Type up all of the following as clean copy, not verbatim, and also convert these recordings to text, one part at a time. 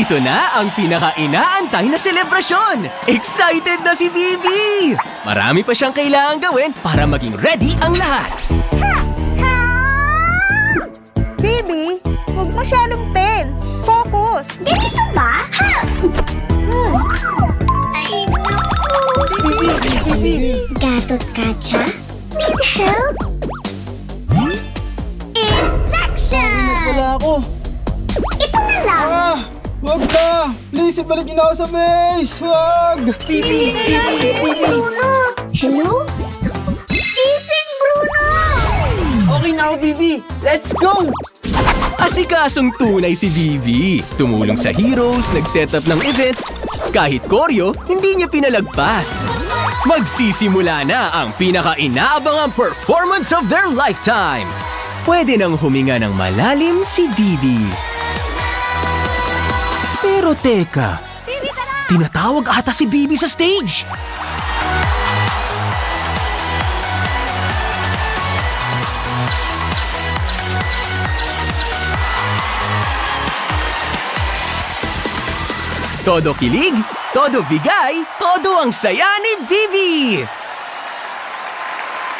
Ito na ang pinaka-inaantay na selebrasyon! Excited na si Bibi! Marami pa siyang kailangan gawin para maging ready ang lahat. Bibi, huwag masyadong pen. Focus. Ganito ba? Ha! Ay, naku! Gatot Katya? Need help? Injection! Wala ako. Ito na lang! Wag na! Please, ibalik niyo na ako sa base! Wag! Bruno! Hello? Gising, Bruno! Okay na ako, Bibi! Let's go! Asikasong tunay si Bibi. Tumulong sa heroes, nag-setup ng event. Kahit koryo, hindi niya pinalagpas. Magsisimula na ang pinaka-inaabangang performance of their lifetime. Pwede nang huminga ng malalim si Bibi. Pero teka, tinatawag ata si Bibi sa stage. Todo kilig, todo bigay, todo ang saya ni Bibi!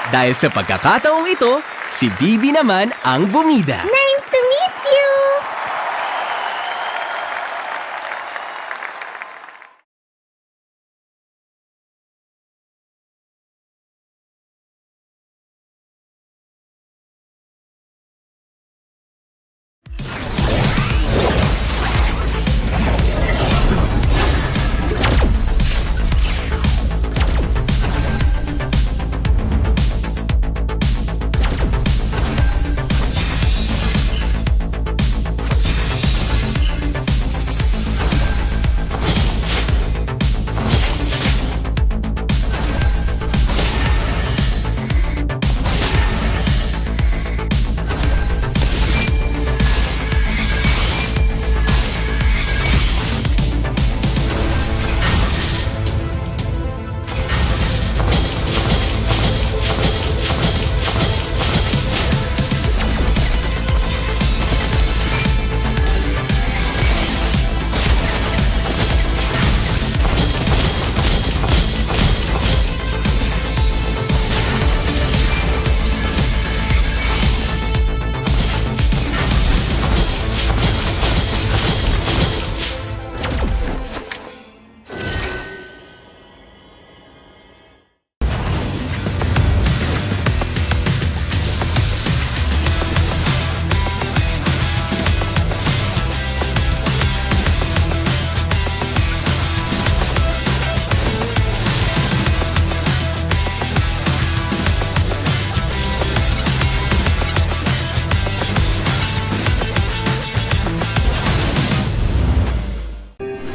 Dahil sa pagkakataong ito, si Bibi naman ang bumida. Nice to meet you!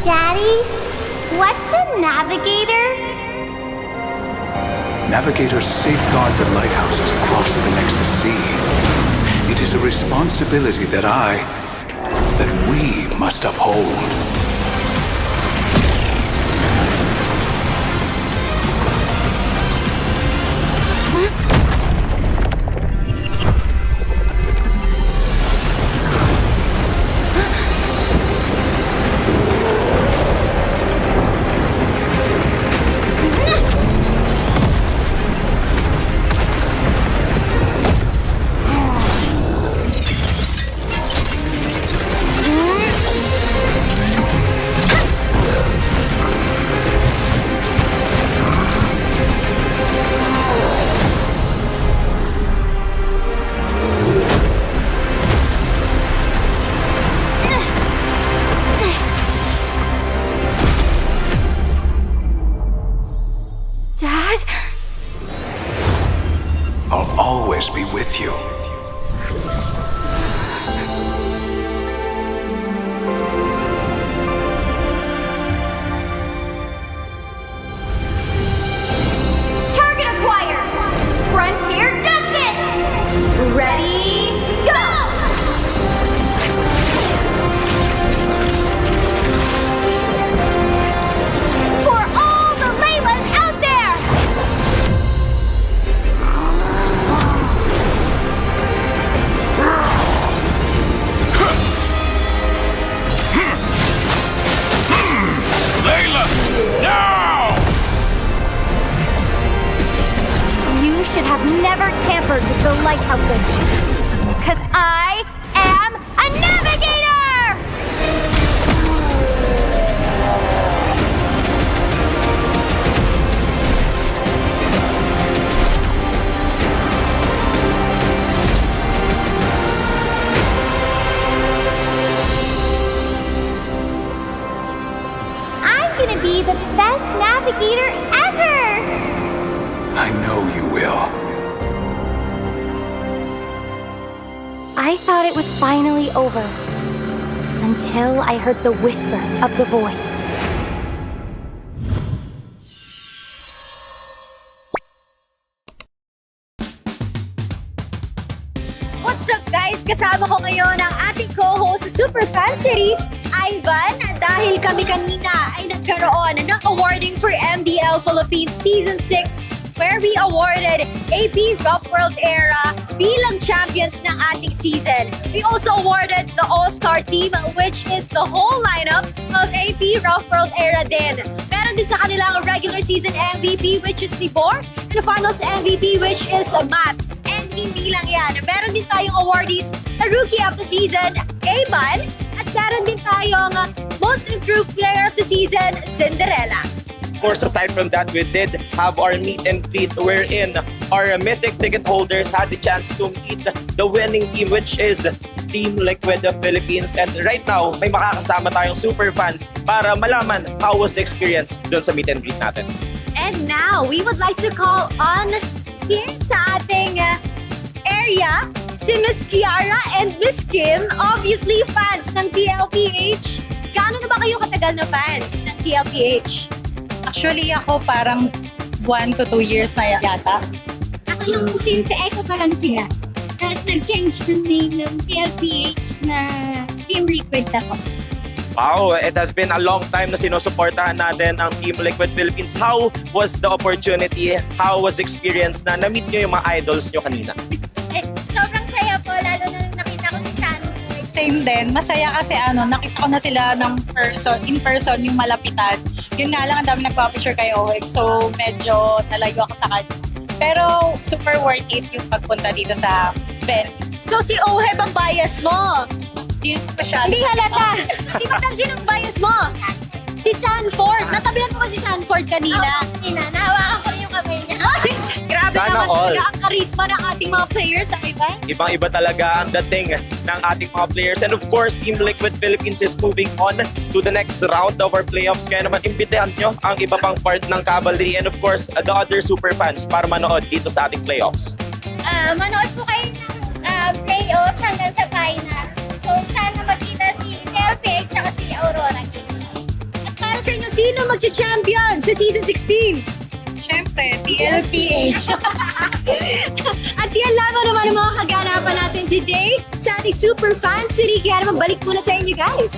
Daddy, what's a navigator? Navigators safeguard the lighthouses across the Nexus Sea. It is a responsibility that we must uphold. lighthouses. Because I am a navigator! I'm gonna be the best navigator ever! I know you will. I thought it was finally over. Until I heard the whisper of the void. What's up guys? Kasama ko ngayon ang ating co-host sa Superfan City, Ivan, dahil kami kanina ay nagkaroon ng awarding for MDL Philippines Season 6 where we awarded AP Rough World Era bilang champions ng ating season. We also awarded the All-Star Team which is the whole lineup of AP Rough World Era din. Meron din sa kanilang regular season MVP which is Tibor and the finals MVP which is Matt. And hindi lang yan, meron din tayong awardees na Rookie of the Season, Evan, at meron din tayong Most Improved Player of the Season, Cinderella. Of course, aside from that, we did have our meet and greet wherein our mythic ticket holders had the chance to meet the winning team which is Team Liquid of Philippines. And right now, may makakasama tayong super fans para malaman how was the experience dun sa meet and greet natin. And now, we would like to call on here sa ating area, si Miss Kiara and Miss Kim, obviously fans ng TLPH. Gaano na ba kayo katagal na fans ng TLPH? Actually, ako parang 1 to 2 years na yata. Ako yung since echo pa lang sila. Tapos nag-change ng name ng TLPH na Team Liquid ako. Wow, it has been a long time na sinusuportahan natin ang Team Liquid Philippines. How was the opportunity? How was the experience na na-meet nyo yung mga idols nyo kanina? Sobrang saya po, lalo na nung nakita ko si Sanford. Same din. Masaya kasi nakita ko na sila in person, yung malapitan. Yun nga lang, ang dami nagpa-picture kay Owen. So, medyo nalayo ako sa kanya. Pero, super worth it yung pagpunta dito sa venue. So si Oheb ang bias mo? Hindi ko siya. Hindi halata. Si Madam, sinong bias mo? Si Sanford. Natabihan mo ba si Sanford kanina? Nahawakan ko yung kamay niya. Grabe Sana naman all. talaga ang karisma ng ating mga players, iba? Ibang-iba talaga ang dating ng ating mga players. And of course, Team Liquid Philippines is moving on to the next round of our playoffs. Kaya naman, imbitahan nyo ang iba pang part ng Cavalry and of course, the other super fans para manood dito sa ating playoffs. Manood po kayo ng playoffs hanggang sa finals. So, sana magkita si TLPH at si Aurora. At para sa inyo, sino magcha-champion sa Season 16? Siyempre, TLPH. At yan lamang naman ang mga kaganapan natin today sa ating Super Fan City. Kaya naman balik muna sa inyo guys.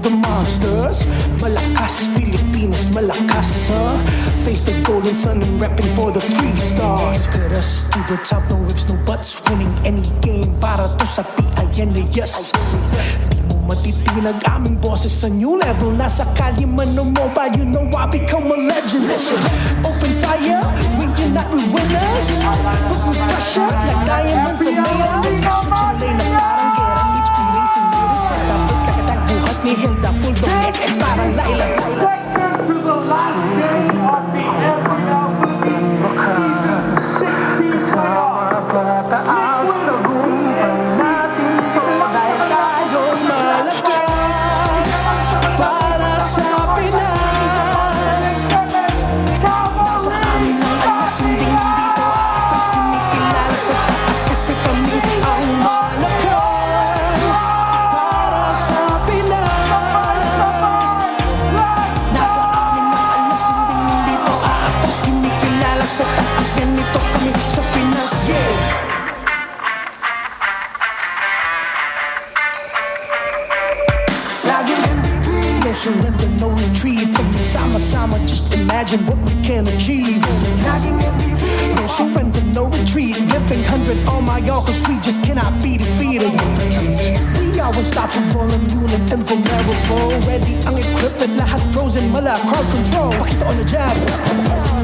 the monsters. Malakas, Pilipinas, malakas, face the golden sun and repping for the 3 stars. Get us to the top, no ifs, no buts. Winning any game para to sa PIN, yes. Di mo matitinag aming boses sa new level. Nasa kalye man o mobile, you know I become a legend. Listen, open fire, we unite, we winners. Put me pressure like diamonds sa mayor. Switching lane na parang gera. HP racing leaders sa tapos kakatag buhat ni Hilda. Full dome SS parang Laila. To the last day of the MPL Philippines Season 16 playoffs. Liquid TLPH Malakas para sa Pinas. Nasa amin ang alas, hindi nandito. Tapos kinikilala sa taas kasi kami ang malakas para sa Pinas. Nasa amin ang alas, hindi nandito. Tapos kinikilala sa taas, ganito kami sa Pinas. Laging MVP, no surrender, no retreat. Pag nagsama-sama, just imagine what we can achieve. Laging MVP, no surrender, no retreat. Giving 100 on my all, cause we just cannot be defeated. We are unstoppable, immune and invulnerable. Ready ang equipped, lahat frozen, mala, crowd control. Pakita on the jab,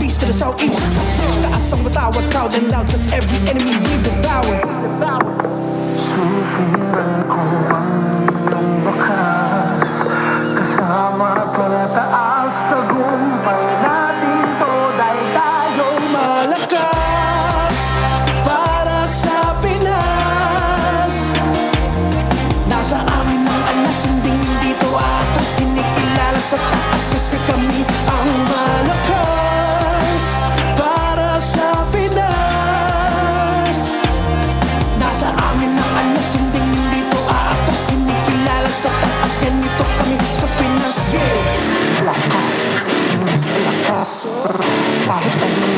beast to the southeast. Taas ang matawag, proud and loud, cause every enemy we devour. Susundan ko ang iyong bakas, kasama pataas, tagumpay natin to dahil tayo'y malakas para sa Pinas. Nasa amin ang alas, hindi dito atas, kinikilala sa taas kasi kami ang malakas para sa Pinas. Nasa amin ang alas, hindi dito atas, kinikilala sa taas, ganito kami sa Pinas. Malakas, Pilipinas, malakas. Kahit anong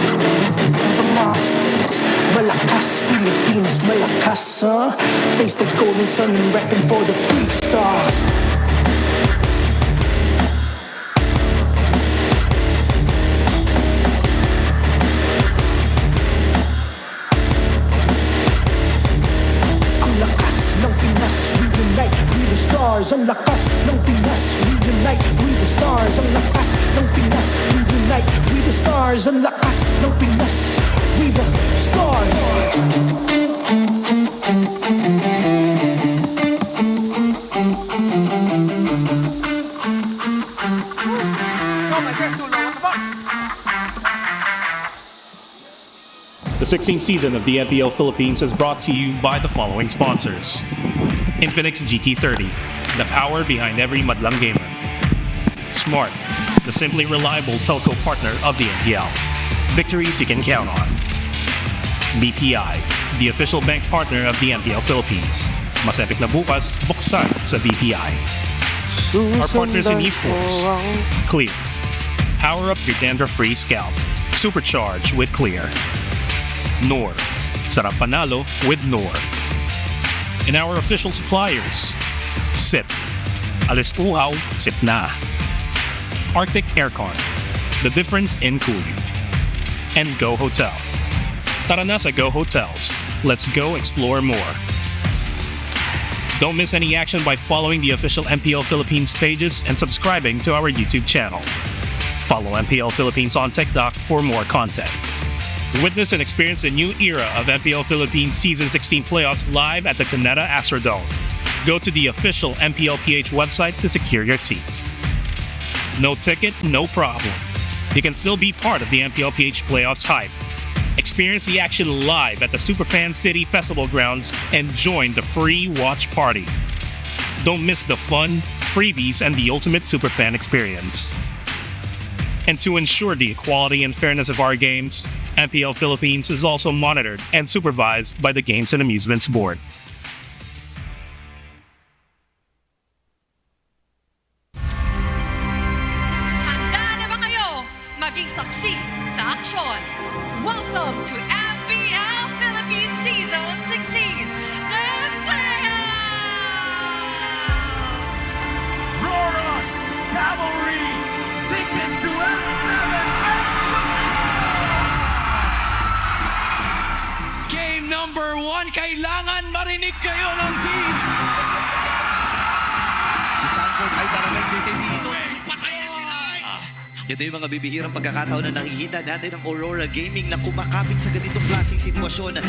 the monsters. Malakas, Pilipinas, malakas, face the golden sun and repping for the 3 stars. Ang lakas ng Pinas, we unite, we the stars. Ang lakas ng Pinas, we unite, we the stars. Ang lakas ng Pinas, we unite, we the stars. Ang lakas ng Pinas, we the stars. The 16th season of the MPL Philippines is brought to you by the following sponsors. Infinix GT30, the power behind every madlang gamer. Smart, the simply reliable telco partner of the MPL. Victories you can count on. BPI, the official bank partner of the MPL Philippines. Mas epic na bukas, buksan sa BPI. Our partners in esports. Clear. Power up your dandruff-free scalp. Supercharge with Clear. Nor. Sarap panalo with Nor. And our official suppliers. Sip. Alis uhaw, sip na. Arctic Aircon. The difference in cooling. And Go Hotel. Tara na sa Go Hotels. Let's go explore more. Don't miss any action by following the official MPL Philippines pages and subscribing to our YouTube channel. Follow MPL Philippines on TikTok for more content. Witness and experience a new era of MPL Philippines Season 16 playoffs live at the Canada Astrodome. Go to the official MPLPH website to secure your seats. No ticket, no problem. You can still be part of the MPLPH playoffs hype. Experience the action live at the Superfans City Festival grounds and join the free watch party. Don't miss the fun, freebies, and the ultimate Superfan experience. And to ensure the equality and fairness of our games, MPL Philippines is also monitored and supervised by the Games and Amusements Board. Handa na ba kayo maging saksi sa aksyon? Welcome to MPL Philippines Season 16, the playoffs! Ay, talagang decidido. Patayin sila! Ito yung mga bibihirang pagkakataon na nakikita natin ng Aurora Gaming na kumakapit sa ganitong klaseng sitwasyon.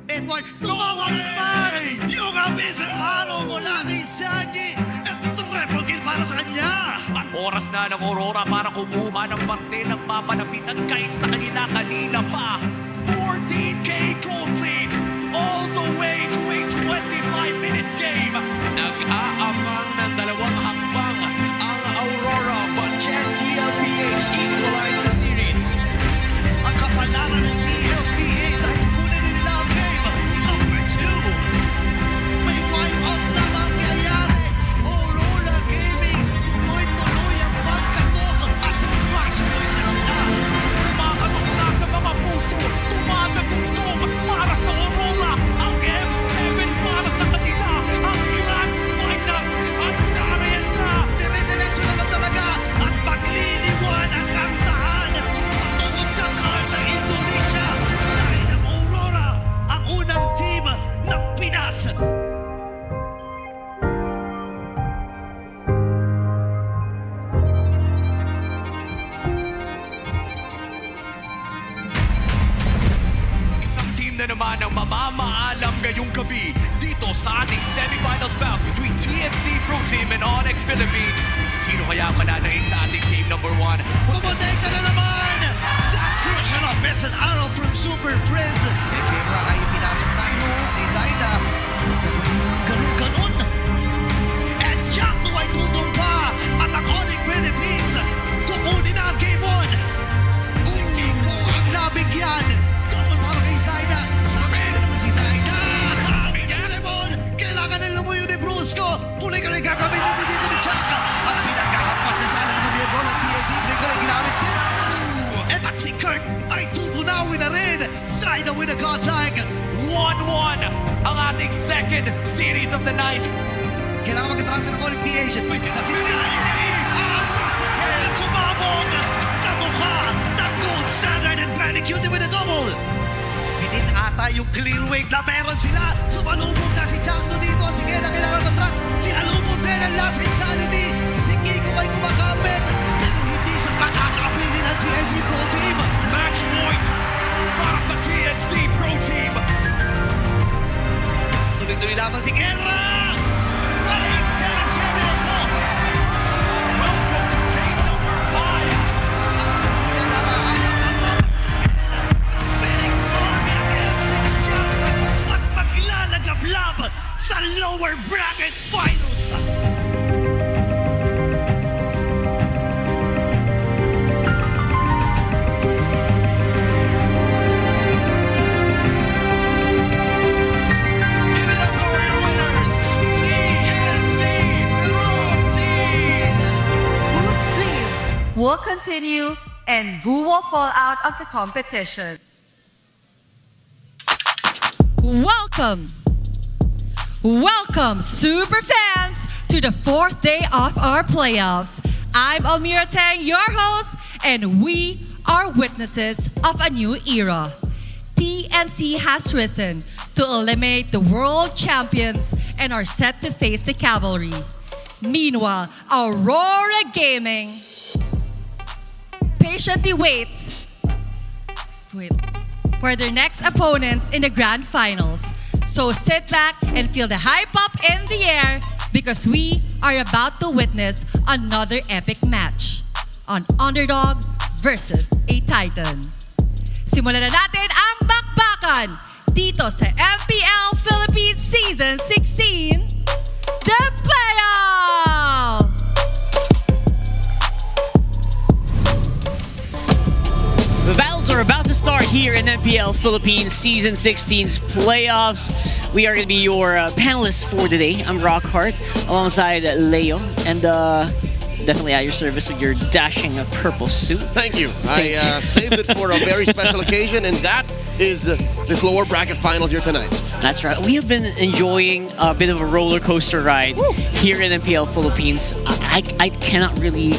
Edward, tumawag naman! Yung abisang araw mula kay Sanji! At triple kill para sa kanya! At oras na ng Aurora para kumuha ng parte ng mapanapit at kahit sa kanila kanina pa. 14K gold lead all the way to a 25-minute game. Nag-aabang ng dalawang hakbang ang Aurora, but can TLPH equalize the series? Ang kapalaran ng TLPH dahil kukunin nila ang game. Number 2. May wipe-up na mangyayari. Aurora Gaming tuloy-tuloy ang pagkatok at match point na sila. Makatok na sa mga puso, tumatagundong para sa Aurora. Ang M7 para sa kanila. Ang Grand Finals at nariyan na. Dire-diretso na lang talaga at pagliliwan ang kantahan. Patungod sa Jakarta, Indonesia. Dahil ang Aurora ang unang team ng Pinas. Isang team na naman ang mamamaalam ngayong gabi dito sa ating semifinals bout between TNC Pro Team and Onyx Philippines. Sino kaya mananaig sa ating game number 1? Pumotekta na naman! That crucial of missile arrow from Super Friends. Kaya ay pinasok na ni Zaida. Ganun-ganun. And Jack ay tutumpa at ang Onyx Philippines. Kukunin na ang game 1. Si Kiko ang nabigyan. Double para kay Zaida. Sa Friends na si Zaida. Incredible! Kailangan na lumuyo ni Brusco. Puli ka rin gagamitin dito ni Jack. At pinagkakampas na siya ng mga Biebro ng TNC. Puli ka rin ginamit din. At si Kurt ay tutunawin na rin. Zaida with a godlike. 1-1 ang ating second series of the night. Kailangan mag-transfer ng TLPH. Na si Zaida. Ang sumabog sa mukha ng gold standard and Panicuted with a double. Pinit ata yung clear wave na meron sila. Sumalubog na si Changdo dito. Sige na kailangan mag-trans. Sinalubog din ang last insanity. Si Kiko ay kumakapit. Pero hindi siya makakapili ng TNC Pro Team. Match point para sa TNC Pro Team. Tuloy-tuloy lamang si Guerra. Para extend ang siya nito. Welcome to game number 5. Ang kuya na maaanap ang Phoenix Army ang M6 Johnson at mag-ilalagablab sa lower bracket finals. Give it up for your winners, TNC Pro Team. Whose dream will continue and who will fall out of the competition? Welcome! Welcome, super fans, to the 4th day of our playoffs. I'm Almira Tang, your host, and we are witnesses of a new era. TNC has risen to eliminate the world champions and are set to face the cavalry. Meanwhile, Aurora Gaming patiently waits for their next opponents in the grand finals. So sit back and feel the hype up in the air because we are about to witness another epic match. An underdog versus a titan. Simulan na natin ang bakbakan dito sa MPL Philippines Season 16, The Playoffs! The battles are about to start here in MPL Philippines Season 16's playoffs. We are going to be your panelists for today. I'm Rockhart alongside Leo and definitely at your service with your dashing purple suit. Thank you. I saved it for a very special occasion, and that is this lower bracket finals here tonight. That's right. We have been enjoying a bit of a roller coaster ride here in MPL Philippines. I cannot really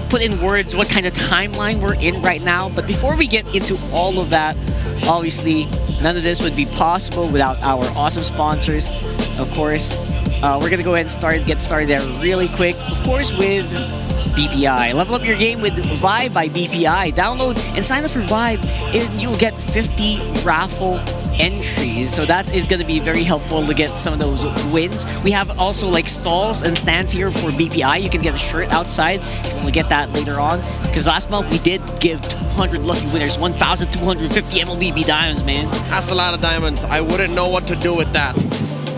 put in words what kind of timeline we're in right now, but before we get into all of that, obviously none of this would be possible without our awesome sponsors. Of course, We're gonna go ahead and get started there really quick. Of course, with BPI. Level up your game with Vibe by BPI. Download and sign up for Vibe, and you'll get 50 raffle entries. So that is going to be very helpful to get some of those wins. We have also like stalls and stands here for BPI. You can get a shirt outside. You can only get that later on. Because last month we did give 200 lucky winners 1,250 MLBB diamonds, man. That's a lot of diamonds. I wouldn't know what to do with that.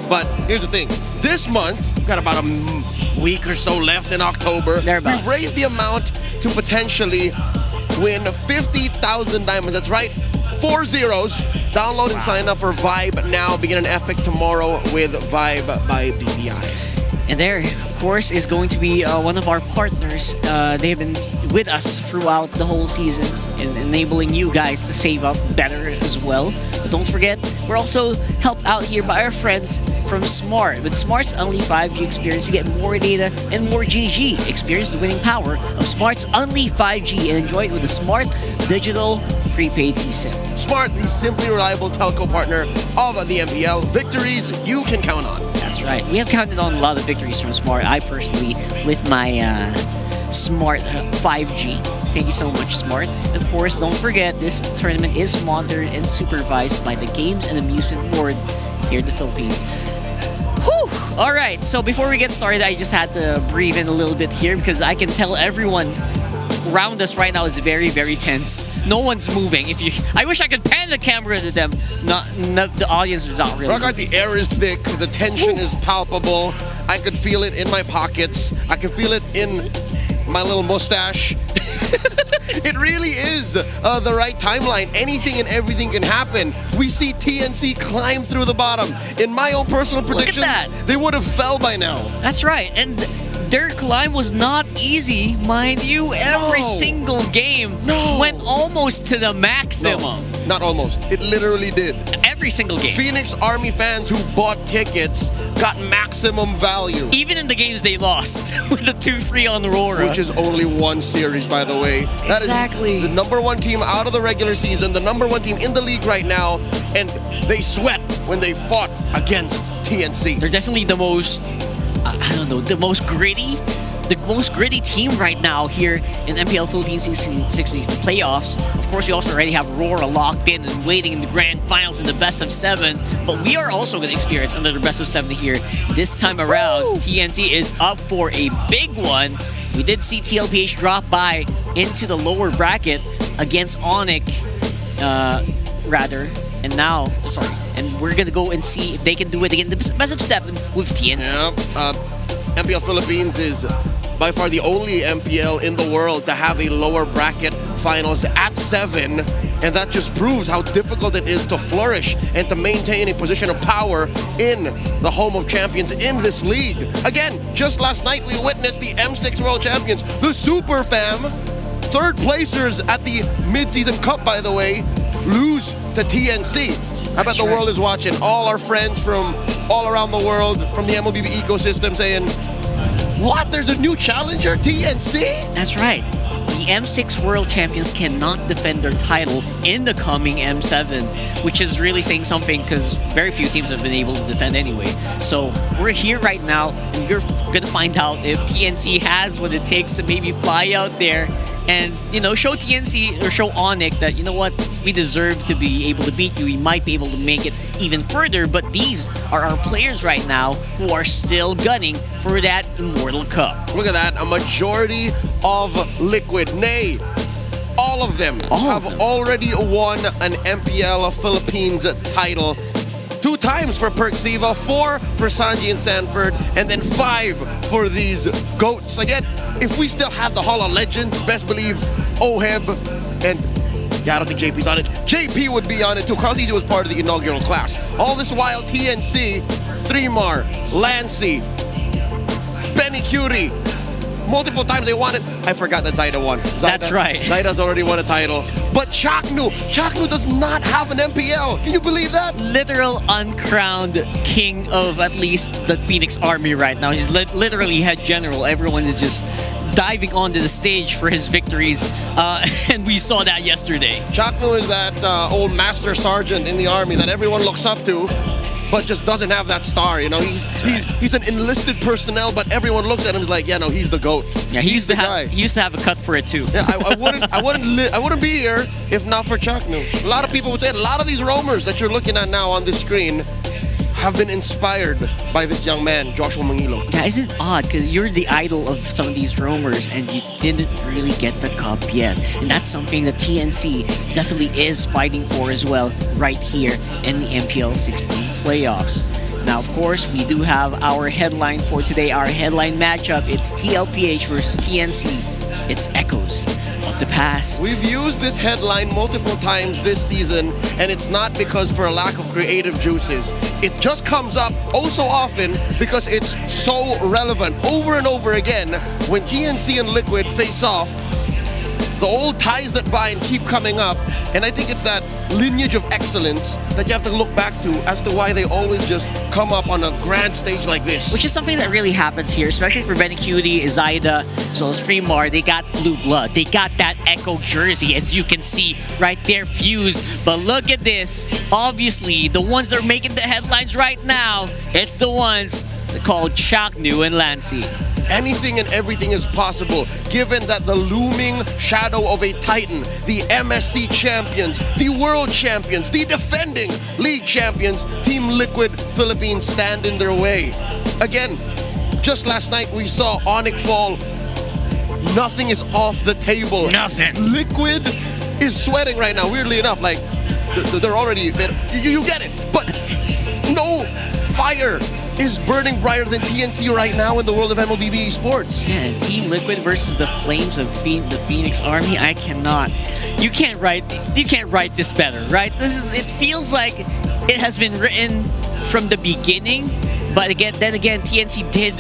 But here's the thing. This month, we've got about a week or so left in October. We've raised the amount to potentially win 50,000 diamonds. That's right. 4 zeros. Download and sign up for Vibe now. Begin an epic tomorrow with Vibe by BPI. And there, of course, is going to be one of our partners. They've been with us throughout the whole season and enabling you guys to save up better as well. But don't forget, we're also helped out here by our friends from Smart. With Smart's Unli 5G experience, you get more data and more GG. Experience the winning power of Smart's Unli 5G and enjoy it with the Smart Digital Prepaid eSIM. Smart, the simply reliable telco partner of the MPL. Victories you can count on. That's right. We have counted on a lot of victories from Smart. I personally, with my Smart 5G. Thank you so much, Smart. Of course, don't forget, this tournament is monitored and supervised by the Games and Amusement Board here in the Philippines. Whew! All right, so before we get started, I just had to breathe in a little bit here because I can tell everyone around us right now is very, very tense. No one's moving. I wish I could pan the camera to them. The audience is not really. Rockart, the air is thick. The tension is palpable. I could feel it in my pockets. I can feel it in my little mustache. It really is the right timeline. Anything and everything can happen. We see TNC climb through the bottom. In my own personal predictions, they would have fell by now. That's right. And their climb was not easy, mind you. Every single game went almost to the maximum. No, not almost. It literally did. Every single game. Phoenix Army fans who bought tickets got maximum value. Even in the games they lost with the 2-3 on Aurora. Which is only one series, by the way. That is the number one team out of the regular season, the number one team in the league right now, and they sweat when they fought against TNC. They're definitely the most, the most gritty team right now here in MPL Philippines 16 playoffs. Of course, we also already have Aurora locked in and waiting in the grand finals in the best of 7. But we are also going to experience another best of 7 here this time around. Woo! TNC is up for a big one. We did see TLPH drop by into the lower bracket against Onyx, and now, and we're going to go and see if they can do it again, the best of 7 with TNC. Yeah, MPL Philippines is by far the only MPL in the world to have a lower bracket finals at 7, and that just proves how difficult it is to flourish and to maintain a position of power in the home of champions in this league. Again, just last night we witnessed the M6 World Champions, the Super Fam, third placers at the mid-season cup, by the way, lose to TNC. I bet the world is watching. All our friends from all around the world, from the MLBB ecosystem saying, what? There's a new challenger, TNC? That's right. The M6 World Champions cannot defend their title in the coming M7, which is really saying something because very few teams have been able to defend anyway. So we're here right now, and we're going to find out if TNC has what it takes to maybe fly out there and, show TNC or show Onyx that, we deserve to be able to beat you. We might be able to make it even further, but these are our players right now who are still gunning for that Immortal Cup. Look at that, a majority of Liquid, nay, all of them have already won an MPL Philippines title. 2 times for Perksiva, 4 for Sanji and Sanford, and then 5 for these GOATs. Again, if we still had the Hall of Legends, best believe Oheb and I don't think JP's on it. JP would be on it too. Carl Tizzi was part of the inaugural class. All this while, TNC, Thremar, Lancy, Benny Curie, multiple times they won it. I forgot that Zaida won. That's right. Zaida's already won a title. But Chaknu does not have an MPL. Can you believe that? Literal uncrowned king of at least the Phoenix Army right now. He's literally head general. Everyone is just diving onto the stage for his victories, and we saw that yesterday. Chaknu is that old master sergeant in the army that everyone looks up to. but just doesn't have that star. You know, he's an enlisted personnel, but everyone looks at him and is like, yeah, no, he's the GOAT. Yeah, he used to have a cut for it too. Yeah, I wouldn't be here if not for Chaknu. A lot of people would say a lot of these roamers that you're looking at now on this screen have been inspired by this young man, Joshua Mangilo. Yeah, isn't it odd? Because you're the idol of some of these roamers and you didn't really get the cup yet. And that's something that TNC definitely is fighting for as well right here in the MPL 16 playoffs. Now, of course, we do have our headline for today, our headline matchup. It's TLPH versus TNC. It's echoes of the past. We've used this headline multiple times this season, and it's not because for a lack of creative juices. It just comes up oh so often because it's so relevant over and over again when TNC and Liquid face off. The old ties that bind keep coming up, and I think it's that lineage of excellence that you have to look back to as to why they always just come up on a grand stage like this. Which is something that really happens here, especially for Benecutie, Zaida, as well as Fremar. They got blue blood. They got that Echo jersey, as you can see right there, fused. But look at this. Obviously, the ones that are making the headlines right now, it's the ones called Chaknu and Lancy. Anything and everything is possible, given that the looming shadow of a titan, the MSC champions, the world champions, the defending league champions, Team Liquid Philippines stand in their way. Again, just last night we saw Onyx fall. Nothing is off the table. Nothing. Liquid is sweating right now, weirdly enough. Like, they're already, you get it. But no fire is burning brighter than TNC right now in the world of MLBB esports. Yeah, and Team Liquid versus the Flames of the Phoenix Army. I cannot. You can't write this better, right? It feels like it has been written from the beginning. But then again, TNC did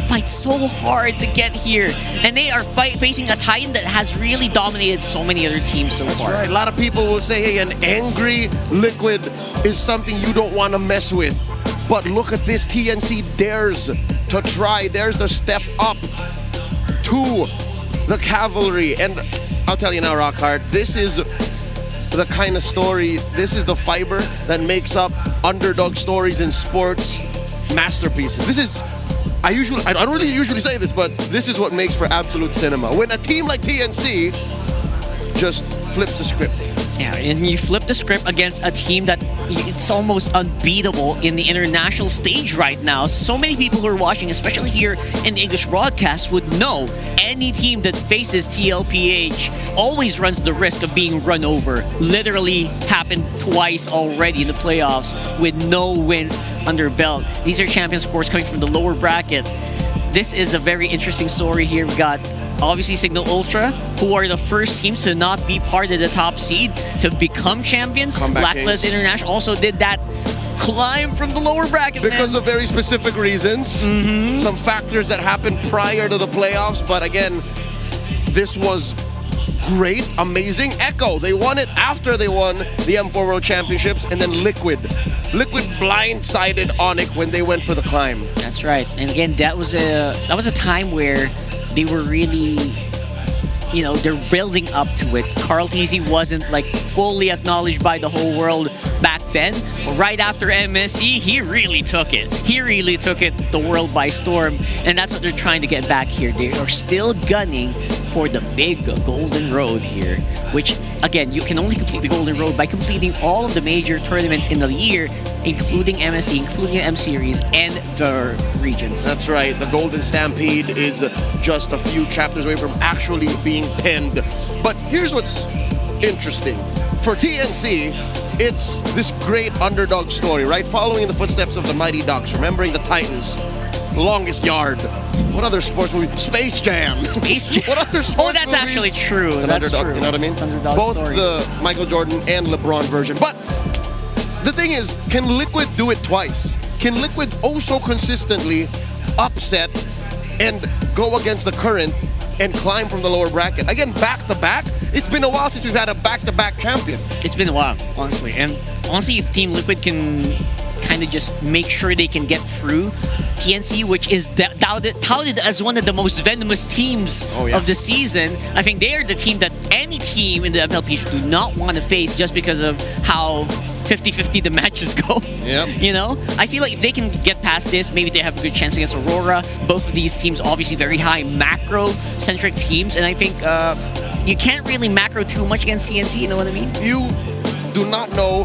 fight so hard to get here, and they are facing a Titan that has really dominated so many other teams so far. Right. A lot of people will say, hey, an angry Liquid is something you don't want to mess with. But look at this, TNC dares to try, dares to step up to the cavalry. And I'll tell you now, Rockhard, this is the kind of story, this is the fiber that makes up underdog stories in sports masterpieces. This is, I don't really usually say this, but this is what makes for absolute cinema. When a team like TNC just flips the script. Yeah, and you flip the script against a team that it's almost unbeatable in the international stage right now. So many people who are watching, especially here in the English broadcast, would know any team that faces TLPH always runs the risk of being run over. Literally happened twice already in the playoffs with no wins under belt. These are champions, of course, coming from the lower bracket. This is a very interesting story here. We got obviously Signal Ultra, who are the first teams to not be part of the top seed to become champions. Blacklist International also did that climb from the lower bracket. Because of very specific reasons. Some factors that happened prior to the playoffs. But again, this was great, amazing. Echo, they won it after they won the M4 World Championships. And then Liquid blindsided Onyx when they went for the climb. That's right. And again, that was a time where they were really, they're building up to it. Carl Tizzi wasn't like fully acknowledged by the whole world back then. But right after MSC, he really took it. He really took it the world by storm. And that's what they're trying to get back here. They are still gunning for the big Golden Road here, which again, you can only complete the Golden Road by completing all of the major tournaments in the year, including MSC, including the M Series, and the regions. That's right. The Golden Stampede is just a few chapters away from actually being penned. But here's what's interesting. For TNC, it's this great underdog story, right? Following in the footsteps of the Mighty Ducks, remembering the Titans, Longest Yard. What other sports movie? Space Jam. Space Jam. What other sports that's movies? actually true. It's an That's underdog, true. you know what I mean? It's an underdog Both story. the Michael Jordan and LeBron version. But the thing is, can Liquid do it twice? Can Liquid also consistently upset and go against the current and climb from the lower bracket? Again, back-to-back? It's been a while since we've had a back-to-back champion. It's been a while, honestly. And honestly, if Team Liquid can kind of just make sure they can get through TNC, which is touted as one of the most venomous teams of the season, I think they are the team that any team in the MLPH do not want to face just because of how 50-50 the matches go. Yep. You know, I feel like if they can get past this, maybe they have a good chance against Aurora. Both of these teams obviously very high macro-centric teams, and I think you can't really macro too much against TNC, you know what I mean? You do not know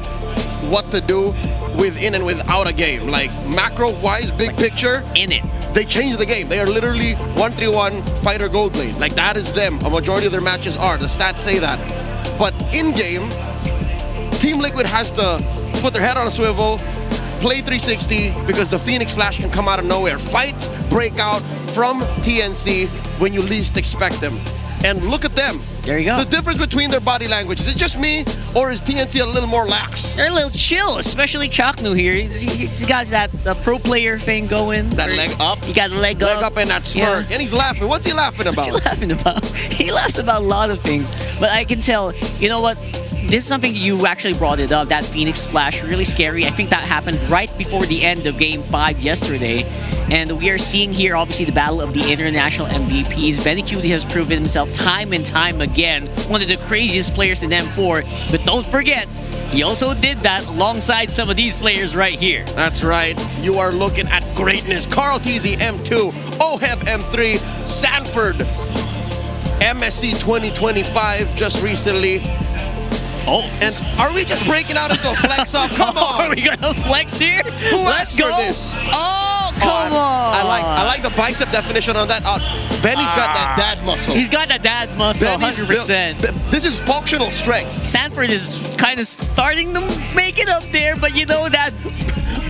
what to do within and without a game. Like, macro-wise, big picture, in it. They change the game. They are literally 1-3-1 fighter gold lane. Like, that is them. A majority of their matches are. The stats say that. But in-game, Team Liquid has to put their head on a swivel, play 360, because the Phoenix Flash can come out of nowhere. Fights break out from TNC when you least expect them. And look at them. There you go. The difference between their body language. Is it just me, or is TNC a little more lax? They're a little chill, especially Chaknu here. He's got that pro player thing going. That leg up. He got a leg up. Leg up and that smirk. Yeah. And he's laughing. What's he laughing about? What's he laughing about? He laughs about a lot of things. But I can tell, you know what? This is something you actually brought it up, that Phoenix Splash, really scary. I think that happened right before the end of Game 5 yesterday. And we are seeing here, obviously, the battle of the international MVPs. Benny Cutie has proven himself time and time again, one of the craziest players in M4. But don't forget, he also did that alongside some of these players right here. That's right. You are looking at greatness. Carl TZ M2, Oheb M3, Sanford MSC 2025 just recently. Oh. And are we just breaking out into a flex up? Come on. Are we gonna flex here? Who Let's asked go. for this? Oh, come on. I like the bicep definition on that. Benny's got that dad muscle. He's got that dad muscle, Benny's 100%. This is functional strength. Sanford is kind of starting to make it up there, but you know that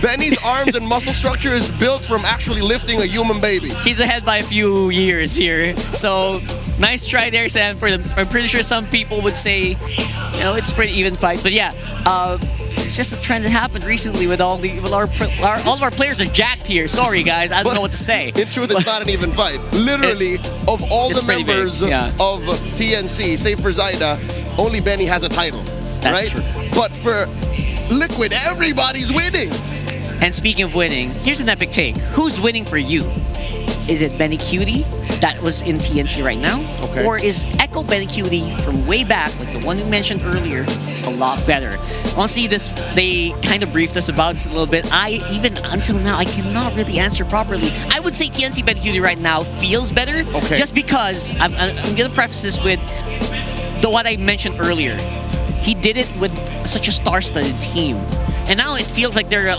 Benny's arms and muscle structure is built from actually lifting a human baby. He's ahead by a few years here. So, nice try there, Sanford. I'm pretty sure some people would say, you know, it's a pretty even fight. But yeah, it's just a trend that happened recently with all of our players are jacked here. Sorry, guys. I don't know what to say. In truth, it's not an even fight. Literally, of all the members of TNC, save for Zaida, only Benny has a title. That's right? true. But for Liquid, everybody's winning. And speaking of winning, here's an epic take. Who's winning for you? Is it Benny Cutie that was in TNC right now? Okay. Or is Echo Benny Cutie from way back, like the one we mentioned earlier, a lot better? Honestly, they kind of briefed us about this a little bit. Even until now, I cannot really answer properly. I would say TNC Benny Cutie right now feels better. Okay. Just because, I'm going to preface this with what I mentioned earlier. He did it with such a star-studded team. And now it feels like they're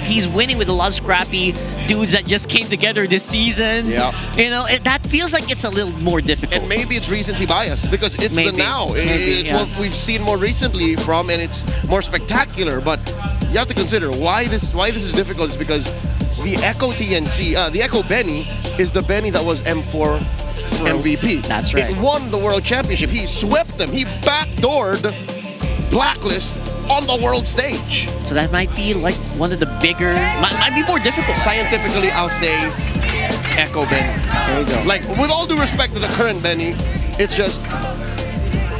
he's winning with a lot of scrappy dudes that just came together this season. Yeah. You know, that feels like it's a little more difficult. And maybe it's recency bias because it's Maybe. the now. Maybe, It's what we've seen more recently from, and it's more spectacular. But you have to consider why this is difficult is because the Echo TNC, the Echo Benny is the Benny that was M4 MVP. That's right. It won the World Championship. He swept them. He backdoored Blacklist on the world stage. So that might be like one of the bigger, might be more difficult. Scientifically, I'll say Echo Benny. There you go. Like, with all due respect to the current Benny, it's just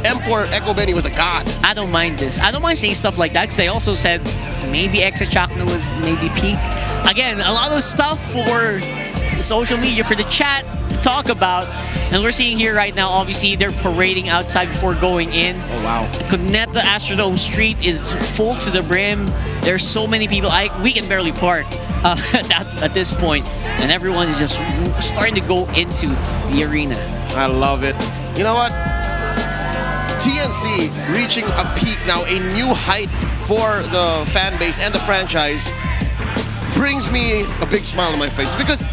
M4 Echo Benny was a god. I don't mind this. I don't mind saying stuff like that because I also said maybe Exa Chakna was maybe peak. Again, a lot of stuff for social media, for the chat to talk about. And we're seeing here right now, obviously, they're parading outside before going in. Oh, wow. Cuneta Astrodome Street is full to the brim. There's so many people. We can barely park at this point. And everyone is just starting to go into the arena. I love it. You know what? TNC reaching a peak now, a new height for the fan base and the franchise, brings me a big smile on my face because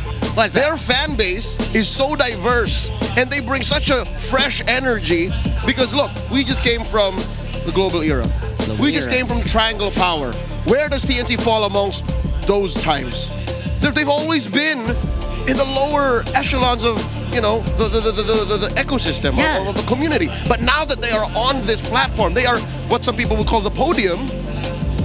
their fan base is so diverse and they bring such a fresh energy because look, we just came from the global era. We just came from Triangle of Power. Where does TNC fall amongst those times? They've always been in the lower echelons of, you know, the ecosystem of the community. But now that they are on this platform, they are what some people would call the podium.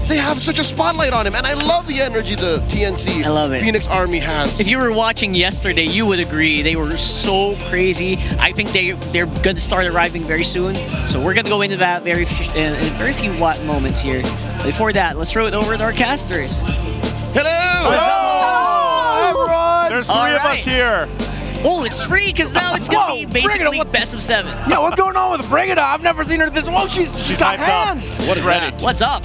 They have such a spotlight on him, and I love the energy the TNC Phoenix Army has. If you were watching yesterday, you would agree. They were so crazy. I think they're going to start arriving very soon. So we're going to go into that in very few moments here. Before that, let's throw it over to our casters. Hello! Hello! There's three of us here. Oh, it's free because now it's going to be basically best of 7. Yeah, what's going on with Bring It On? I've never seen her this. Oh, she's got hyped up. hands. What is that? What's up?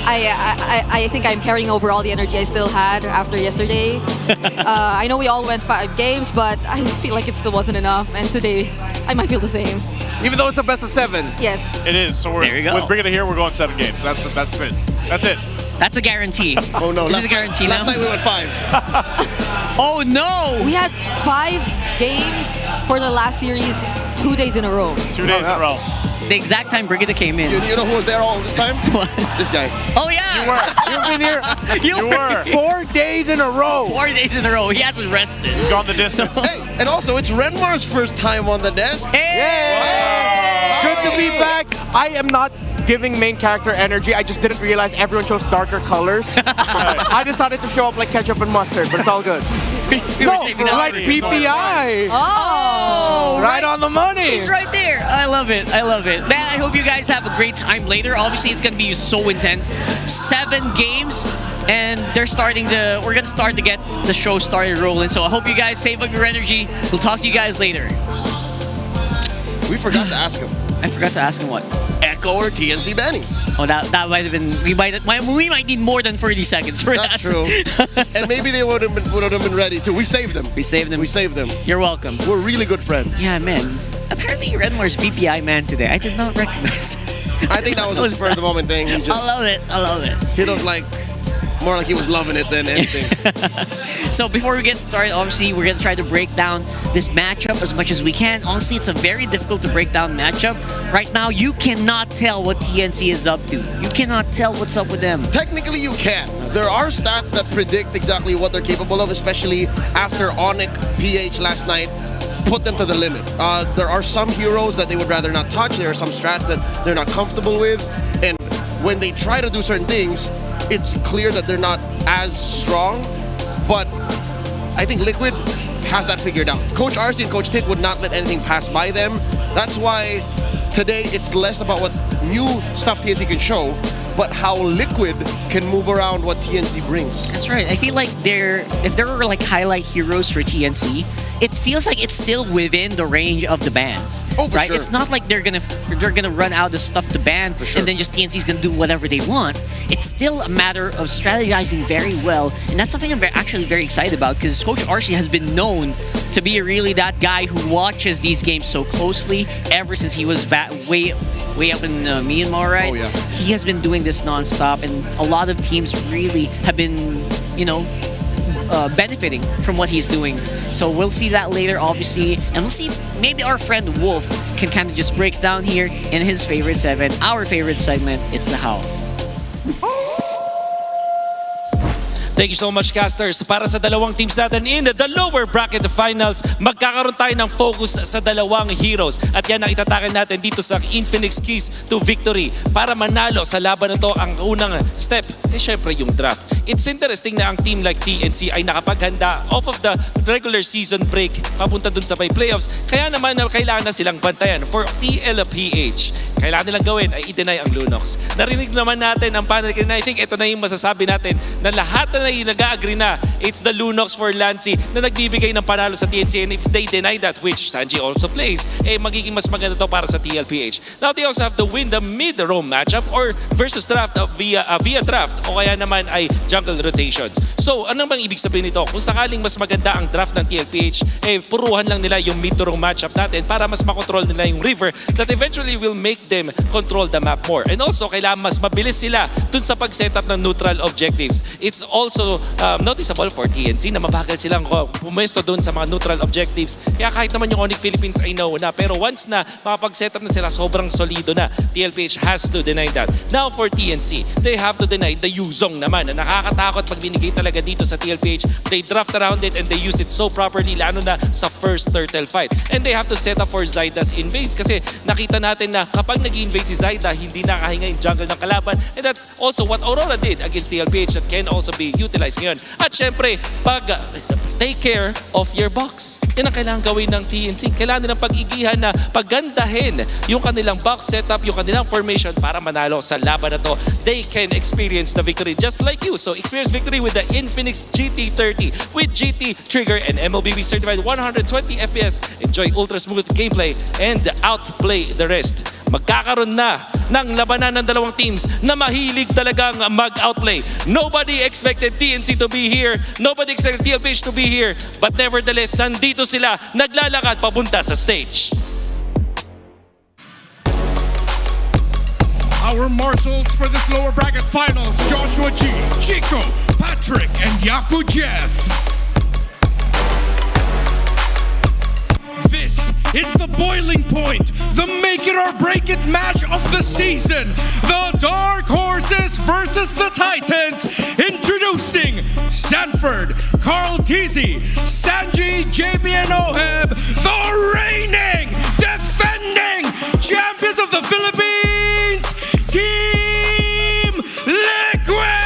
I think I'm carrying over all the energy I still had after yesterday. I know we all went 5 games, but I feel like it still wasn't enough. And today, I might feel the same. Even though it's a best of 7. Yes. It is. So There you go. with Bring It here, we're going 7 games. That's it. That's it. That's a guarantee. Oh no, This is a guarantee now. last night we went 5. Oh no! We had 5 games for the last series 2 days in a row. 2 days in a row. The exact time Brigitte came in. You know who was there all this time? This guy. Oh yeah! You've been here You were. 4 days in a row. 4 days in a row. He hasn't rested. He's gone the distance. Hey, and also it's Renmar's first time on the desk. Good to be back. I am not giving main character energy. I just didn't realize everyone chose darker colors. I decided to show up like ketchup and mustard, but it's all good. We were saving that like for you. PPI. Oh! Right on the money. He's right there. I love it. I love it. Man, I hope you guys have a great time later. Obviously, it's going to be so intense. 7 games. And we're going to start to get the show started rolling. So I hope you guys save up your energy. We'll talk to you guys later. We forgot to ask him. I forgot to ask him what? Echo or TNC Benny? Oh, that might have been. We might need more than 30 seconds for That's that. true. And maybe they would have been ready too. We saved them. We saved them. We saved them. You're welcome. We're really good friends. Yeah, man. Apparently, Redmar's BPI man today. I did not recognize. I think that was a spur of the moment thing. He just, I love it. I love it. He looked like more like he was loving it than anything. So before we get started, obviously, we're going to try to break down this matchup as much as we can. Honestly, it's a very difficult to break down matchup. Right now, you cannot tell what TNC is up to. You cannot tell what's up with them. Technically, you can. There are stats that predict exactly what they're capable of, especially after Onyx PH last night put them to the limit. There are some heroes that they would rather not touch. There are some strats that they're not comfortable with. And when they try to do certain things, it's clear that they're not as strong. But I think Liquid has that figured out. Coach RC and Coach Tit would not let anything pass by them. That's why today it's less about what new stuff TNC can show, but how Liquid can move around what TNC brings. That's right. I feel like if there were like highlight heroes for TNC, it feels like it's still within the range of the bans. Oh, for right? sure. It's not like they're gonna run out of stuff to ban and then just TNC's gonna do whatever they want. It's still a matter of strategizing very well, and that's something I'm actually very excited about because Coach RC has been known to be really that guy who watches these games so closely ever since he was way up in Myanmar, right? Oh, yeah. He has been doing this nonstop, and a lot of teams really have been, benefiting from what he's doing. So we'll see that later, obviously, and we'll see if maybe our friend Wolf can kind of just break down here in his favorite segment, our favorite segment. It's the How. Thank you so much, casters. Para sa dalawang teams natin in the lower bracket finals, magkakaroon tayo ng focus sa dalawang heroes. At yan ang itatakan natin dito sa Infinix Keys to Victory. Para manalo sa laban na to, ang unang step, syempre yung draft. It's interesting na ang team like TNC ay nakapaghanda off of the regular season break papunta dun sa may playoffs. Kaya naman kailangan na silang bantayan for TLPH. Kailangan nilang gawin ay i-deny ang Lunox. Narinig naman natin ang panel kanina. I think ito na yung masasabi natin na lahat na nag-agree na it's the Lunox for Lancy na nagbibigay ng panalo sa TNC, and if they deny that, which Sanji also plays, magiging mas maganda to para sa TLPH. Now they also have to win the mid-roam matchup or versus draft via draft o kaya naman ay jungle rotations. So ano bang ibig sabihin nito? Kung sakaling mas maganda ang draft ng TLPH, puruhan lang nila yung mid-roam matchup natin para mas makontrol nila yung river that eventually will make them control the map more. And also kailangan mas mabilis sila dun sa pag-setup ng neutral objectives. It's also noticeable for TNC na mabagal silang pumesto doon sa mga neutral objectives. Kaya kahit naman yung Onyx Philippines ay nauna, pero once na makapag-setup na sila, sobrang solido na. TLPH has to deny that. Now for TNC, they have to deny the Yuzong naman na nakakatakot pag binigay talaga dito sa TLPH. They draft around it and they use it so properly, lalo na sa first turtle fight. And they have to set up for Zyda's invades kasi nakita natin na kapag nag-invade si Zyda, hindi nakahinga yung jungle ng kalaban. And that's also what Aurora did against TLPH that can also be utilized ngayon. At syempre, pag take care of your box. Yan ang kailangan gawin ng TNC. Kailangan nilang pag-igihan na paggandahin yung kanilang box setup, yung kanilang formation para manalo sa laban na to. They can experience the victory just like you. So experience victory with the Infinix GT30 with GT Trigger and MLBB certified 120 FPS. Enjoy ultra smooth gameplay and outplay the rest. Magkakaroon na ng labanan ng dalawang teams na mahilig talagang mag-outplay. Nobody expected TNC to be here. Nobody expected TLPH to be here. But nevertheless, nandito sila naglalakad papunta sa stage. Our marshals for this lower bracket finals, Joshua G, Chico, Patrick, and Yaku Jeff. This is the boiling point, the make it or break it match of the season. The Dark Horses versus the Titans. Introducing Sanford, Carl Teasy, Sanji, JB, and Oheb, the reigning, defending champions of the Philippines, Team Liquid!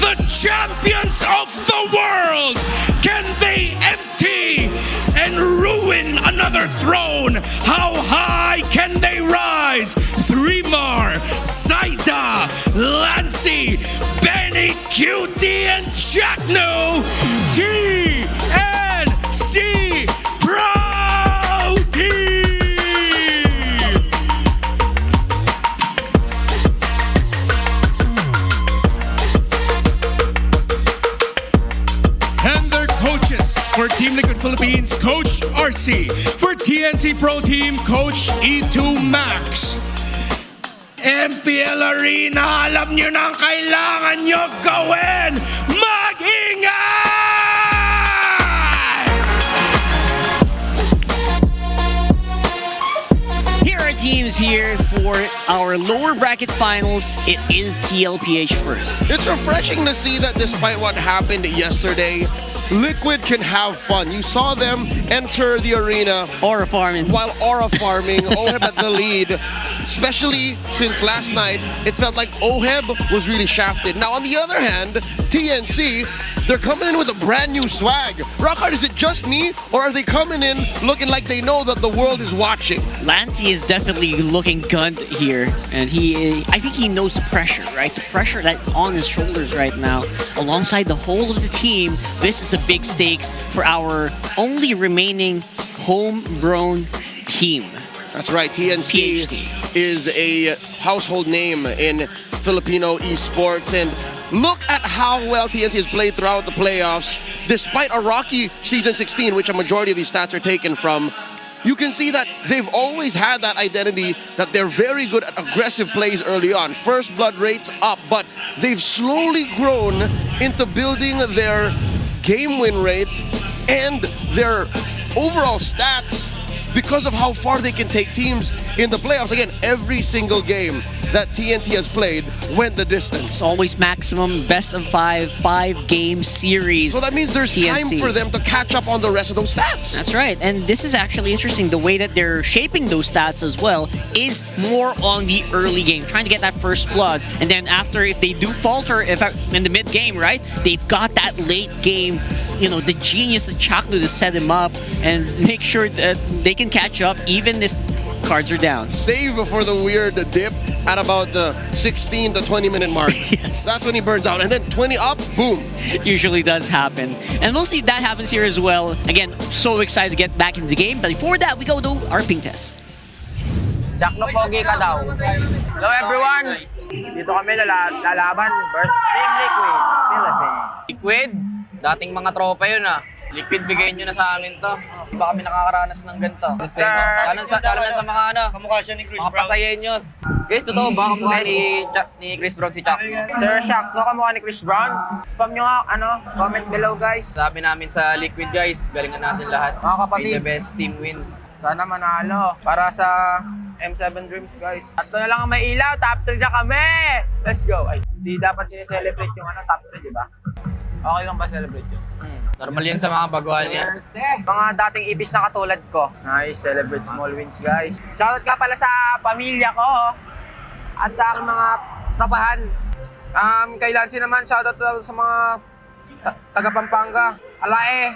The champions of the world! Can they empty and ruin another throne? How high can they rise? Three-Mar, Saida, Lancy, Benny, Cutie, and Jackno! TNC Pro Team! For Team Liquid Philippines, Coach RC. For TNC Pro Team, Coach E2 Max. MPL Arena, alam nyo na ang kailangan nyo gawin! Mag-ingay! Here are teams here for our lower bracket finals. It is TLPH first. It's refreshing to see that despite what happened yesterday, Liquid can have fun. You saw them enter the arena Aura farming. While Aura farming, Oheb at the lead. Especially since last night, it felt like Oheb was really shafted. Now on the other hand, TNC, they're coming in with a brand new swag. Rockhard, is it just me, or are they coming in looking like they know that the world is watching? Lancy is definitely looking gunned here, and I think he knows the pressure, right? The pressure that's on his shoulders right now, alongside the whole of the team. This is a big stakes for our only remaining homegrown team. That's right, TNC is a household name in Filipino esports, and look at how well TNC has played throughout the playoffs. Despite a rocky season 16, which a majority of these stats are taken from, you can see that they've always had that identity that they're very good at aggressive plays early on. First blood rates up, but they've slowly grown into building their game win rate and their overall stats because of how far they can take teams in the playoffs. Again, every single game that TNC has played went the distance. It's always maximum best of 5-game series. So that means there's TNC. time for them to catch up on the rest of those stats. That's right. And this is actually interesting. The way that they're shaping those stats as well is more on the early game, trying to get that first blood. And then after, if they do falter in the mid-game, right, they've got that late game, the genius of Chaklu to set them up and make sure that they can catch up even if cards are down. Save for the weird dip at about the 16 to 20 minute mark. Yes. That's when he burns out. And then 20 up, boom. Usually does happen. And we'll see if that happens here as well. Again, so excited to get back into the game. But before that, we go to our ping test. Jackno Pogi ka daw. Hello everyone! Dito kami lalaban versus Team Liquid. Liquid? Dating mga tropa yun ah. Liquid, bigay nyo na sa amin to. Di ba kami nakakaranas ng ganito? Sir! Lalo na sa mga kamukha siya ni Chris Brown. Mga pasayenyos. Guys, totoo ba kamukha ni Chris Brown si Chuck? Sir Chuck, kamukha ni Chris Brown? Spam nyo nga, comment below guys. Sabi namin sa Liquid guys, galingan natin lahat. Mga kapatid. Be the best team win. Sana manalo. Para sa M7 Dreams guys. At na lang ang may ilaw, top 3 na kami! Let's go! Ay, di dapat sineselebrate yung top 3, di ba? Okay lang ba celebrate yun? Normal yun sa mga baguhan niya. Mga dating ipis na katulad ko. Nice, celebrate small wins, guys. Shoutout ka pala sa pamilya ko at sa aking mga trabahan. Kay Lancy naman, shoutout sa mga taga Pampanga. Alae,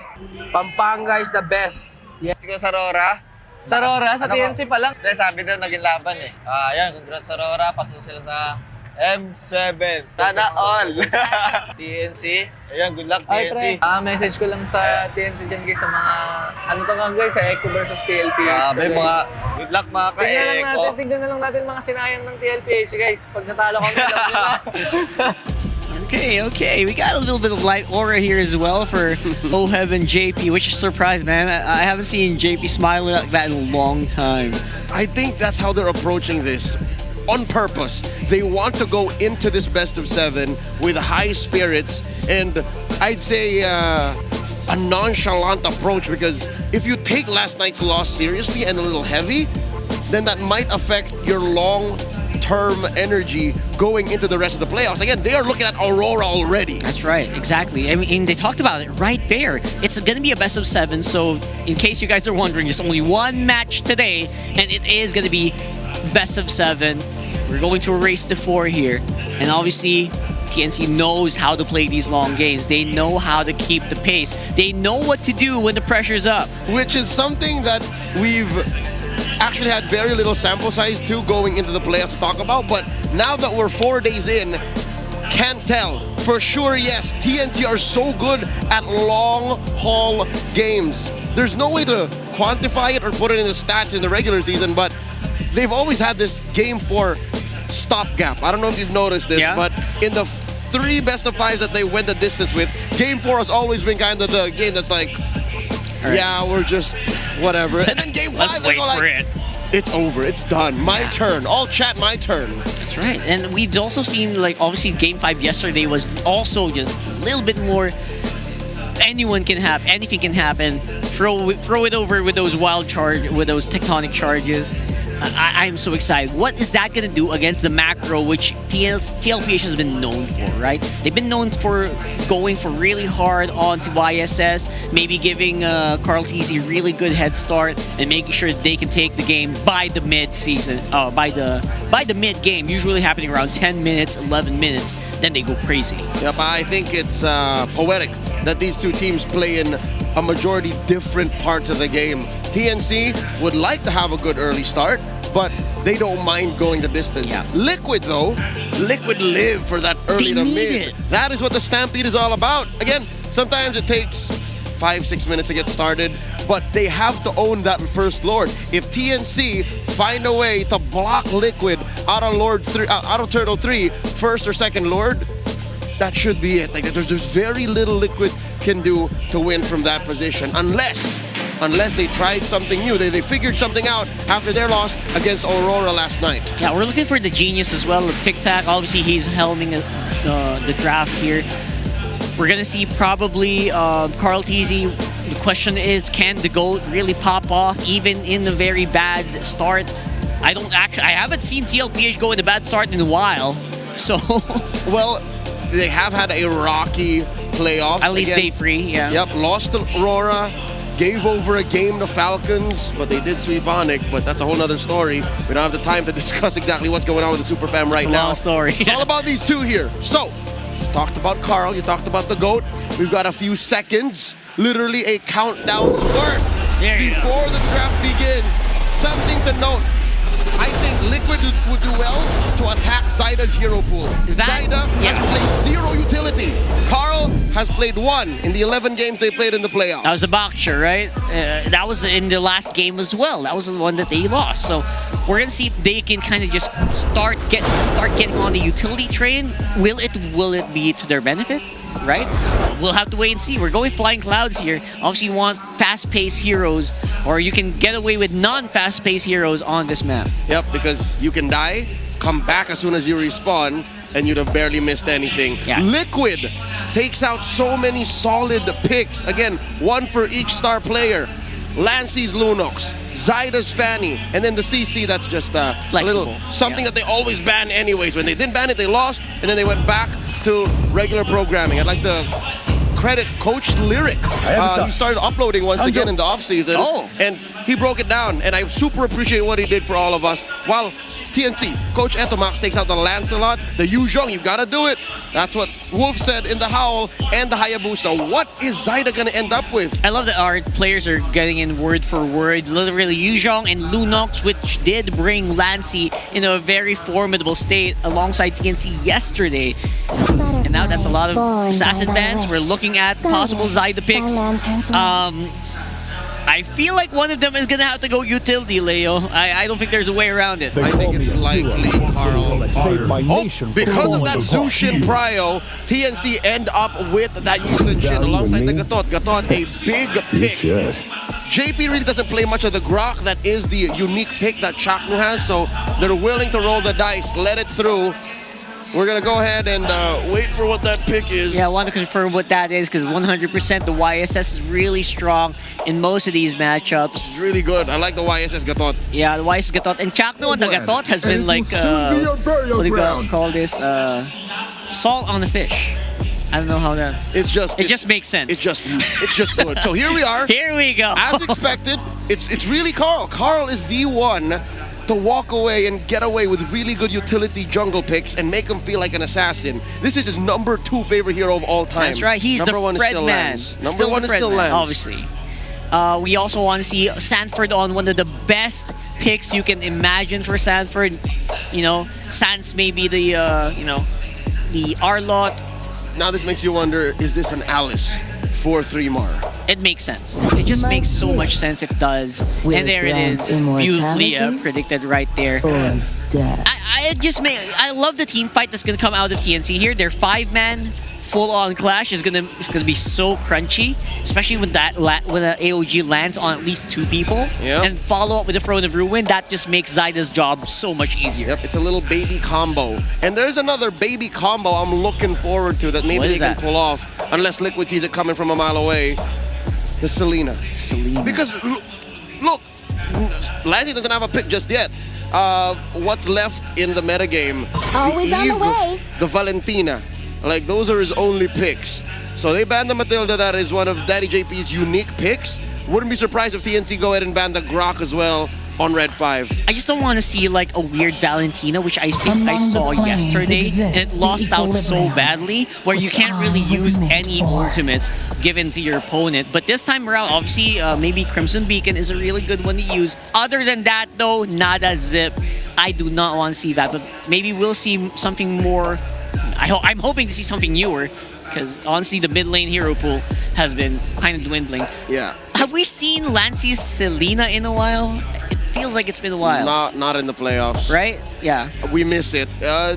Pampanga is the best. Yeah. Sa Aurora? Sa Aurora? Sa TNC pa lang? Hindi, sabi doon, naging laban eh. Ayan, congrats sa Aurora. Pasok sila sa M7. Sana all. TNC. Ayan, good luck TNC. Message ko lang sa TNC dyan guys sa mga, ano to nga guys, sa Echo versus TLPH. May mga, good luck mga ka-Echo. Tignan na lang natin mga sinayang ng TLPH guys. Pag natalo kami, alam nyo na. Okay. We got a little bit of light aura here as well for Oheb and JP, which is surprised, man. I haven't seen JP smiling like that in a long time. I think that's how they're approaching this. On purpose. They want to go into this best of 7 with high spirits and I'd say a nonchalant approach, because if you take last night's loss seriously and a little heavy, then that might affect your long-term energy going into the rest of the playoffs. Again, they are looking at Aurora already. That's right, exactly. I mean, they talked about it right there. It's going to be a best of 7, so in case you guys are wondering, there's only one match today, and it is going to be best of 7. We're going to race to 4 here, and obviously TNC knows how to play these long games. They know how to keep the pace. They know what to do when the pressure's up. Which is something that we've actually had very little sample size too going into the playoffs to talk about, but now that we're 4 days in, can't tell. For sure, yes, TNT are so good at long haul games. There's no way to quantify it or put it in the stats in the regular season, but they've always had this game 4 stopgap. I don't know if you've noticed this, but in the 3 best of 5s that they went the distance with, game 4 has always been kind of the game that's like, yeah, we're just whatever. And then game 5, they go like, it's over, it's done, my turn. All chat, my turn. That's right. And we've also seen, like, obviously game 5 yesterday was also just a little bit more anyone can have, anything can happen. Throw it over with those with those tectonic charges. I'm so excited. What is that going to do against the macro, which TLPH has been known for, right? They've been known for going for really hard onto YSS, maybe giving Carl TZ really good head start and making sure they can take the game by the mid-season, by the mid-game, usually happening around 10 minutes, 11 minutes, then they go crazy. Yep, I think it's poetic that these two teams play in a majority different parts of the game. TNC would like to have a good early start, but they don't mind going the distance. Liquid, though, Liquid live for that early to mid. That is what the Stampede is all about. Again, sometimes it takes 5-6 minutes to get started, but they have to own that first Lord. If TNC find a way to block Liquid out of Turtle 3, first or second Lord, that should be it. Like, there's very little Liquid can do to win from that position, unless they tried something new. They figured something out after their loss against Aurora last night. Yeah, we're looking for the genius as well of Tic Tac. Obviously, he's helming the draft here. We're gonna see probably Carl TZ. The question is, can the GOAT really pop off even in a very bad start? I haven't seen TLPH go in a bad start in a while. So, well, they have had a rocky playoff. At least day 3, yeah. Yep, lost to Aurora, gave over a game to Falcons, but they did sweep Onyx, but that's a whole nother story. We don't have the time to discuss exactly what's going on with the Superfam right now. It's a long story. It's all about these two here. So, you talked about Carl, you talked about the GOAT. We've got a few seconds, literally a countdown's worth before the draft begins. Something to note. I think Liquid would do well to attack Zyda's hero pool. Zyda has played 0 utility. Carl has played 1 in the 11 games they played in the playoffs. That was a boxer, right? That was in the last game as well. That was the one that they lost. So we're gonna see if they can kind of just start getting on the utility train. Will it be to their benefit? Right? We'll have to wait and see. We're going Flying Clouds here. Obviously, you want fast-paced heroes, or you can get away with non-fast-paced heroes on this map. Yep, because you can die, come back as soon as you respawn, and you'd have barely missed anything. Liquid takes out so many solid picks. Again, 1 for each star player. Lancy's Lunox, Zyda's Fanny, and then the CC, that's just a little something that they always ban anyways. When they didn't ban it, they lost, and then they went back to regular programming. I'd like to credit Coach Lyric. He started uploading once again in the offseason. And he broke it down. And I super appreciate what he did for all of us. While TNC, Coach Etomax takes out the Lancelot, the Yuzhong, you gotta do it. That's what Wolf said in the Howl and the Hayabusa. What is Zyda gonna end up with? I love that our players are getting in word for word. Literally, Yuzhong and Lunox, which did bring Lancy into a very formidable state alongside TNC yesterday. And now that's a lot of assassin bans. We're looking at possible Zyda picks. I feel like one of them is going to have to go utility, Leo. I don't think there's a way around it. I think it's likely, Carl. Because of that Zushin Prio, TNC end up with that Yusen alongside the Gatot. Gatot, a big pick. JP really doesn't play much of the Grok. That is the unique pick that Chaknu has, so they're willing to roll the dice, let it through. We're going to go ahead and wait for what that pick is. Yeah, I want to confirm what that is because 100% the YSS is really strong in most of these matchups. It's really good. I like the YSS Gatot. Yeah, the YSS Gatot. And Chakno and the Gatot has been like, what do you call this? Salt on the fish. I don't know how that... It just makes sense. It's just good. So here we are. Here we go. As expected, it's really Carl. Carl is the one to walk away and get away with really good utility jungle picks and make him feel like an assassin. This is his #2 favorite hero of all time. That's right. He's number the one Fred is still man. Lance. Number one is still Lance. Obviously. We also want to see Sanford on one of the best picks you can imagine for Sanford. You know, Sans may be the, the Arlot. Now this makes you wonder, is this an Alice for 3mar? It makes sense. It just makes so much sense if it does. And there it is. Beautifully predicted right there. I love the team fight that's gonna come out of TNC here. Their 5-man full-on clash is gonna be so crunchy, especially when the AOG lands on at least 2 people. Yep. And follow up with the Throne of Ruin. That just makes Zyda's job so much easier. Yep, it's a little baby combo. And there's another baby combo I'm looking forward to that maybe they can pull off, unless Liquid sees it coming from a mile away. The Selena. Because, look, Lancy doesn't have a pick just yet. What's left in the metagame? Always the on the way. The Valentina. Like, those are his only picks. So they banned the Matilda. That is one of Daddy JP's unique picks. Wouldn't be surprised if TNC go ahead and ban the Grok as well on Red 5. I just don't want to see like a weird Valentina, which I think I saw yesterday, and it lost out so badly, where you can't really use any ultimates given to your opponent. But this time around, obviously, maybe Crimson Beacon is a really good one to use. Other than that, though, nada zip. I do not want to see that, but maybe we'll see something more. I'm hoping to see something newer, because honestly, the mid lane hero pool has been kind of dwindling. Yeah. Have we seen Lancy's Selena in a while? It feels like it's been a while. Not in the playoffs. Right? Yeah. We miss it. I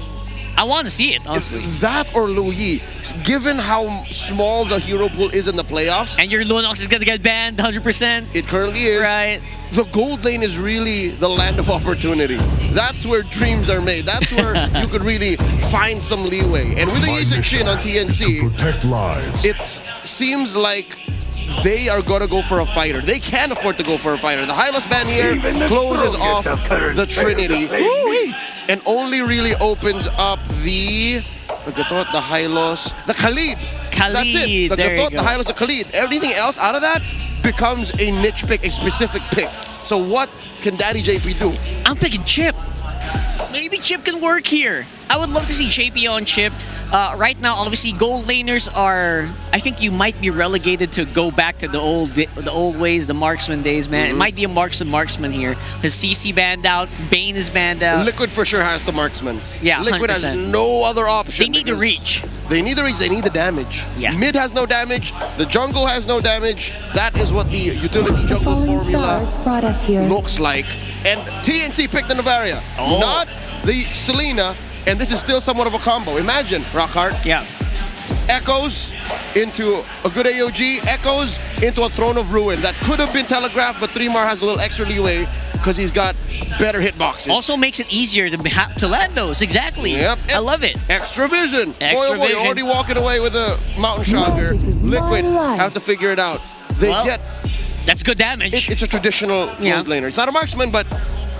want to see it, honestly. That or Louis, given how small the hero pool is in the playoffs. And your Lunox is going to get banned 100%. It currently is. Right. The gold lane is really the land of opportunity. That's where dreams are made. That's where you could really find some leeway. And with the Yusik Shin on TNC, it seems like they are going to go for a fighter. They can afford to go for a fighter. The Hylos ban here closes off the Trinity and only really opens up the Gatot, the Hylos, the Khalid. That's it. The Gatot, the Hylos, the Khalid. Everything else out of that becomes a niche pick, a specific pick. So what can Daddy JP do? I'm picking Chip. Maybe Chip can work here. I would love to see JP on Chip. Right now, obviously, gold laners are... I think you might be relegated to go back to the old ways, the marksman days, man. It might be a marksman here. The CC banned out. Bane is banned out. Liquid for sure has the marksman. Yeah, Liquid 100%. has no other option. They need the reach. They need the reach. They need the damage. Yeah. Mid has no damage. The jungle has no damage. That is what the utility jungle formula looks like. And TNC picked the Navaria, not the Selena. And this is still somewhat of a combo. Imagine, Rockhart. Yeah. Echoes into a good AOG. Echoes into a Throne of Ruin. That could have been telegraphed, but 3mar has a little extra leeway because he's got better hitboxes. Also makes it easier to land those. Exactly. Yep. I love it. Extra vision. Extra boy, vision. Already walking away with a Mountain Shocker. Liquid have to figure it out. That's good damage. It's a traditional gold laner. It's not a marksman, but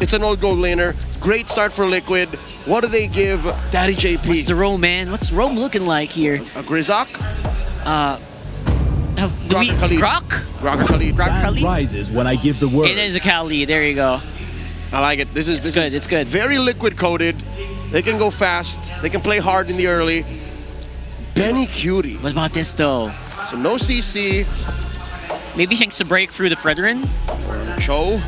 it's an old gold laner. Great start for Liquid. What do they give Daddy JP? What's the Rome, man? What's Rome looking like here? A Grizzok? Grok Khalid. Grok Khalid? rises when I give the word. It is a Khalid. There you go. I like it. This is good. It's good. Very liquid coated. They can go fast. They can play hard in the early. Benny Cutie. What about this though? So no CC. Maybe he thinks to break through the Fredrin. Cho.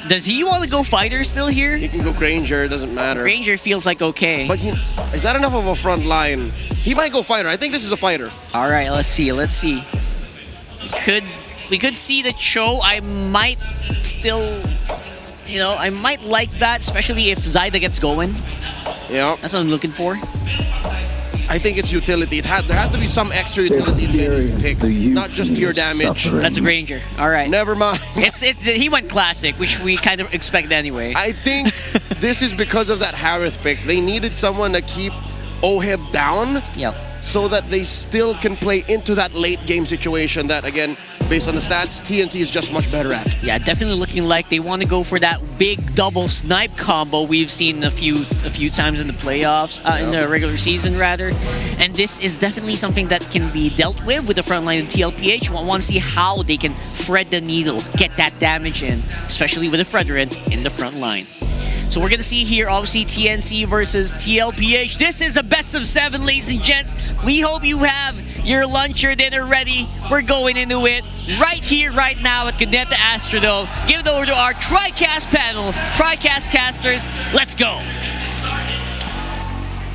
Does he want to go fighter still here? He can go Granger. It doesn't matter. Granger feels like okay. But is that enough of a front line? He might go fighter. I think this is a fighter. All right, let's see. We could see the Cho. I might still, I might like that, especially if Zyda gets going. Yeah. That's what I'm looking for. I think it's utility. There has to be some extra utility in Benny's pick, not just pure damage. That's a Granger. All right. Never mind. He went classic, which we kind of expect anyway. I think this is because of that Harith pick. They needed someone to keep Oheb down. Yep. So that they still can play into that late game situation that, again, based on the stats, TNC is just much better at. Yeah, definitely looking like they want to go for that big double snipe combo we've seen a few times in the playoffs, in the regular season rather. And this is definitely something that can be dealt with the front line in TLPH. We want to see how they can thread the needle, get that damage in, especially with the Fredrin in the front line. So we're going to see here, obviously, TNC versus TLPH. This is a best of 7, ladies and gents. We hope you have your lunch or dinner ready. We're going into it right here, right now at Cadenta Astrodome. Give it over to our TriCast panel. TriCast casters, let's go.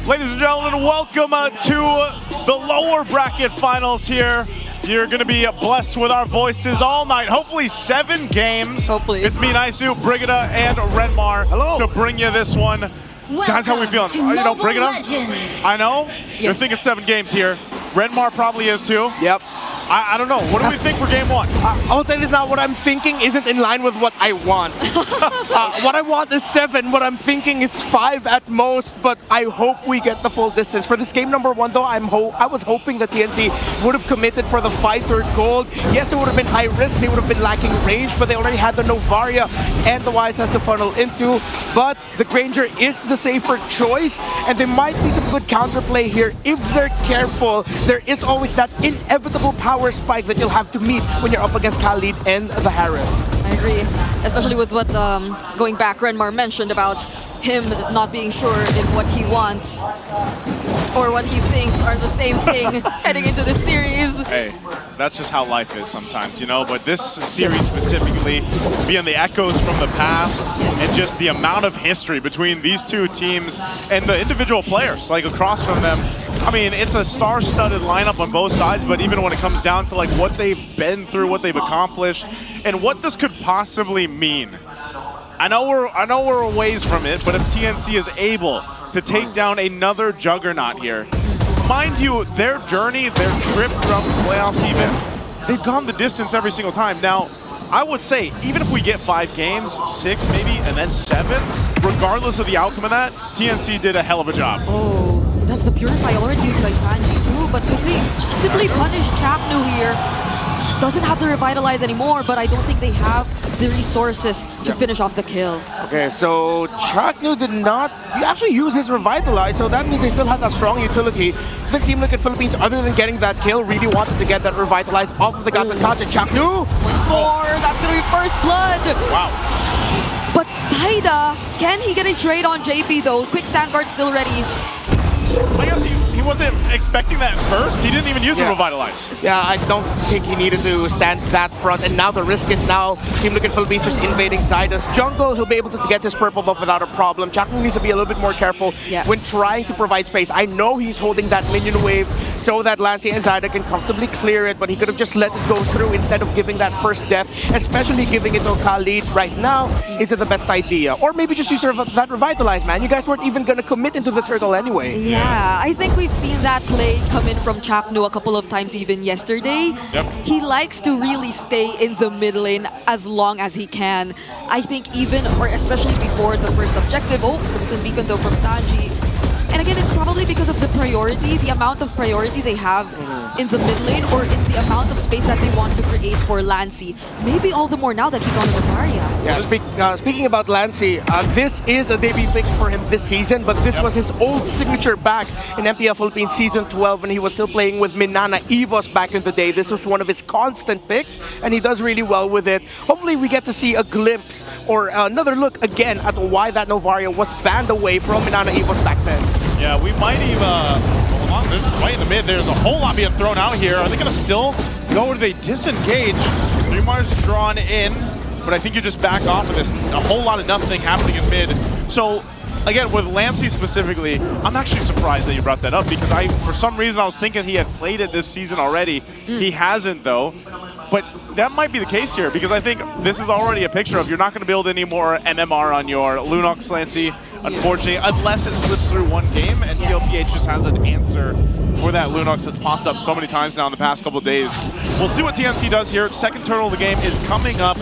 Ladies and gentlemen, welcome to the lower bracket finals here. You're going to be blessed with our voices all night. Hopefully 7 games. Hopefully. It's me, Naisu, Brigida, and Renmar to bring you this one. Guys, how we feeling? Brigida? I know. Yes. You're thinking 7 games here. Renmar probably is too. Yep. I don't know. What do we think for game 1? I will say this now. What I'm thinking isn't in line with what I want. What I want is 7. What I'm thinking is 5 at most, but I hope we get the full distance. For this game number 1, though, I was hoping that TNC would have committed for the fighter gold. Yes, it would have been high risk. They would have been lacking range, but they already had the Novaria and the Wise has to funnel into. But the Granger is the safer choice, and there might be some good counterplay here. If they're careful, there is always that inevitable power spike that you'll have to meet when you're up against Khalid and the Harith. I agree, especially with what going back Renmar mentioned about him not being sure if what he wants or what he thinks are the same thing heading into this series. Hey, that's just how life is sometimes, but this series specifically, being the echoes from the past and just the amount of history between these two teams and the individual players, like across from them. I mean, it's a star-studded lineup on both sides, but even when it comes down to like what they've been through, what they've accomplished, and what this could possibly mean. I know we're a ways from it, but if TNC is able to take down another juggernaut here, mind you, their journey, their trip throughout the playoffs even, they've gone the distance every single time. Now, I would say, even if we get 5 games, 6 maybe, and then 7, regardless of the outcome of that, TNC did a hell of a job. Oh, that's the Purify already used by Sanji too, but could they possibly punish Chaknu here? Doesn't have the Revitalize anymore, but I don't think they have the resources to finish off the kill. Okay, so Chaknu did not actually use his Revitalize, so that means they still have that strong utility. The Team Liquid Philippines, other than getting that kill, really wanted to get that Revitalize off of the Gatakacha. Chaknu! Once more, that's gonna be first blood! Wow. But Taida, can he get a trade on JP though? Quick Sandguard still ready. I guess he wasn't expecting that first. He didn't even use the Revitalize. Yeah, I don't think he needed to stand that front. And now the risk is now Team Liquid Philippines just invading Zyda's jungle. He'll be able to get his purple buff without a problem. Chaknu needs to be a little bit more careful when trying to provide space. I know he's holding that minion wave so that Lancey and Zyda can comfortably clear it, but he could have just let it go through instead of giving that first death, especially giving it to Khalid right now. Is it the best idea? Or maybe just use that Revitalize, man. You guys weren't even going to commit into the turtle anyway. Yeah, I think we've seen that play come in from Chaknu a couple of times even yesterday. Yep. He likes to really stay in the mid lane as long as he can. I think even, or especially before the first objective, Crimson Beacon though from Sanji. And And again, it's probably because of the priority, the amount of priority they have in the mid lane, or in the amount of space that they want to create for Lancey. Maybe all the more now that he's on the Navaria. Yeah, speaking about Lancey, this is a debut pick for him this season, but this was his old signature back in MPL Philippines Season 12 when he was still playing with Minana Evos back in the day. This was one of his constant picks, and he does really well with it. Hopefully we get to see a glimpse or another look again at why that Novaria was banned away from Minana Evos back then. Yeah, we might even... Hold on, this is right in the mid. There's a whole lot being thrown out here. Are they going to still go? Do they disengage? 3Mar's drawn in, but I think you just back off of this. A whole lot of nothing happening in mid. So, again, with Lancey specifically, I'm actually surprised that you brought that up because for some reason, I was thinking he had played it this season already. He hasn't, though. But that might be the case here because I think this is already a picture of you're not going to build any more MMR on your Lunox Lancey, unfortunately, unless it slips through one game and TLPH just has an answer for that Lunox that's popped up so many times now in the past couple of days. We'll see what TNC does here. Second turtle of the game is coming up.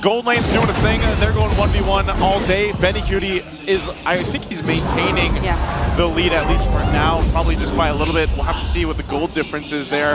Gold Lane's doing a thing. They're going 1v1 all day. Benny Cutie is, I think he's maintaining the lead at least for now, probably just by a little bit. We'll have to see what the gold difference is there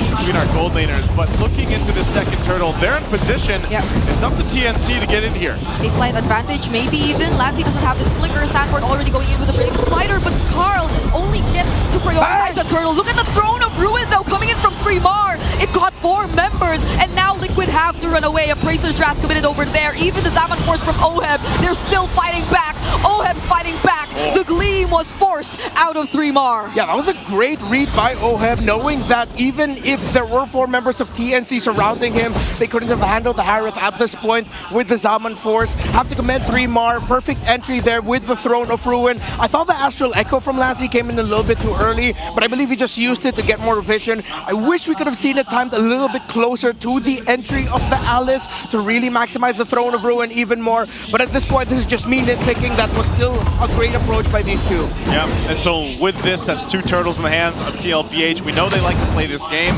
between our gold laners. But looking into the second turtle, they're in position. It's up to TNC to get in here. A slight advantage, maybe even. Lancey doesn't have his flicker. Sanford already going in with the Brave Spider, but Carl only gets to prioritize the turtle. Look at the Throne of Ruin, though, coming in from 3Mar. It got 4 members, and now Liquid have to run away. A Bracer's Draft committed over there. Even the Zaman Force from OHEB, they're still fighting back. OHEB's fighting back. The Gleam was forced out of 3Mar. Yeah, that was a great read by OHEB, knowing that even if there were 4 members of TNC surrounding him, they couldn't have handled the Harith at this point with the Zaman Force. Have to commend 3Mar. Perfect entry there with the Throne of Ruin. I thought the Astral Echo from Lancey came in a little bit too early, but I believe he just used it to get more vision. I wish we could have seen it timed a little bit closer to the entry of the Alice to really maximize the Throne of Ruin even more. But at this point, this is just me nitpicking. That was still a great approach by these two. Yeah, and so with this, that's 2 turtles in the hands of TLPH. We know they like to play this game.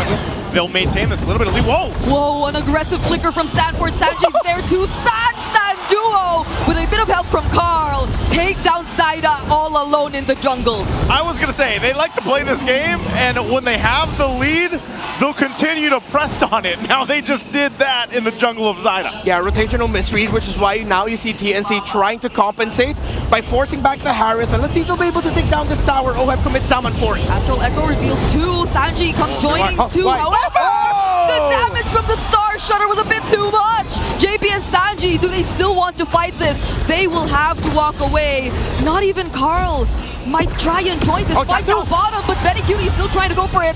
They'll maintain this a little bit of lead. Whoa! Whoa, an aggressive flicker from Sanford. Sanji's there too. San duo with a bit of help from Carl. Take down Zaida all alone in the jungle. I was going to say, they like to play this game, and when they have the lead, they'll continue to press on it. Now they just did that in the jungle of Zaida. Yeah, rotational misread, which is why now you see TNC trying to compensate by forcing back the Harith. And let's see if they'll be able to take down this tower. OHEB commits Zaman Force. Astral Echo reveals 2. Sanji comes joining 2. However, the damage from the Star Shutter was a bit too much. JP and Sanji, do they still want to fight this? They will have to walk away. Not even Carl might try and join this fight down bottom, but Benny Cutie still trying to go for it.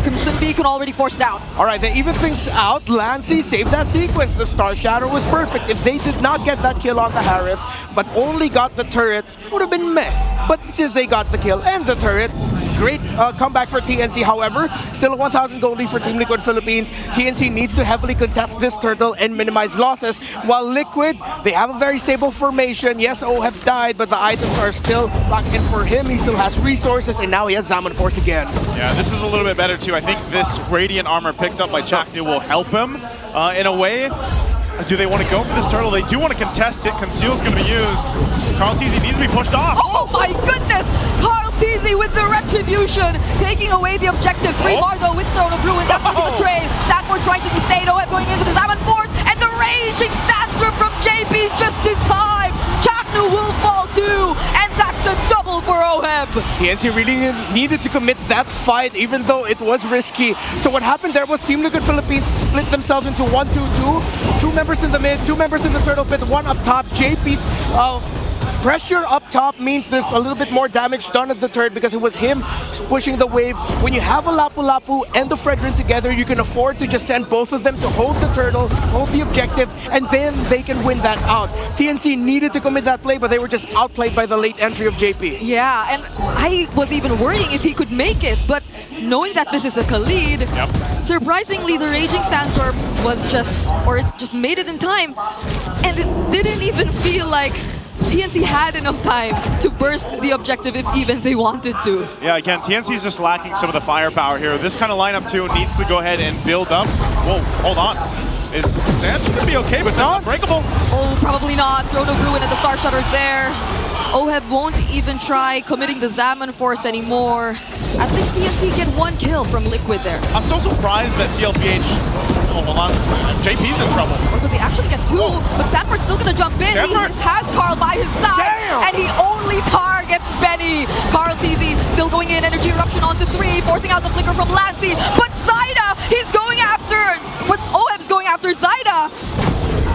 Crimson Beacon already forced out. All right, they even things out. Lancey saved that sequence. The Star Shadow was perfect. If they did not get that kill on the Harith, but only got the turret, would have been meh. But since they got the kill and the turret, great comeback for TNC. However, still a 1,000 gold lead for Team Liquid Philippines. TNC needs to heavily contest this turtle and minimize losses. While Liquid, they have a very stable formation. Yes, OHEB died, but the items are still locked in for him. He still has resources, and now he has Zaman Force again. Yeah, this is a little bit better too. I think this Radiant armor picked up by Chaknu will help him in a way. Do they want to go for this turtle? They do want to contest it. Conceal's going to be used. Carl Teasy needs to be pushed off. Oh my goodness! Carl Teasy with the retribution, taking away the objective. 3Mar though with Throne of Ruin. That's going to be the trade. Sanford trying to sustain. OHEB going into the Zaman Force, and the raging Sandstorm from JP just in time. Chaknu will fall too, and that's a double for OHEB. TNC really needed to commit that fight, even though it was risky. So what happened there was Team Liquid Philippines split themselves into 1-2-2. 2 members in the mid, 2 members in the turtle pit, 1 up top. JP's pressure up top means there's a little bit more damage done at the turret because it was him pushing the wave. When you have a Lapu Lapu and the Fredrin together, you can afford to just send both of them to hold the turtle, hold the objective, and then they can win that out. TNC needed to commit that play, but they were just outplayed by the late entry of JP. Yeah, and I was even worrying if he could make it, but knowing that this is a Khalid, surprisingly the Raging Sandstorm was just made it in time, and it didn't even feel like TNC had enough time to burst the objective if even they wanted to. Yeah, again, TNC's just lacking some of the firepower here. This kind of lineup too needs to go ahead and build up. Whoa, hold on. Is Sands going to be okay with this? Unbreakable? Oh, probably not. Throne of Ruin and the Star Shutter's there. Oheb won't even try committing the Zaman Force anymore. At least TNC get 1 kill from Liquid there. I'm so surprised that TLPH, hold on, JP's in trouble. Or could they actually get 2? But Sanford's still gonna jump in. He has Carl by his side, and he only targets Benny. Carl TZ still going in, energy eruption onto 3, forcing out the flicker from Lancy. But Zyda, he's going after, but Oheb's going after Zyda.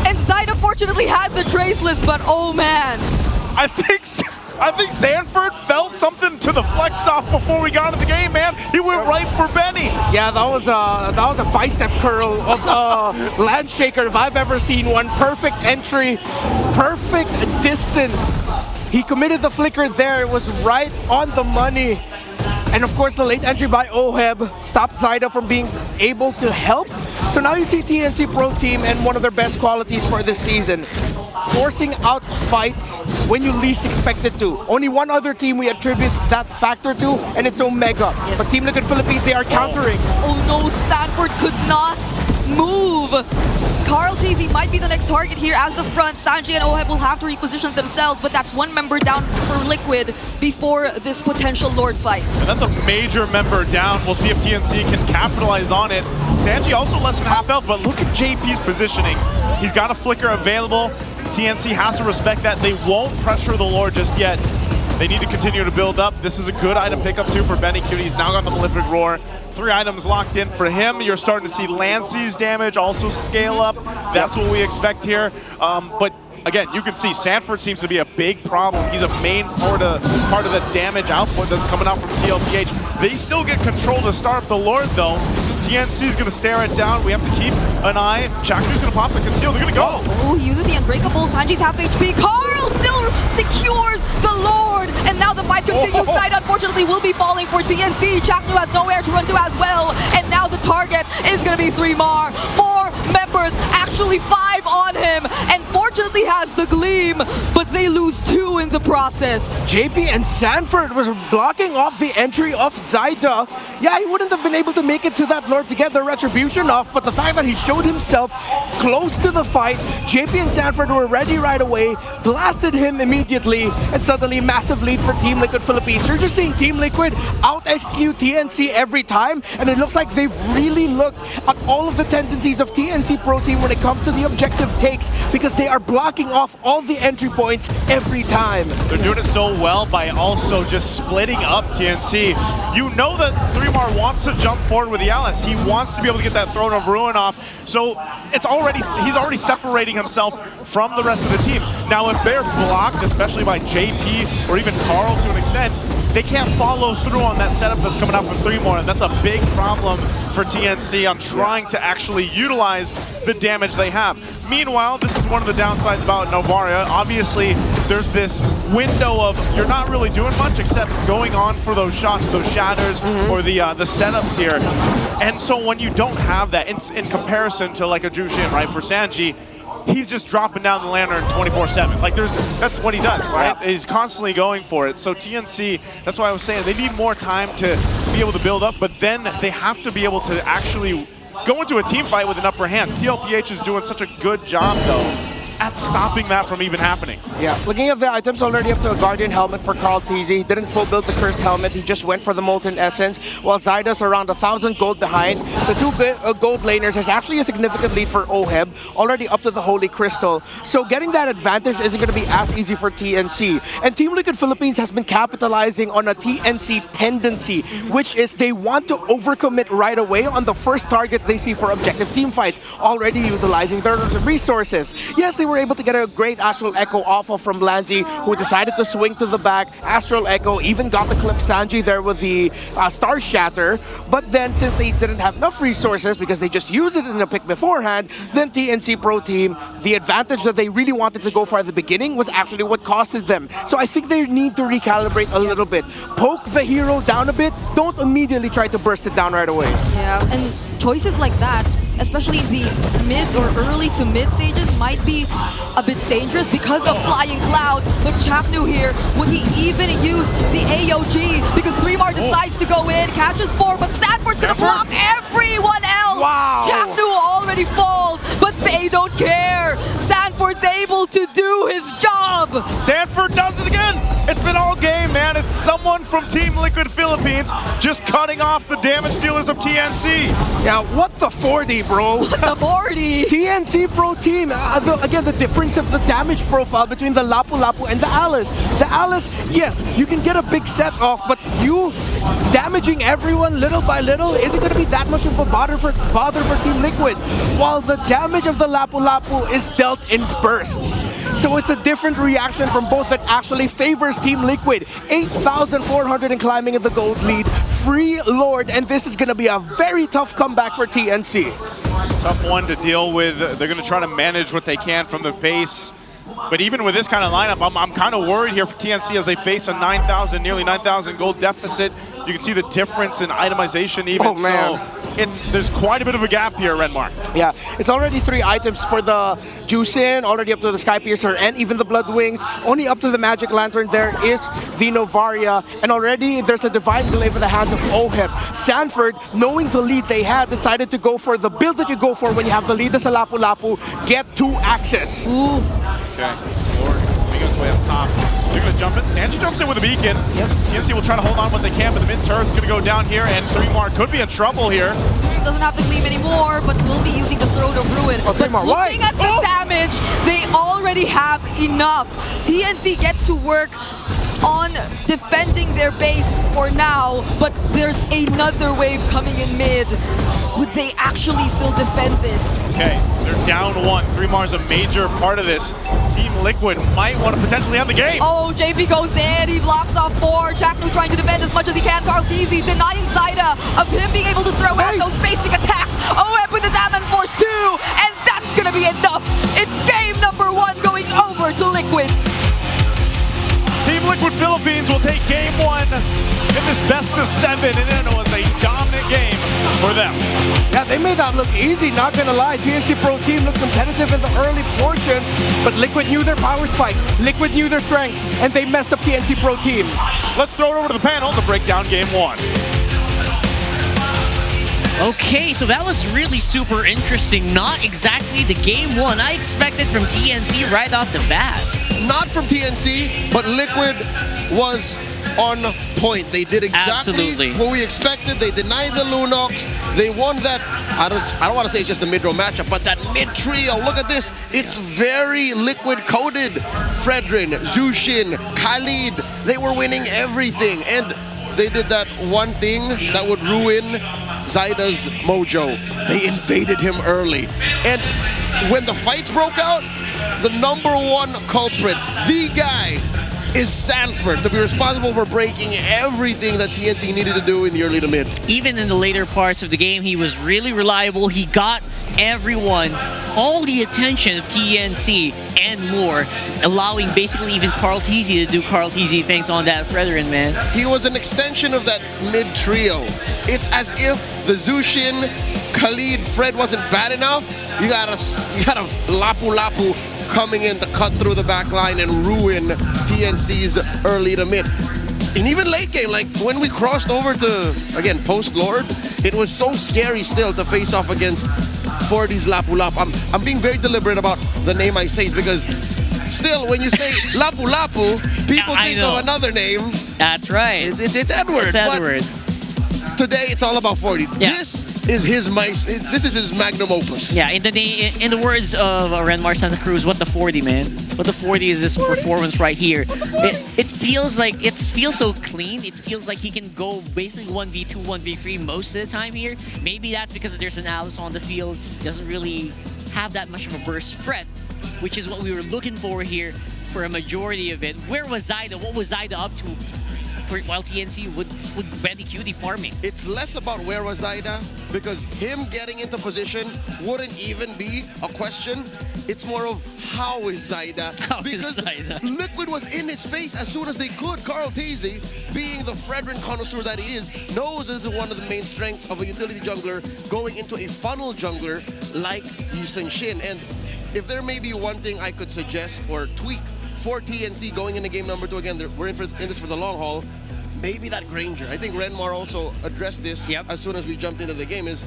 And Zyda fortunately had the traceless, but oh man. I think Sanford felt something to the flex off before we got into the game, man. He went right for Benny. Yeah, that was a bicep curl of Landshaker if I've ever seen one. Perfect entry, perfect distance. He committed the flicker there. It was right on the money. And of course, the late entry by Oheb stopped Zyda from being able to help. So now you see TNC Pro Team and one of their best qualities for this season, forcing out fights when you least expect it to. Only one other team we attribute that factor to, and it's Omega. Yes. But Team Liquid Philippines, they are countering. Oh no, Sanford could not move. Carl TZ might be the next target here as the front. Sanji and Oheb will have to reposition themselves, but that's 1 member down for Liquid before this potential Lord fight. And that's a major member down. We'll see if TNC can capitalize on it. Sanji also less than half health, but look at JP's positioning. He's got a flicker available. TNC has to respect that. They won't pressure the Lord just yet. They need to continue to build up. This is a good item pickup too for Benny Cutie. He's now got the Malefic Roar. 3 items locked in for him. You're starting to see Lancy's damage also scale up. That's what we expect here. But again, you can see Sanford seems to be a big problem. He's a main part of the damage output that's coming out from TLPH. They still get control to start the Lord though. TNC is going to stare it down. We have to keep an eye. Chaknu's going to pop the conceal. They're going to go. Oh, he uses the Unbreakable. Sanji's half HP. Carl still secures the Lord. And now the fight continues. Side unfortunately will be falling for TNC. Chaknu has nowhere to run to as well. And now the target is going to be 3 more. 4 members, actually 5 on him. And fortunately has the Gleam, but they lose 2 in the process. JP and Sanford was blocking off the entry of Zyda. Yeah, he wouldn't have been able to make it to that Lord to get the retribution off, but the fact that he showed himself close to the fight, JP and Sanford were ready right away, blasted him immediately, and suddenly massive lead for Team Liquid Philippines. You're just seeing Team Liquid out-SQ TNC every time, and it looks like they've really looked at all of the tendencies of TNC Pro Team when it comes to the objective takes, because they are blocking off all the entry points every time. They're doing it so well by also just splitting up TNC. You know that 3mar wants to jump forward with the Alice. He wants to be able to get that Throne of Ruin off. So he's already separating himself from the rest of the team. Now if they're blocked, especially by JP or even Carl to an extent, they can't follow through on that setup that's coming out from 3mar, and that's a big problem for TNC on trying to actually utilize the damage they have. Meanwhile, this is one of the downsides about Novaria. Obviously, there's this window of you're not really doing much except going on for those shots, those shatters, or the setups here. And so when you don't have that, in comparison to like a Jushin, right, for Sanji, he's just dropping down the lantern 24/7. Like that's what he does, right? He's constantly going for it. So TNC, that's why I was saying they need more time to be able to build up, but then they have to be able to actually go into a team fight with an upper hand. TLPH is doing such a good job though at stopping that from even happening. Yeah, looking at the items, already up to a Guardian helmet for Carl TZ. He didn't full build the Cursed helmet, he just went for the Molten Essence, while Zyda's around 1,000 gold behind. The 2 gold laners has actually a significant lead for Oheb, already up to the Holy Crystal. So getting that advantage isn't going to be as easy for TNC. And Team Liquid Philippines has been capitalizing on a TNC tendency, which is they want to overcommit right away on the first target they see for objective team fights, already utilizing their resources. Yes, they were able to get a great Astral Echo off of from Lancy, who decided to swing to the back. Astral Echo even got the clip Sanji there with the Star Shatter, but then since they didn't have enough resources because they just used it in the pick beforehand, then TNC Pro Team, the advantage that they really wanted to go for at the beginning was actually what costed them. So I think they need to recalibrate a little bit. Poke the hero down a bit, don't immediately try to burst it down right away. Yeah, and choices like that, especially the mid or early to mid stages, might be a bit dangerous because of flying clouds. But Chaknu here, would he even use the AOG? Because 3mar decides to go in, catches 4, but Sanford's gonna block everyone else! Wow! Chaknu already falls, but they don't care! Sanford's able to do his job. Sanford does it again. It's been all game, man. It's someone from Team Liquid Philippines just cutting off the damage dealers of TNC. Yeah, what the 40, bro? What the 40? TNC Pro Team. Again, the difference of the damage profile between the Lapu Lapu and the Alice. The Alice, yes, you can get a big set off, but you damaging everyone little by little isn't going to be that much of a bother for Team Liquid. While the damage of the Lapu Lapu is dealt in bursts. So it's a different reaction from both that actually favors Team Liquid. 8,400 and climbing in the gold lead. Free Lord, and this is going to be a very tough comeback for TNC. Tough one to deal with. They're going to try to manage what they can from the base. But even with this kind of lineup, I'm kind of worried here for TNC as they face a 9,000, nearly 9,000 gold deficit. You can see the difference in itemization even. Oh, man. So there's quite a bit of a gap here, Renmar. Yeah, it's already 3 items for the Juicin, already up to the Sky Piercer and even the Blood Wings. Only up to the Magic Lantern there is the Novaria. And already there's a Divine Glaive in the hands of Oheb. Sanford, knowing the lead they had, decided to go for the build that you go for when you have the lead as a Lapu Lapu. Get 2 axes. Ooh. Okay, Lord coming his way up top. They're going to jump in. Sanji jumps in with a beacon. Yep. TNC will try to hold on what they can, but the mid-turret's going to go down here, and 3mar could be in trouble here. Doesn't have to gleam anymore, but will be using the Throne of Ruin. But looking at the damage, they already have enough. TNC get to work on defending their base for now, but there's another wave coming in mid. Would they actually still defend this? Okay, they're down 1. 3mar's a major part of this. Team Liquid might want to potentially have the game. Oh, JP goes in, he blocks off 4. Chaknu trying to defend as much as he can. Carl Teasy denying Zaida of him being able to throw out those basic attacks. OM with his Ammon Force 2, and that's gonna be enough. It's game number 1 going over to Liquid. Team Liquid Philippines will take game 1 in this best of 7, and it was a dominant game for them. Yeah, they may not look easy, not gonna lie. TNC Pro Team looked competitive in the early portions, but Liquid knew their power spikes, Liquid knew their strengths, and they messed up TNC Pro Team. Let's throw it over to the panel to break down game 1. Okay, so that was really super interesting. Not exactly the game 1 I expected from TNC right off the bat. Not from TNC, but Liquid was on point. They did exactly what we expected. They denied the Lunox. They won that, I don't want to say it's just a mid-row matchup, but that mid-trio, look at this. It's very Liquid-coded. Fredrin, Zushin, Khalid, they were winning everything. And they did that one thing that would ruin Zaida's mojo. They invaded him early. And when the fights broke out, the #1 culprit, the guy, is Sanford, to be responsible for breaking everything that TNC needed to do in the early to mid. Even in the later parts of the game, he was really reliable. He got everyone, all the attention of TNC and more, allowing basically even Carl Teasy to do Carl Teasy things on that Fredrin, man. He was an extension of that mid trio. It's as if the Zushin, Khalid, Fred wasn't bad enough. You got a Lapu Lapu coming in to cut through the back line and ruin TNC's early to mid. And even late game, like when we crossed over to, again, post-Lord, it was so scary still to face off against 40's Lapu Lapu. I'm being very deliberate about the name I say because still, when you say Lapu Lapu, people think of another name. That's right. It's Edward. It's Edward. Today, it's all about 40. Yeah. This is his magnum opus. Yeah, in the words of Renmar Santa Cruz, what the 40, man? What the 40 is this performance right here. It feels like, it feels so clean. It feels like he can go basically 1v2, 1v3 most of the time here. Maybe that's because there's an Alice on the field. Doesn't really have that much of a burst threat, which is what we were looking for here for a majority of it. Where was Zaida? What was Zaida up to? While TNC would Bendy Cutie farming. It's less about where was Zaida, because him getting into position wouldn't even be a question. It's more of how is Zaida? Because Liquid was in his face as soon as they could. Carl Teasy, being the Fredrin connoisseur that he is, knows this is one of the main strengths of a utility jungler going into a funnel jungler like Yi Shin. And if there may be one thing I could suggest or tweak for TNC going into game number 2, again, we're in this for the long haul, maybe that Granger. I think Renmar also addressed this as soon as we jumped into the game, is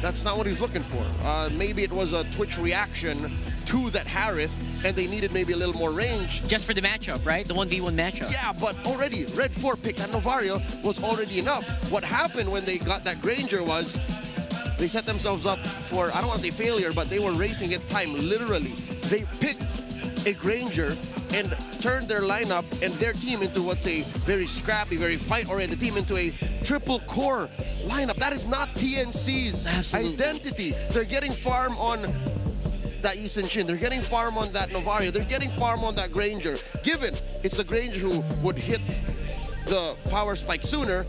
that's not what he's looking for. Maybe it was a Twitch reaction to that Harith, and they needed maybe a little more range. Just for the matchup, right? The 1v1 matchup. Yeah, but already, Red 4 pick that Novario was already enough. What happened when they got that Granger was they set themselves up for, I don't want to say failure, but they were racing against time, literally. They picked a Granger and turned their lineup and their team into what's a very scrappy, very fight-oriented team, into a triple core lineup. That is not TNC's identity. They're getting farm on that S16. They're getting farm on that Novario. They're getting farm on that Granger. Given it's the Granger who would hit the power spike sooner,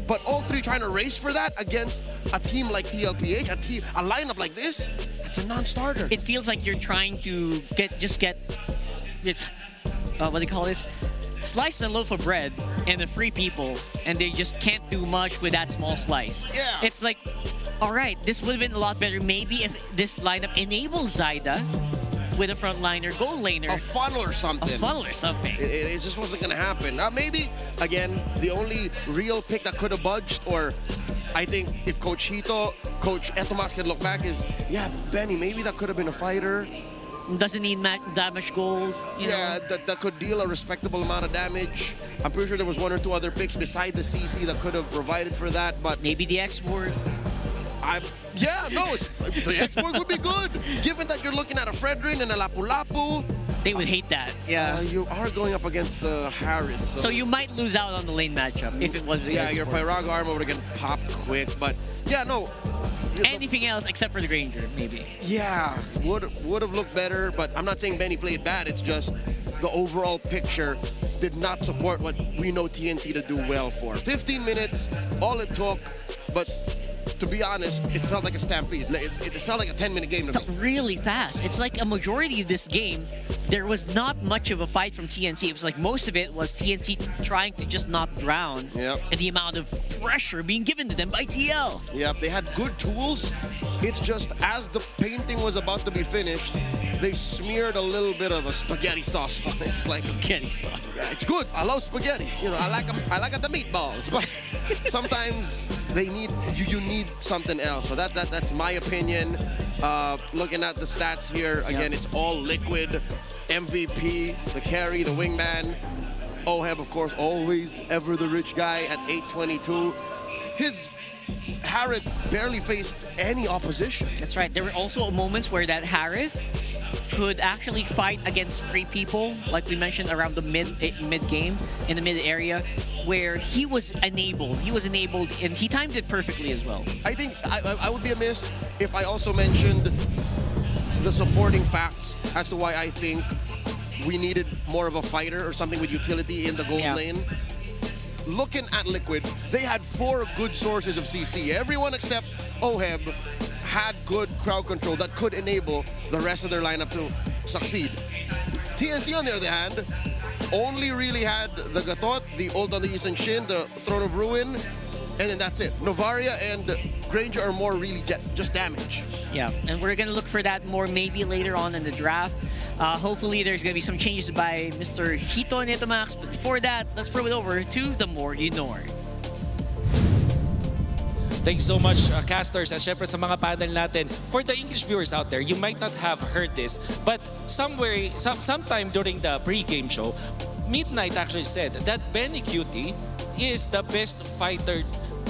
but all three trying to race for that against a team like TLPH, a lineup like this, it's a non-starter. It feels like you're trying to get this, what do you call this? Slice a loaf of bread and the free people, and they just can't do much with that small slice. Yeah. It's like, all right, this would have been a lot better maybe if this lineup enabled Zyda with a frontliner, goal laner. A funnel or something. A funnel or something. It just wasn't going to happen. Maybe, again, the only real pick that could have budged, or I think if Coach Hito, Coach Etomas can look back is, yeah, Benny, maybe that could have been a fighter. Doesn't need that much gold. Yeah, that could deal a respectable amount of damage. I'm pretty sure there was one or two other picks beside the CC that could have provided for that, but maybe the X-Ward. The X-Ward would be good. Given that you're looking at a Fredrin and a Lapu-Lapu. They would hate that. Yeah. You are going up against the Harith. So you might lose out on the lane matchup if it was the your Pyraga armor would have gotten popped quick, but yeah, no. Anything else except for the Granger, maybe. Yeah, would have looked better, but I'm not saying Benny played bad. It's just the overall picture did not support what we know TNT to do well for. 15 minutes, all it took, but to be honest, it felt like a stampede. It felt like a 10-minute game to me. It felt really fast. It's like a majority of this game, there was not much of a fight from TNC. It was like most of it was TNC trying to just not drown. Yep. And the amount of pressure being given to them by TL. Yep, they had good tools. It's just as the painting was about to be finished, they smeared a little bit of a spaghetti sauce on it. It's like spaghetti sauce. Yeah, it's good. I love spaghetti. You know, I like the meatballs. But sometimes you need something else. So that's my opinion. Looking at the stats here, again, It's all liquid. MVP, the carry, the wingman. Oheb, of course, always ever the rich guy at 822. His Harith barely faced any opposition. That's right. There were also moments where that Harith could actually fight against free people, like we mentioned around the mid game, in the mid area, where he was enabled. He was enabled, and he timed it perfectly as well. I think I would be amiss if I also mentioned the supporting facts as to why I think we needed more of a fighter or something with utility in the gold lane. Looking at Liquid, they had 4 good sources of CC. Everyone except Oheb had good crowd control that could enable the rest of their lineup to succeed. TNC, on the other hand, only really had the Gatot, the Old on the Eastern Shin, the Throne of Ruin, and then that's it. Novaria and Granger are more really just damage. Yeah, and we're going to look for that more maybe later on in the draft. Hopefully there's going to be some changes by Mr. Hito and Etomax. But before that, let's throw it over to The More You Know. Thanks so much, casters, at syempre sa mga panel natin. For the English viewers out there, you might not have heard this, but sometime during the pre-game show, Midnight actually said that Benny Cutie is the best fighter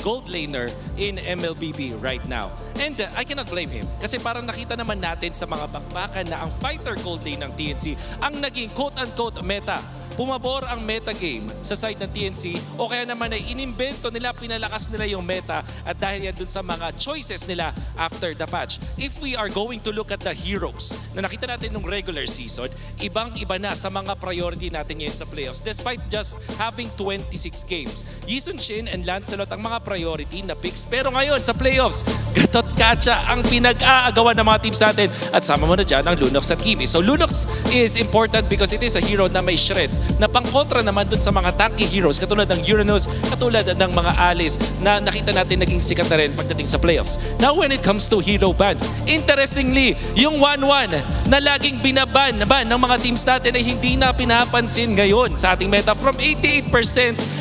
gold laner in MLBB right now. And I cannot blame him kasi parang nakita naman natin sa mga bakbakan na ang fighter gold lane ng TNC ang naging quote-unquote meta. Pumabor ang meta game sa side ng TNC o kaya naman ay inimbento nila, pinalakas nila yung meta at dahil yan dun sa mga choices nila after the patch. If we are going to look at the heroes na nakita natin nung regular season, ibang-iba na sa mga priority natin ngayon sa playoffs despite just having 26 games. Yisun Shin and Lancelot ang mga priority na picks pero ngayon sa playoffs, Gatot Kacha ang pinag-aagawan ng mga teams natin at sama mo na dyan ang Lunox at Kimi. So Lunox is important because it is a hero na may shred na pangkontra naman dun sa mga tanky heroes katulad ng Uranus, katulad ng mga Alice na nakita natin naging sikat na rin pagdating sa playoffs. Now when it comes to hero bans, interestingly, yung 1-1 na laging binaban ng mga teams natin ay hindi na pinapansin ngayon sa ating meta from 88%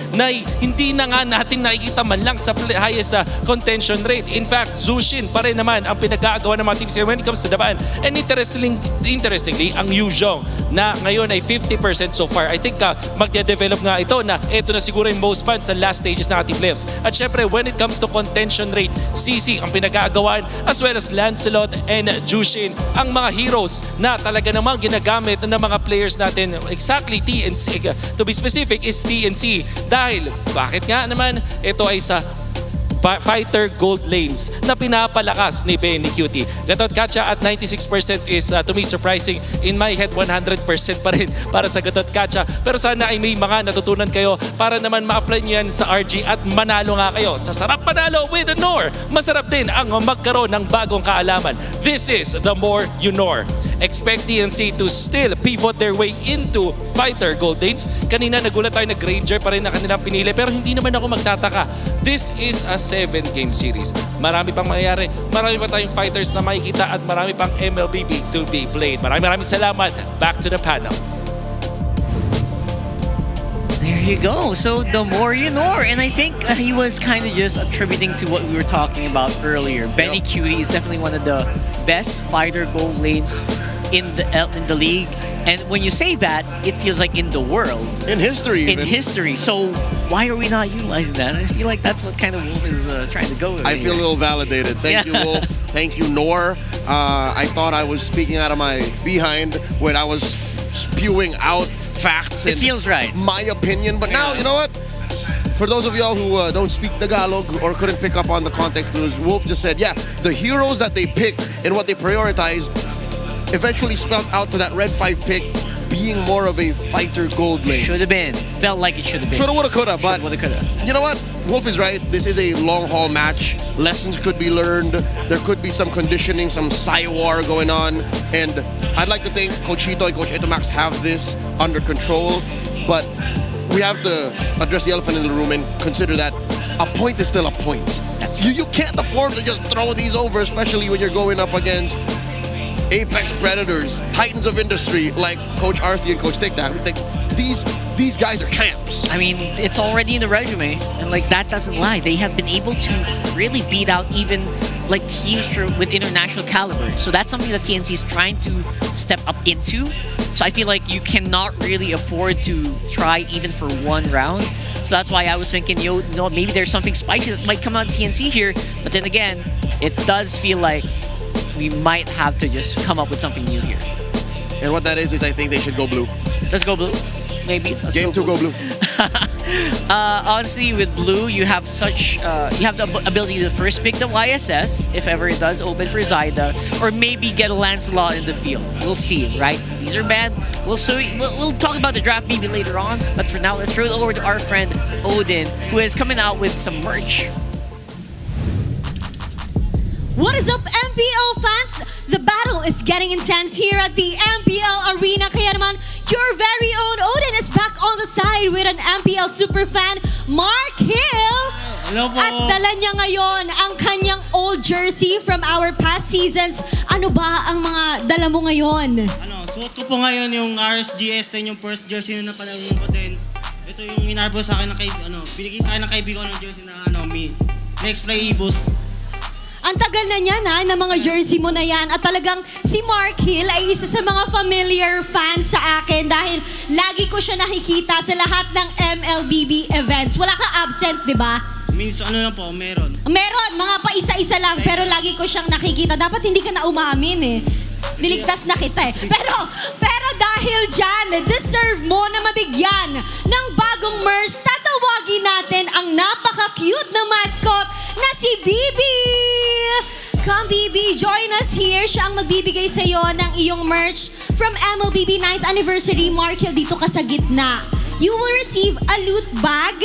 na hindi na nga natin nakikita man lang sa highest contention rate. In fact, Zushin pa rin naman ang pinag-aagawa ng mga teams when it comes to the ban. And interestingly, ang Yuzhong na ngayon ay 50% so far. I think magde-develop nga ito na ito na siguro yung most banned sa last stages ng ating playoffs. At syempre, when it comes to contention rate, CC ang pinag-aagawan as well as Lancelot and Jushin ang mga heroes na talaga namang ginagamit ng mga players natin. Exactly, TNC. To be specific is TNC. Dahil, bakit nga naman ito ay sa fighter gold lanes na pinapalakas ni Benny Cutie. Gatot Kacha at 96% is to me surprising. In my head, 100% pa rin para sa Gatot Kacha. Pero sana ay may mga natutunan kayo para naman ma-apply nyo yan sa RG at manalo nga kayo. Sa sarap manalo with Honor, masarap din ang magkaroon ng bagong kaalaman. This is the more you know. Expect TNC to still pivot their way into fighter gold lanes. Kanina nagulat tayo na Granger pa rin na kanilang pinili pero hindi naman ako magtataka. This is a 7-game series. Marami pang mangyayari. Marami pa tayong fighters na makikita at marami pang MLBB to be played. Maraming salamat. Back to the panel. There you go. So the more you know, and I think he was kind of just attributing to what we were talking about earlier. Benny Cutie is definitely one of the best fighter gold lanes in the league, and when you say that, it feels like in the world, in history, in history. So why are we not utilizing that? I feel like that's what kind of Wolf is trying to go with. I feel a little validated. Thank you, Wolf. Thank you, Nor. I thought I was speaking out of my behind when I was spewing out facts. It feels right. My opinion, but now you know what? For those of y'all who don't speak Tagalog or couldn't pick up on the context, Wolf just said, yeah, the heroes that they picked and what they prioritized eventually spelled out to that red 5 pick being more of a fighter gold lane. Should have been. Felt like it should have been. Shoulda, woulda, coulda. But woulda, coulda. You know what? Wolf is right. This is a long haul match. Lessons could be learned. There could be some conditioning, some war going on. And I'd like to think Coach Hito and Coach Etomax have this under control. But we have to address the elephant in the room and consider that a point is still a point. You can't afford to just throw these over, especially when you're going up against apex predators, titans of industry like Coach RC and Coach Tic Tac. These guys are champs. I mean, it's already in the resume, and like that doesn't lie. They have been able to really beat out even like teams with international caliber. So that's something that TNC is trying to step up into. So I feel like you cannot really afford to try even for one round. So that's why I was thinking, you know, maybe there's something spicy that might come out of TNC here. But then again, it does feel like we might have to just come up with something new here. And what that is I think they should go blue. Let's go blue. Maybe. Game 2, go blue. Honestly, with blue, you have you have the ability to first pick the YSS, if ever it does open for Zyda, or maybe get a Lancelot in the field. We'll see, right? These are bad. We'll talk about the draft maybe later on, but for now, let's throw it over to our friend Odin, who is coming out with some merch. What is up, MPL fans? The battle is getting intense here at the MPL Arena. Kaya naman, your very own Odin is back on the side with an MPL superfan, Mark Hill. Hello po. At dala niya ngayon ang kanyang old jersey from our past seasons. Ano ba ang mga dala mo ngayon? Suot ko po ngayon yung RSGS 10, yung first jersey na napalagyan ko din. Ito yung inarbo sa akin ng binigay sa akin ng kaibigan ng jersey na Next Play Ibus. Ang tagal na niya na mga jersey mo na yan. At talagang si Mark Hill ay isa sa mga familiar fans sa akin dahil lagi ko siya nakikita sa lahat ng MLBB events. Wala ka absent, di ba? Means lang po, meron. Meron, mga pa isa-isa lang, pero lagi ko siyang nakikita. Dapat hindi ka na umamin eh. Niligtas na kita eh. Pero dahil dyan, deserve mo na mabigyan ng bagong merch. Tatawagin natin ang napaka-cute na mascot na si Bibi. Come Bibi, join us here. Siya ang magbibigay sa'yo ng iyong merch from MLBB 9th Anniversary. Mark Hill, dito ka sa gitna. You will receive a loot bag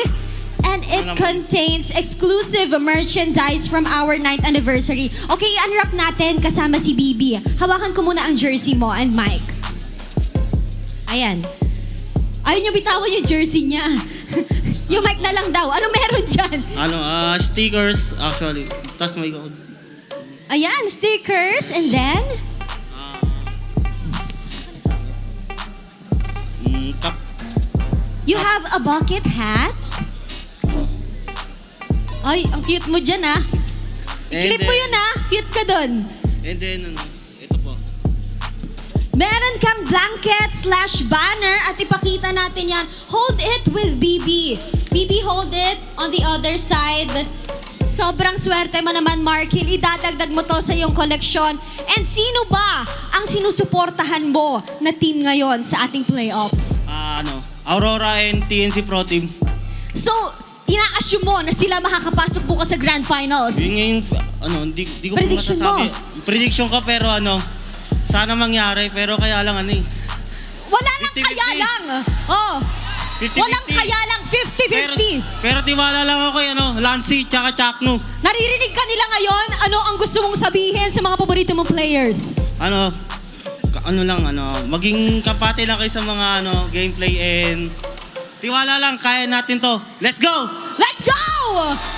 and it contains exclusive merchandise from our 9th anniversary. Okay, unwrap natin kasama si Bibi. Hawakan ko muna ang jersey mo and Mike. Ayan. Ayaw niya bitawan yung jersey niya. Yung mic na lang daw. Ano meron dyan? Stickers, actually. Tapos may... Ayan, stickers. And then? Cup. You have a bucket hat? Ay, ang cute mo dyan ah. I-clip mo yun ah. Cute ka dun. And then, ito po. Meron kang blanket/banner at ipakita natin yan. Hold it with BB. BB, hold it on the other side. Sobrang swerte mo naman, Markil. Idadagdag mo to sa iyong koleksyon. And sino ba ang sinusuportahan mo na team ngayon sa ating playoffs? Aurora and TNC Pro Team. So, ina-assume mo na sila makakapasok bukas sa Grand Finals? Yun yung, di ko Prediction masasabi. mo? Prediction ko, pero sana mangyari, pero kaya lang Wala lang kaya lang. Oh. 50-50. Walang kaya lang, 50-50. Pero tiwala lang ako kay Lancy tsaka Chakno. Naririnig ka nila ngayon? Ano ang gusto mong sabihin sa mga paborito mong players? Maging kapati lang kayo sa mga gameplay and tiwala lang, kaya natin to. Let's go! Let's go!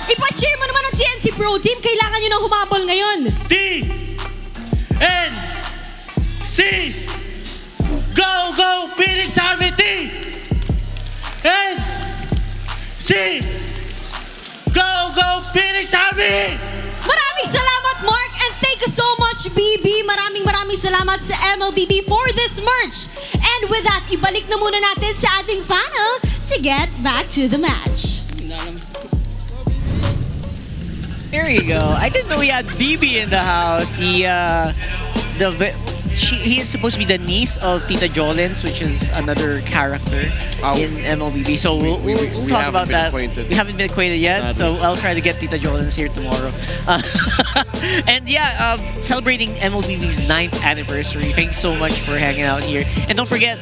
Ipa-cheer mo naman ang TNC Pro Team. Kailangan nyo nang humabol ngayon. TNC! Go, go, Phoenix Army T! NC! Go, go, Phoenix Army! Maraming salamat, Mark, and thank you so much, BB. Maraming salamat sa MLBB for this merch. And with that, ibalik na muna natin sa ating panel to get back to the match. There you go. I didn't know we had BB in the house. He is supposed to be the niece of Tita Jolens, which is another character in MLBB. So we'll talk about that. We haven't been acquainted yet, so I'll try to get Tita Jolens here tomorrow. And yeah, celebrating MLBB's 9th anniversary. Thanks so much for hanging out here. And don't forget,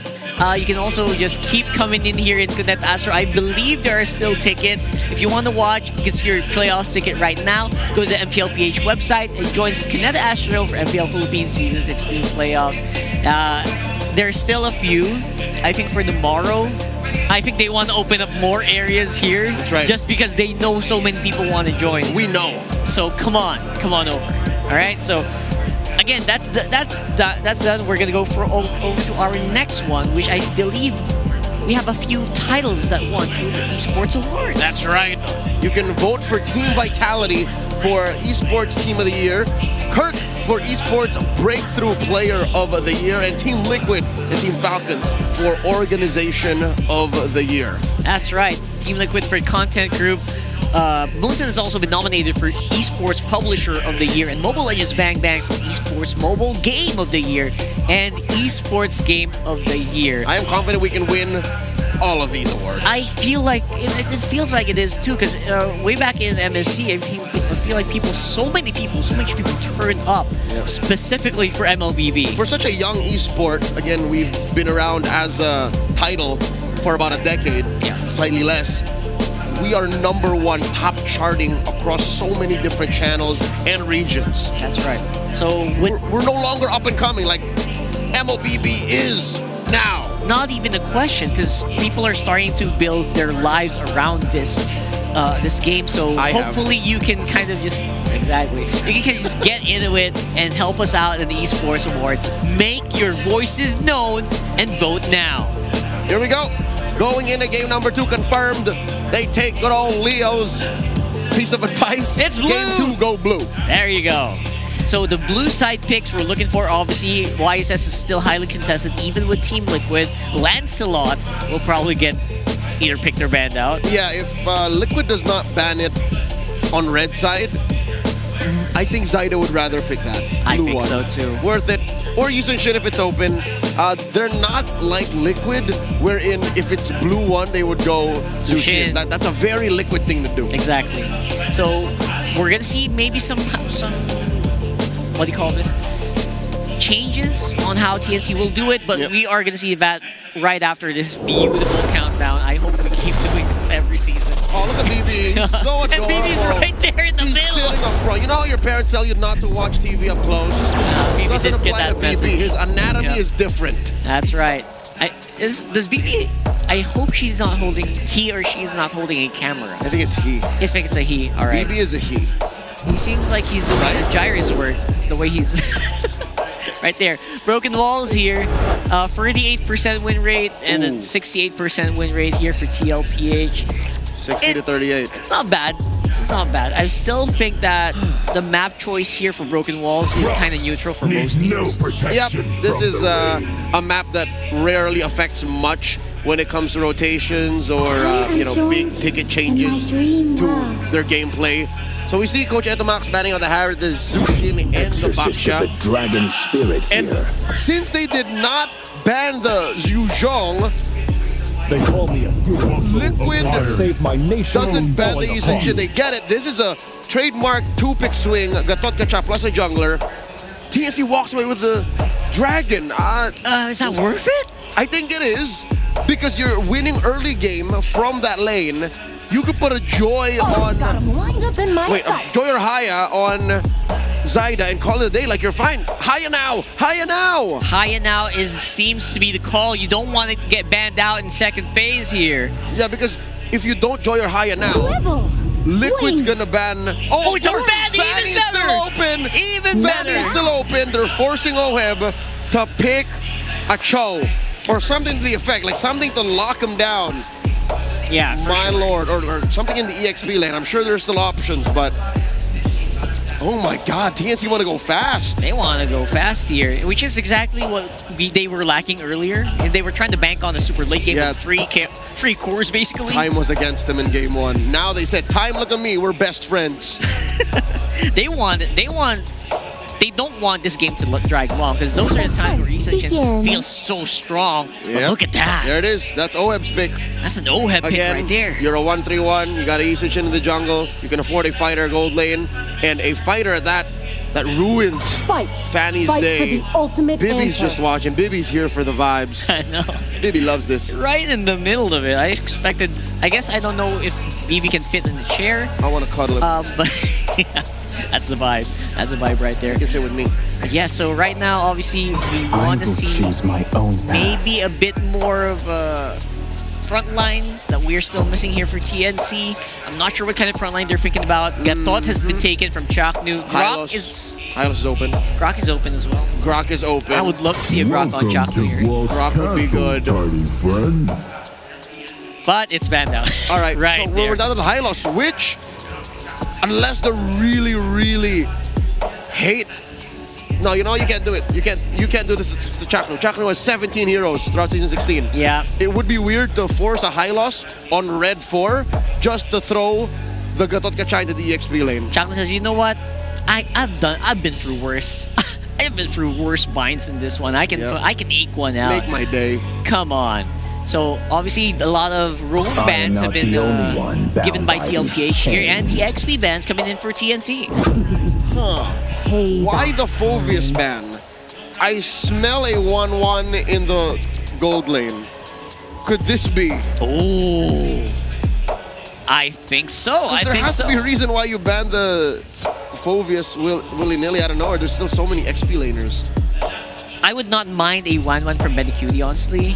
you can also just keep coming in here in Connect Astro. I believe there are still tickets. If you want to watch, get your playoffs ticket right now. Go to the MPLPH website and join Connect Astro for MPL Philippines Season 16 playoffs. There's still a few. I think for tomorrow, I think they want to open up more areas here. That's right. Just because they know so many people want to join. We know. So come on over. All right. So again, that's done. We're gonna go over to our next one, which I believe we have a few titles that won through the Esports Awards. That's right. You can vote for Team Vitality for Esports Team of the Year, Kirk for Esports Breakthrough Player of the Year, and Team Liquid and Team Falcons for Organization of the Year. That's right. Team Liquid for Content Group. Moonton has also been nominated for Esports Publisher of the Year and Mobile Legends Bang Bang for Esports Mobile Game of the Year and Esports Game of the Year. I am confident we can win all of these awards. I feel like it feels like it is too, because way back in MSC, I feel like so many people turned up specifically for MLBB. For such a young esport, again, we've been around as a title for about a decade, slightly less. We are #1 top charting across so many different channels and regions. That's right. So we're no longer up and coming like MLBB is now. Not even a question, because people are starting to build their lives around this game. So hopefully you can kind of just you can just get into it and help us out in the Esports Awards. Make your voices known and vote now. Here we go. Going into game #2 confirmed. They take good old Leo's piece of advice. It's blue. Game 2, go blue. There you go. So the blue side picks we're looking for, obviously, YSS is still highly contested, even with Team Liquid. Lancelot will probably get either picked or banned out. Yeah, if Liquid does not ban it on red side, I think Zyda would rather pick that. I blue think one. so too. Worth it. Or using shit if it's open. They're not like Liquid, wherein if it's blue one, they would go to Shin. That's a very Liquid thing to do. Exactly. So we're gonna see maybe some what do you call this? Changes on how TNC will do it, but we are gonna see that right after this beautiful countdown. I hope we keep doing this every season. Oh, look at BB. He's so adorable. And BB's right there in the middle. He's sitting up front. You know how your parents tell you not to watch TV up close? BB Doesn't didn't get apply that to BB. message. His anatomy is different. That's right. Does BB? I hope she's not holding. He or she's not holding a camera. I think it's he. I think it's a he. All right. BB is a he. He seems like he's doing the gyrus work. The way he's right there. Broken Walls here. 38% win rate and a 68% win rate here for TLPH. 60 to 38. It's not bad. It's not bad. I still think that the map choice here for Broken Walls is kind of neutral for most teams. Yep, this is a map that rarely affects much when it comes to rotations or big ticket changes to their gameplay. So we see Coach Etomax banning on the Harriet, the Zushin, and the Baksha. The dragon spirit and here. Since they did not ban the Zhuzhong, They call me a hero. Liquid Save my nation doesn't ban the Zushin. They get it. This is a trademark 2-pick swing. Gatot Kacha plus a jungler. TNC walks away with the dragon. Is that worth it? I think it is. Because you're winning early game from that lane. You could put a Joy on... Joy or Haya on Zyda and call it a day like you're fine. Haya now! Haya now! Haya now seems to be the call. You don't want it to get banned out in second phase here. Yeah, because if you don't Joy or Haya now, Liquid's gonna ban... Oh, it's a ban! Fanny's still open! Even better! Fanny's still open. They're forcing Oheb to pick a Cho. Or something to the effect, like something to lock him down. Yeah, my lord, or something in the EXP lane. I'm sure there's still options, but oh my God, TNC want to go fast. They want to go fast here, which is exactly what they were lacking earlier. And they were trying to bank on a super late game with free cores, basically. Time was against them in game one. Now they said, "Time, look at me, we're best friends." They don't want this game to drag long because those are the times where Isachin feels so strong. But look at that. There it is. That's Oheb's pick. That's an Oheb pick right there. You're a 1-3-1. You got Isachin in the jungle. You can afford a fighter gold lane and a fighter that ruins Fanny's day. Bibby's just watching. Bibby's here for the vibes. I know. Bibby loves this. Right in the middle of it. I guess I don't know if Bibi can fit in the chair. I want to cuddle him. But yeah. That's the vibe. That's the vibe right there. You can sit with me. Yeah, so right now, obviously, we want to see maybe a bit more of a front line that we're still missing here for TNC. I'm not sure what kind of front line they're thinking about. Gatot has been taken from Chaknu. Grok is open. Grok is open as well. Grok is open. I would love to see a Grok on Chaknu here. Grok would be good. But it's banned out. All right, right so we're down to the Hylos, which... Unless they really, really hate. No, you can't do it. You can't do this to Chaknu. Chaknu has 17 heroes throughout season 16. Yeah. It would be weird to force a Hylos on red 4 just to throw the Gatot Kacha into the EXP lane. Chaknu says, you know what? I've been through worse. I've been through worse binds than this one. I can eke one out. Make my day. Come on. So obviously a lot of roam bans have been given by TLPH here, and the XP bans coming in for TNC. Why the Phoveus ban? I smell a 1-1 in the gold lane. Could this be? Oh, I think so. There has to be a reason why you banned the Phoveus willy-nilly out of nowhere. There's still so many XP laners. I would not mind a 1-1 from Medicuti, honestly.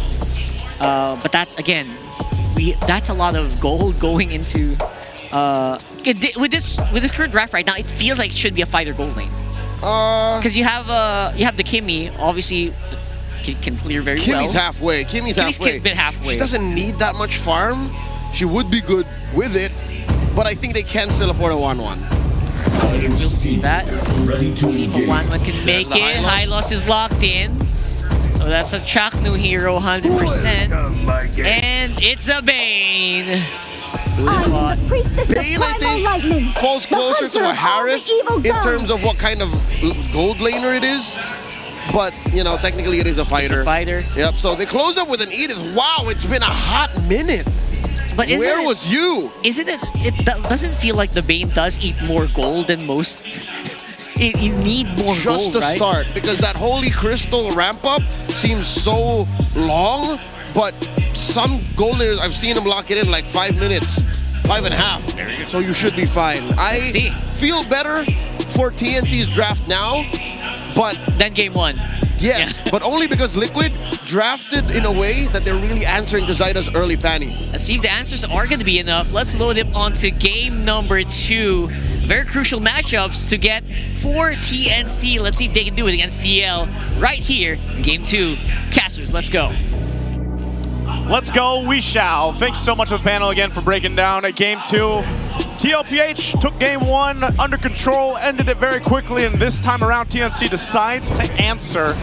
But that, again, that's a lot of gold going into... with this current draft right now, it feels like it should be a fighter gold lane. Because you have the Kimmy, obviously can clear very well. Kimmy's halfway. Kimmy's halfway. Been halfway. She doesn't need that much farm. She would be good with it, but I think they can still afford a 1-1. We'll see that. See if a 1-1 can make it. Hylos is locked in. So that's a Chaknu hero, 100%. And it's a Bane. Bane, I think, falls closer to a Harith in terms of what kind of gold laner it is. But, technically it is a fighter. It's a fighter. Yep, so they close up with an Edith. Wow, it's been a hot minute. But where was you? It doesn't feel like the Bane does eat more gold than most. You need more gold, just to start, because that Holy Crystal ramp up seems so long, but some gold laners, I've seen them lock it in like 5 minutes, 5.5. So you should be fine. I feel better for TNC's draft now, But then game 1. Yes, but only because Liquid drafted in a way that they're really answering to Zyda's early fanny. Let's see if the answers are going to be enough. Let's load it onto game number 2. Very crucial matchups to get for TNC. Let's see if they can do it against TL right here in game 2. Casters, let's go. Let's go, we shall. Thank you so much to the panel again for breaking down at game 2. TLPH took game 1 under control, ended it very quickly, and this time around TNC decides to answer.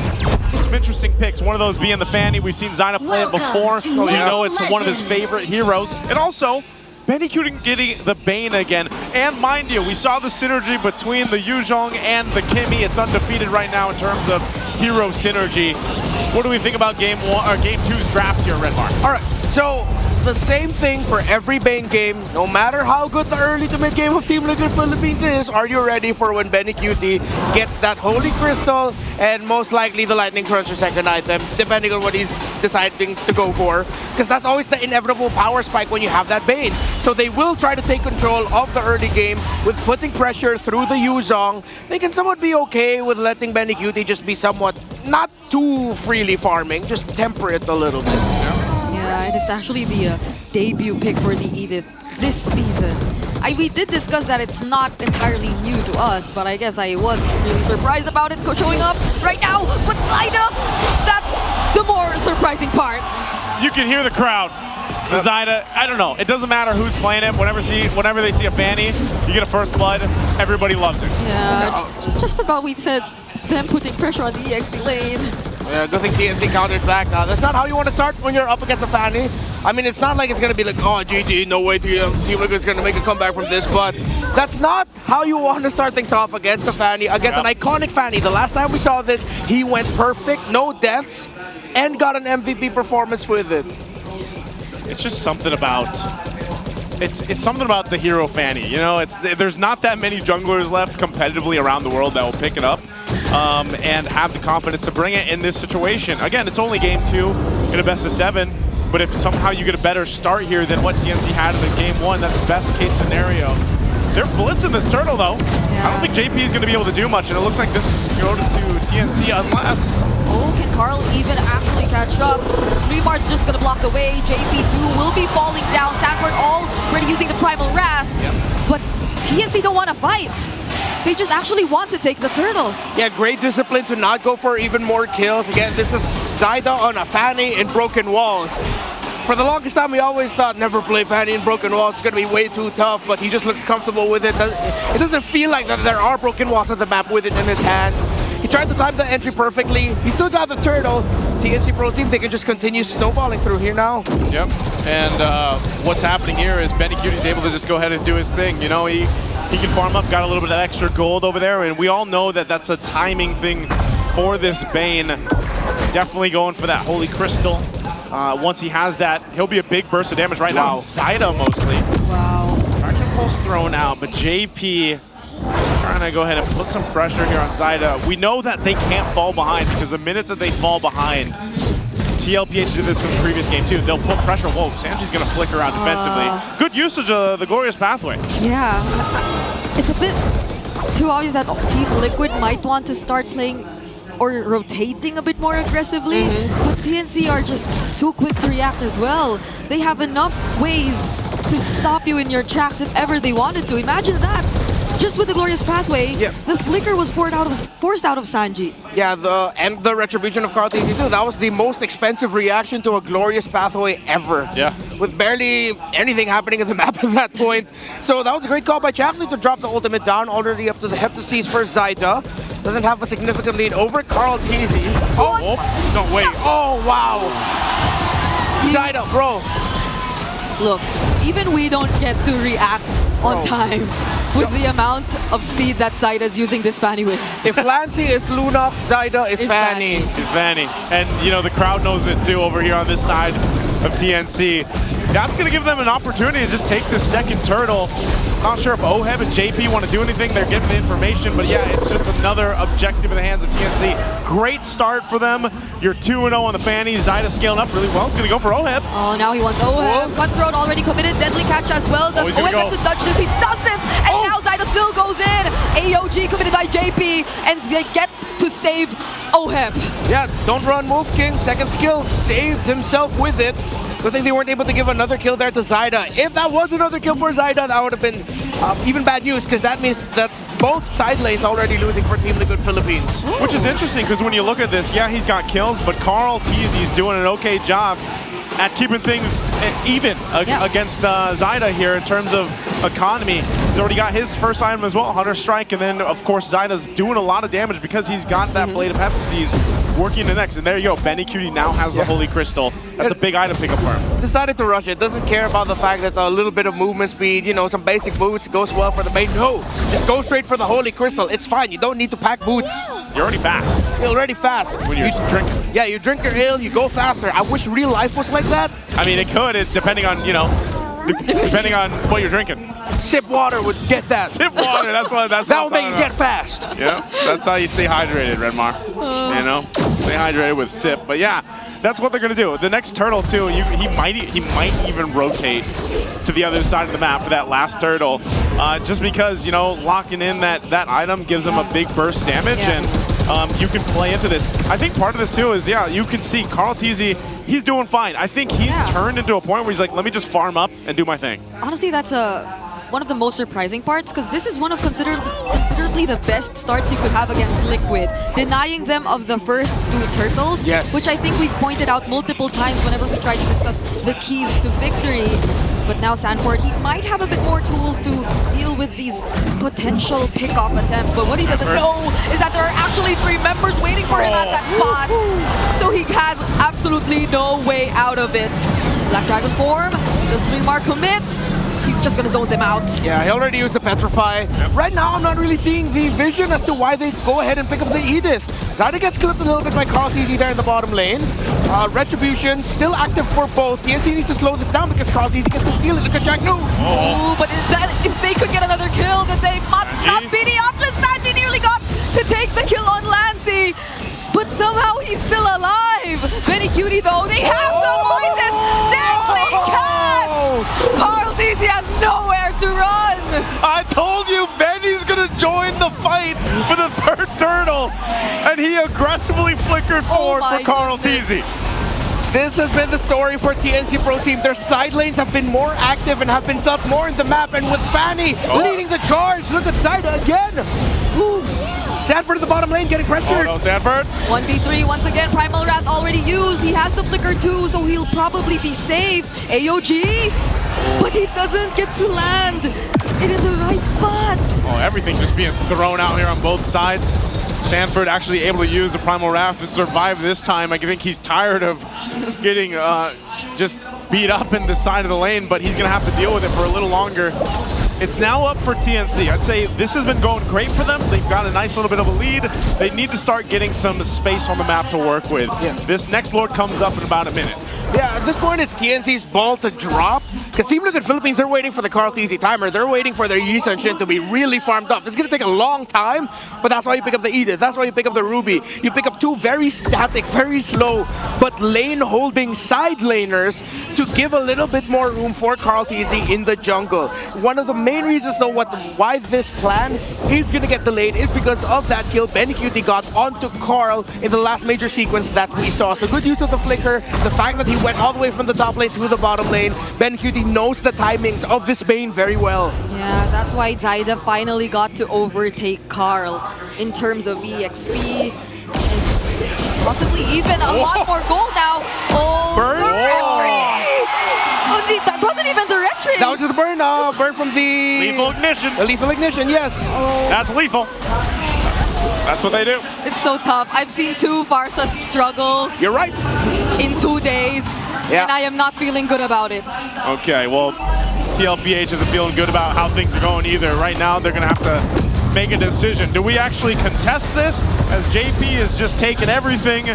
Some interesting picks, one of those being the Fanny. We've seen Zyda play it before, so you know it's one of his favorite heroes. And also, Benny Q getting the Bane again. And mind you, we saw the synergy between the Yuzhong and the Kimmy. It's undefeated right now in terms of hero synergy. What do we think about game 2's draft here, Redmar? All right, so the same thing for every Bane game. No matter how good the early to mid game of Team Liquid Philippines is, are you ready for when Benny QT gets that Holy Crystal and most likely the Lightning Cruncher second item, depending on what he's deciding to go for? Because that's always the inevitable power spike when you have that Bane. So they will try to take control of the early game with putting pressure through the Yuzhong. They can somewhat be okay with letting Benny QT just be somewhat not too freely farming, just temper it a little bit. Yeah, and it's actually the debut pick for the Edith this season. We did discuss that it's not entirely new to us, but I guess I was really surprised about it showing up right now. But Zyda, that's the more surprising part. You can hear the crowd. Zyda, I don't know. It doesn't matter who's playing it. Whenever they see a Fanny, you get a first blood. Everybody loves it. Yeah, just about we said them putting pressure on the EXP lane. Yeah, good thing TNC countered back. That's not how you want to start when you're up against a Fanny. I mean, it's not like it's going to be like, oh, GG, no way Team Liquid's going to make a comeback from this, but that's not how you want to start things off against a Fanny, against an iconic Fanny. The last time we saw this, he went perfect, no deaths, and got an MVP performance with it. It's just something about... It's something about the hero Fanny. You know, there's not that many junglers left competitively around the world that will pick it up and have the confidence to bring it in this situation. Again, it's only game 2 in a best of 7, but if somehow you get a better start here than what TNC had in the game 1, that's the best case scenario. They're blitzing this turtle though. Yeah. I don't think JP is going to be able to do much, and it looks like this is going to TNC unless... Oh, can Carl even actually catch up? 3 Mars just going to block the way. JP2 will be falling down. Sanford already using the Primal Wrath. Yep. But TNC don't want to fight. They just actually want to take the turtle. Yeah, great discipline to not go for even more kills. Again, this is Zyda on a Fanny in Broken Walls. For the longest time, we always thought never play Fanny in Broken Walls. It's going to be way too tough, but he just looks comfortable with it. It doesn't feel like that there are Broken Walls on the map with it in his hand. He tried to time the entry perfectly. He still got the turtle. TNC Pro Team, they can just continue snowballing through here now. Yep, and what's happening here is Benny Cutie's able to just go ahead and do his thing. You know, he can farm up, got a little bit of extra gold over there, and we all know that that's a timing thing for this Bane. Definitely going for that Holy Crystal. Once he has that, he'll be a big burst of damage right now. Zyda mostly. Wow. Fracture Pulse thrown out, but JP is trying to go ahead and put some pressure here on Zyda. We know that they can't fall behind because the minute that they fall behind, TLPH did this in the previous game too. They'll put pressure. Whoa, Sanji's gonna flicker out defensively. Good usage of the Glorious Pathway. Yeah, it's a bit too obvious that Team Liquid might want to start playing or rotating a bit more aggressively, but TNC are just too quick to react as well. They have enough ways to stop you in your tracks if ever they wanted to. Imagine that. Just with the Glorious Pathway, the flicker was forced out of Sanji. Yeah, the Retribution of Carl TC2, that was the most expensive reaction to a Glorious Pathway ever. Yeah. With barely anything happening in the map at that point. So that was a great call by Chapley to drop the ultimate down, already up to the Heptases for Zyda. Doesn't have a significant lead over Carl TZ. Oh, no, wait. Oh, wow. Zyda, bro. Look, even we don't get to react on time with the amount of speed that Zyda's using this Fanny with. If Lancy is Luna, Zyda is Fanny. It's Fanny. And, you know, the crowd knows it too over here on this side of TNC. That's going to give them an opportunity to just take this second turtle. Not sure if Oheb and JP want to do anything. They're getting the information, but yeah, it's just another objective in the hands of TNC. Great start for them. You're 2-0 on the Fanny. Zyda scaling up really well. He's going to go for Oheb. Oh, now he wants Oheb. Cutthroat already committed. Deadly catch as well. Does Oheb get to touch this? He doesn't! And now Zyda still goes in. AOG committed by JP, and they get to save OHEP. Yeah, don't run Wolf King. Second skill, saved himself with it. Good thing they weren't able to give another kill there to Zyda. If that was another kill for Zyda, that would have been even bad news, because that means that's both side lanes already losing for Team Liquid Philippines. Which is interesting, because when you look at this, yeah, he's got kills, but Carl Teasy's doing an okay job at keeping things even against Zyda here in terms of economy. He's already got his first item as well, Hunter Strike, and then, of course, Zyda's doing a lot of damage because he's got that Blade of Hephaestus working the next. And there you go, Benny Cutie now has the Holy Crystal. That's a big item pickup for him. Decided to rush it. Doesn't care about the fact that a little bit of movement speed, you know, some basic boots goes well for the main. No, just go straight for the Holy Crystal. It's fine. You don't need to pack boots. You're already fast. You're already fast. When you're drinking. Yeah, you drink your ale, you go faster. I wish real life was like that. I mean, it could, depending on, you know, depending on what you're drinking. Sip water would get that. Sip water, that's that would make you get fast. Yeah, that's how you stay hydrated, Redmar. You know, stay hydrated with sip. But yeah, that's what they're gonna do. The next turtle too, he might even rotate to the other side of the map for that last turtle, just because, you know, locking in that item gives him a big burst damage, and you can play into this. I think part of this too is, yeah, you can see Carl Teasy, he's doing fine. I think he's turned into a point where he's like, let me just farm up and do my thing. Honestly, that's one of the most surprising parts, because this is one of considerably the best starts you could have against Liquid. Denying them of the first 2 turtles, which I think we've pointed out multiple times whenever we try to discuss the keys to victory. But now Sanford, he might have a bit more tools to deal with these potential pick-off attempts. But what he doesn't know is that there are actually 3 members waiting for him at that spot. So he has absolutely no way out of it. Black Dragon form, does 3-mark commit? He's just gonna zone them out. Yeah, he already used the Petrify. Right now, I'm not really seeing the vision as to why they go ahead and pick up the Edith. Zyda gets clipped a little bit by Carl Teasy there in the bottom lane. Retribution still active for both. TNC needs to slow this down because Carl Teasy gets to steal it. Look at Jack No. Oh, but if they could get another kill, then they might not be the uplist. Sanji nearly got to take the kill on Lancy. But somehow he's still alive. Benny Cutie though, they have to avoid this dangling catch. Carl Teasy has nowhere to run. I told you Benny's gonna join the fight for the 3rd turtle, and he aggressively flickered forward for Carl Teasy. This has been the story for TNC Pro Team. Their side lanes have been more active and have been felt more in the map, and with Fanny leading the charge, look at Zyda again. Ooh. Sanford in the bottom lane getting pressured. Oh no, Sanford. 1v3 once again. Primal Wrath already used. He has the flicker too, so he'll probably be safe. AOG, but he doesn't get to land in the right spot. Oh, everything just being thrown out here on both sides. Sanford actually able to use the Primal Wrath and survive this time. I think he's tired of getting just beat up in the side of the lane, but he's going to have to deal with it for a little longer. It's now up for TNC. I'd say this has been going great for them. They've got a nice little bit of a lead. They need to start getting some space on the map to work with. This next Lord comes up in about a minute. Yeah, at this point, it's TNC's ball to drop. Because Team Liquid Philippines, they're waiting for the Carl Teasy timer. They're waiting for their Yi Sun Shin to be really farmed up. It's going to take a long time, but that's why you pick up the Edith. That's why you pick up the Ruby. You pick up 2 very static, very slow, but lane-holding side laners to give a little bit more room for Carl Teasy in the jungle. One of the main reasons, though, why this plan is going to get delayed is because of that kill Benny Cutie got onto Carl in the last major sequence that we saw. So good use of the flicker, the fact that he went all the way from the top lane to the bottom lane. Benny Cutie knows the timings of this Bane very well. Yeah, that's why Zyda finally got to overtake Carl in terms of EXP. And possibly even a lot more gold now. Oh, burn! The retreat! Oh, that wasn't even the retreat! That was the burn, burn from the... Lethal Ignition. The Lethal Ignition, yes. Oh. That's lethal. That's what they do. It's so tough. I've seen 2 Varsas struggle. You're right. In 2 days, and I am not feeling good about it. Okay, well, TLPH isn't feeling good about how things are going either. Right now, they're going to have to make a decision. Do we actually contest this? As JP is just taking everything,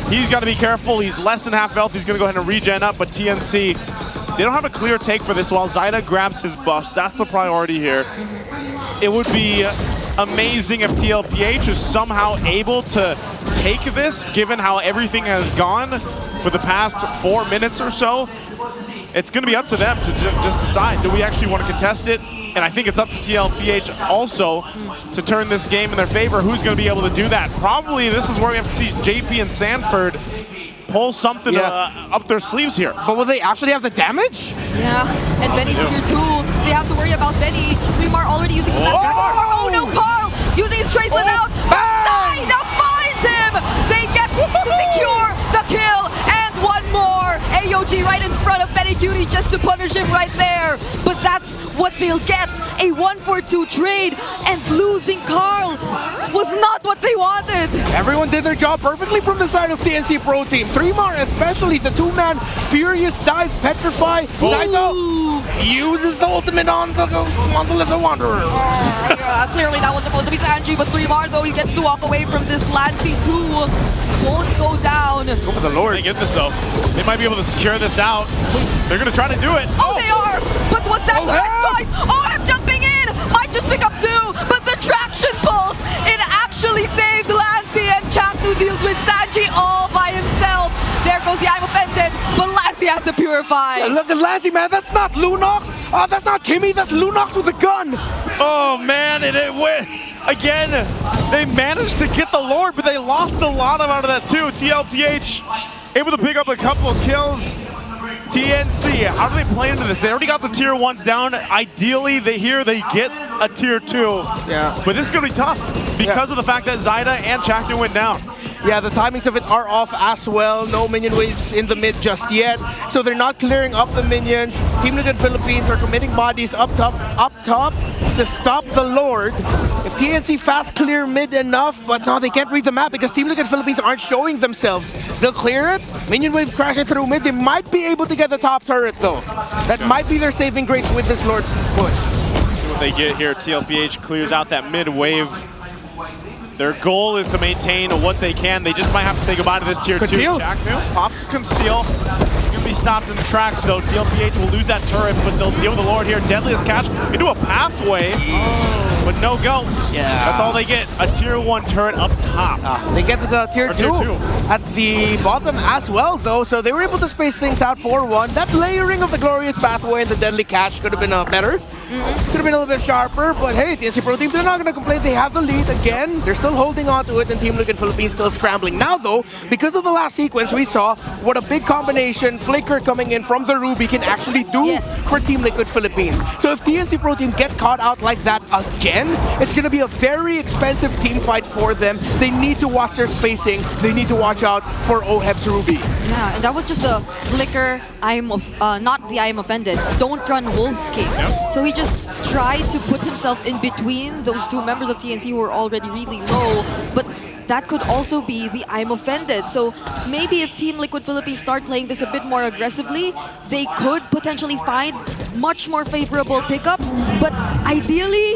he's got to be careful. He's less than half health. He's going to go ahead and regen up, but TNC, they don't have a clear take for this while Zyda grabs his buffs. That's the priority here. It would be amazing if TLPH is somehow able to take this, given how everything has gone. for the past 4 minutes or so, it's going to be up to them to just decide, do we actually want to contest it? And I think it's up to TLPH also to turn this game in their favor. Who's going to be able to do that? Probably this is where we have to see JP and Sanford pull something up their sleeves here. But will they actually have the damage? Yeah, and Benny's here too. They have to worry about Benny. Fremar already using the left dragon form. Oh no, Carl! Using his Traceland out! Zaida finds him! They get to secure the kill! And one more! AOG right in front of Benny Cutie just to punish him right there. But that's what they'll get. A 1-for-2 trade. And losing Carl was not what they wanted. Everyone did their job perfectly from the side of TNC Pro Team. 3mar, especially the two-man Furious Dive Petrify. Zaida uses the ultimate on the Little Wanderer. Yeah, clearly that was supposed to be Sanji, but 3mar though he gets to walk away from this. Lancy 2 won't go down. Go for the Lord. They get this though. They might be able to secure this out. They're going to try to do it. Oh, they are! But was that the right choice? Oh, I'm jumping in! Might just pick up 2, but the traction pulse, it actually saved Lancy, and Chaknu deals with Sanji all by himself. There goes the I'm offended, but Lancy has to purify. Yeah, look at Lancy, man. That's not Lunox. That's not Kimmy. That's Lunox with a gun. Oh, man. And it went. Again, they managed to get the Lord, but they lost a lot out of that too. TLPH able to pick up a couple of kills. TNC, how do they play into this? They already got the tier 1s down. Ideally, they get a tier 2. Yeah. But this is going to be tough because of the fact that Zaida and Chaknu went down. Yeah, the timings of it are off as well. No minion waves in the mid just yet. So they're not clearing up the minions. Team Liquid Philippines are committing bodies up top to stop the Lord. If TNC fast clear mid enough, but no, they can't read the map because Team Liquid Philippines aren't showing themselves. They'll clear it. Minion wave crashing through mid. They might be able to get the top turret though. That might be their saving grace with this Lord push. See what they get here. TLPH clears out that mid wave. Their goal is to maintain what they can. They just might have to say goodbye to this tier 2. Chaknu pops Conceal. He's going to be stopped in the tracks though. TLPH will lose that turret, but they'll deal with the Lord here. Deadliest catch into a pathway, but no go. Yeah. That's all they get. A tier 1 turret up top. They get the tier 2 at the bottom as well though, so they were able to space things out 4-1. That layering of the Glorious Pathway and the Deadly Catch could have been better. Could have been a little bit sharper, but hey, TNC Pro Team, they're not going to complain. They have the lead again. They're still holding on to it, and Team Liquid Philippines still scrambling. Now though, because of the last sequence, we saw what a big combination Flicker coming in from the Ruby can actually do for Team Liquid Philippines. So if TNC Pro Team get caught out like that again, it's going to be a very expensive team fight for them. They need to watch their spacing. They need to watch out for Oheb's Ruby. Yeah, and that was just a Flicker, not the I am offended. Don't run Wolf King. So he just tried to put himself in between those two members of TNC who were already really low, but that could also be the I'm offended. So maybe if Team Liquid Philippines start playing this a bit more aggressively, they could potentially find much more favorable pickups, but ideally,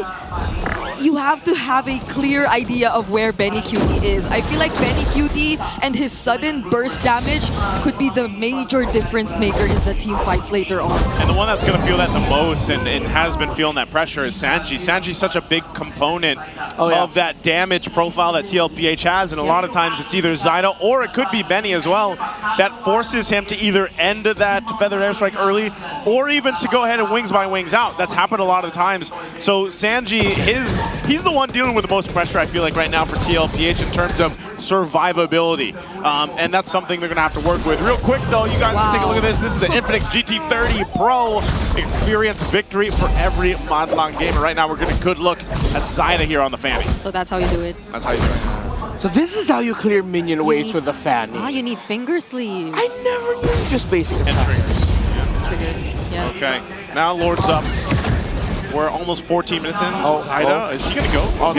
you have to have a clear idea of where Benny Cutie is. I feel like Benny Cutie and his sudden burst damage could be the major difference maker in the team fights later on. And the one that's going to feel that the most and has been feeling that pressure is Sanji. Sanji's such a big component of that damage profile that TLPH has, and a lot of times it's either Zaida or it could be Benny as well that forces him to either end that Feathered Airstrike early or even to go ahead and wings by wings out. That's happened a lot of times. So Sanji, he's the one dealing with the most pressure, I feel like, right now for TLPH in terms of survivability. And that's something they're going to have to work with. Real quick, though, you guys can take a look at this. This is the Infinix GT30 Pro Experience Victory for every Madlang gamer. Right now, we're getting a good look at Zaida here on the Fanny. So that's how you do it. That's how you do it. So this is how you clear minion waves with the Fanny. Ah, you need finger sleeves. I never knew. Just basic attack. Triggers. Yeah. Okay, now Lord's up. We're almost 14 minutes in. Zaida, is he going to go? Oh,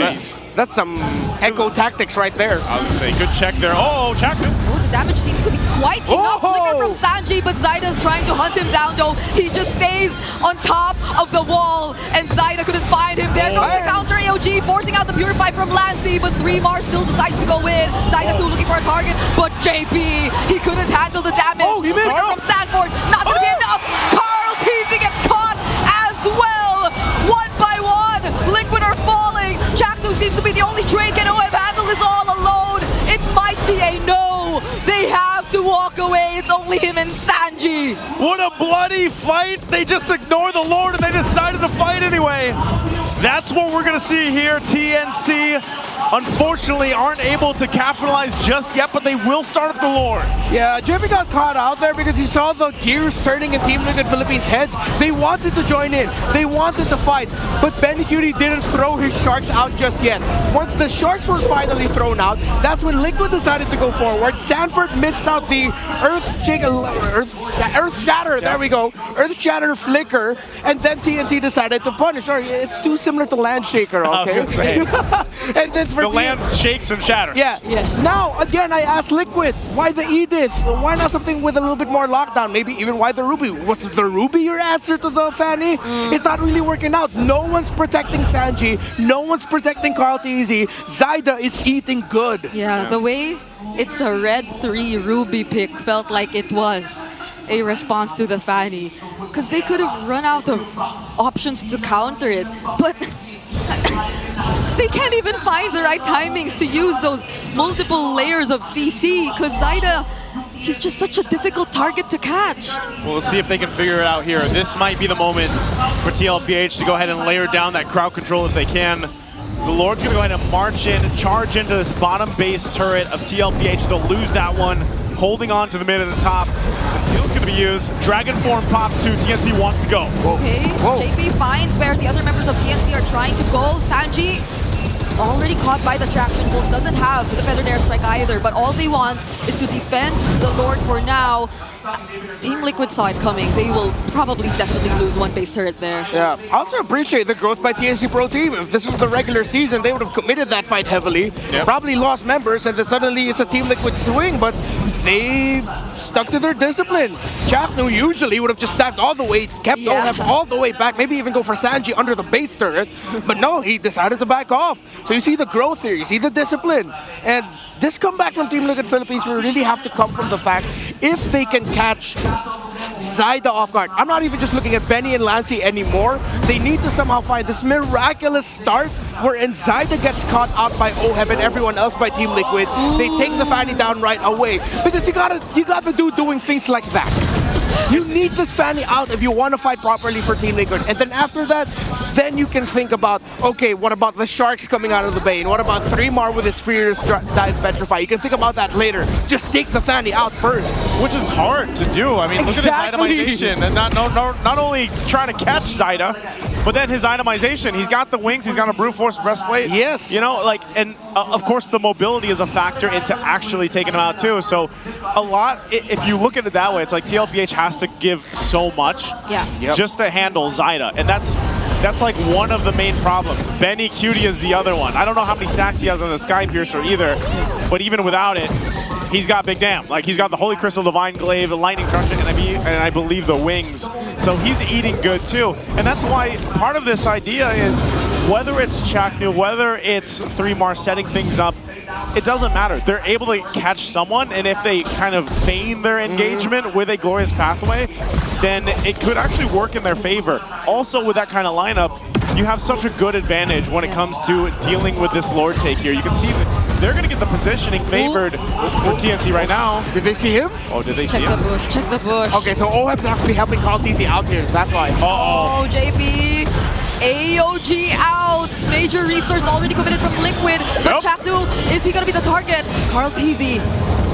that's some Echo tactics right there. I was going to say, good check there. Oh, Chaknu. Oh, the damage seems to be quite enough. Flicker from Sanji, but Zaida's trying to hunt him down, though. He just stays on top of the wall, and Zaida couldn't find him. There goes the counter AOG, forcing out the Purify from Lancy, but 3mar still decides to go in. Zaida too looking for a target, but JP, he couldn't handle the damage. Oh, he missed. From Sanford, not gonna be enough. Carl Teasy gets caught as well. One by one, Liquid are falling. Chaknu seems to be the only trade. Can OM handle this all alone? It might be a no. They have to walk away. It's only him and Sanji. What a bloody fight! They just ignored the Lord and they decided to fight anyway. That's what we're gonna see here. TNC, unfortunately, aren't able to capitalize just yet, but they will start up the Lord. Yeah, JP got caught out there because he saw the gears turning in Team Liquid Philippines' heads. They wanted to join in. They wanted to fight, but Benny Cutie didn't throw his sharks out just yet. Once the sharks were finally thrown out, that's when Liquid decided to go forward. Sanford missed out the Earth Shatter, there we go. Earth Shatter flicker, and then TNC decided to punish. Sorry, it's too similar to Land Shaker, okay? I was gonna say. And then for the land shakes and shatters. Yeah. Yes. Now, again, I asked Liquid, why the Edith? Why not something with a little bit more lockdown? Maybe even why the Ruby? Was the Ruby your answer to the Fanny? It's not really working out. No one's protecting Sanji. No one's protecting Carl TZ. Zyda is eating good. Yeah, the way it's a red 3 Ruby pick felt like it was a response to the Fanny. Because they could have run out of options to counter it. But they can't even find the right timings to use those multiple layers of CC. Because Zyda, he's just such a difficult target to catch. We'll see if they can figure it out here. This might be the moment for TLPH to go ahead and layer down that crowd control if they can. The Lord's gonna go ahead and march in, charge into this bottom base turret of TLPH. They'll lose that one, holding on to the mid and the top. Conceal's gonna be used. Dragon form pops too. TNC wants to go. Okay, JP finds where the other members of TNC are trying to go. Sanji, already caught by the traction pulse, doesn't have the feathered airstrike either, but all they want is to defend the Lord for now. Team Liquid saw it coming. They will probably definitely lose one base turret there. Yeah, I also appreciate the growth by TNC Pro Team. If this was the regular season, they would have committed that fight heavily. Yep. Probably lost members, and then suddenly it's a Team Liquid swing, but they stuck to their discipline. Chapnu usually would have just stacked all the way, kept OHEP all the way back, maybe even go for Sanji under the base turret, but no, he decided to back off. So you see the growth here, you see the discipline. And this comeback from Team Liquid Philippines will really have to come from the fact if they can catch Zyda off guard. I'm not even just looking at Benny and Lancey anymore. They need to somehow find this miraculous start wherein Zyda gets caught out by OHEB and everyone else by Team Liquid. They take the Fanny down right away because you got the dude doing things like that. You need this Fanny out if you want to fight properly for Team Liquid. And then after that, then you can think about, okay, what about the Sharks coming out of the Bane? What about 3mar with his Furious Dive Petrify? You can think about that later. Just take the Fanny out first. Which is hard to do. I mean, look at his itemization. And not only trying to catch Zyda, but then his itemization. He's got the wings, he's got a brute force breastplate. Yes. You know, like, and of course the mobility is a factor into actually taking him out too. So a lot, if you look at it that way, it's like TLPH has to give so much just to handle Zyda. And that's like one of the main problems. Benny Cutie is the other one. I don't know how many stacks he has on the Sky Piercer either, but even without it, he's got big damn. Like, he's got the Holy Crystal, Divine Glaive, the Lightning Crushing, and I believe the wings. So he's eating good too. And that's why part of this idea is whether it's Chaknu, whether it's 3mar setting things up, it doesn't matter. They're able to catch someone, and if they kind of feign their engagement with a Glorious Pathway, then it could actually work in their favor. Also, with that kind of lineup, you have such a good advantage when it comes to dealing with this Lord take here. You can see that they're going to get the positioning favored for TNC right now. Did they see him? Oh, did they see him? Check the bush, check the bush. Okay, so OHEB's actually helping Carl TZ out here. That's why. Oh, JP. AOG out. Major resource already committed from Liquid. But Chapnu, is he going to be the target? Carl TZ.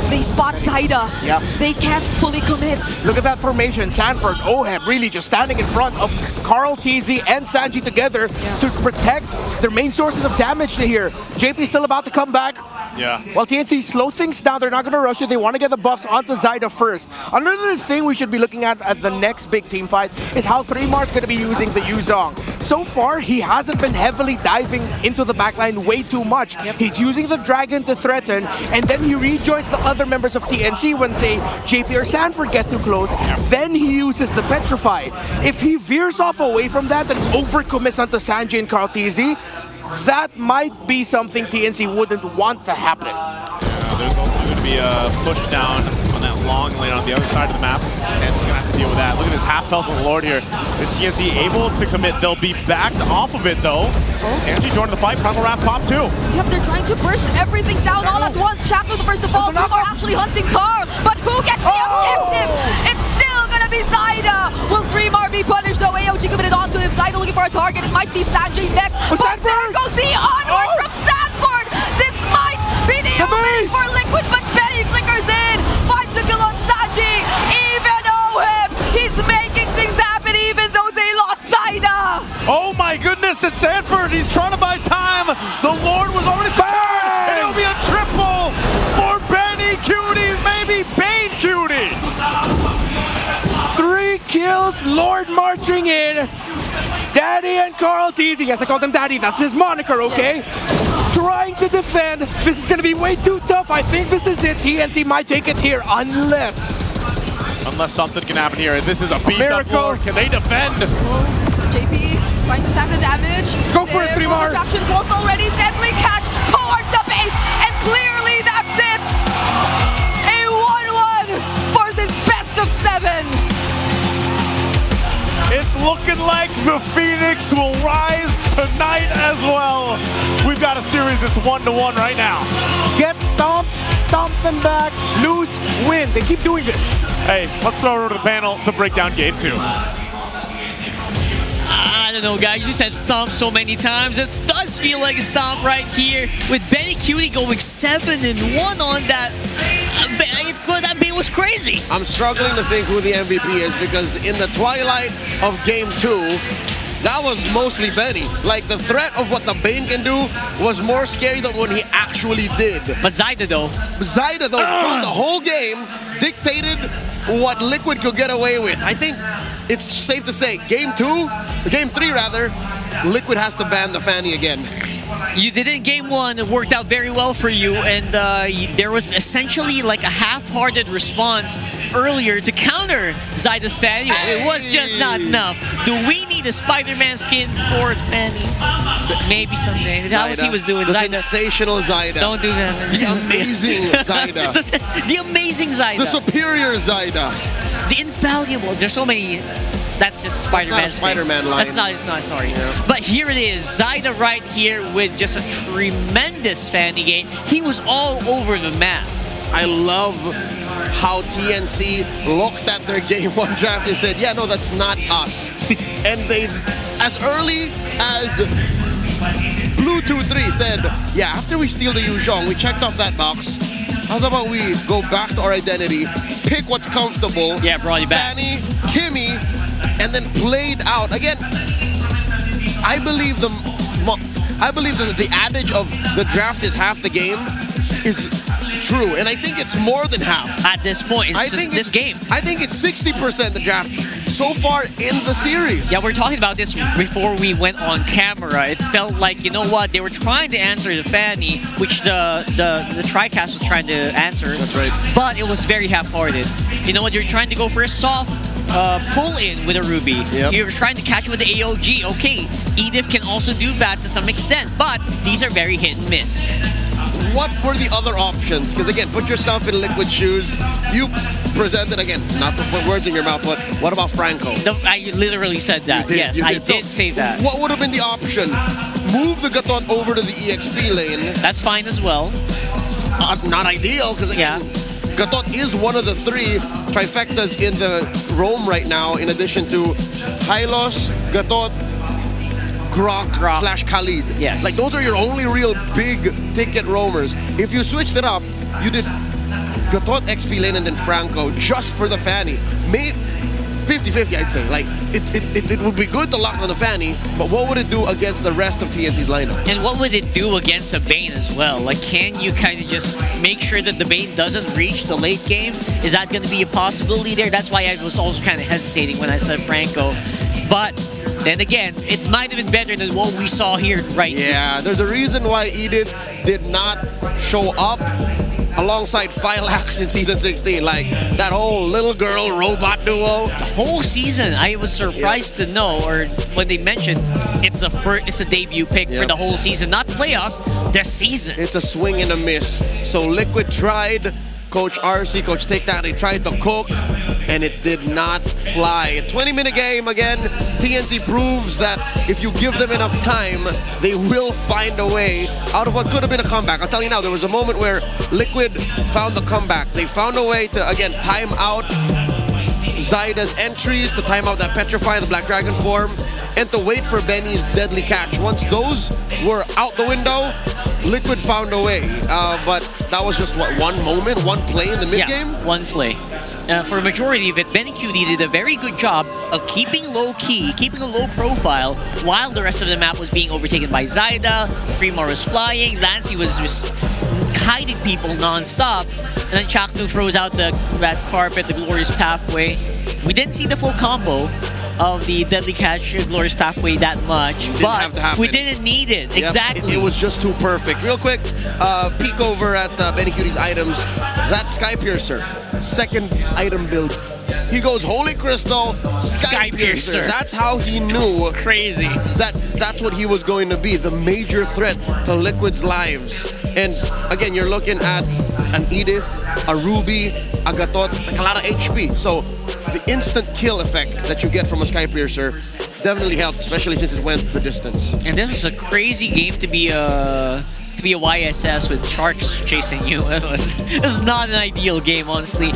They spot Zyda. Yeah. They can't fully commit. Look at that formation. Sanford, OHEB really just standing in front of Carl TZ and Sanji together to protect their main sources of damage here. JP's still about to come back. Yeah. While TNC slow things down, they're not going to rush it. They want to get the buffs onto Zyda first. Another thing we should be looking at the next big team fight is how 3mar's going to be using the Yuzong. So far, he hasn't been heavily diving into the backline way too much. He's using the Dragon to threaten, and then he rejoins the other members of TNC when, say, JP or Sanford get too close. Then he uses the Petrify. If he veers off away from that and overcommits onto Sanji and Carl TZ, that might be something TNC wouldn't want to happen. There's also going to be a push down on that long lane on the other side of the map, and he's going to have to deal with that. Look at this half health of the Lord here. Is TNC able to commit? They'll be backed off of it though. Angie joined the fight. Primal Wrath pop too. Yep, they're trying to burst everything down all at once. Shackle the first of all. They are actually hunting Carl, but who gets the objective? It's still gonna be Zyda. Will 3mar be punished though? AOG committed onto him. Zyda looking for a target. It might be Sanjay next. But there goes the onward from Sanford. This might be the opening for Liquid, but Benny flickers in. Finds the kill on Sanji. Even Oheb, he's making things happen even though they lost Zyda. Oh my goodness, it's Sanford. He's trying to buy time. The Lord was already secured. And it'll be a triple for Benny Cutie, maybe Bane Cutie. 3 kills, Lord marching in. Daddy and Carl teasing. Yes, I called him Daddy. That's his moniker, okay? Trying to defend. This is going to be way too tough. I think this is it. TNC might take it here unless something can happen here. This is a beat up Lord. Can they defend? JP trying to attack the damage. Go for it, 3mar. Traction pulse already. Deadly catch towards the base. And clearly that's it. A 1-1 for this best of 7. It's looking like the Phoenix will rise tonight as well. We've got a series that's 1-1 right now. Get stomped, stomp them back, lose, win. They keep doing this. Hey, let's throw it over to the panel to break down game 2. I don't know, guys. You said stomp so many times. It does feel like a stomp right here with Benny Cutie going 7-1 on that. That Bane was crazy. I'm struggling to think who the MVP is because in the twilight of game 2, that was mostly Benny. Like the threat of what the Bane can do was more scary than what he actually did. But Zyda though. Zyda though, throughout the whole game, dictated what Liquid could get away with. I think it's safe to say, game 3 rather, Liquid has to ban the Fanny again. You did it in game 1. It worked out very well for you, and there was essentially like a half-hearted response earlier to counter Zyda's Fanny. It was just not enough. Do we need a Spider-Man skin for Fanny? Maybe someday. That was he was doing. The Zyda. Sensational Zyda. Don't do that. The amazing Zyda. The amazing Zyda. The superior Zyda. The infallible. There's so many. That's just Spider-Man's Spider-Man line. That's not sorry. Yeah. But here it is, Zyda right here with just a tremendous Fanny game. He was all over the map. I love how TNC looked at their game 1 draft and said, yeah, no, that's not us. And they, as early as Blue 2-3 said, yeah, after we steal the Yuzhong, we checked off that box. How's about we go back to our identity, pick what's comfortable. Yeah, brought you back. Fanny, Kimmy, and then played out. Again, I believe that the adage of the draft is half the game is true, and I think it's more than half. At this point, it's just this game. I think it's 60% the draft so far in the series. Yeah, we're talking about this before we went on camera. It felt like, you know what, they were trying to answer the Fanny, which the TriCast was trying to answer. That's right. But it was very half-hearted. You know what, you're trying to go for a soft pull-in with a Ruby. Yep. You're trying to catch with the AOG. Okay, Edith can also do that to some extent, but these are very hit and miss. What were the other options? Because again, put yourself in Liquid shoes. You presented, again, not to put words in your mouth, but what about Franco? I literally said that. Yes, I did say that. What would have been the option? Move the Gatot over to the EXP lane. That's fine as well. Not ideal, because again, Gatot is one of the 3 trifectas in the roam right now, in addition to Hylos, Gatot, Grok / Khalid. Yes. Like, those are your only real big ticket roamers. If you switched it up, you did Gatot XP lane and then Franco just for the Fanny. Maybe 50-50, I'd say. Like, it would be good to lock on the Fanny, but what would it do against the rest of TNC's lineup? And what would it do against the Bane as well? Like, can you kind of just make sure that the Bane doesn't reach the late game? Is that going to be a possibility there? That's why I was also kind of hesitating when I said Franco. But then again, it might have been better than what we saw here right here. Yeah, there's a reason why Edith did not show up alongside Phylax in Season 16. Like, that whole little girl robot duo. The whole season, I was surprised to know, or when they mentioned, it's a debut pick for the whole season. Not the playoffs, the season. It's a swing and a miss. So Liquid tried, Coach RC, Coach Take That, they tried to cook. and it did not fly. 20-minute game again. TNC proves that if you give them enough time, they will find a way out of what could have been a comeback. I'll tell you now, there was a moment where Liquid found the comeback. They found a way to, again, time out Zaida's entries, to time out that Petrify, the Black Dragon form, and to wait for Benny's deadly catch. Once those were out the window, Liquid found a way. But that was just, what, one moment, one play in the mid-game? Yeah, one play. For a majority of it, Benny QD did a very good job of keeping low-key, keeping a low profile, while the rest of the map was being overtaken by Zaida, Fremar was flying, Lancy was just hiding people non-stop, and then Chaknu throws out that carpet, the Glorious Pathway. We didn't see the full combo of the Deadly Catch, Glorious Pathway that much, but we didn't need it. Yep, Exactly. It was just too perfect. Real quick, peek over at Benny QD's items. That Skypiercer, second item build. He goes Holy Crystal, Skypiercer. That's how he knew. Crazy. That's what he was going to be, the major threat to Liquid's lives. And again, you're looking at an Edith, a Ruby, a Gatot, like a lot of HP. So the instant kill effect that you get from a Skypiercer definitely helped, especially since it went the distance. And this was a crazy game to be a YSS with sharks chasing you. It was not an ideal game, honestly.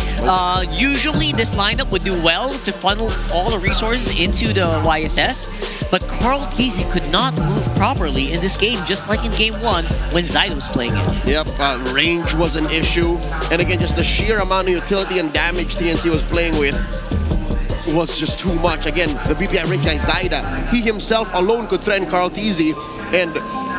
Usually this lineup would do well to funnel all the resources into the YSS, but Carl Casey could not move properly in this game, just like in game 1 when Zaida was playing it. Yep, range was an issue. And again, just the sheer amount of utility and damage TNC was playing with was just too much. Again, the BPI rate guy Zaida, he himself alone could threaten Carl Teasy, and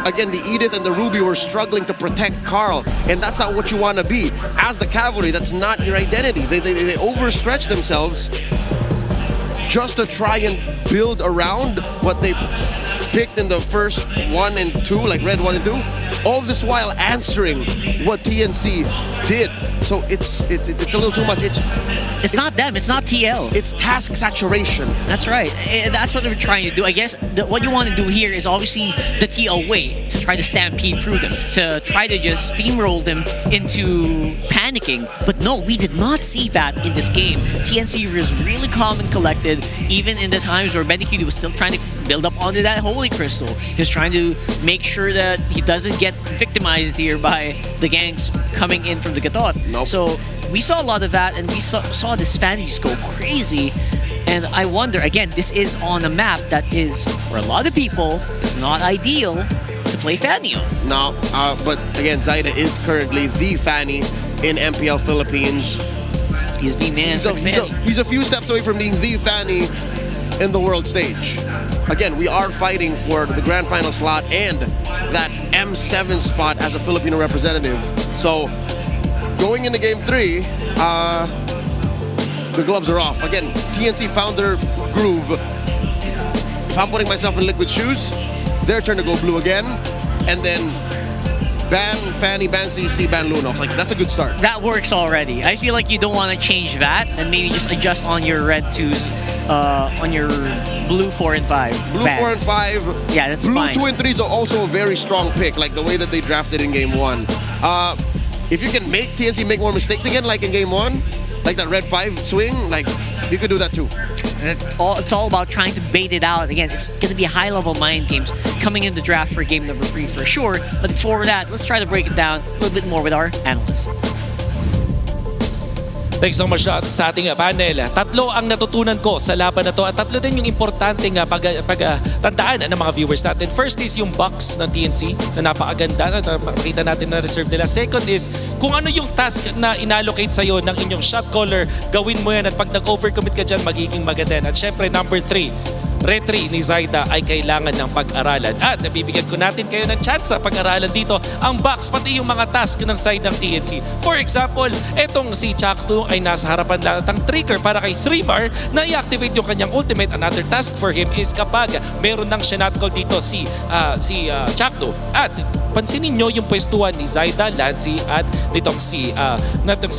again, the Edith and the Ruby were struggling to protect Carl, and that's not what you want to be. As the cavalry, that's not your identity. They overstretch themselves just to try and build around what they picked in the first 1 and 2, like red 1 and 2. All this while answering what TNC did. So it's a little too much. It's not them, it's not TL. It's task saturation. That's right. That's what they're trying to do. I guess what you want to do here is obviously the TL way, to try to stampede through them, to try to just steamroll them into panicking. But no, we did not see that in this game. TNC was really calm and collected, even in the times where Benny QD was still trying to build up onto that Holy Crystal. He was trying to make sure that he doesn't get victimized here by the gangs coming in from the Gatot. Nope. So we saw a lot of that, and we saw this Fannies go crazy. And I wonder, again, this is on a map that is, for a lot of people, is not ideal to play Fanny on. No, but again, Zaida is currently the Fanny in MPL Philippines. He's the man. He's a few steps away from being the Fanny in the world stage. Again, we are fighting for the grand final slot and that M7 spot as a Filipino representative. So going into game 3, the gloves are off. Again, TNC found their groove. If I'm putting myself in Liquid shoes, their turn to go blue again, and then ban Fanny, ban CC, ban Lunox. Like, that's a good start. That works already. I feel like you don't want to change that, and maybe just adjust on your red 2s, on your blue 4 and 5. Blue bans. 4 and 5. Yeah, that's blue fine. Blue 2 and 3 is also a very strong pick, like the way that they drafted in game 1. If you can make TNC make more mistakes again, like in game 1, like that red 5 swing, like, you could do that too. And it's all about trying to bait it out. Again, it's going to be high-level mind games coming in the draft for game number 3 for sure. But before that, let's try to break it down a little bit more with our analyst. Thanks so much sa ating panel. Tatlo ang natutunan ko sa laban na to at tatlo din yung importanteng pagtandaan ng mga viewers natin. First is yung box ng TNC na napakaganda na makita natin na reserve nila. Second is kung ano yung task na inallocate sa'yo ng inyong shot caller, gawin mo yan at pag nag-overcommit ka dyan, magiging maganda. At syempre, number 3, retry ni Zaida ay kailangan ng pag-aralan. At nabibigyan ko natin kayo ng chance sa pag-aralan dito ang box, pati yung mga task ng side ng TNC. For example, etong si Chaktu ay nasa harapan lang ng trigger para kay Fremar na i-activate yung kanyang ultimate. Another task for him is kapag meron ng shot call dito si Chaktu. At pansinin nyo yung pwestuhan ni Zaida, Lancy at nitong si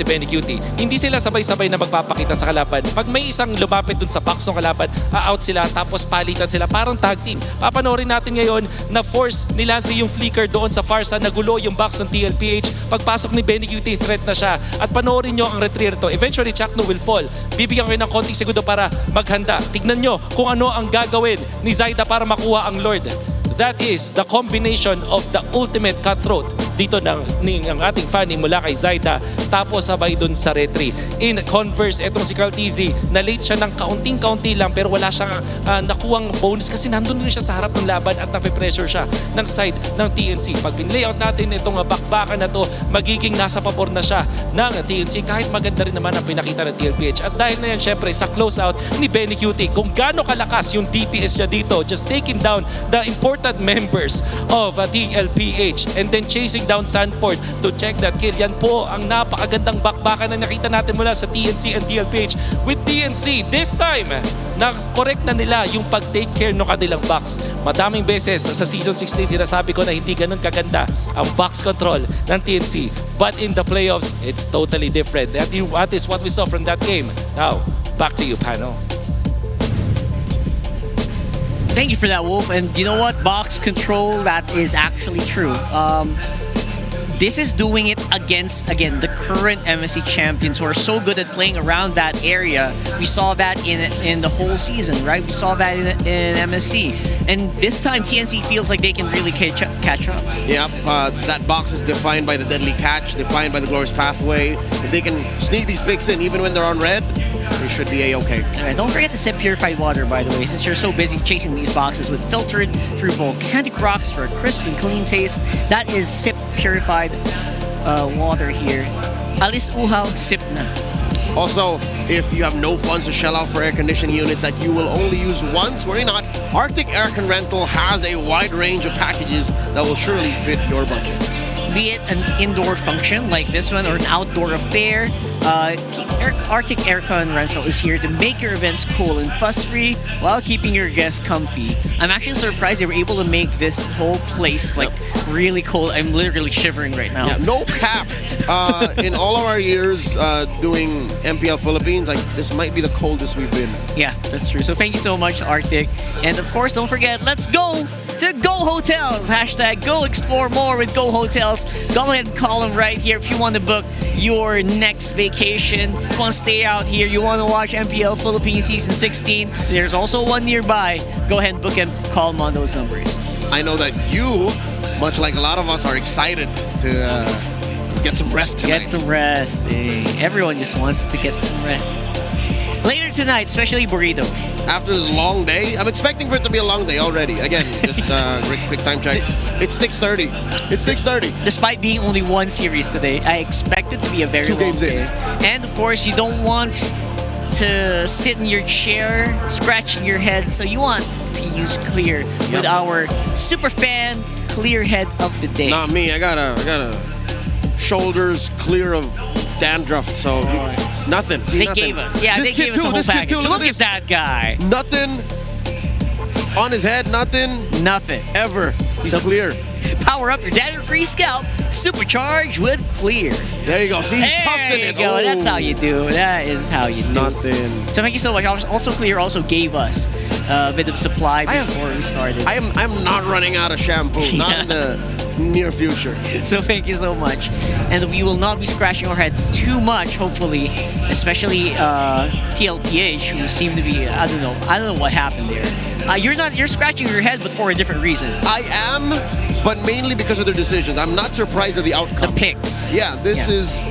Benny Cutie. Hindi sila sabay-sabay na magpapakita sa kalaban. Pag may isang lumapit dun sa box ng kalaban, out sila tapos tapos palitan sila parang tag team. Papanoorin natin ngayon na force ni Lance yung flicker doon sa far side, nagulo yung box ng TLPH. Pagpasok ni Benny QT, threat na siya. At panoorin nyo ang retreat to. Eventually, Chakno will fall. Bibigyan ko kayo ng konting segundo para maghanda. Tignan nyo kung ano ang gagawin ni Zaida para makuha ang Lord. That is the combination of the ultimate cutthroat dito ng ating fanny mula kay Zaida tapos sabay dun sa retry. In converse, etong si Carl TZ na late siya ng kaunting-kaunti lang pero wala siyang nakuwang bonus kasi nandun rin siya sa harap ng laban at nape-pressure siya ng side ng TNC. Pag pinlayout natin itong bakbakan na to, magiging nasa pabor na siya ng TNC kahit maganda rin naman ang pinakita ng TLPH. At dahil na yan syempre sa closeout ni Benny QT, kung gaano kalakas yung DPS niya dito, just taking down the important members of TLPH and then chasing down Sanford to check that kill. Yan po ang napakagandang bakbakan na nakita natin mula sa TNC and TLPH. With TNC, this time, na-correct na nila yung pag-take care ng kanilang box. Madaming beses sa Season 16, sinasabi ko na hindi ganun kaganda ang box control ng TNC. But in the playoffs, it's totally different. That is what we saw from that game. Now, back to you, panel. Thank you for that, Wolf. And you know what? Box control, that is actually true. This is doing it against, again, the current MSC champions who are so good at playing around that area. We saw that in the whole season, right? We saw that in MSC. And this time, TNC feels like they can really catch up. Yep, that box is defined by the deadly catch, defined by the glorious pathway. If they can sneak these picks in, even when they're on red, they should be a-okay. Right, don't forget to sip purified water, by the way, since you're so busy chasing these boxes with filtered through volcanic rocks for a crisp and clean taste. That is sip purified water here. Alis uhaw, sip na. Also, if you have no funds to shell out for air conditioning units that you will only use once, worry not. Arctic Aircon Rental has a wide range of packages that will surely fit your budget. Be it an indoor function like this one or an outdoor affair, Arctic Aircon Rental is here to make your events cool and fuss-free while keeping your guests comfy. I'm actually surprised they were able to make this whole place like really cold. I'm literally shivering right now. Yeah, no cap. In all of our years doing MPL Philippines, like this might be the coldest we've been. Yeah, that's true. So thank you so much, Arctic. And of course, don't forget, let's go to Go Hotels. Hashtag go explore more with Go Hotels. Go ahead and call them right here if you want to book your next vacation. You want to stay out here, you want to watch MPL Philippines Season 16. There's also one nearby. Go ahead and book them. Call them on those numbers. I know that you, much like a lot of us, are excited to get some rest tonight. Get some rest. Everyone just wants to get some rest. Later tonight, especially Burrito. After this long day, I'm expecting for it to be a long day already. Again, just quick time check. It's 6:30. It's 6:30. Despite being only one series today, I expect it to be a very long day. And of course, you don't want to sit in your chair scratching your head, so you want to use Clear with our super fan Clear head of the day. Not me. I got a shoulders clear of dandruff, so nothing. See, They nothing. gave us, they gave us a whole package. Look at that guy. Nothing on his head. Nothing. Ever. He's clear. Power up your dandruff-free scalp, supercharged with Clear. There you go. See, he's tough in it. There you go. That's how you do. That is how you do. Nothing. So thank you so much. Also, Clear also gave us a bit of supply before we started. I'm not running out of shampoo. Not in the near future. So thank you so much. And we will not be scratching our heads too much, hopefully, especially TLPH, who seem to be, I don't know what happened there. You're scratching your head, but for a different reason. I am, but mainly because of their decisions. I'm not surprised at the outcome. The picks. Yeah, this is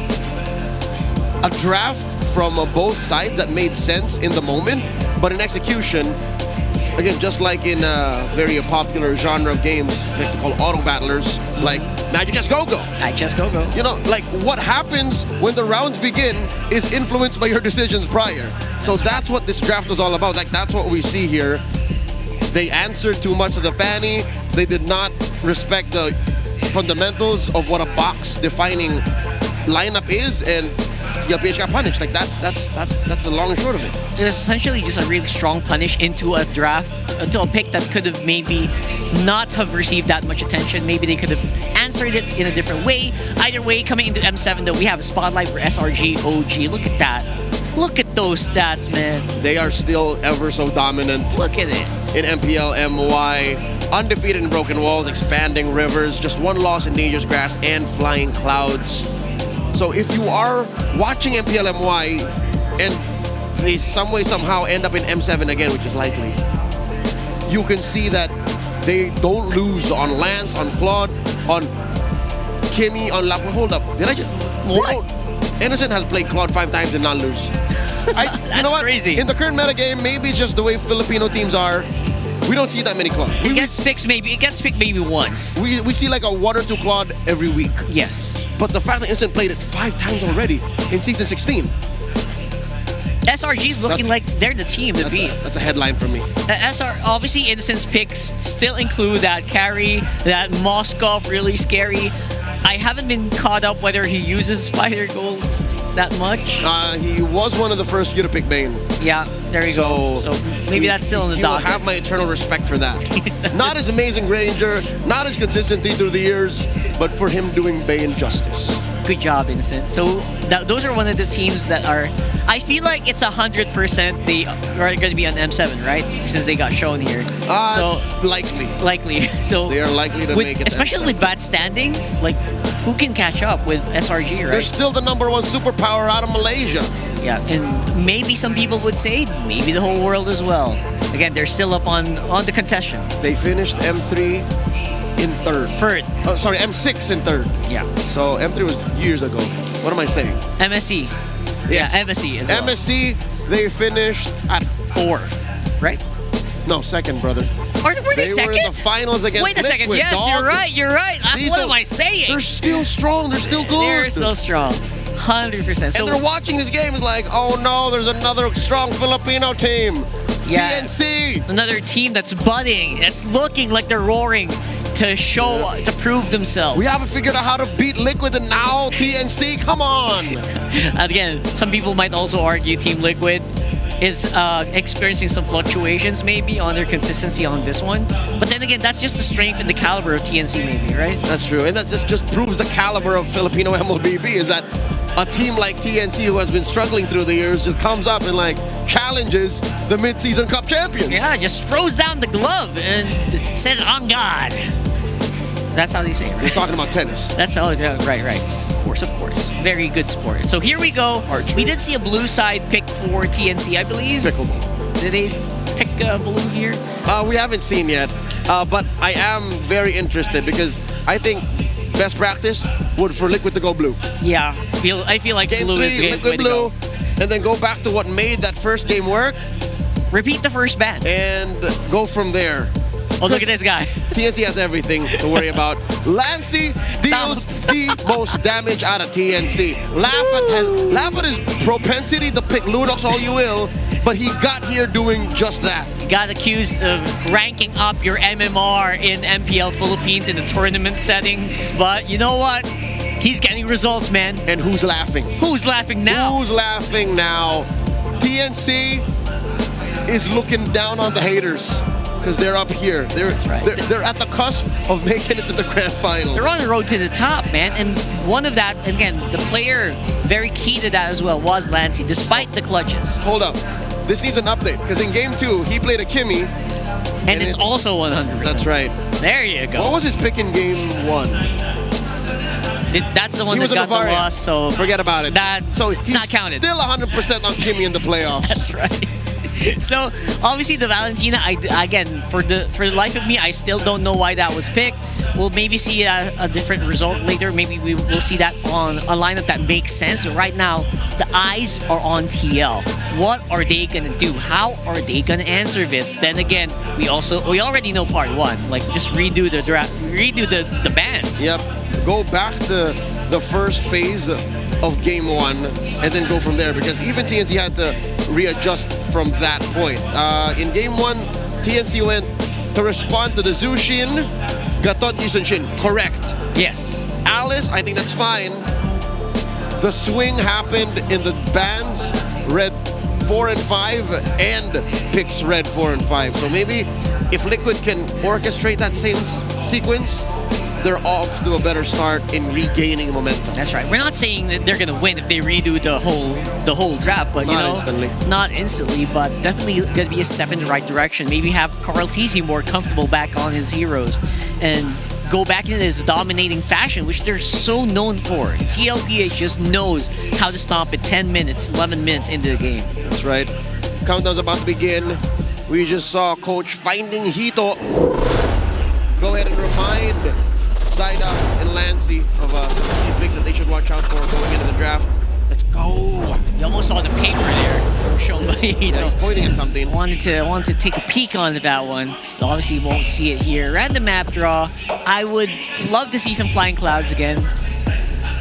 a draft from both sides that made sense in the moment, but in execution, again, just like in a very popular genre of games that they call auto battlers, like Magic Chess Go-Go. Magic Chess Go-Go. You know, like what happens when the rounds begin is influenced by your decisions prior. So that's what this draft was all about. Like that's what we see here. They answered too much of the fanny. They did not respect the fundamentals of what a box-defining lineup is, and TLPH got punished. Like that's the long and short of it. It was essentially just a really strong punish into a draft, into a pick that could have maybe not have received that much attention. Maybe they could have answered it in a different way. Either way, coming into M7 though, we have a spotlight for SRG OG. Look at that. Look at those stats, man. They are still ever so dominant. Look at it. In MPL MY, undefeated in Broken Walls, Expanding Rivers, just one loss in Dangerous Grass and Flying Clouds. So if you are watching MPL MY and they some way somehow end up in M7 again, which is likely, you can see that they don't lose on Lance, on Claude, on Kimmy, on Lap. Hold up, did I just... What? Innocent has played Claude 5 times and not lose. That's you know what? crazy. In the current metagame, maybe just the way Filipino teams are, we don't see that many Claude. It gets picked maybe once. We see like a 1 or 2 Claude every week. Yes. But the fact that Innocent played it 5 times already in Season 16. SRG's looking like they're the team to beat. That's a headline for me. Obviously, Innocent's picks still include that carry, that Moskov, really scary. I haven't been caught up whether he uses fighter golds that much. He was one of the first you to pick Bane. Yeah, there you go. So maybe that's still in the He will docket. have my eternal respect for that. Not as amazing Ranger, not as consistently through the years, but for him doing Bane justice. Good job, Innocent. So those are one of the teams that are... I feel like it's 100% they are going to be on M7, right? Since they got shown here. So likely. Likely. So they are likely to make it. Especially with that standing, like who can catch up with SRG, right? They're still the #1 superpower out of Malaysia. Yeah, and maybe some people would say maybe the whole world as well. Again, they're still up on the contestation. They finished M3 in third. Oh, sorry, M6 in third. Yeah. So M3 was years ago. What am I saying? MSC. Yes. Yeah, MSC as well. MSC, they finished at 4th, right? No, second, brother. Were they second? Were in the finals against Wait a second. Liquid, Yes, dog. you're right. See, What so am I saying? They're still strong. They're still good. They're so strong. 100%. And they're watching this game and like, oh no, there's another strong Filipino team. Yeah. TNC. Another team that's budding, that's looking like they're roaring to show, to prove themselves. We haven't figured out how to beat Liquid, and now TNC, come on. Again, some people might also argue Team Liquid is experiencing some fluctuations maybe on their consistency on this one. But then again, that's just the strength and the caliber of TNC maybe, right? That's true. And that just proves the caliber of Filipino MLBB is that a team like TNC who has been struggling through the years just comes up and like challenges the mid-season cup champions. Yeah, just throws down the glove and says, on God. That's how they say it, right? We're talking about tennis. That's how, right. Of course. Very good sport. So here we go. Archery. We did see a blue side pick for TNC, I believe. Pickleball. Did they pick blue here? We haven't seen yet, but I am very interested because I think best practice would for Liquid to go blue. Yeah, I feel like Game blue 3, is the Liquid way to blue, go. and then go back to what made that first game work. Repeat the first ban. And go from there. Oh, look at this guy. TNC has everything to worry about. Lancey deals the most damage out of TNC. Laugh at his propensity to pick Lunox all you will, but he got here doing just that. Got accused of ranking up your MMR in MPL Philippines in the tournament setting, but you know what? He's getting results, man. And who's laughing? Who's laughing now? Who's laughing now? TNC is looking down on the haters. Because they're up here. They're at the cusp of making it to the grand finals. They're on the road to the top, man. And one of that, again, the player very key to that as well was Lancey, despite the clutches. Hold up. This needs an update. Because in game 2, he played a Kimmy. And it's also 100%. That's right. There you go. What was his pick in game 1? That's the one that got the loss, so forget about it. It's not counted. Still 100% on Kimmy in the playoffs. That's right. So obviously the Valentina, again, for the life of me, I still don't know why that was picked. We'll maybe see a different result later. Maybe we will see that on a lineup that makes sense. But right now, the eyes are on TL. What are they gonna do? How are they gonna answer this? Then again, we already know part 1. Like just redo the draft, redo the bans. Yep. Go back to the first phase of game 1 and then go from there, because even TNC had to readjust from that point. In game 1, TNC went to respond to the Zushin, Gatot Yusunshin. Correct. Yes. Alice, I think that's fine. The swing happened in the bands red 4 and 5 and picks red 4 and 5. So maybe if Liquid can orchestrate that same sequence, they're off to a better start in regaining momentum. That's right. We're not saying that they're gonna win if they redo the whole draft, but Not instantly. not instantly, but definitely gonna be a step in the right direction. Maybe have Carl Tizzy more comfortable back on his heroes and go back in his dominating fashion, which they're so known for. TLPH just knows how to stomp it 10 minutes, 11 minutes into the game. That's right. Countdown's about to begin. We just saw Coach finding Hito. Go ahead and remind Zaida and Lancy of some key picks that they should watch out for going into the draft. Let's go. You almost saw the paper there shown by Hito. Yeah, he's pointing at something. Wanted to take a peek on that one. Obviously, you won't see it here. Random map draw. I would love to see some flying clouds again.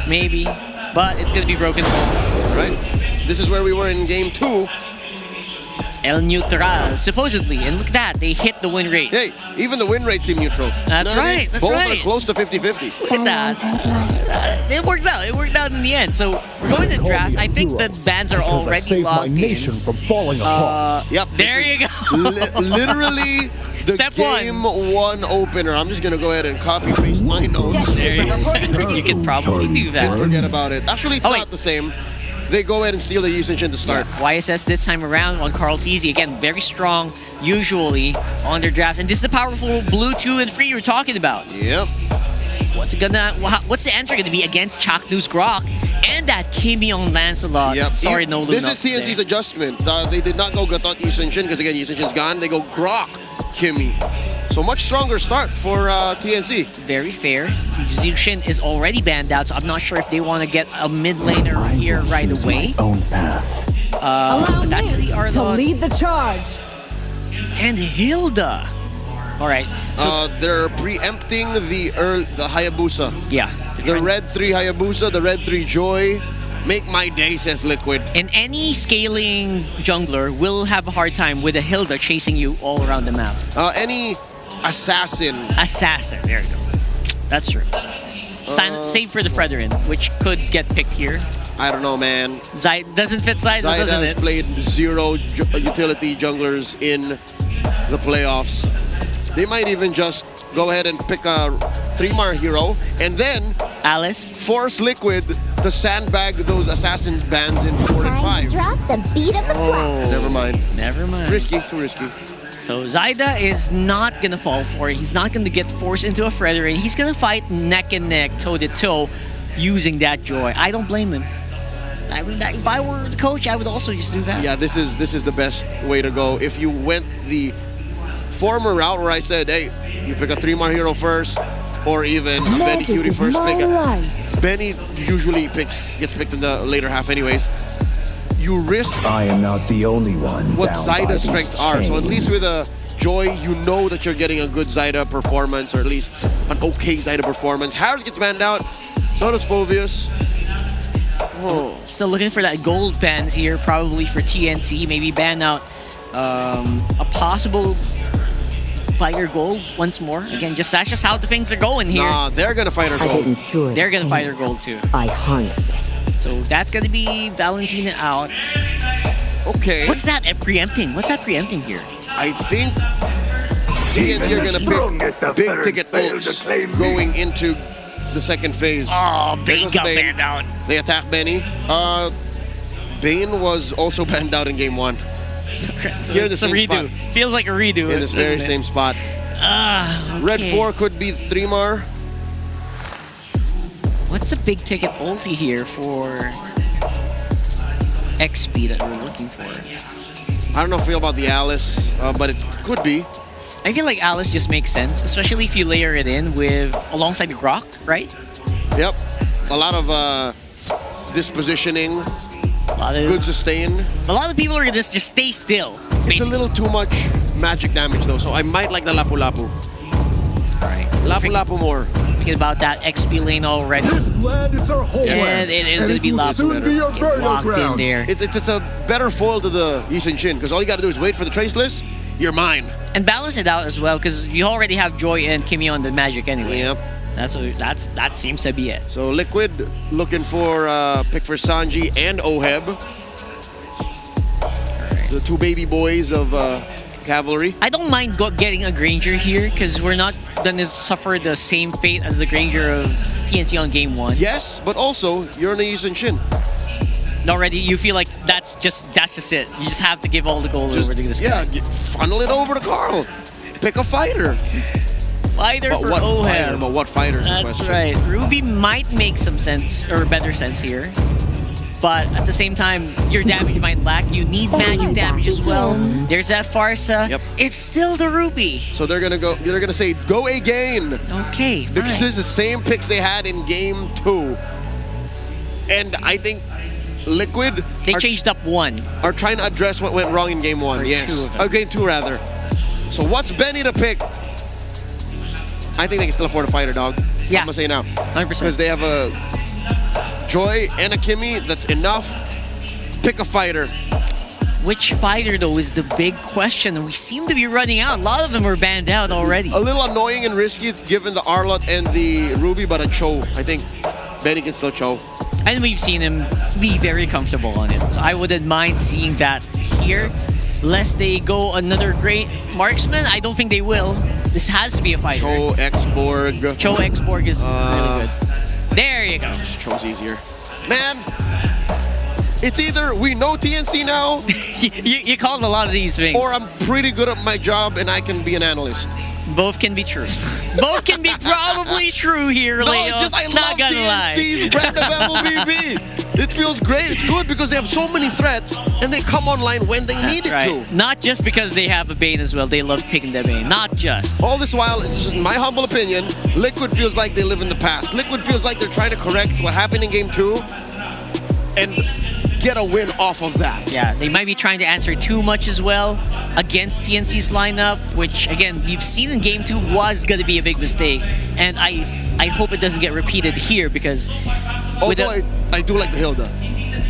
Maybe. But it's going to be broken homes. Right. This is where we were in game 2. El Neutral, supposedly. And look at that. They hit the win rate. Hey, even the win rate seemed neutral. That's right. That's Both right. are close to 50-50. Look at that. It worked out. It worked out in the end. So we're going to draft. I think the bands are already locked in. from falling apart. Yep. There you go. Literally the Step game 1 opener. I'm just going to go ahead and copy paste my notes. There you go. You can probably do that. Forget about it. Actually, it's not the same. They go ahead and steal the usage to start. YSS this time around on Carl Tizzy. Again, very strong, usually, on their drafts. And this is the powerful blue 2 and 3 you were talking about. Yep. What's the answer going to be against Chakdu's Grok and that Kimi on Lancelot? Yep. Sorry, no This Lunox is TNC's adjustment. They did not go Gatot Yusunshin because, again, Yusunshin's gone. They go Grok, Kimi. So much stronger start for TNC. Very fair. Yushin is already banned out, so I'm not sure if they want to get a mid laner here right away. But that's going to be Arlong. lead the charge. And Hilda. All right. They're preempting the Hayabusa. Yeah. The red 3 Hayabusa, the red 3 Joy. Make my day, says Liquid. And any scaling jungler will have a hard time with a Hilda chasing you all around the map. Any assassin. Assassin, there you go. That's true. Save for the Fredrin, which could get picked here. I don't know, man. Doesn't fit Zaida, doesn't has it? played 0 utility junglers in the playoffs. They might even just go ahead and pick a 3-mar hero and then Alice force Liquid to sandbag those assassin bans in 4 and 5. Drop the beat of the flag. Never mind. Never mind. Risky, too risky. So Zaida is not gonna fall for it. He's not gonna get forced into a Fredrin. He's gonna fight neck and neck, toe to toe, using that Joy. I don't blame him. If I were the coach, I would also just do that. Yeah, this is the best way to go. If you went the former route where I said, hey, you pick a 3-mar hero first, or even a Benny Cutie first. Benny usually gets picked in the later half anyways. You risk I am not the only one. what down by Zaida's these strengths are. So at chains. least with a Joy, you know that you're getting a good Zaida performance, or at least an okay Zaida performance. Harris gets banned out, so does Phoveus. Oh. Still looking for that gold bans here, probably for TNC. Maybe ban out a possible Fire Gold once more. Again, that's just how the things are going here. Nah, they're gonna fight her gold. They're gonna fight her gold too. I harness it. So that's gonna be Valentina out. Okay. What's that preempting? What's that preempting here? I think TNT are gonna pick big ticket ults going into the second phase. Oh, Bane got banned out. They attack Benny. Bane was also banned out in game 1. So Here in the it's a same redo. spot. Feels like a redo. In this very doesn't it? same spot. Okay. Red 4 could be 3-mar. What's the big ticket ulti here for XP that we're looking for? I don't know how I feel about the Alice, but it could be. I feel like Alice just makes sense, especially if you layer it in with alongside the Grok, right? Yep. A lot of dispositioning, good sustain. A lot of people are just stay still. It's a little too much magic damage though, so I might like the Lapu Lapu. Alright. Lapu Lapu more. Thinking about that XP lane already. This land is our homeland, And it is going to be soon be your Lapu. Get locked in ground. there. It's a better foil to the Yisun Shin, because all you gotta do is wait for the Traceless, you're mine. And balance it out as well, because you already have Joy and Kimi on the magic anyway. Yep. That seems to be it. So Liquid looking for pick for Sanji and Oheb. The two baby boys of Cavalry. I don't mind getting a Granger here because we're not gonna suffer the same fate as the Granger of TNC on game 1. Yes, but also you're on a Yusun Shin. Already, you feel like that's just it. You just have to give all the gold over to this guy. Yeah, funnel it over to Carl. Pick a fighter. Fighter but for what Oheb. Fighter, but what fighter is the That's question. right. Ruby might make some sense or better sense here. But at the same time, your damage might lack. You need magic damage as well. There's that Farsa. Yep. It's still the Ruby. So they're gonna say go again. Okay, fine. Because it's the same picks they had in game 2. And I think Liquid they changed up 1. Are trying to address what went wrong in game 1. Or Yes. 2 game 2 rather. So what's Benny to pick? I think they can still afford a fighter, dog. Yeah. I'm gonna say now. 100%. Because they have a Joy and a Kimmy. That's enough. Pick a fighter. Which fighter, though, is the big question. We seem to be running out. A lot of them are banned out already. A little annoying and risky given the Arlott and the Ruby, but a Cho. I think Benny can still Cho. And we've seen him be very comfortable on it. So I wouldn't mind seeing that here. Lest they go another great marksman, I don't think they will. This has to be a fighter. Cho X-Borg. Cho X-Borg is really good. There you go. Cho's easier. Man, it's either we know TNC now, you called a lot of these things. or I'm pretty good at my job and I can be an analyst. Both can be true. Both can be probably true here, Leo. No, it's just I love TNC's brand of MLBB. It feels great. It's good because they have so many threats and they come online when they need it to. Not just because they have a Bane as well. They love picking their Bane. Not just. All this while, it's just my humble opinion, Liquid feels like they live in the past. Liquid feels like they're trying to correct what happened in game 2 and get a win off of that. Yeah, they might be trying to answer too much as well against TNC's lineup, which again, we've seen in game 2 was going to be a big mistake. And I hope it doesn't get repeated here because... Although I do like the Hilda.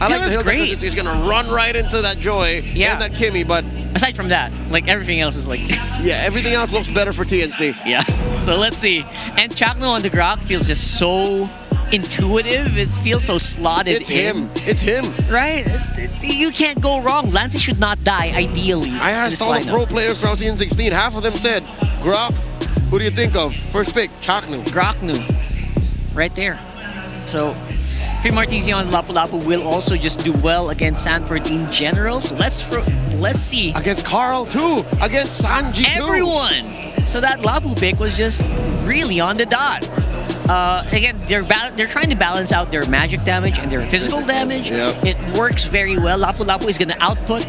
I like the Hilda great. because it's going to run right into that Joy and that Kimmy, but... Aside from that, like everything else is like... yeah, everything else looks better for TNC. Yeah, so let's see. And Chakno on the Grok feels just so intuitive. It feels so slotted It's him. It's him. Right? You can't go wrong. Lancey should not die, ideally. I asked all the pro players from TN16. Half of them said, Grok, who do you think of? First pick, Chaknu. Groknu. Right there. So... Martizio and Lapu-Lapu will also just do well against Sanford in general. So let's see. Against Carl too. Against Sanji too. Everyone. So that Lapu pick was just really on the dot. Again, they're trying to balance out their magic damage and their physical damage. Yep. It works very well. Lapu-Lapu is going to output.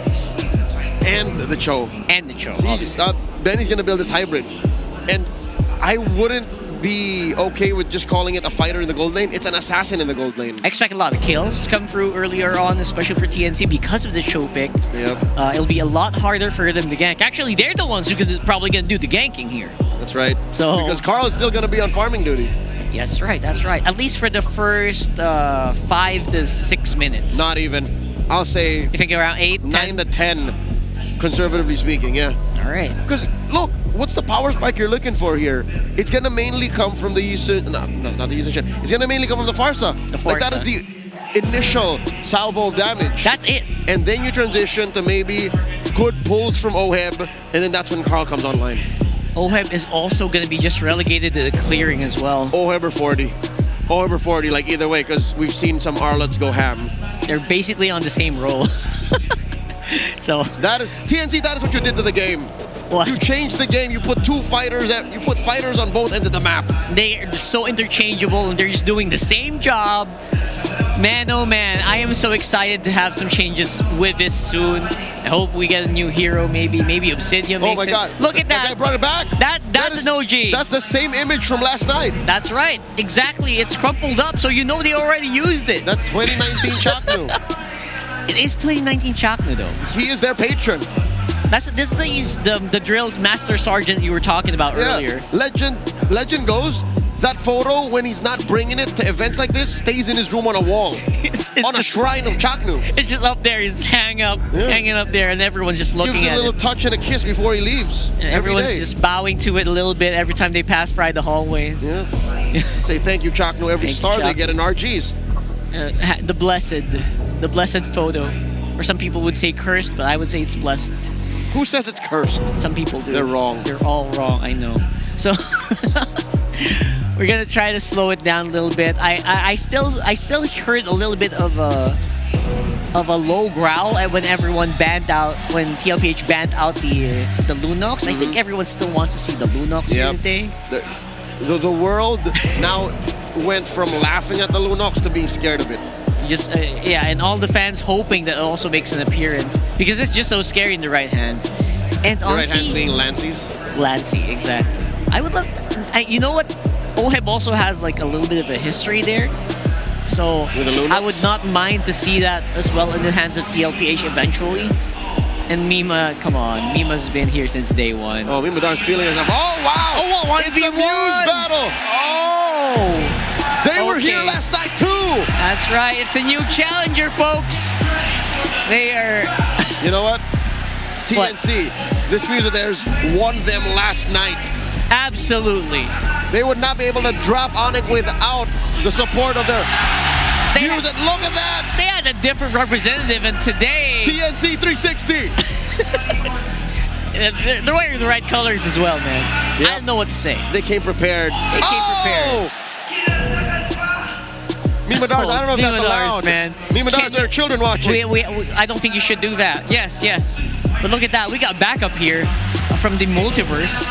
And the Cho. And the Cho. See, Benny's going to build this hybrid. And I wouldn't be okay with just calling it a fighter in the gold lane. It's an assassin in the gold lane. I expect a lot of kills come through earlier on, especially for TNC because of the Cho pick. Yep. It'll be a lot harder for them to gank. Actually, they're the ones who are probably going to do the ganking here. That's right. So because Carl is still going to be on farming duty. Yes, right. That's right. At least for the first 5 to 6 minutes. Not even. I'll say... You think around 8, 9 to 10, conservatively speaking, yeah. All right. Because, look, what's the power spike you're looking for here? It's going to mainly come from the Yusun... No, not the Yusun Shin. It's going to mainly come from the Farsa. Like, that is the initial salvo of damage. That's it. And then you transition to maybe good pulls from Oheb, and then that's when Carl comes online. Oheb is also going to be just relegated to the clearing as well. Oheb or 40. Oheb or 40, like either way, because we've seen some Arlots go ham. They're basically on the same role. So that is TNC. That is what you did to the game. What? You changed the game. You put fighters on both ends of the map. They're so interchangeable and they're just doing the same job. Man, oh man, I am so excited to have some changes with this soon. I hope we get a new hero, maybe Obsidian makes Oh my God! it. Look at that! That guy brought it back. That's an OG. That's the same image from last night. That's right, exactly. It's crumpled up, so you know they already used it. That's 2019 Chaknu. It is 2019 Chaknu though. He is their patron. This is the drill's master sergeant you were talking about earlier. Legend goes, that photo, when he's not bringing it to events like this, stays in his room on a wall. On a shrine of Chaknu. It's just up there. It's hanging up there, and everyone's just looking Gives at a little it. touch and a kiss before he leaves. And every everyone's day. just bowing to it a little bit every time they pass by the hallways. Yeah. Say thank you, Chaknu. Every star they get in RGs. The blessed photo. Or some people would say cursed, but I would say it's blessed. Who says it's cursed? Some people do. They're wrong. They're all wrong, I know. So we're gonna try to slow it down a little bit. I still heard a little bit of a low growl when everyone banned out, when TLPH banned out the Lunox. I think everyone still wants to see the Lunox here today. The world now went from laughing at the Lunox to being scared of it. Just and all the fans hoping that it also makes an appearance because it's just so scary in the right hands. And The right honestly, hand being Lancey's. Lancey, exactly. I would love. You know what? Oheb also has like a little bit of a history there, so I would not mind to see that as well in the hands of TLPH eventually. And Mima, come on, Mima's been here since day one. Oh, Mima Dar's feeling herself. Oh wow! Oh, well, it's a Muse battle. Oh. They were here last night too! That's right, it's a new challenger, folks! They are... You know what? TNC, this Muse of theirs won them last night. Absolutely. They would not be able to drop Onyx without the support of their Muse. Look at that! They had a different representative, and today... TNC 360! They're wearing the right colors as well, man. Yep. I don't know what to say. They came prepared. They came prepared. Mima Dars, I don't know if that's allowed. Man. Mima Dars, there are children watching. I don't think you should do that. Yes. But look at that. We got backup here from the multiverse.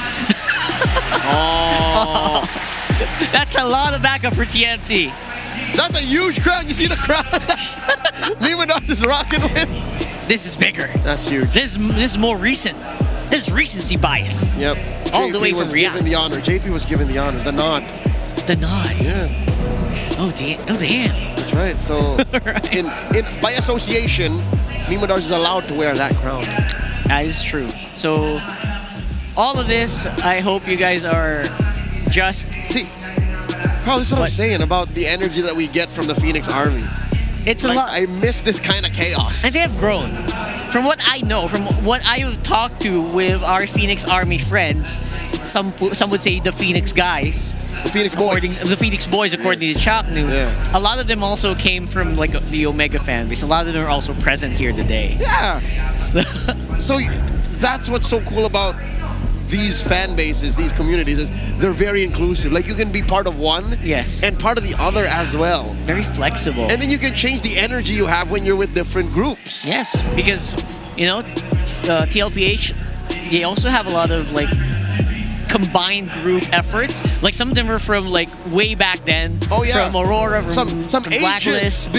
Oh. That's a lot of backup for TNC. That's a huge crowd. You see the crowd? Mima Dars is rocking with. This is bigger. That's huge. This is more recent. This is recency bias. Yep. All the way from Riyadh. Given the honor. JP was given the honor. The nod. The nod. Yeah. Oh damn. That's right. So by association, Mima Dars is allowed to wear that crown. That is true. So all of this, I hope you guys are just... See, Carl, this is what I'm saying about the energy that we get from the Phoenix Army. It's a lot. I miss this kind of chaos. And they have grown. From what I know, from what I've talked to with our Phoenix Army friends, some would say the Phoenix guys. The Phoenix boys. The Phoenix boys, according to Chaknu. Yeah. A lot of them also came from like the Omega fan base. A lot of them are also present here today. Yeah. So that's what's so cool about these fan bases, these communities, is they're very inclusive. Like you can be part of one and part of the other as well. Very flexible. And then you can change the energy you have when you're with different groups. Yes, because, you know, TLPH, they also have a lot of like combined group efforts. Like some of them are from like way back then. Oh yeah. From Aurora, from Blacklist. Agents,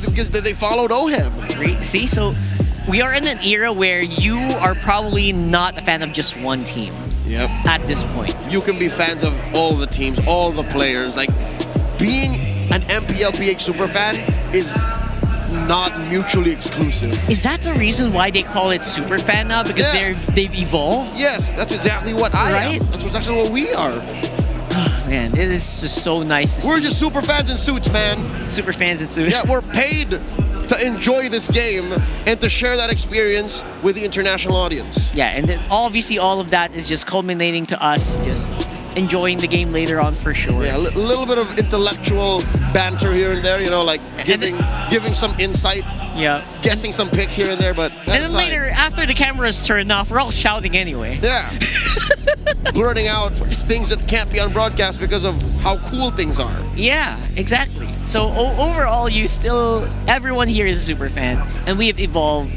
because they followed OHEB. See, so we are in an era where you are probably not a fan of just one team. Yep. At this point. You can be fans of all the teams, all the players. Like, being an MPLPH superfan is not mutually exclusive. Is that the reason why they call it superfan now? Because they've evolved? Yes, that's exactly what I am. That's exactly what we are. Man, it is just so nice to see. We're just super fans in suits, man. Super fans in suits. Yeah, we're paid to enjoy this game and to share that experience with the international audience. Yeah, and then obviously all of that is just culminating to us just enjoying the game later on for sure. Yeah, a little bit of intellectual banter here and there, you know, like giving some insight. Yeah. Guessing some picks here and there, but and then later, after the cameras turned off, we're all shouting anyway. Yeah. Blurting out things that can't be on broadcast because of how cool things are. Yeah, exactly. So overall, everyone here is a super fan, and we have evolved.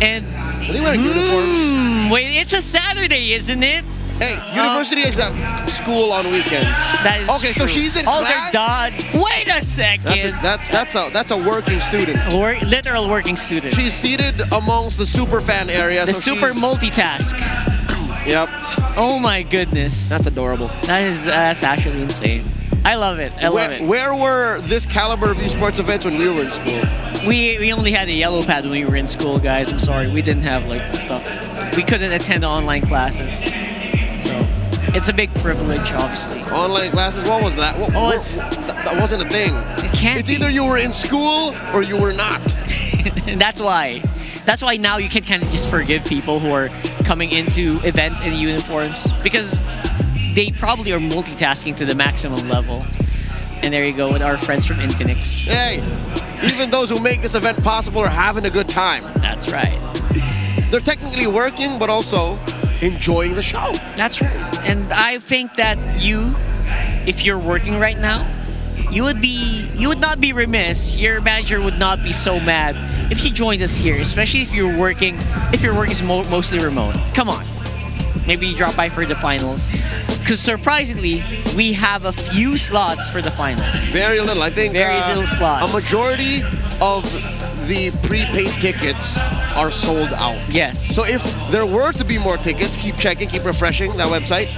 And are they wearing uniforms? Wait, it's a Saturday, isn't it? Hey, university is that school on weekends. That is okay. True. So she's in class. Wait a second. That's a working student. Literal working student. She's seated amongst the super fan area. The super multitask. Yep. Oh my goodness. That's adorable. That's actually insane. I love it. I love it. Where were this caliber of esports events when we were in school? We only had a yellow pad when we were in school, guys. I'm sorry. We didn't have like stuff. We couldn't attend online classes. So It's a big privilege, obviously. Online classes, what was that? That wasn't a thing. It can't It's either you were in school or you were not. That's why. That's why now you can kind of just forgive people who are coming into events in uniforms because they probably are multitasking to the maximum level. And there you go with our friends from Infinix. Hey, even those who make this event possible are having a good time. That's right. They're technically working, but also enjoying the show. That's right. And I think that you, if you're working right now, you would not be remiss. Your manager would not be so mad if you joined us here, especially if your work is mostly remote. Come on. Maybe you drop by for the finals. Because surprisingly, we have a few slots for the finals. Very little. I think very little slots. A majority of the prepaid tickets are sold out. Yes. So if there were to be more tickets, keep checking, keep refreshing that website.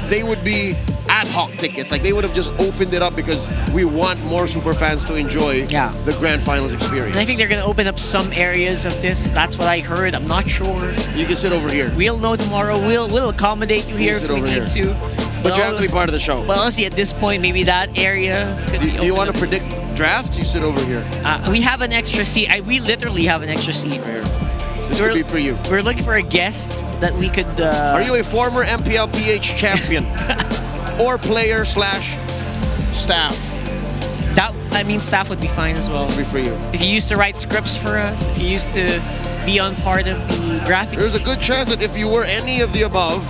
They would be ad hoc tickets. Like they would have just opened it up because we want more super fans to enjoy the grand finals experience. And I think they're going to open up some areas of this. That's what I heard. I'm not sure. You can sit over here. We'll know tomorrow. We'll accommodate you here if we need to. But you have to be part of the show. Well, honestly, at this point, maybe that area could be Do you want to predict drafts? You sit over here. We have an extra seat. We literally have an extra seat. This could be for you. We're looking for a guest that we could... Are you a former TLPH champion? Or player / staff? Staff would be fine as well. Would be for you. If you used to write scripts for us, if you used to be on part of the graphics... There's a good chance that if you were any of the above,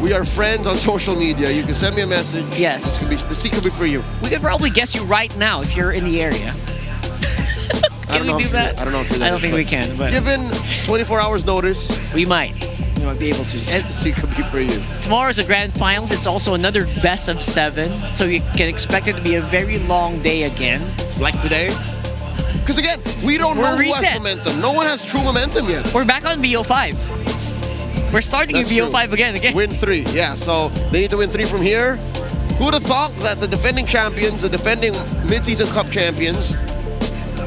we are friends on social media. You can send me a message. Yes. The seat could be for you. We could probably guess you right now if you're in the area. Can we do that? I don't know if I don't think we can. But given 24 hours notice, we might. We might be able to. See, could be for you. Tomorrow's a grand finals. It's also another best of 7, so you can expect it to be a very long day again. Like today? Because again, we don't know who has momentum. No one has true momentum yet. We're back on BO5. We're starting in BO5 again. Win 3, yeah. So they need to win 3 from here. Who would have thought that the defending champions, the defending mid-season cup champions,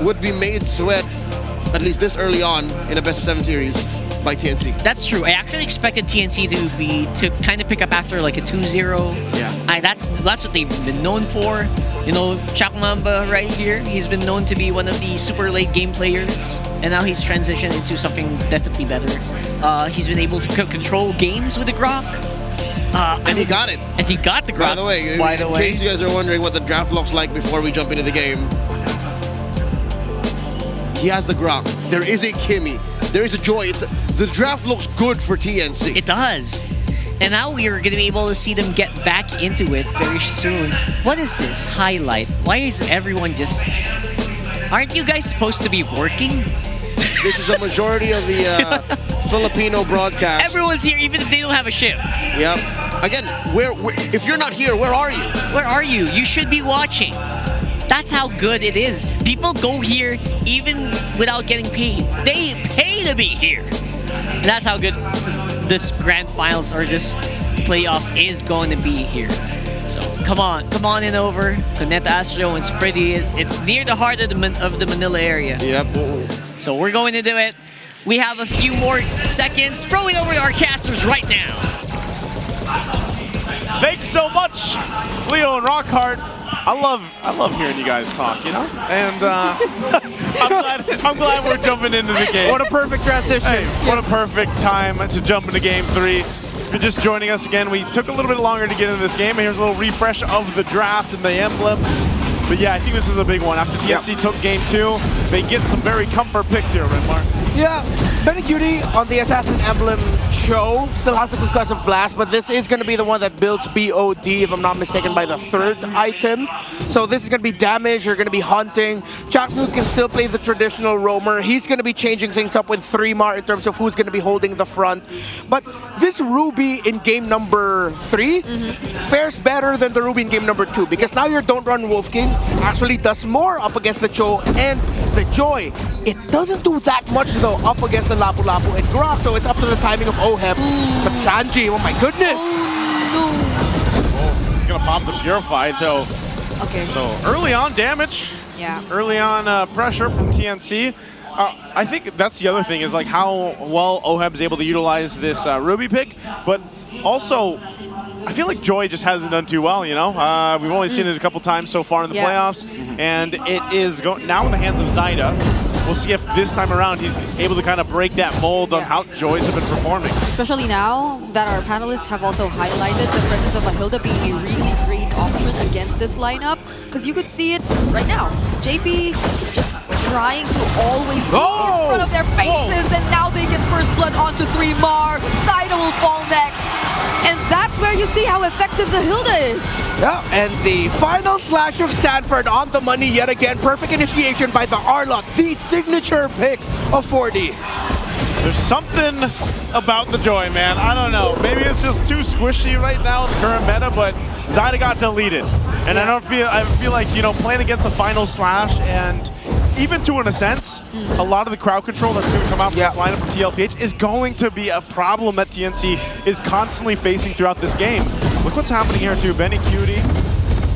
would be made sweat, at least this early on, in a best of 7 series by TNC. That's true. I actually expected TNC to kind of pick up after like a 2-0. Yeah. That's what they've been known for. You know, Chakmamba right here, he's been known to be one of the super late game players, and now he's transitioned into something definitely better. He's been able to control games with the Grok. And he got it. And he got the Grok. By the way, in case you guys are wondering what the draft looks like before we jump into the game, he has the Grok. There is a Kimmy. There is a Joy. The draft looks good for TNC. It does. And now we are going to be able to see them get back into it very soon. What is this highlight? Why is everyone just... Aren't you guys supposed to be working? This is a majority of the Filipino broadcast. Everyone's here, even if they don't have a shift. Yep. Again, if you're not here, where are you? Where are you? You should be watching. That's how good it is. People go here even without getting paid. They pay to be here. And that's how good this grand finals or this playoffs is going to be here. So come on in over. Cuneta Astro, it's pretty. It's near the heart of the Manila area. Yep. So we're going to do it. We have a few more seconds. Throw it over to our casters right now. Thanks so much, Leo and Rockhart. I love hearing you guys talk, you know? And I'm glad we're jumping into the game. What a perfect transition. Hey, what a perfect time to jump into game 3. If you're just joining us again, we took a little bit longer to get into this game, and here's a little refresh of the draft and the emblems. But yeah, I think this is a big one. After TNC took game 2, they get some very comfort picks here, Renmar. Yeah, Benny Cutie on the Assassin Emblem show still has the concussive blast, but this is going to be the one that builds BOD, if I'm not mistaken, by the 3rd item. So this is going to be damage, you're going to be hunting. Chaknoot can still play the traditional roamer. He's going to be changing things up with 3-Mar in terms of who's going to be holding the front. But this Ruby in game number 3 fares better than the Ruby in game number 2, because now your Don't Run Wolf King actually does more up against the Cho and the Joy. It doesn't do that much though up against the Lapu Lapu and Grok, so it's up to the timing of OHEB. But Sanji, oh my goodness! Oh, he's gonna pop the Purify though. Okay. So early on damage. Yeah. Early on pressure from TNC. I think that's the other thing is like how well OHEB is able to utilize this Ruby pick, but also I feel like Joy just hasn't done too well, you know? We've only seen it a couple times so far in the playoffs, and it is now in the hands of Zyda. We'll see if this time around he's able to kind of break that mold on how Joys have been performing. Especially now that our panelists have also highlighted the presence of a Hilda being a really great option against this lineup, because you could see it right now. JP just trying to always be in front of their faces, and now they get first blood onto 3mar. Zyda will fall next, and that's where you see how effective the Hilda is. Yeah, and the final slash of Sanford on the money yet again. Perfect initiation by the Arlot, the signature pick of 4D. There's something about the Joy, man. I don't know. Maybe it's just too squishy right now in the current meta, but Zyda got deleted. And I feel like, you know, playing against a final slash, and even to a sense, a lot of the crowd control that's going to come out from this lineup for TLPH is going to be a problem that TNC is constantly facing throughout this game. Look what's happening here too. Benny Cutie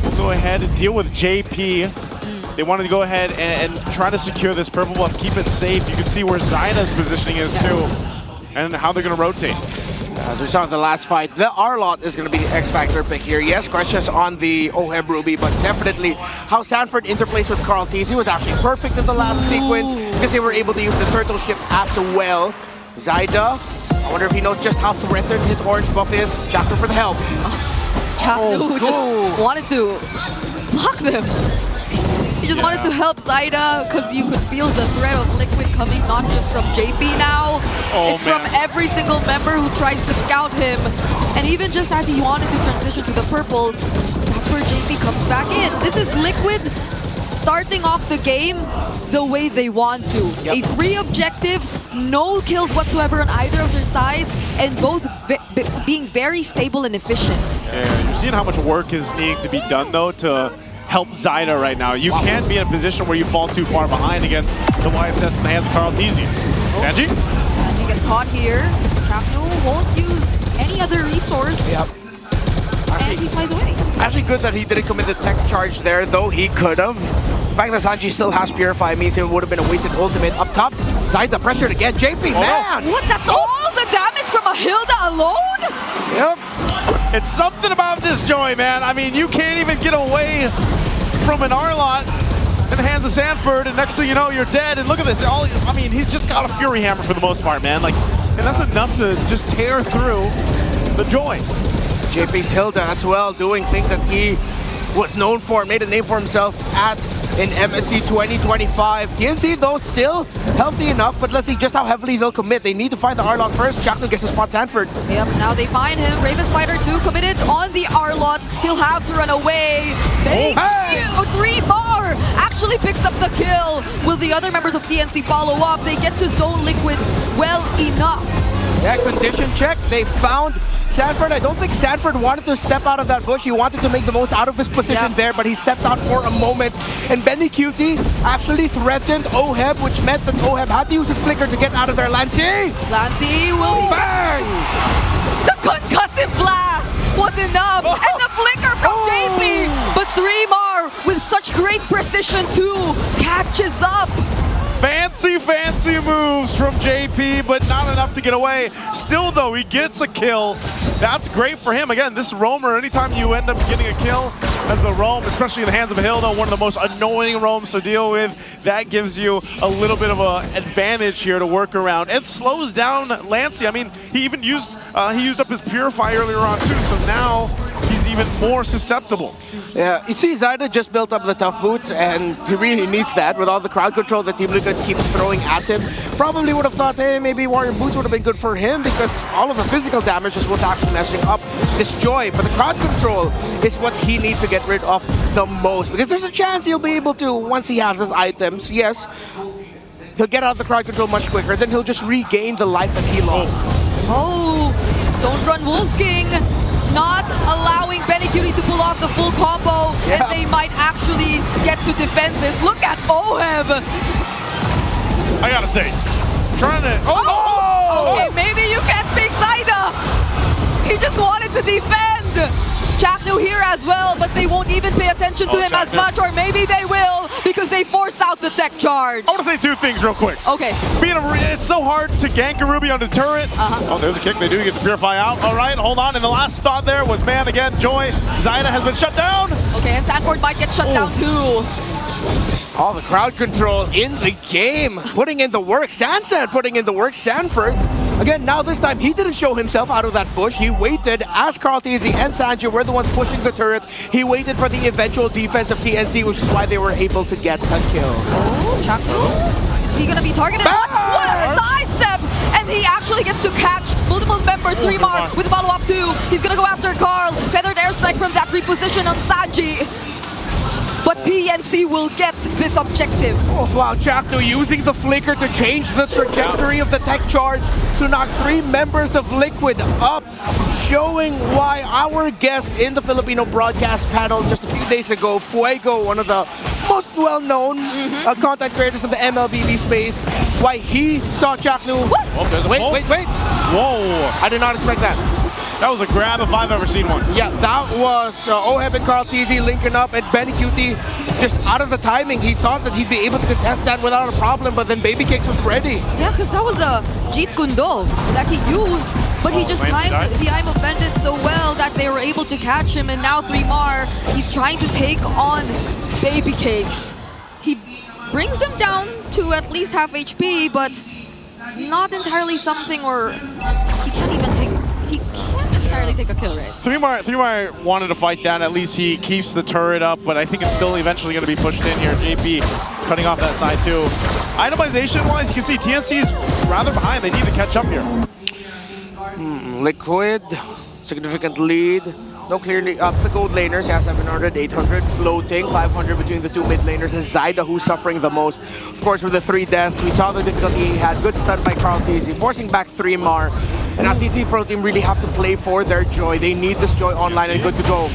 will go ahead and deal with JP. They wanted to go ahead and try to secure this purple buff, keep it safe. You can see where Zyda's positioning is too, and how they're going to rotate. As we saw in the last fight, the Arlot is going to be the X-Factor pick here. Yes, questions on the OHEB Ruby, but definitely how Sanford interplays with Carl TZ was actually perfect in the last sequence because they were able to use the turtle shift as well. Zyda, I wonder if he knows just how threatened his orange buff is. Jackal for the help. Jackal just wanted to block them. He just wanted to help Zyda because you could feel the threat of Liquid coming not just from JP now. It's from every single member who tries to scout him. And even just as he wanted to transition to the purple, that's where JP comes back in. This is Liquid starting off the game the way they want to. A free objective, no kills whatsoever on either of their sides, and both being very stable and efficient. Yeah, you're seeing how much work is needing to be done though to help Zyda right now. You can't be in a position where you fall too far behind against the YSS in the hands of Carl TZ. Sanji? Sanji gets caught here. Chapnu won't use any other resource. And he flies away. Actually good that he didn't commit the tech charge there, though he could have. The fact that Sanji still has Purify means it would have been a wasted ultimate. Up top, Zyda pressured again. JP, man! What? That's all the damage from a Hilda alone? Yep. It's something about this Joy, man. I mean, you can't even get away from an Arlot in the hands of Sanford, and next thing you know, you're dead. And look at this. I mean, he's just got a Fury Hammer for the most part, man. Like, and that's enough to just tear through the Joy. JP's Hilda as well, doing things that he was known for, made a name for himself in MSC 2025. TNC, though, still healthy enough, but let's see just how heavily they'll commit. They need to find the Arlot first. Jackal gets to spot Sanford. Yep, now they find him. Raven Spider 2 committed on the Arlot. He'll have to run away. Thank you! 3mar actually picks up the kill. Will the other members of TNC follow up? They get to zone Liquid well enough. Yeah, condition check. They found Sanford. I don't think Sanford wanted to step out of that bush. He wanted to make the most out of his position there, but he stepped out for a moment. And Benny Cutie actually threatened OHEB, which meant that OHEB had to use his flicker to get out of there. Lancey! Lancey will be bang! The concussive blast was enough, and the flicker from JP. But 3mar with such great precision too catches up. Fancy moves from JP, but not enough to get away. Still, though, he gets a kill. That's great for him. Again, this roamer, anytime you end up getting a kill as the roam, especially in the hands of a Hilda, one of the most annoying roams to deal with, that gives you a little bit of an advantage here to work around. It slows down Lancey. I mean, he even used up his Purify earlier on too, so now he's even more susceptible. Yeah, you see Zyda just built up the tough boots, and he really needs that with all the crowd control that Team Liquid keeps throwing at him. Probably would have thought, hey, maybe Warrior Boots would have been good for him because all of the physical damage is what's actually messing up this Joy. But the crowd control is what he needs to get rid of the most, because there's a chance he'll be able to, once he has his items, yes, he'll get out of the crowd control much quicker, then he'll just regain the life that he lost. Oh, don't run Wolf King. Not allowing Benny Cutie to pull off the full combo, and they might actually get to defend this. Look at OHEB. I gotta say, trying to... Okay, maybe you can't speak Zyda. He just wanted to defend. Chaknu Chaknu here as well, but they won't even pay attention to him as much, or maybe they will because they force out the tech charge. I want to say two things real quick. Okay. It's so hard to gank a Ruby on the turret. Oh, there's a kick. They do get the Purify out. All right, hold on. And the last thought there was, man, again, Joy. Zyda has been shut down. Okay, and Sanford might get shut down too. All the crowd control in the game, putting in the work. Sansan putting in the work. Sanford, again, now this time he didn't show himself out of that bush. He waited as Carl TZ and Sanji were the ones pushing the turret. He waited for the eventual defense of TNC, which is why they were able to get a kill. Oh, Chaknu? Is he gonna be targeted? What a sidestep! And he actually gets to catch multiple members. 3mar with follow-up 2. He's gonna go after Carl. Feathered airstrike from that reposition on Sanji. But TNC will get this objective. Oh, wow, Chaknu using the flicker to change the trajectory of the tech charge to knock 3 members of Liquid up, showing why our guest in the Filipino broadcast panel just a few days ago, Fuego, one of the most well-known content creators in the MLBB space, why he saw Chaknu. Wait. Whoa, I did not expect that. That was a grab if I've ever seen one. Yeah, that was Oheb and Carl TZ linking up, and Benny Cutie just out of the timing. He thought that he'd be able to contest that without a problem, but then Baby Cakes was ready. Yeah, because that was a Jeet Kundo that he used, but he just timed the I'm offended so well that they were able to catch him, and now 3mar, he's trying to take on Baby Cakes. He brings them down to at least half HP, but not entirely something, or he can't even take a kill, right? 3mar wanted to fight that. At least he keeps the turret up, but I think it's still eventually going to be pushed in here. JP cutting off that side too. Itemization-wise, you can see TNC is rather behind. They need to catch up here. Liquid, significant lead. No, clearly up the gold laners. Yeah, 700, 800, floating, 500 between the 2 mid laners. It's Zyda who's suffering the most. Of course, with the 3 deaths, we saw the difficulty he had. Good stun by Carl TZ, forcing back 3mar. And now TT Pro Team really have to play for their Joy. They need this Joy online and good to go.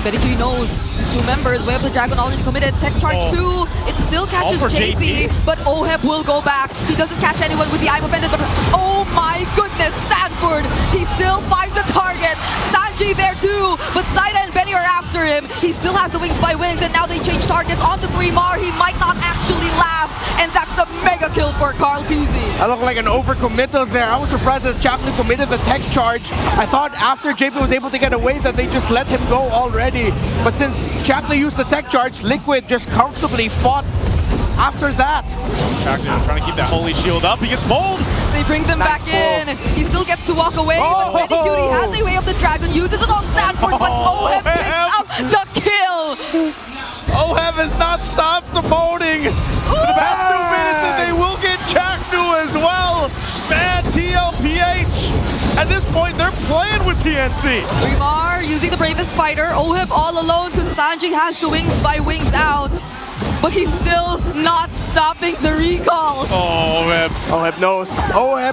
Betty knows 2 members. Way of the Dragon already committed. Tech charge 2. It still catches JP, but Oheb will go back. He doesn't catch anyone with the I'm offended, but oh my goodness, Sanford! He still finds a target. Sanji there too, but Zyda and Benny are after him. He still has the wings by wings, and now they change targets onto 3mar. He might not actually last, and that's a mega kill for Carl TZ. I look like an overcommittal there. I was surprised that Chaplin committed the tech charge. I thought after JP was able to get away that they just let him go already. But since Chaplin used the tech charge, Liquid just comfortably fought after that. Chaplin trying to keep that holy shield up. He gets pulled. They bring them back in. He still gets to walk away, but Benny Cutie has a way of the Dragon, uses it on Sanford, but Oheb picks up the kill. Oheb has not stopped emoting for the past 2 minutes, and they will get Chaknu as well. Man, TLPH. At this point, they're playing with TNC. 3mar using the bravest fighter. Oheb all alone because Sanji has the wings by wings out. But he's still not stopping the recalls. Oheb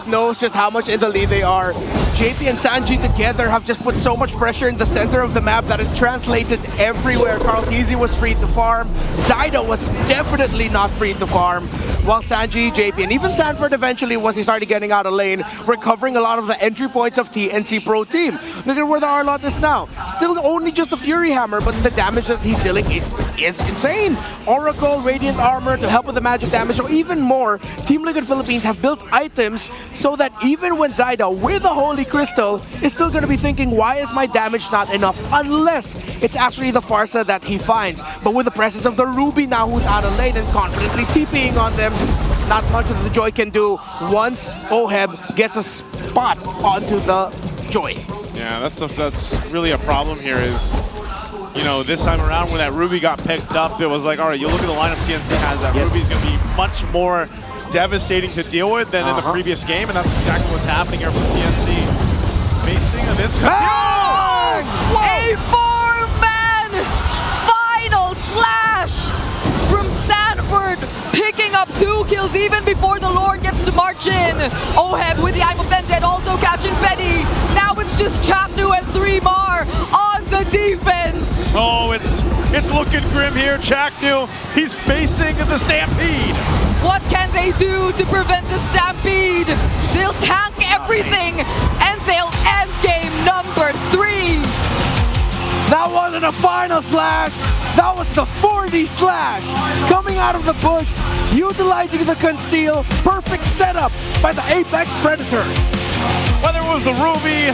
knows just how much in the lead they are. JP and Sanji together have just put so much pressure in the center of the map that it translated everywhere. Carl TZ was free to farm. Zyda was definitely not free to farm. While Sanji, JP, and even Sanford eventually, once he started getting out of lane, recovering a lot of the entry points of TNC Pro Team. Look at where the Arlot is now. Still only just a Fury Hammer, but the damage that he's dealing is insane. Oracle, Radiant Armor to help with the magic damage, or even more. Team Liquid Philippines have built items so that even when Zyda, with the Holy Crystal, is still going to be thinking, why is my damage not enough? Unless it's actually the Farsa that he finds. But with the presence of the Ruby now who's out of lane and confidently TPing on them, not much of the Joy can do once Oheb gets a spot onto the Joy. Yeah, that's really a problem here is, you know, this time around when that Ruby got picked up, it was like, all right, you look at the lineup TNC has, that Ruby's going to be much more devastating to deal with than in the previous game, and that's exactly what's happening here for TNC. Facing this. A 4-man final slash from Sanford, picking up 2 kills even before the Lord gets to march in. Oheb with the I'm offended, also catching Betty. Now it's just Chapnu and 3mar on the defense. Oh, it's looking grim here. Chaknu, he's facing the Stampede. What can they do to prevent the Stampede? They'll tank everything, and they'll end game number 3. and a final slash. That was the 4D slash. Coming out of the bush, utilizing the conceal. Perfect setup by the Apex Predator. Whether it was the Ruby,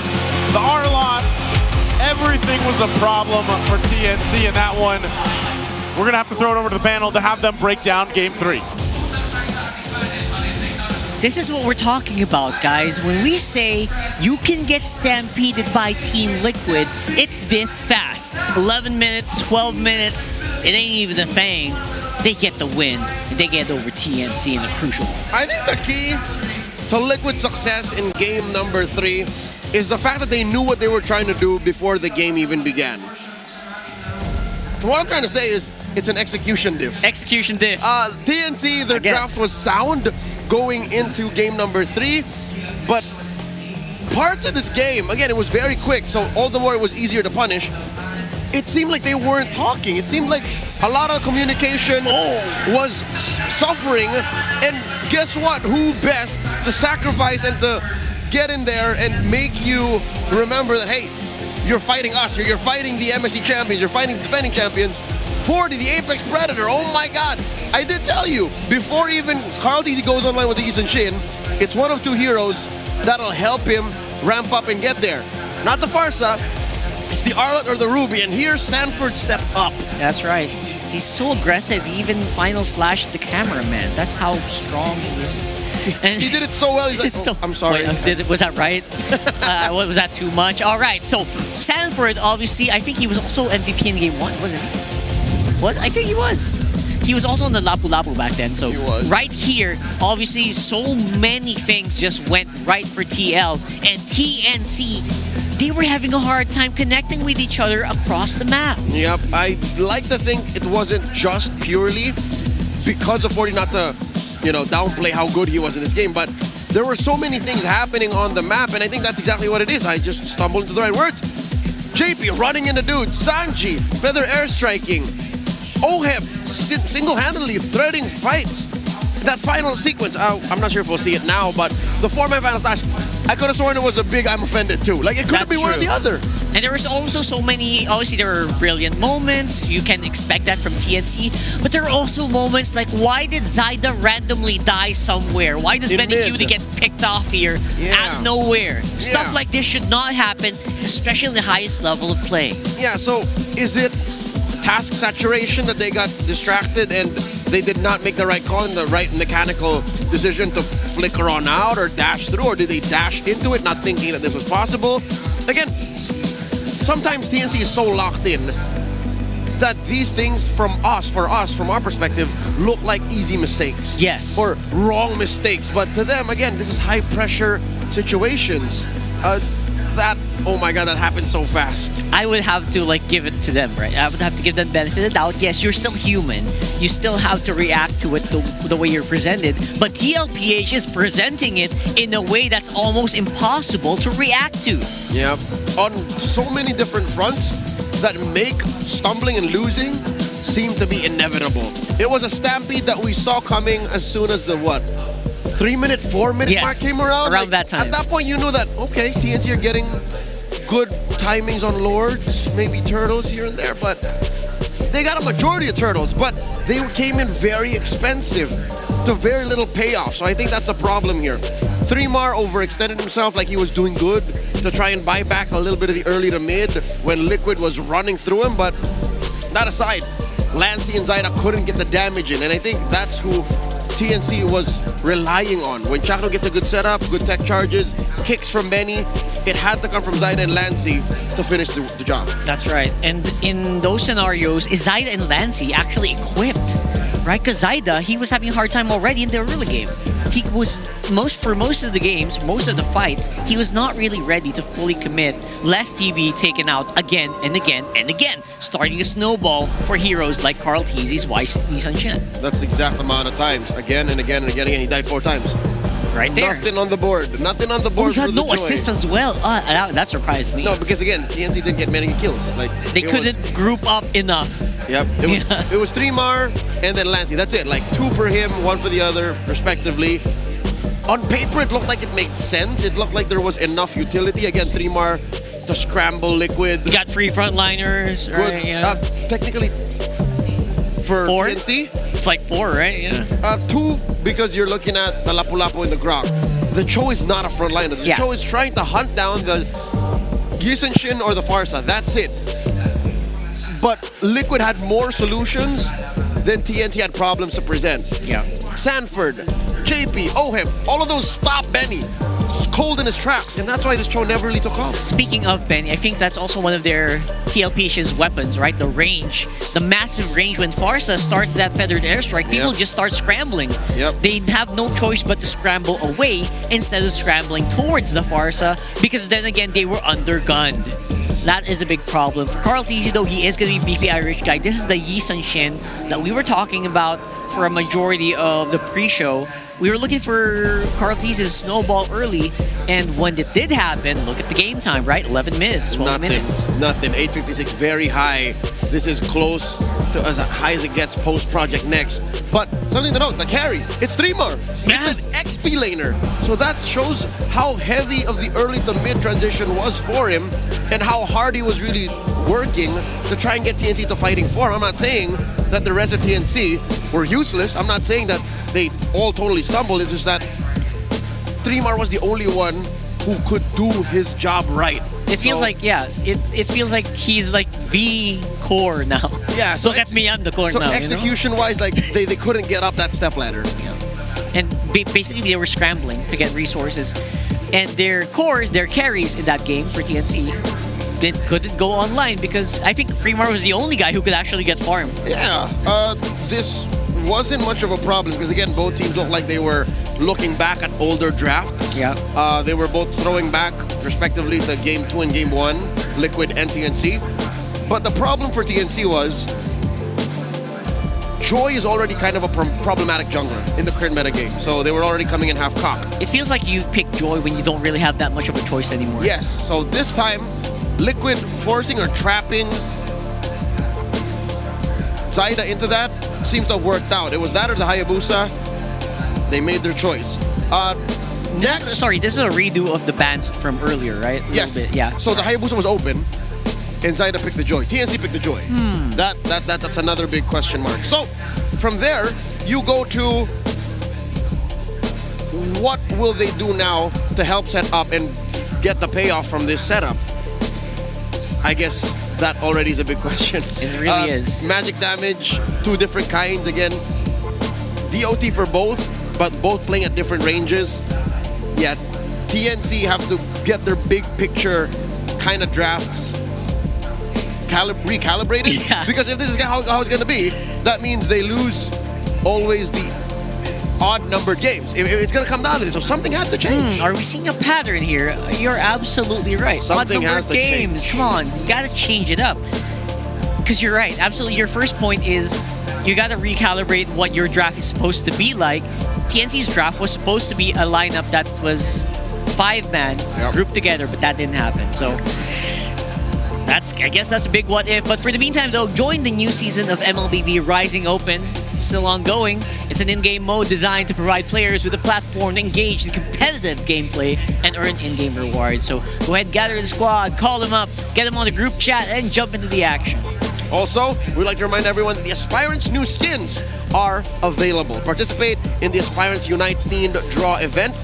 the Arlot, everything was a problem for TNC in that one. We're going to have to throw it over to the panel to have them break down Game 3. This is what we're talking about, guys. When we say you can get stampeded by Team Liquid, it's this fast. 11 minutes, 12 minutes, it ain't even a thing. They get the win, and they get over TNC in the crucial. I think the key to Liquid's success in game number 3 is the fact that they knew what they were trying to do before the game even began. What I'm trying to say is, it's an execution diff. Execution diff. TNC, their draft was sound going into game number 3, but parts of this game, again, it was very quick, so all the more it was easier to punish. It seemed like they weren't talking. It seemed like a lot of communication was suffering, and guess what? Who best to sacrifice and to get in there and make you remember that, hey, you're fighting us, you're fighting the MSC champions, you're fighting defending champions. 40, the Apex Predator, oh my god. I did tell you, before even Carl TZ goes online with the Ethan Shin, it's one of 2 heroes that'll help him ramp up and get there. Not the Farsa, it's the Arlot or the Ruby, and here's Sanford step up. That's right. He's so aggressive, he even final slashed the cameraman. That's how strong he is. And he did it so well, he's like, oh, I'm sorry. Wait, was that right? Was that too much? All right, so Sanford, obviously, I think he was also MVP in game 1, wasn't he? I think he was. He was also on the Lapu Lapu back then, so right here, obviously, so many things just went right for TL. And TNC, they were having a hard time connecting with each other across the map. Yep, I like to think it wasn't just purely because of 40, not to, downplay how good he was in this game, but there were so many things happening on the map, and I think that's exactly what it is. I just stumbled into the right words. JP running into dude, Sanji, feather airstriking, Oheb single-handedly threading fights. That final sequence, I'm not sure if we'll see it now, but the 4-man final flash, I could have sworn it was a big I'm offended too. Like, it couldn't be one or the other. And there was also so many, obviously there were brilliant moments. You can expect that from TNC. But there are also moments like, why did Zyda randomly die somewhere? Why does Beniguti get picked off here out of nowhere? Stuff like this should not happen, especially in the highest level of play. Yeah, so is it task saturation that they got distracted and they did not make the right call and the right mechanical decision to flicker on out or dash through, or did they dash into it not thinking that this was possible? Again, sometimes TNC is so locked in that these things from our perspective, look like easy mistakes. Yes. Or wrong mistakes. But to them, again, this is high pressure situations. Oh my god, that happened so fast. I would have to give it to them, right? I would have to give them benefit of the doubt. Yes, you're still human. You still have to react to it the way you're presented. But TLPH is presenting it in a way that's almost impossible to react to. Yeah, on so many different fronts that make stumbling and losing seem to be inevitable. It was a stampede that we saw coming as soon as the 3-minute, 4-minute mark came around? Around that time. At that point, you knew that, okay, TNC are getting good timings on Lords, maybe Turtles here and there, but they got a majority of Turtles, but they came in very expensive to very little payoff, so I think that's the problem here. 3mar overextended himself like he was doing good to try and buy back a little bit of the early to mid when Liquid was running through him, but that aside, Lancey and Zyda couldn't get the damage in, and I think that's who TNC was relying on. When Chakno gets a good setup, good tech charges, kicks from Benny, it had to come from Zyda and Lancey to finish the job. That's right. And in those scenarios, is Zyda and Lancey actually equipped? Right? Because Zyda, he was having a hard time already in the early game. He was, for most of the games, most of the fights, he was not really ready to fully commit, lest he be taken out again and again and again, starting a snowball for heroes like Carl TZ's Nissan Shin. That's the exact amount of times. Again and again and again and again. He died 4 times. Right there. Nothing on the board. Nothing on the board. He had no assists as well. That surprised me. No, because again, TNC didn't get many kills. They couldn't group up enough. Yep. It was 3mar and then Lancey. That's it. 2 for him, 1 for the other, respectively. On paper, it looked like it made sense. It looked like there was enough utility. Again, 3mar to scramble Liquid. You got 3 frontliners, Good. right? Yeah. Technically, for 4? TNC, It's like 4, right? Yeah. 2 because you're looking at the Lapu-Lapu in the Grok. The Cho is not a frontliner. The Cho is trying to hunt down the Shin or the Farsa. That's it. But Liquid had more solutions than TNC had problems to present. Yeah. Sanford, JP, Oheb, all of those stop Benny. Cold in his tracks, and that's why this show never really took off. Speaking of Benny, I think that's also one of their TLPH's weapons, right? The range. The massive range. When Farsa starts that feathered airstrike, people just start scrambling. They have no choice but to scramble away instead of scrambling towards the Farsa, because then again, they were undergunned. That is a big problem. For Carl TZ, though, he is going to be beefy Irish guy. This is the Yisan Shin that we were talking about for a majority of the pre-show. We were looking for Carl TZ's snowball early, and when it did happen, look at the game time, right? 11 minutes, 12 minutes. Nothing. 8:56, very high. This is close to as high as it gets post-Project Next. But something to note, the carry, it's Trimar. It's an XP laner. So that shows how heavy of the early to mid transition was for him, and how hard he was really working to try and get TNC to fighting form. I'm not saying that the rest of TNC were useless. I'm not saying that they all totally stumbled. It's just that Trimar was the only one who could do his job right. It feels like, it feels like he's like the core now. Yeah. Look at me, I'm the core now. Execution-wise, like they couldn't get up that step ladder. And basically they were scrambling to get resources. And their cores, their carries in that game for TNC, couldn't go online because I think Fremar was the only guy who could actually get farm. Yeah. This wasn't much of a problem because again, both teams looked like they were looking back at older drafts. Yeah. They were both throwing back respectively to Game 2 and Game 1, Liquid and TNC. But the problem for TNC was Joy is already kind of a problematic jungler in the current meta game. So they were already coming in half cocked. It feels like you pick Joy when you don't really have that much of a choice anymore. Yes. So this time, Liquid forcing or trapping Zaida into that seems to have worked out. It was that or the Hayabusa. They made their choice. Next, sorry, this is a redo of the bans from earlier, right? Yes. Yeah. So the Hayabusa was open, and Zaida picked the Joy. TNC picked the Joy. That's another big question mark. So from there, you go to what will they do now to help set up and get the payoff from this setup? I guess that already is a big question. It really is. Magic damage, 2 different kinds. Again, DOT for both, but both playing at different ranges. Yeah, TNC have to get their big picture kind of drafts recalibrated. Yeah. Because if this is how it's going to be, that means they lose always the odd-numbered games. It's going to come down to this, so something has to change. Are we seeing a pattern here? You're absolutely right. Something has Odd-numbered to games. change. Come on, you got to change it up. Because you're right. Absolutely. Your first point is you got to recalibrate what your draft is supposed to be like. TNC's draft was supposed to be a lineup that was 5-man grouped together, but that didn't happen. So I guess that's a big what if. But for the meantime, though, join the new season of MLBB Rising Open. Still ongoing. It's an in-game mode designed to provide players with a platform to engage in competitive gameplay and earn in-game rewards. So go ahead, gather the squad, call them up, get them on the group chat, and jump into the action. Also, we'd like to remind everyone that the Aspirants' new skins are available. Participate in the Aspirants Unite themed draw event.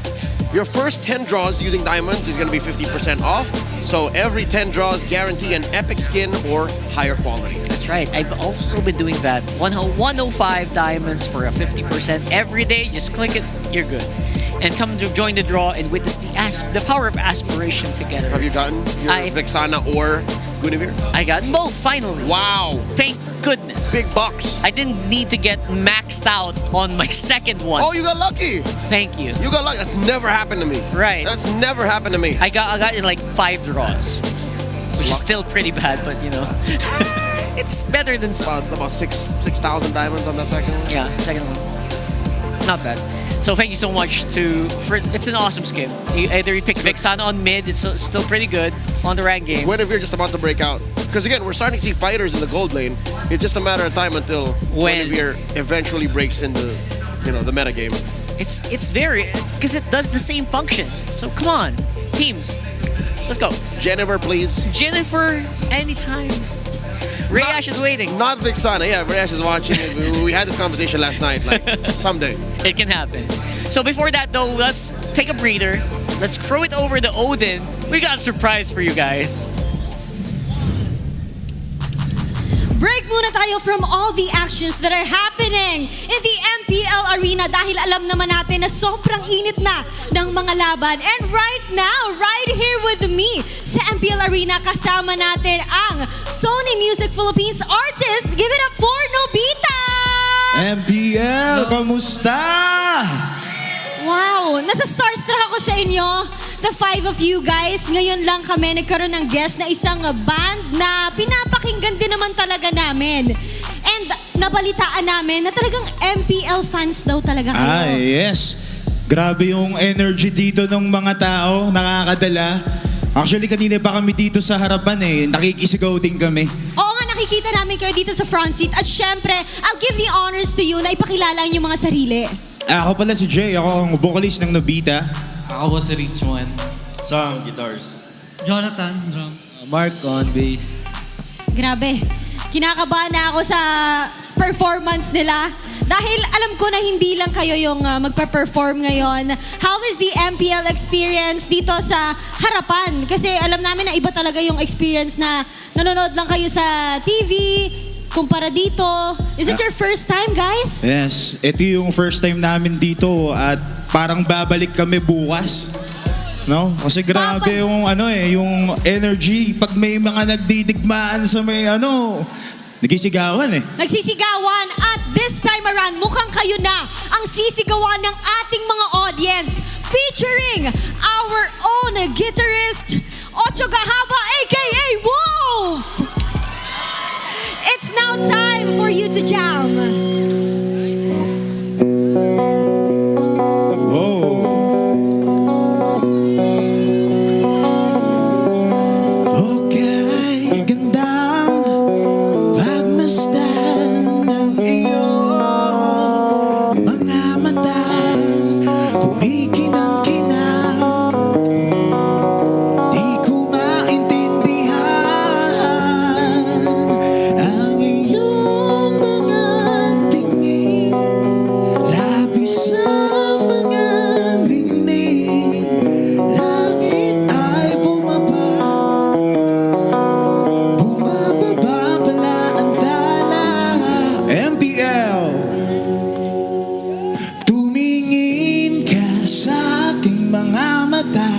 Your first 10 draws using diamonds is going to be 50% off. So every 10 draws guarantee an epic skin or higher quality. That's right. I've also been doing that. 105 diamonds for a 50% every day. Just click it, you're good. And come to join the draw and witness the power of aspiration together. Have you gotten your Vexana or Guinevere? I got both, finally. Wow. Thank goodness. Big bucks. I didn't need to get maxed out on my second one. Oh, you got lucky. Thank you. You got lucky. That's never happened to me. Right. That's never happened to me. I got in like 5 draws. Which is still pretty bad, but you know. It's better than about 6,000 diamonds on that second one. Yeah, second one. Not bad. So thank you so much it's an awesome skin. Either you pick Vexana on mid, it's still pretty good on the rank games. Guinevere just about to break out. Because again, we're starting to see fighters in the gold lane. It's just a matter of time until Guinevere eventually breaks into, the meta game. It's very, because it does the same functions. So come on, teams, Let's go. Jennifer, please. Jennifer, anytime. Rayash is waiting. Not Vixana. Yeah, Rayash is watching. We had this conversation last night. Like, someday. It can happen. So before that though, let's take a breather. Let's throw it over to Odin. We got a surprise for you guys. Break muna tayo from all the actions that are happening in the MPL arena dahil alam naman natin na sobrang init na ng mga laban. And right now, right here with me sa MPL arena, kasama natin ang Sony Music Philippines artist. Give it up for Nobita! MPL, kamusta? Wow! Nasa starstruck ako sa inyo. The five of you guys, ngayon lang kami nagkaroon ng guest na isang band na pinapakinggan din naman talaga namin. And nabalitaan namin na talagang MPL fans daw talaga kayo. Ah, yes. Grabe yung energy dito ng mga tao, nakakadala. Actually, kanina pa kami dito sa harapan nakikisigaw din kami. Oo nga, nakikita namin kayo dito sa front seat. At syempre, I'll give the honors to you na ipakilala ang inyong mga sarili. Ako pala si Jay, ako ang vocalist ng Nobita. Ako po si Richmond. Sam, guitars. Jonathan, drum. Mark on bass. Grabe, kinakabahan na ako sa performance nila. Dahil alam ko na hindi lang kayo yung magpa-perform ngayon. How is the MPL experience dito sa harapan? Kasi alam namin na iba talaga yung experience na nanonood lang kayo sa TV, kumpara dito. Is it your first time, guys? Yes, ito yung first time namin dito at parang babalik kami bukas. No? Kasi grabe yung yung energy pag may mga nagdidigmaan sa may nagisigawan Nagsisigawan at this time around mukhang kayo na ang sisigawan ng ating mga audience featuring our own guitarist Ocho Gahaba aka Wolf! It's now time for you to jam. Okay, gandang pagmasdan ng iyong mga mata, kumikinang-kinang, di ko maintindihan ang iyong mga tingin, labis ang mga dinig, langit ay bumaba. Bumababa pala ang tala. MPL! Tumingin ka sa aking mga mata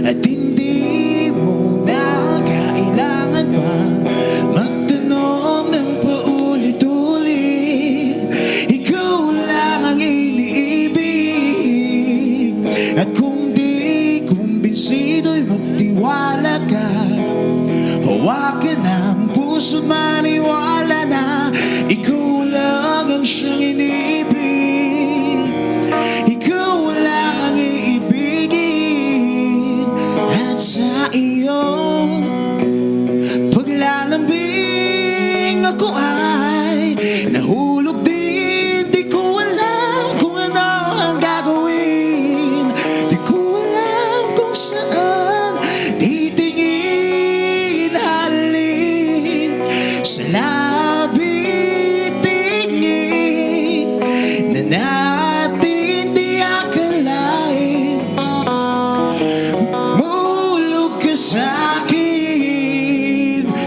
at hindi mo na kailangan pa magtanong ng paulit-ulit. Ikaw lang ang iniibig at kung di kumbinsido'y magtiwala ka. Hawakan ang puso't maniwala na ikaw lang ang siyang iniibig. Ikaw lang ang iibigin. At sa iyong paglalambing ako ay nahulog din. Di ko alam kung ano ang gagawin. Di ko alam kung saan titingin. Halik sa labi tingin na natin di akalain. Mahulog ka sa'kin.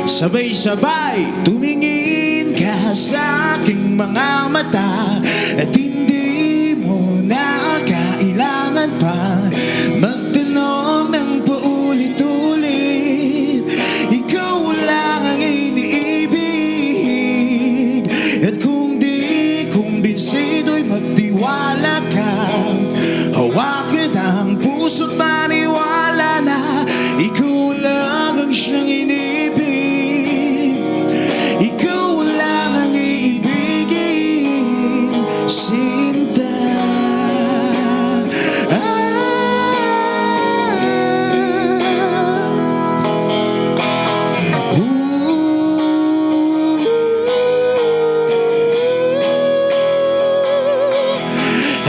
Sabay-sabay, tumingin ka sa aking mga mata at hindi mo na kailangan pa magtanong ng paulit-ulit. Ikaw lang ang iniibig at kung di kumbinsido'y magtiwala ka. Hawakan ang puso't maniwala na ikaw lang ang siyang inibig. Ikaw lang ang iibigin, Sinta.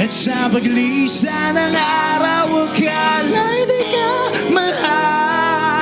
At sa paglisa ng araw, akala di ka mahal.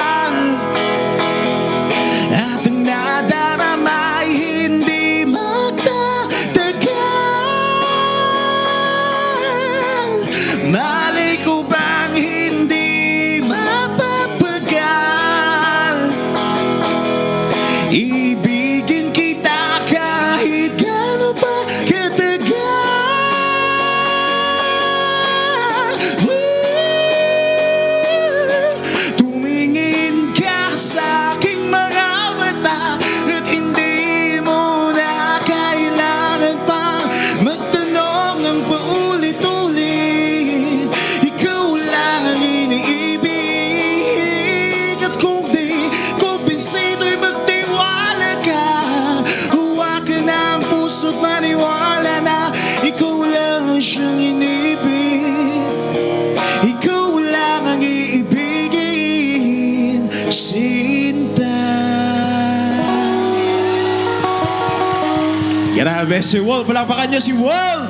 Grabe si Wall. Palakpakan niyo si Wall.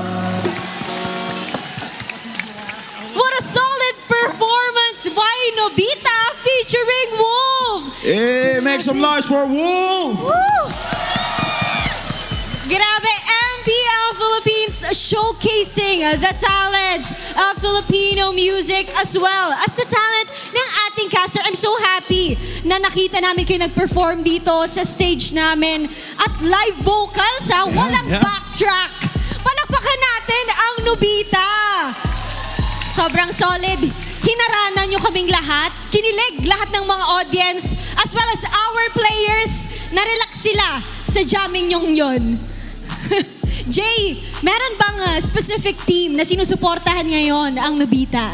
What a solid performance by Nobita featuring Wolf! Hey, make some noise for Wolf! Woo! Grabe, MPL Philippines showcasing the talents of Filipino music as well as the talent ng ating caster. I'm so happy na nakita namin kayo nag-perform dito sa stage namin at live vocals ha, walang backtrack. Palakpakan natin ang Nobita. Sobrang solid. Hinaranan nyo kaming lahat. Kinilig lahat ng mga audience as well as our players. Narelax sila sa jamming nyong yun. Jay, meron bang specific team na sinusuportahan ngayon ang Nobita?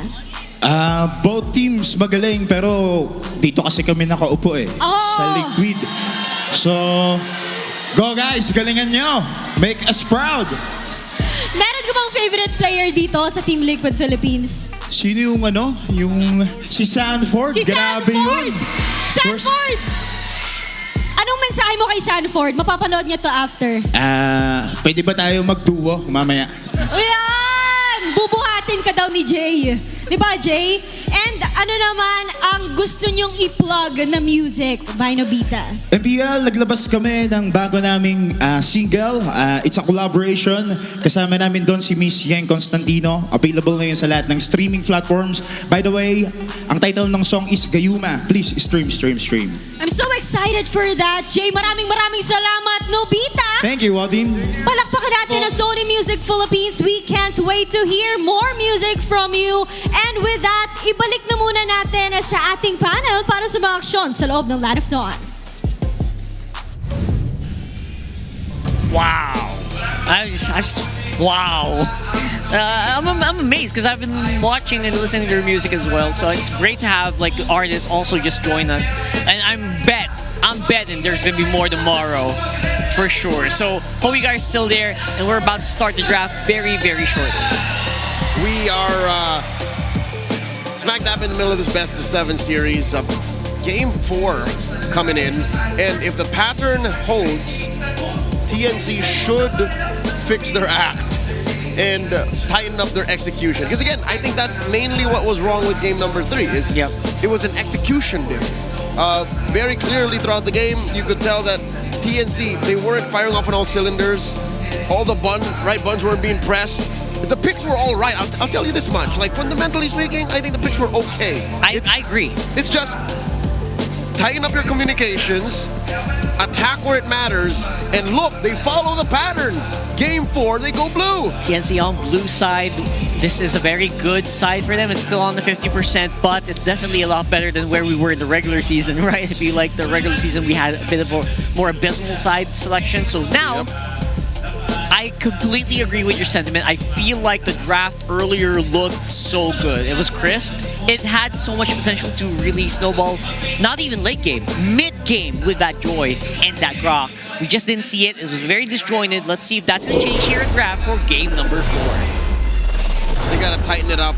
Both teams magaling pero dito kasi kami nakaupo eh. Oh. Sa Liquid. So, go guys, galingan nyo. Make us proud. Meron ka bang favorite player dito sa Team Liquid Philippines? Sino yung ano? Yung si Sanford? Si Grabe Sanford! yun. Sanford! Anong mensahe mo kay Sanford? Mapapanood niya to after. Pwede ba tayo magduo mamaya? Ayan! Bubuhatin ka daw ni Jay. Di ba, Jay? And ano naman ang gusto niyong i-plug na music by Nobita? MPL, naglabas kami ng bago naming single. It's a collaboration. Kasama namin doon si Miss Yeng Constantino. Available ngayon sa lahat ng streaming platforms. By the way, ang title ng song is Gayuma. Please stream. I'm so excited for that, Jay. Maraming salamat, Nobita! Thank you, Wadin. Palakpakan natin ang Sony Music Philippines. We can't wait to hear more music from you. And with that, ibalik na muna natin sa ating panel para sa mga aksyon sa loob ng Land of Dawn. Wow. Wow. I'm amazed because I've been watching and listening to their music as well. So it's great to have like artists also just join us. And I'm betting there's gonna be more tomorrow for sure. So hope you guys are still there, and we're about to start the draft very shortly. We are smack dab in the middle of this best of 7 series. Game 4 coming in, and if the pattern holds, TNC should fix their act and tighten up their execution. Because again, I think that's mainly what was wrong with game number 3. It was an execution diff. Very clearly throughout the game, you could tell that TNC, they weren't firing off on all cylinders. All the right buttons weren't being pressed. The picks were all right. I'll tell you this much. Like, fundamentally speaking, I think the picks were okay. I agree. It's just tighten up your communications, attack where it matters, and look, they follow the pattern. Game 4, they go blue. TNC on blue side. This is a very good side for them. It's still on the 50%, but it's definitely a lot better than where we were in the regular season, right? If you like the regular season, we had a bit of a more abysmal side selection. So now, I completely agree with your sentiment. I feel like the draft earlier looked so good. It was crisp. It had so much potential to really snowball, not even late game, mid-game with that Joy and that Grok. We just didn't see it. It was very disjointed. Let's see if that's going to change here in draft for game number 4. They got to tighten it up.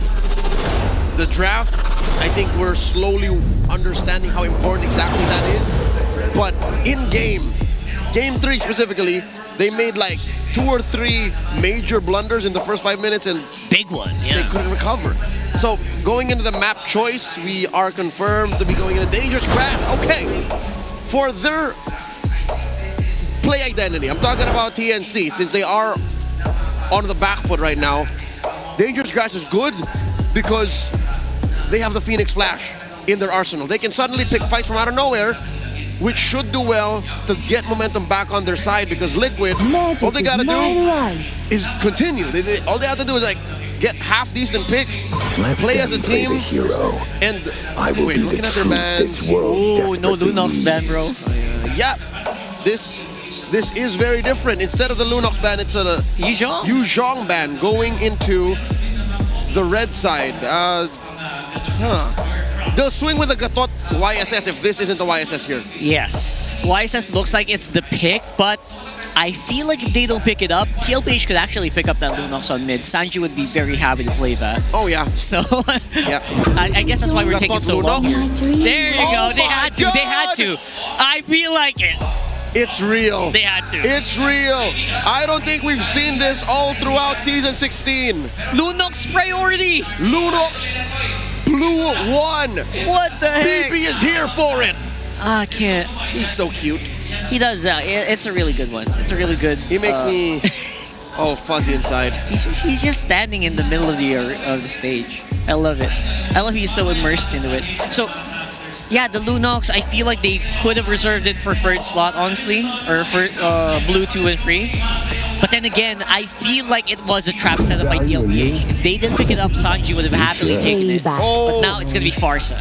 The draft, I think we're slowly understanding how important exactly that is. But in game 3 specifically, they made like 2 or 3 major blunders in the first 5 minutes, and big one, yeah. They couldn't recover. So going into the map choice, we are confirmed to be going into dangerous grass. Okay, for their play identity, I'm talking about TNC, since they are on the back foot right now. Dangerous grass is good because they have the Phoenix Flash in their arsenal. They can suddenly pick fights from out of nowhere, which should do well to get momentum back on their side, because Liquid, all they gotta do is continue. All they have to do is like get half-decent picks, play as a team, and wait, looking at their bans. Oh, no Lunox ban, bro. Yeah, this is very different. Instead of the Lunox ban, it's a Yuzhong ban going into the red side. They'll swing with the Gatot YSS if this isn't the YSS here. Yes. YSS looks like it's the pick, but I feel like if they don't pick it up, TLPH could actually pick up that Lunox on mid. Sanji would be very happy to play that. Oh, yeah. So, yeah. I guess that's why we're taking so long here. There you go. They had to. God. They had to. I feel like it. It's real. They had to. It's real. I don't think we've seen this all throughout season 16. Lunox priority. Lunox blew one. What the heck? BB is here for it. I can't. He's so cute. He does. It's a really good one. It's a really good. He makes me fuzzy inside. He's just standing in the middle of the stage. I love it. I love he's so immersed into it. So, yeah, the Lunox, I feel like they could have reserved it for third slot, honestly, or for blue 2 and 3. But then again, I feel like it was a trap set up by TLPH. If they didn't pick it up, Sanji would have happily taken it. But now it's gonna be Farsa.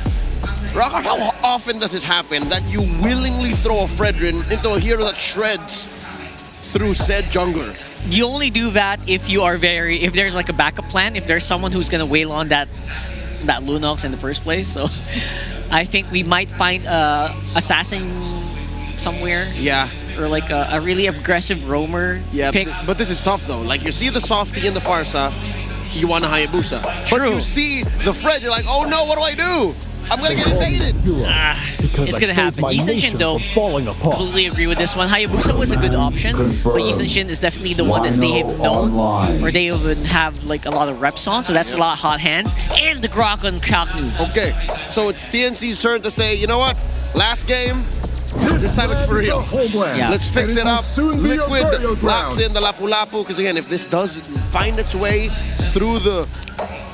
Rockard, how often does this happen that you willingly throw a Fredrin into a hero that shreds through said jungler? You only do that if you are if there's like a backup plan, if there's someone who's gonna wail on that Lunox in the first place. So I think we might find assassin somewhere. Yeah. Or like a really aggressive roamer pick. But this is tough though. Like you see the softie in the Farsa, you want a Hayabusa. True. But you see the Fred, you're like, oh no, what do I do? I'm gonna get invaded. It's gonna happen. Yisun though, completely agree with this one. Hayabusa was a good option, but Yisun is definitely the one that they have known, or they even have like a lot of reps on, so that's a lot of hot hands. And the Grok on Chaknu. Okay, so it's TNC's turn to say, you know what? Last game, this time it's for real. Yeah. Let's fix it up. Liquid locks in the Lapu Lapu, because again, if this does find its way through the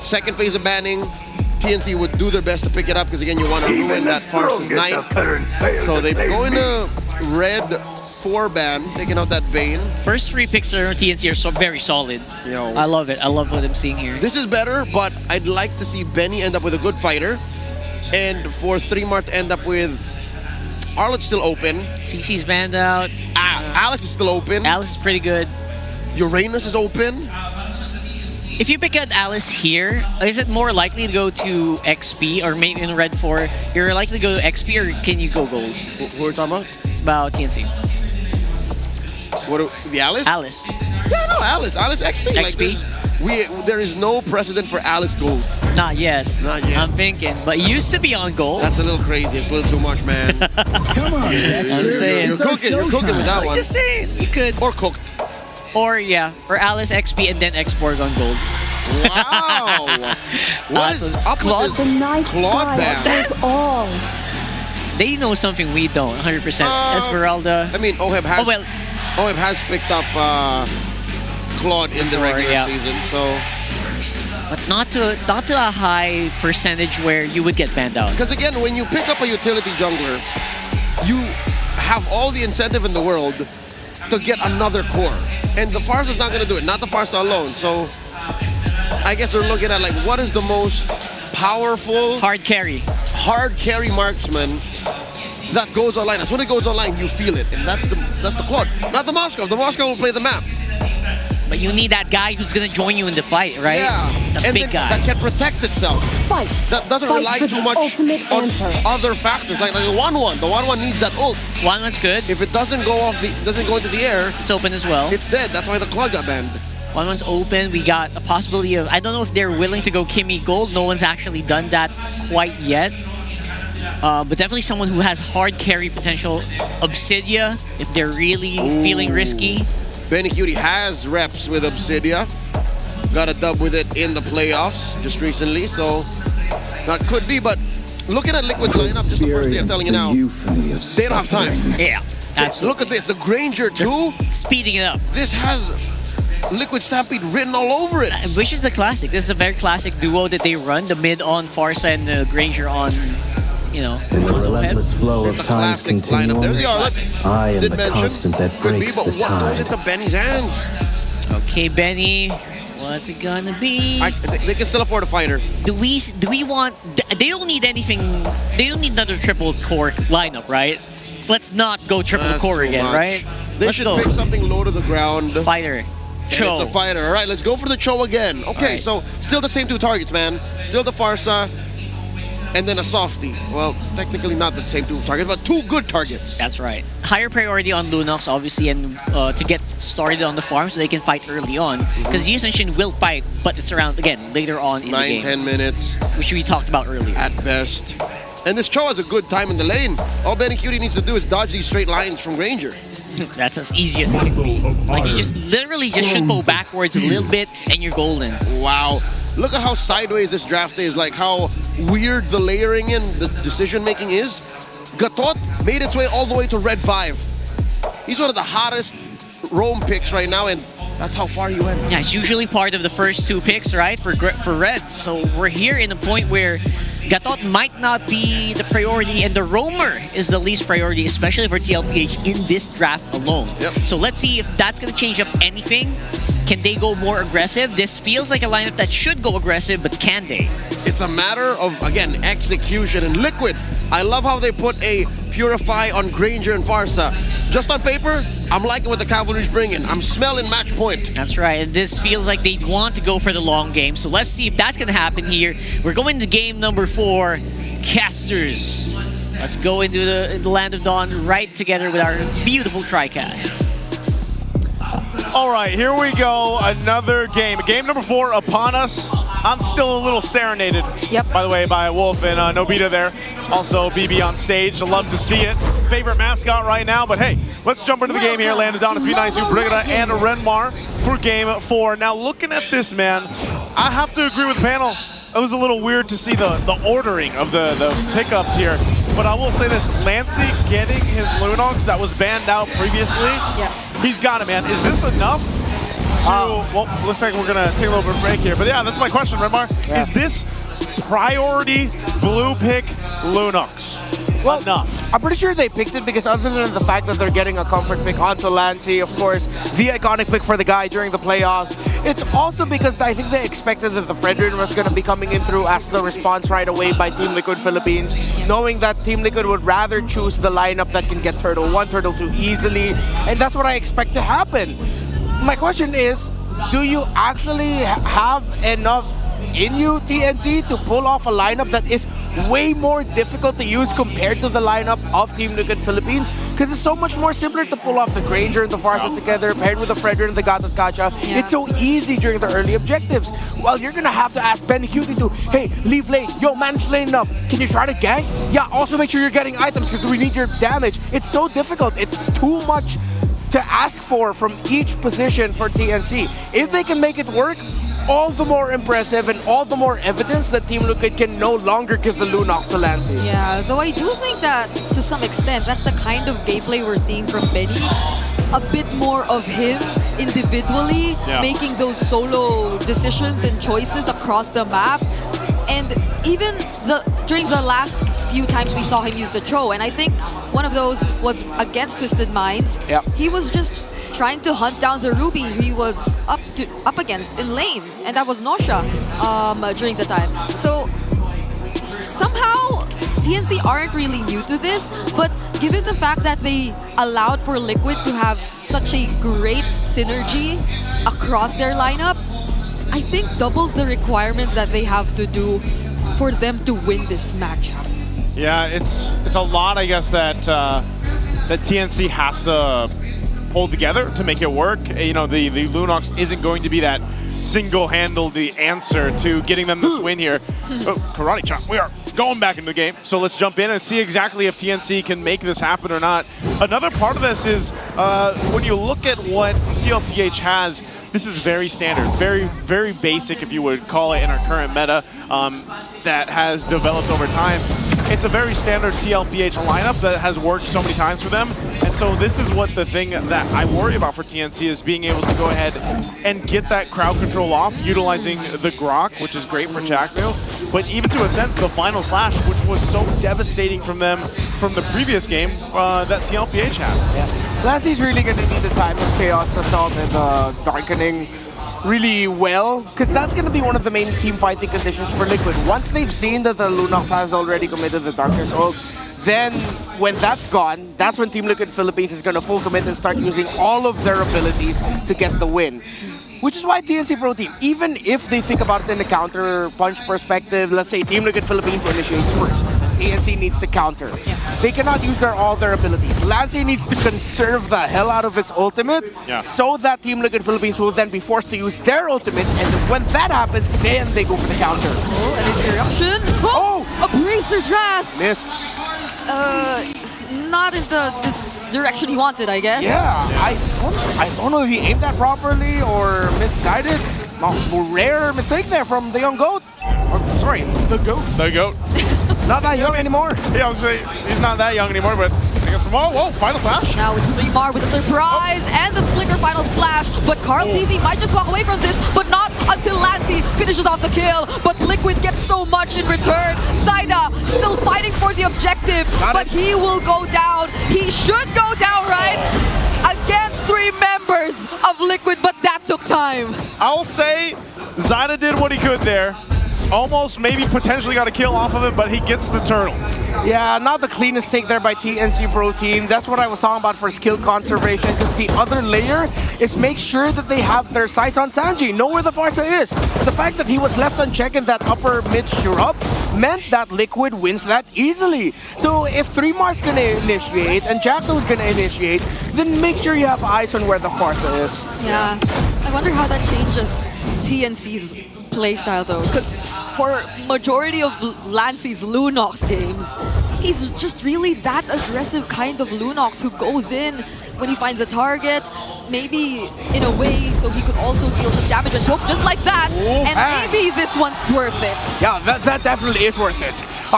second phase of banning, TNC would do their best to pick it up, because again, you want to ruin that Farsa's night. So they go into red 4 ban, taking out that Bane. First 3 picks are TNC are so very solid. I love it. I love what I'm seeing here. This is better, but I'd like to see Benny end up with a good fighter, and for 3-Mart to end up with Arlet's still open. CC's banned out. Alice is still open. Alice is pretty good. Uranus is open. If you pick out Alice here, is it more likely to go to XP, or maybe in Red 4, you're likely to go to XP, or can you go Gold? Who are we talking about? About TNC. The Alice? Alice. Yeah, no, Alice. Alice XP. XP? There is no precedent for Alice Gold. Not yet. Not yet. I'm thinking, but it used to be on Gold. That's a little crazy. It's a little too much, man. Come on. I'm saying. You're cooking with that one. I'm just saying, you could. Or cooked. Or Alice XP and then export on Gold. Wow! What is up Claude? with this Claude ban? They know something we don't, 100%. Esmeralda. I mean, Oheb has picked up Claude in the regular season, so. But not to a high percentage where you would get banned out. Because again, when you pick up a utility jungler, you have all the incentive in the world to get another core. And the Farsa's not going to do it, not the Farsa alone. So I guess they're looking at like, what is the most powerful hard carry marksman that goes online. As when it goes online, you feel it. And that's the Claude. Not the Moscow. The Moscow will play the map. But you need that guy who's going to join you in the fight, right? Yeah. The big guy. That can protect itself. That doesn't rely too much on other factors. Like the 1-1. The 1-1 needs that ult. 1-1's good. If it doesn't go into the air, it's open as well. It's dead. That's why the Claude got banned. 1-1's open. We got a possibility of, I don't know if they're willing to go Kimmy Gold. No one's actually done that quite yet. But definitely someone who has hard carry potential. Obsidia, if they're really feeling risky. Benny Cutie has reps with Obsidia. Got a dub with it in the playoffs just recently, so that could be. But looking at Liquid's lineup, just the first thing I'm telling you now, they don't have time. Yeah, absolutely. Look at this, the Granger too. Speeding it up. This has Liquid Stampede written all over it. Which is the classic. This is a very classic duo that they run. The mid on Farsa and the Granger on, The relentless flow of time's continuum. I am the constant that breaks the what goes tide. into Benny's hands? Okay, Benny. What's it gonna be? They can still afford a fighter. Do we want? They don't need anything. They don't need another triple core lineup, right? Let's not go triple core again, right? They Let's should go. pick something low to the ground. Fighter. Cho. It's a fighter. All right, let's go for the Cho again. Okay, so still the same 2 targets, man. Still the Farsa, and then a softie. Well, technically not the same 2 targets, but 2 good targets. That's right. Higher priority on Lunox, obviously, and to get started on the farm so they can fight early on. Because Yisun will fight, but it's around, again, later on in the game. 9-10 minutes. Which we talked about earlier. At best. And this Cho has a good time in the lane. All Ben and Cutie needs to do is dodge these straight lines from Granger. That's as easy as it can be. Like, you just literally just should go backwards a little bit and you're golden. Wow. Look at how sideways this draft is, like how weird the layering and the decision-making is. Gatot made its way all the way to Red 5. He's one of the hottest roam picks right now, and that's how far he went. Yeah, it's usually part of the first 2 picks, right, for Red. So we're here in a point where Gatot might not be the priority, and the roamer is the least priority, especially for TLPH in this draft alone. Yep. So let's see if that's going to change up anything. Can they go more aggressive? This feels like a lineup that should go aggressive, but can they? It's a matter of, again, execution. And Liquid, I love how they put a Purify on Granger and Farsa. Just on paper, I'm liking what the Cavalry's bringing. I'm smelling match point. That's right. And this feels like they want to go for the long game. So let's see if that's going to happen here. We're going to game number 4, Casters. Let's go into the Land of Dawn right together with our beautiful TriCast. All right, here we go. Another game. Game number 4 upon us. I'm still a little serenaded, by the way, by Wolf and Nobita there. Also, BB on stage. Love to see it. Favorite mascot right now, but hey, let's jump into the game here. Land of Dawn. It's B92, Brigida, and Renmar for game 4. Now, looking at this, man, I have to agree with the panel. It was a little weird to see the ordering of the pickups here. But I will say this, Lancey getting his Lunox that was banned out previously, he's got it, man. Is this enough to, well, looks like we're gonna take a little bit of a break here. But yeah, that's my question, Renmar. Is this priority blue pick Lunox enough? I'm pretty sure they picked it because other than the fact that they're getting a comfort pick onto Lancey, of course, the iconic pick for the guy during the playoffs, it's also because I think they expected that the Fredrin was going to be coming in through as the response right away by Team Liquid Philippines, knowing that Team Liquid would rather choose the lineup that can get Turtle 1, Turtle 2 easily, and that's what I expect to happen. My question is, do you actually have enough in you, TNC, to pull off a lineup that is way more difficult to use compared to the lineup of Team Liquid Philippines? Because it's so much more simpler to pull off the Granger and the Farsa together, paired with the Fredrin and the Gatot Kacha. It's so easy during the early objectives. Well, you're gonna have to ask Ben Cutie to, hey, leave lane. Yo, manage lane enough. Can you try to gank? Yeah, also make sure you're getting items because we need your damage. It's so difficult. It's too much to ask for from each position for TNC. If they can make it work, all the more impressive and all the more evidence that Team Liquid can no longer give the Lunox to Lancey. Yeah, though I do think that to some extent that's the kind of gameplay we're seeing from Benny. A bit more of him individually making those solo decisions and choices across the map. And even during the last few times we saw him use the Cho, and I think one of those was against Twisted Minds. He was just trying to hunt down the Ruby he was up against in lane, and that was Nausea during the time. So somehow TNC aren't really new to this, but given the fact that they allowed for Liquid to have such a great synergy across their lineup, I think doubles the requirements that they have to do for them to win this matchup. Yeah, it's a lot, I guess, that that TNC has to pull together to make it work. You know, the Lunox isn't going to be that single-handled answer to getting them this win here. Oh, karate chop. We are going back into the game. So let's jump in and see exactly if TNC can make this happen or not. Another part of this is when you look at what TLPH has, this is very standard, very, very basic, if you would call it, in our current meta that has developed over time. It's a very standard TLPH lineup that has worked so many times for them. And so this is what the thing that I worry about for TNC is being able to go ahead and get that crowd control off, utilizing the Grok, which is great for Chakmu. But even to a sense, the final slash, which was so devastating from them from the previous game that TLPH had. Lancey's really going to need the Timeless Chaos Assault and the Darkening really well, because that's going to be one of the main team fighting conditions for Liquid. Once they've seen that the Lunox has already committed the Darkness Ult, then when that's gone, that's when Team Liquid Philippines is going to full commit and start using all of their abilities to get the win. Which is why TNC Pro Team, even if they think about it in a counter punch perspective, let's say Team Liquid Philippines initiates first, TNC needs to counter. They cannot use all their abilities. Lancey needs to conserve the hell out of his ultimate so that Team Liquid Philippines will then be forced to use their ultimates, and when that happens, then they go for the counter. Oh, an interruption. Oh! A Bracer's Wrath! Missed. Not in this direction he wanted, I guess. Yeah, I don't know if he aimed that properly or misguided. Rare mistake there from the young goat. Or, sorry, the goat. The goat. Not that young anymore. Yeah, I was saying he's not that young anymore, but whoa, final flash. Now it's 3mar with a surprise and the flicker final slash. But Carl TZ might just walk away from this, but not until Lancey finishes off the kill. But Liquid gets so much in return. Zaida still fighting for the objective, but he will go down. He should go down, right? Against 3 members of Liquid, but that took time. I'll say Zaida did what he could there. Almost maybe potentially got a kill off of it, but he gets the turtle. Yeah, not the cleanest take there by TNC Pro Team. That's what I was talking about for skill conservation, because the other layer is make sure that they have their sights on Sanji, know where the Farsa is. The fact that he was left unchecked in that upper mid shrub meant that Liquid wins that easily. So if 3mar's gonna initiate and Jackdo's gonna initiate, then make sure you have eyes on where the Farsa is. Yeah, I wonder how that changes TNC's playstyle though, because for majority of Lancey's Lunox games, he's just really that aggressive kind of Lunox who goes in when he finds a target, maybe in a way so he could also deal some damage and poke just like that, and maybe this one's worth it. Yeah, that definitely is worth it.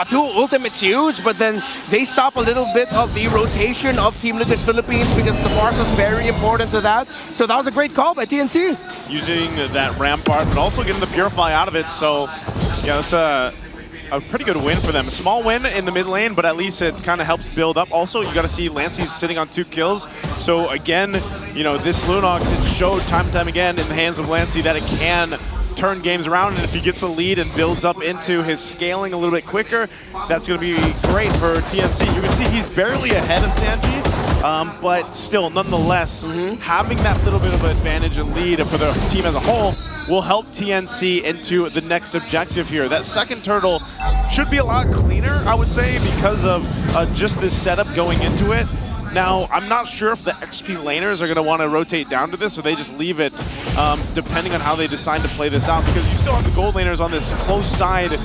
2 ultimates used, but then they stop a little bit of the rotation of Team Liquid Philippines because the Farsa is very important to that. So that was a great call by TNC. Using that Rampart, but also getting the Purify out of it. So, yeah, that's a pretty good win for them. A small win in the mid lane, but at least it kind of helps build up. Also, you got to see Lancey's sitting on 2 kills. So again, you know, this Lunox, it showed time and time again in the hands of Lancey that it can turn games around, and if he gets a lead and builds up into his scaling a little bit quicker, that's going to be great for TNC. You can see he's barely ahead of Sanji, but still, nonetheless, having that little bit of advantage and lead for the team as a whole will help TNC into the next objective here. That second turtle should be a lot cleaner, I would say, because of just this setup going into it. Now, I'm not sure if the XP laners are going to want to rotate down to this, or they just leave it, depending on how they decide to play this out, because you still have the gold laners on this close side.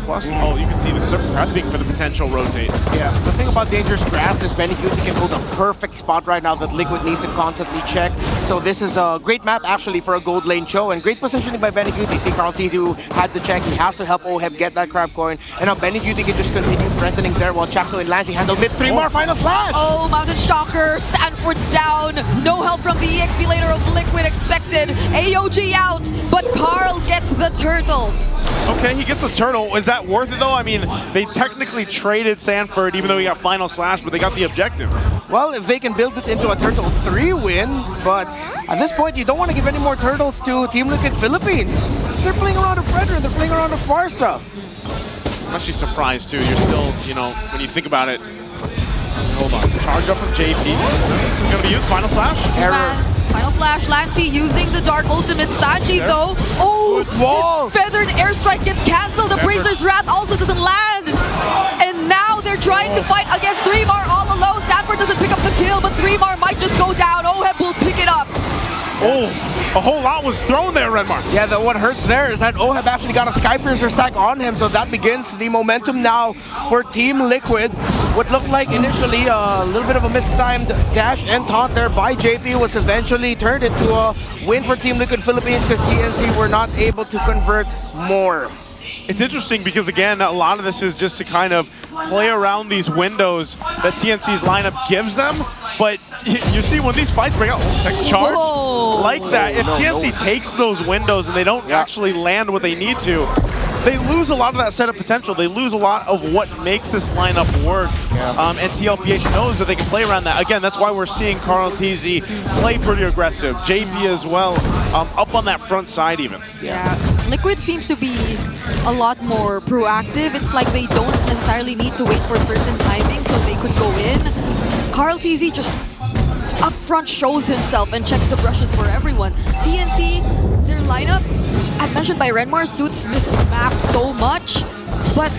Plus, oh, you can see this, they're prepping for the potential rotate. Yeah, the thing about Dangerous Grass is Benny Cutie can hold a perfect spot right now that Liquid needs to constantly check. So this is a great map actually for a gold lane show, and great positioning by Benny Cutie. See Carl Tizu had the check, he has to help Oheb get that crab coin, and now Benny Cutie can just continue threatening there while Chakto and Lancey handle mid. 3 more final slash! Oh, Mountain Shocker, Sanford's down, no help from the EXP later of Liquid expected, AOG out, but Carl gets the turtle. Okay, he gets a turtle. Is that worth it though? I mean, they technically traded Sanford even though he got final slash, but they got the objective. Well, if they can build it into a Turtle 3 win, but at this point you don't want to give any more turtles to Team Liquid Philippines. They're playing around a Predator, they're playing around a Farsa. I'm actually surprised too. You're still, you know, when you think about it. Hold on. Charge up from JP. This is going to be used. Final slash. Error. Final slash, Lancey using the Dark Ultimate. Sanji though, oh, his feathered airstrike gets cancelled. The Bracer's Wrath also doesn't land. And now they're trying to fight against 3mar all alone. Sanford doesn't pick up the kill, but 3mar might just go down. Oheb will pick it up. Oh, a whole lot was thrown there, Redmark. Yeah, what hurts there is that Oheb actually got a Skypiercer stack on him, so that begins the momentum now for Team Liquid. What looked like initially a little bit of a mistimed dash and taunt there by JP was eventually turned into a win for Team Liquid Philippines because TNC were not able to convert more. It's interesting because, again, a lot of this is just to kind of play around these windows that TNC's lineup gives them. But you see when these fights break out, like charge, like that, if TNC takes those windows and they don't actually land what they need to, they lose a lot of that setup potential. They lose a lot of what makes this lineup work. And TLPH knows that they can play around that. Again, that's why we're seeing Carl TZ play pretty aggressive. JP as well, up on that front side even. Yeah, Liquid seems to be a lot more proactive. It's like they don't necessarily need to wait for certain timing so they could go in. Carl TZ just up front shows himself and checks the brushes for everyone. TNC, their lineup, as mentioned by Renmar, suits this map so much, but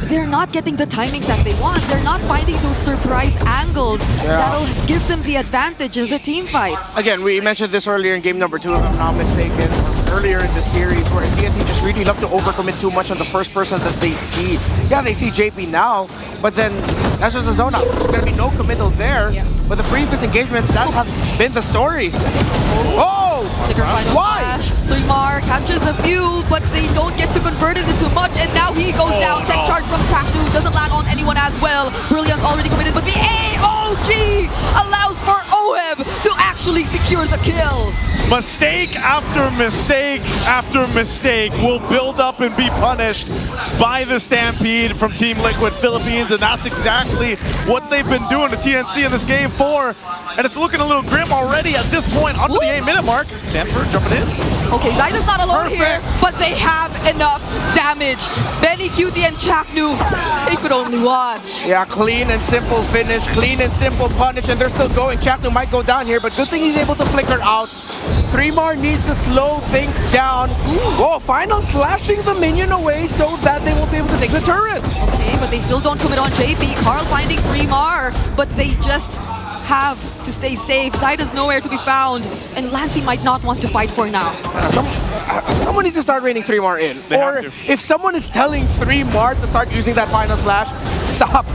they're not getting the timings that they want. They're not finding those surprise angles that'll give them the advantage in the team fights. Again, we mentioned this earlier in game number 2, if I'm not mistaken. earlier in the series where TNC just really love to overcommit too much on the first person that they see. Yeah, they see JP now, but then that's just a zone out. There's going to be no committal there. But the previous engagements, that has been the story. Oh! Flicker final Why? slash. 3mar catches a few, but they don't get to convert it into much, and now he goes down. Tech charge from Taknu doesn't land on anyone as well. Brilliant's already committed, but the AOG allows for Oheb to actually secure the kill. Mistake after mistake after mistake will build up and be punished by the Stampede from Team Liquid Philippines, and that's exactly what they've been doing to TNC in this game 4. And it's looking a little grim already at this point, under the 8-minute mark. Sanford jumping in. Okay, Zyda's not alone here, but they have enough damage. Benny, Cutie, and Chaknu, they could only watch. Yeah, clean and simple finish, clean and simple punish, and they're still going. Chaknu might go down here, but good thing he's able to flicker out. 3mar needs to slow things down. Oh, final slashing the minion away so that they won't be able to take the turret. Okay, but they still don't commit on JP. Carl finding 3mar, but they just have to stay safe. Zyda's nowhere to be found, and Lancey might not want to fight for now. Someone needs to start raining 3mar in. Or if someone is telling 3mar to start using that final slash, stop.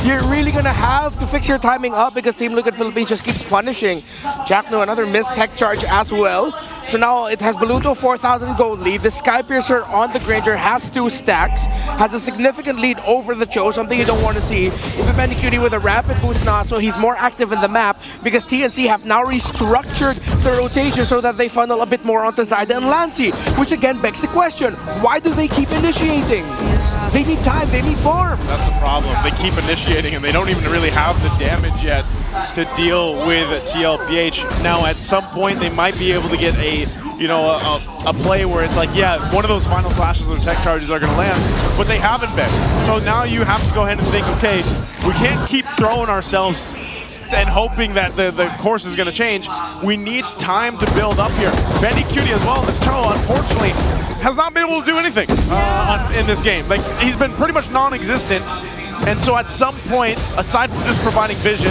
You're really gonna have to fix your timing up because Team Liquid Philippines just keeps punishing. Jackno, another missed tech charge as well. So now it has Baluto 4,000 gold lead. The Skypiercer on the Granger has 2 stacks, has a significant lead over the Cho, something you don't want to see. Even Cutie with a rapid boost now, so he's more active in the map because TNC have now restructured the rotation so that they funnel a bit more onto Zyda and Lancey, which again begs the question, why do they keep initiating? They need time, they need farm. That's the problem. They keep initiating and they don't even really have the damage yet to deal with TLPH. Now at some point they might be able to get a play where it's like, yeah, one of those final flashes or tech charges are going to land, but they haven't been. So now you have to go ahead and think, okay, we can't keep throwing ourselves and hoping that the course is going to change. We need time to build up here. Benny Cutie as well, this Cho, unfortunately, has not been able to do anything in this game. Like, he's been pretty much non-existent. And so at some point, aside from just providing vision,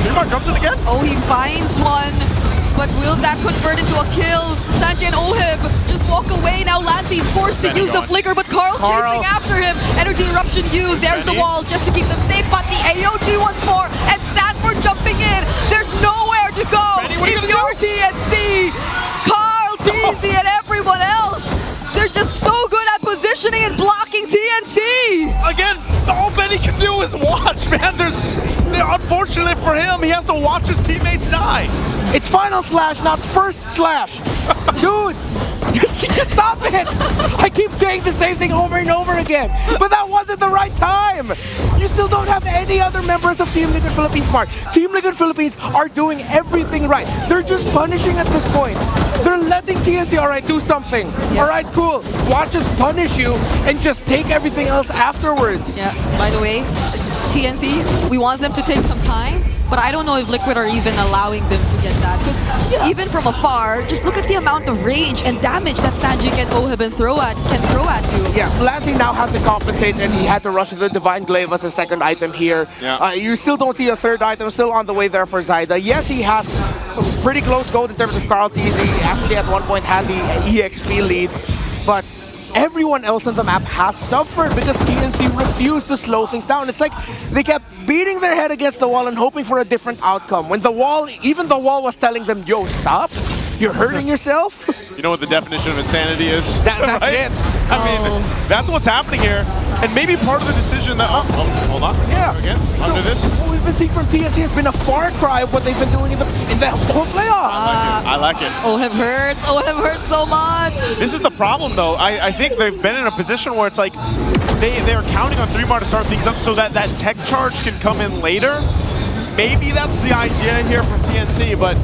Neymar jumps in again. Oh, he finds one, but will that convert into a kill? Sanji and Oheb just walk away. Now Lancey's forced to use the flicker, but Carl's chasing after him. Energy eruption used. There's the wall just to keep them safe, but the AOG once more, and Sanford jumping in. There's nowhere to go. If you're TNC, Carl, TZ, and everyone else, they're just so good at positioning and blocking TNC. Again, all Benny can do is watch, man. Unfortunately for him, he has to watch his teammates die. It's final slash, not first slash. Dude, just stop it. I keep saying the same thing over and over again, but that wasn't the right time. You still don't have any other members of Team Liquid Philippines part. Team Liquid Philippines are doing everything right. They're just punishing at this point. They're letting TNC, all right, do something. All right, cool. Watch us punish you and just take everything else afterwards. Yeah, by the way, TNC, we want them to take some time, but I don't know if Liquid are even allowing them to get that. Because even from afar, just look at the amount of range and damage that Sanjik and Oheb can throw at you. Yeah, Lancey now has to compensate, and he had to rush the Divine Glaive as a second item here. Yeah. You still don't see a third item, still on the way there for Zyda. Yes, he has pretty close gold in terms of Carl TZ. Actually, at one point had the EXP lead, but everyone else on the map has suffered because TNC refused to slow things down. It's like they kept beating their head against the wall and hoping for a different outcome. When even the wall was telling them, yo, stop, you're hurting yourself. You know what the definition of insanity is? That's right? it. I mean, that's what's happening here. And maybe part of the decision that, hold on. Yeah. Again, under this. What we've been seeing from TNC has been a far cry of what they've been doing in the whole playoffs. I like it. Oheb hurts. Oheb hurts so much. This is the problem, though. I think they've been in a position where it's like they're counting on 3mar to start things up so that that tech charge can come in later. Maybe that's the idea here from TNC, but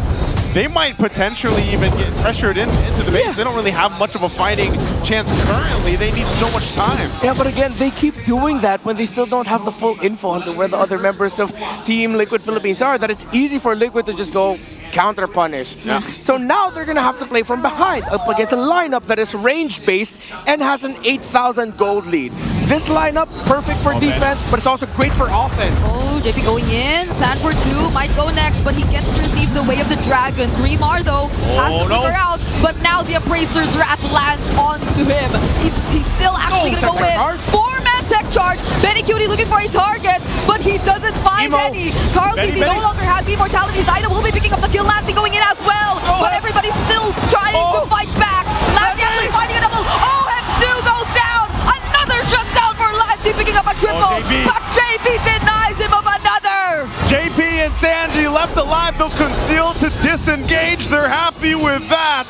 they might potentially even get pressured into the base. Yeah. They don't really have much of a fighting chance currently. They need so much time. Yeah, but again, they keep doing that when they still don't have the full info onto where the other members of Team Liquid Philippines are, that it's easy for Liquid to just go counter-punish. Yeah. So now they're going to have to play from behind up against a lineup that is range-based and has an 8,000 gold lead. This lineup, perfect for defense, but it's also great for offense. Oh, JP going in. Sanford 2 might go next, but he gets to receive the way of the dragon. 3 though, has to figure out. But now the Appraiser's Wrath lands onto him. He's still actually going to go in. 4-man tech charge. Benny Cutie looking for a target, but he doesn't find any. Carl TZ no longer has the immortality. Zaida will be picking up the kill. Lancey going in as well, but everybody's still trying to fight back. Lancey actually finding a double. Oh, and 2 goes down. Another shutdown for Lancey picking up a triple, but JP denies him of another. JP and Sanji left alive, though concealed to disengage. They're happy with that.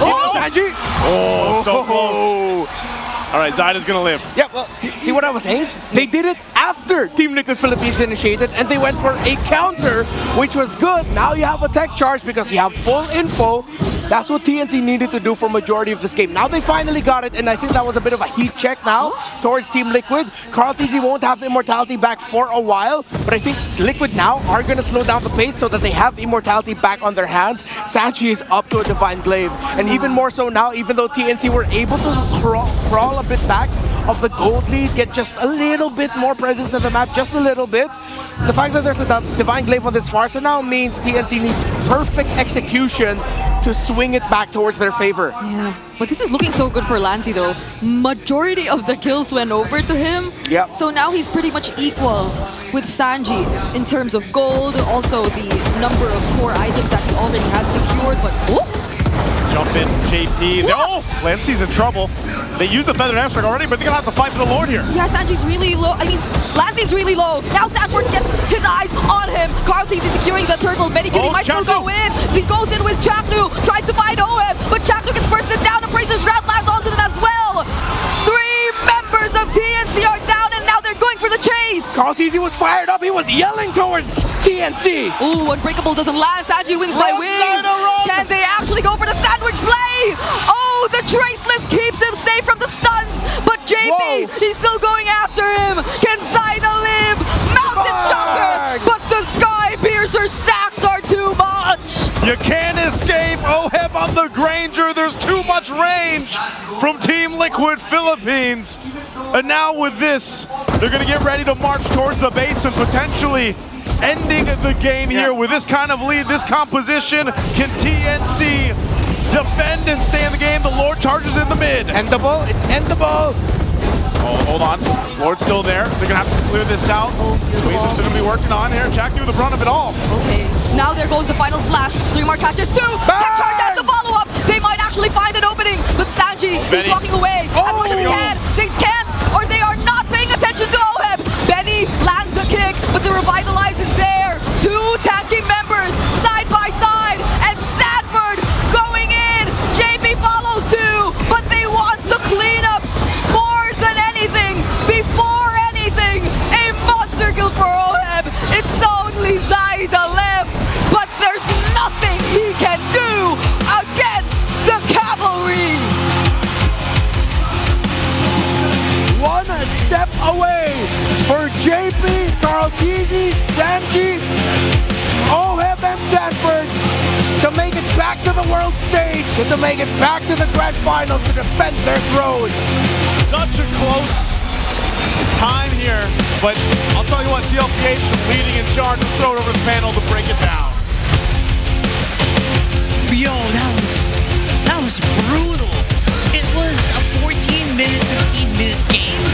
Oh, Sanji! Oh, so close. All right, Zaida's gonna live. Yeah, well, see what I was saying? They did it after Team Liquid Philippines initiated, and they went for a counter, which was good. Now you have a tech charge because you have full info. That's what TNC needed to do for majority of this game. Now they finally got it, and I think that was a bit of a heat check now towards Team Liquid. Carl TZ won't have immortality back for a while, but I think Liquid now are going to slow down the pace so that they have immortality back on their hands. Sanji is up to a Divine Glaive, and even more so now, even though TNC were able to crawl a bit back of the gold lead, get just a little bit more presence in the map, just a little bit. The fact that there's a Divine Glaive on this Farsa now means TNC needs perfect execution to swing it back towards their favor. Yeah, but this is looking so good for Lancey though. Majority of the kills went over to him. Yep. So now he's pretty much equal with Sanji in terms of gold, also the number of core items that he already has secured, but Jump in, JP. Oh, Lancey's in trouble. They used the Feathered Hamstring already, but they're gonna have to fight for the Lord here. Yeah, Sanji's really low. I mean, Lancey's really low. Now Sanford gets his eyes on him. Carl TZ securing the turtle. Benny Cutie might still go in. He goes in with Chaknu, tries to find Oem, but Chaknu gets bursted down. Appraiser's Wrath lands onto them as well. 3 members of TNC are down, and now they're going for the chase. Carl TZ was fired up. He was yelling towards TNC. Ooh, Unbreakable doesn't land. Sanji wins by wings. Can they actually go for the sandwich play? Oh, the Traceless keeps him safe from the stuns, but JP, he's still going after him. Can Zaida live? Mountain Shocker, but the Sky Piercer stacks are too much. You can't escape Oheb on the Granger. There's too much range from Team Liquid Philippines. And now with this, they're gonna get ready to march towards the base and potentially ending the game here with this kind of lead, this composition. Can TNC defend and stay in the game? The Lord charges in the mid. Endable, it's endable. Oh, hold on. Lord's still there. They're gonna have to clear this out. Weezen's still gonna be working on here. Jack knew the brunt of it all. Okay, now there goes the final slash. 3 more catches, 2. Tech charge has the follow-up. They might actually find an opening, but Sanji is walking away as much as he can. They can't, or they are not paying attention to Oheb. Benny lands the kick, but the Revitalize is there. 2 tanky members side by side, and Sanford going in. JP follows too, but they want the cleanup more than anything. Before anything, a monster kill for Oheb. It's only Zaida left, but there's nothing he can do against the cavalry. One step away for JP, Carl TZ, Sanji, Oheb, and Sanford to make it back to the world stage and to make it back to the grand finals to defend their throne. Such a close time here, but I'll tell you what, TLPH leading in charge. Let's throw it over the panel to break it down. Yo, that was brutal. It was a 14-minute, 15-minute game.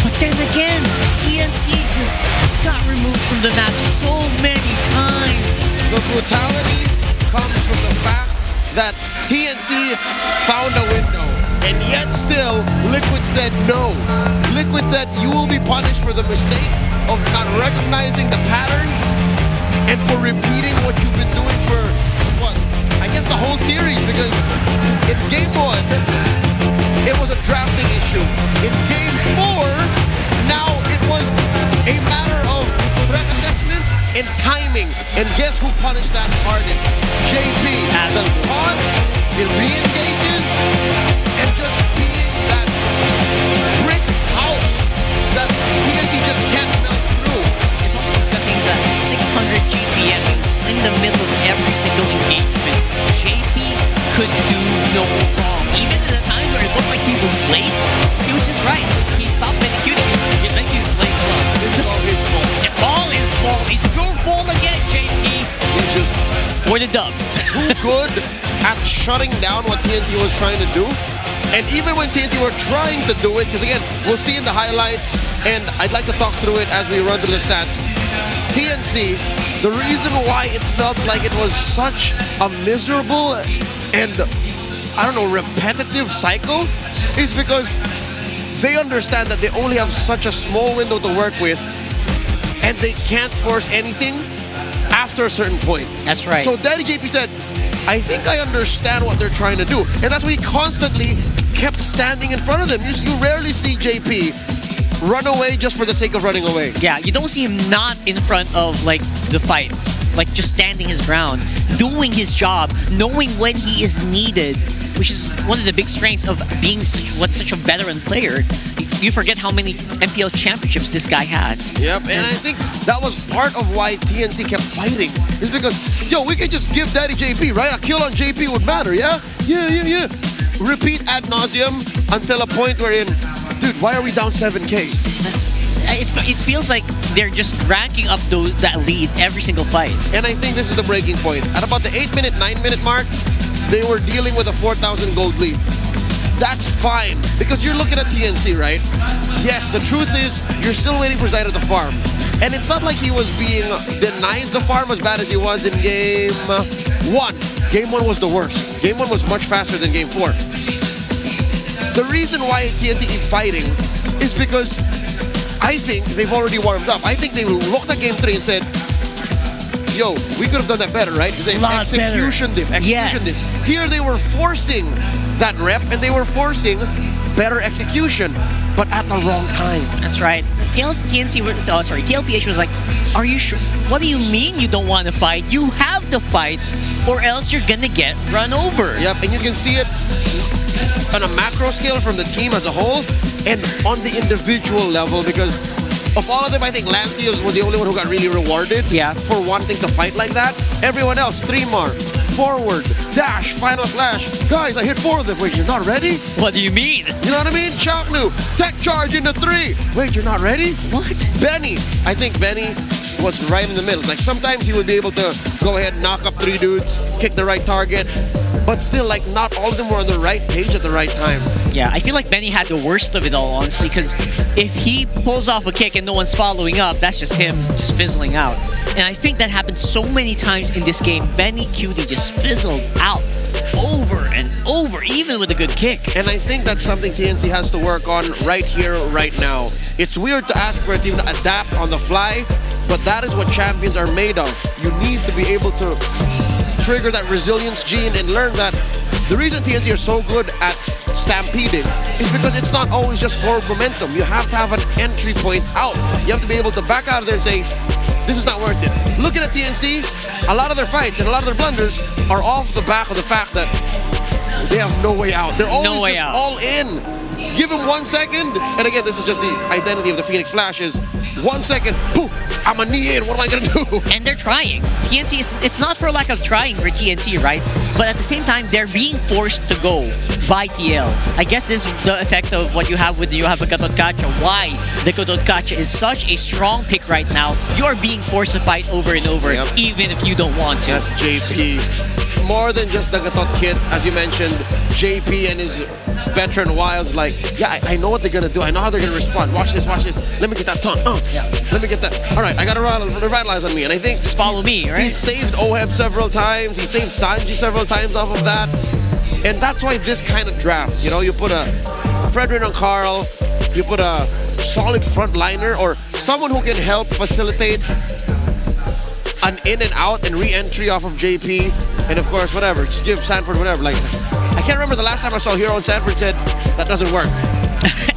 But then again, TNC just got removed from the map so many times. The brutality comes from the fact that TNC found a window, and yet still, Liquid said no. Liquid said you will be punished for the mistake of not recognizing the patterns and for repeating what you've been doing for, what, I guess the whole series, because in Game 1, it was a drafting issue. In Game 4, now it was a matter of threat assessment and timing. And guess who punished that hardest? JP. The taunts, it re-engages, and just being that brick house that TNT just can't melt through. It's also discussing the 600 GPM in the middle of every single engagement. JP could do no wrong. Even at a time where it looked like he was late, he was just right. He stopped for the dub. Too good at shutting down what TNC was trying to do. And even when TNC were trying to do it, because again, we'll see in the highlights, and I'd like to talk through it as we run through the stats. TNC, the reason why it felt like it was such a miserable and, I don't know, repetitive cycle is because they understand that they only have such a small window to work with, and they can't force anything after a certain point. That's right. So Daddy JP said, I think I understand what they're trying to do. And that's why he constantly kept standing in front of them. You rarely see JP run away just for the sake of running away. Yeah, you don't see him not in front of like the fight. Like just standing his ground, doing his job, knowing when he is needed, which is one of the big strengths of being such a veteran player. You forget how many MPL championships this guy has. Yep, and I think that was part of why TNC kept fighting. Is because, yo, we could just give Daddy JP, right? A kill on JP would matter, yeah? Yeah. Repeat ad nauseum until a point wherein, dude, why are we down 7K? It feels like they're just ranking up that lead every single fight. And I think this is the breaking point. At about the 8-minute, 9-minute mark, they were dealing with a 4,000 gold lead. That's fine, because you're looking at TNC, right? Yes, the truth is, you're still waiting for Zyda to farm. And it's not like he was being denied the farm as bad as he was in Game 1. Game 1 was the worst. Game 1 was much faster than Game 4. The reason why TNC keep fighting is because I think they've already warmed up. I think they looked at Game 3 and said, yo, we could have done that better, right? Because they have execution diff. Here they were forcing that rep, and they were forcing better execution, but at the wrong time. That's right. TLPH was like, are you sure? What do you mean you don't want to fight? You have to fight, or else you're gonna get run over. Yep, and you can see it on a macro scale from the team as a whole, and on the individual level, because of all of them, I think Lancia was the only one who got really rewarded for wanting to fight like that. Everyone else, Streamar, forward, dash, final flash. Guys, I hit 4 of them. Wait, you're not ready? What do you mean? You know what I mean? Chaknu, tech charge into 3. Wait, you're not ready? What? Benny. I think Benny was right in the middle. Like sometimes he would be able to go ahead and knock up 3 dudes, kick the right target, but still like not all of them were on the right page at the right time. Yeah, I feel like Benny had the worst of it all, honestly, because if he pulls off a kick and no one's following up, that's just him just fizzling out. And I think that happened so many times in this game. Benny Cutie just fizzled out over and over, even with a good kick. And I think that's something TNC has to work on right here, right now. It's weird to ask for a team to adapt on the fly, but that is what champions are made of. You need to be able to trigger that resilience gene and learn that the reason TNC are so good at stampeding is because it's not always just forward momentum. You have to have an entry point out. You have to be able to back out of there and say, this is not worth it. Looking at TNC, a lot of their fights and a lot of their blunders are off the back of the fact that they have no way out. They're always just all in. Give him 1 second, and again, this is just the identity of the Phoenix Flashes. 1 second, poof, I'm a knee in, what am I gonna do? And they're trying. TNC, it's not for lack of trying for TNC, right? But at the same time, they're being forced to go by TL. I guess this is the effect of what you have with a Gatot Kacha. Why the Gatot Kacha is such a strong pick right now. You are being forced to fight over and over, even if you don't want to. That's JP. More than just the Gatot kid, as you mentioned, JP and his veteran wilds, like, yeah, I know what they're gonna do. I know how they're gonna respond. Watch this, watch this. Let me get that taunt. Let me get that. All right, I gotta revitalize on me. And I think just follow me, right? He saved Oheb several times. He saved Sanji several times off of that. And that's why this kind of draft, you know, you put a Fredrin on Carl, you put a solid frontliner or someone who can help facilitate an in and out and re-entry off of JP, and of course, whatever, just give Sanford whatever. Like, I can't remember the last time I saw Hero and Sanford said, that doesn't work.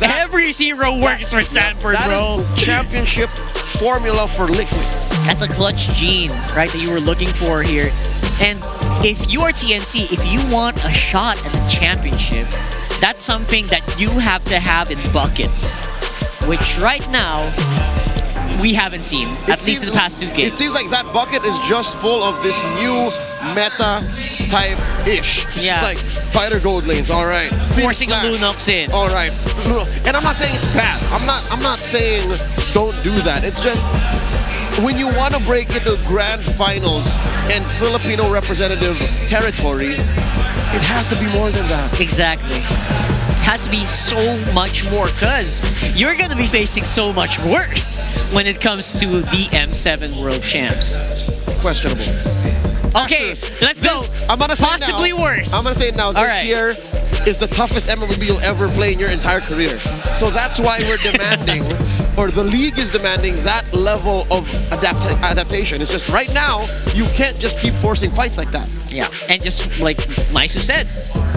Every hero works for Sanford, bro. That is championship formula for Liquid. That's a clutch gene, right, that you were looking for here. And if you are TNC, if you want a shot at the championship, that's something that you have to have in buckets, which right now, we haven't seen, at least in the past 2 games. It seems like that bucket is just full of this new meta type-ish. It's just like fighter gold lanes, all right. Forcing a Lunox in. All right. And I'm not saying it's bad. I'm not saying don't do that. It's just when you want to break into grand finals and Filipino representative territory, it has to be more than that. Exactly. Has to be so much more because you're going to be facing so much worse when it comes to the M7 World Champs. Questionable. Okay, let's go. I'm gonna say possibly now, worse. I'm gonna say it now. This year is the toughest MMOB you'll ever play in your entire career. So that's why we're demanding, or the league is demanding, that level of adaptation. It's just right now, you can't just keep forcing fights like that. Yeah, and just like Maisu said,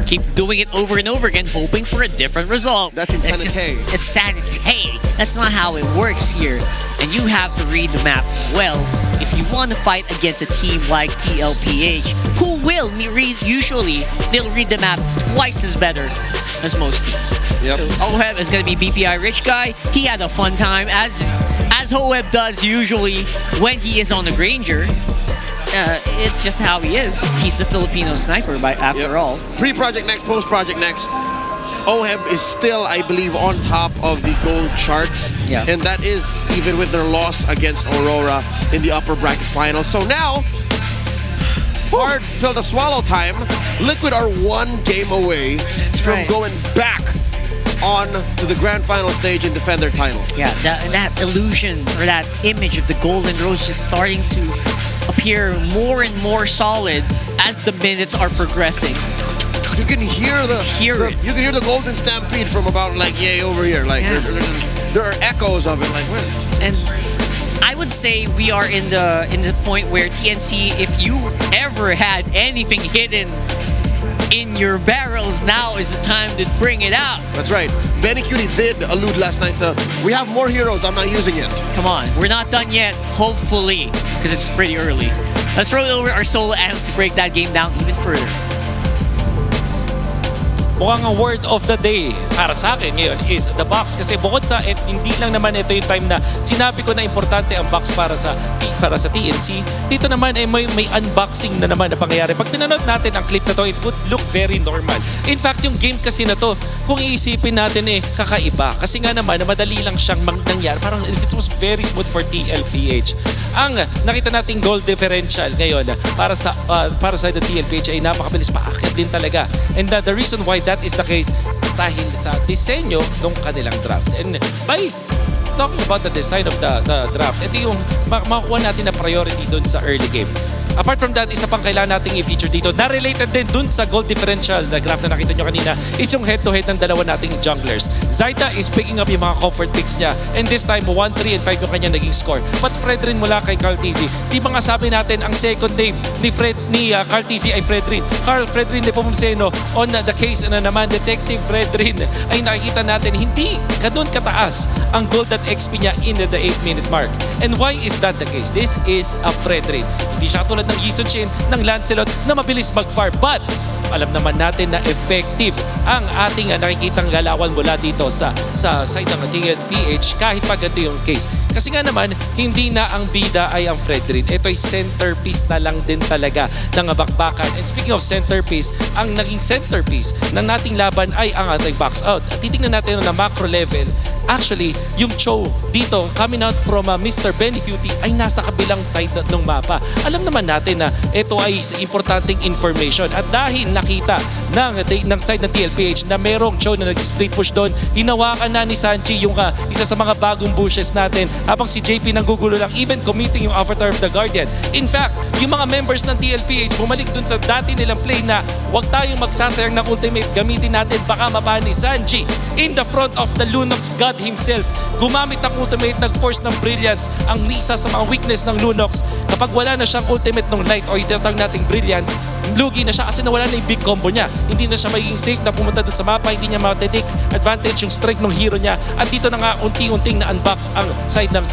keep doing it over and over again, hoping for a different result. That's insanity. It's sanity. That's not how it works here. And you have to read the map well if you want to fight against a team like TLPH, who will usually they'll read the map twice as better as most teams. Yep. So Oheb is going to be BPI Rich Guy. He had a fun time as Oheb does usually when he is on the Granger. It's just how he is. He's the Filipino sniper after all. Pre-project next, post-project next. Oheb is still, I believe, on top of the gold charts. Yeah. And that is even with their loss against Aurora in the upper bracket final. So now, hard pill to swallow time. Liquid are one game away from going back on to the grand final stage and defend their title. Yeah, that illusion or that image of the Golden Rose just starting to appear more and more solid as the minutes are progressing. You can hear you can hear the Golden Stampede from about like over here. Like there are echoes of it. Like and I would say we are in the point where TNC, if you ever had anything hidden in your barrels, now is the time to bring it out. That's right. Benny Cutie did allude last night to, we have more heroes, I'm not using it. Come on, we're not done yet, hopefully, because it's pretty early. Let's roll over our solo analysts to break that game down even further. Mukhang ang word of the day para sa akin ngayon is the box. Kasi bukod sa hindi lang naman ito yung time na sinabi ko na importante ang box para sa TNC, dito naman ay may unboxing na naman na pangyayari. Pag pinanood natin ang clip na to, it would look very normal. In fact, yung game kasi na to, kung iisipin natin kakaiba. Kasi nga naman, madali lang siyang nangyari. Parang it was very smooth for TLPH. Ang nakita nating goal differential ngayon para sa TLPH ay napakabilis, paakit din talaga. And the reason why that is the case dahil sa disenyo ng kanilang draft. And by talking about the design of the draft, ito yung makukuha natin na priority dun sa early game. Apart from that, isa pang kailangan nating i-feature dito na related din dun sa goal differential na graph na nakita nyo kanina is yung head-to-head ng dalawa nating junglers. Zaida is picking up yung mga comfort picks niya, and this time 1, 3, and 5 yung kanya naging score. But Fredrin mula kay Carl Tizzy. Di ba nga sabi natin ang second name ni Carl Tizzy ay Fredrin. Carl Fredrin de Pomseno. On the case na naman, Detective Fredrin ay nakikita natin hindi ganun kataas ang gold.xp niya in the 8-minute mark. And why is that the case? This is a Fredrin. Hindi siya tulad ng Yison Shin, ng Lancelot na mabilis mag-fire. But alam naman natin na effective ang ating nakikitang galawan mula dito sa side ng TLPH kahit pa ganito yung case. Kasi nga naman, hindi na ang bida ay ang Fredrin. Ito ay centerpiece na lang din talaga ng bakbakan. And speaking of centerpiece, ang naging centerpiece ng nating laban ay ang ating box out. At titignan natin na macro level, actually, yung Cho dito, coming out from Mr. Benny Cutie, ay nasa kabilang side ng mapa. Alam naman natin na ito ay importanteng information. At dahil nakita ng side ng TLPH na merong Cho na nag-split push doon, hinawakan na ni Sanji yung isa sa mga bagong bushes natin habang si JP nanggugulo lang, even committing yung Avatar of the Guardian. In fact, yung mga members ng TLPH bumalik dun sa dati nilang play na huwag tayong magsasayang ng ultimate, gamitin natin baka mapani Sanji in the front of the Lunox God himself. Gumamit ng ultimate, nag-force ng brilliance ang isa sa mga weakness ng Lunox. Kapag wala na siyang ultimate ng light o itatag nating brilliance, lugi na siya kasi nawala na yung big combo niya. Hindi na siya magiging safe na pumunta dun sa mapa, hindi niya matitake advantage yung strength ng hero niya. At dito na nga unti-unting na-unbox ang side ng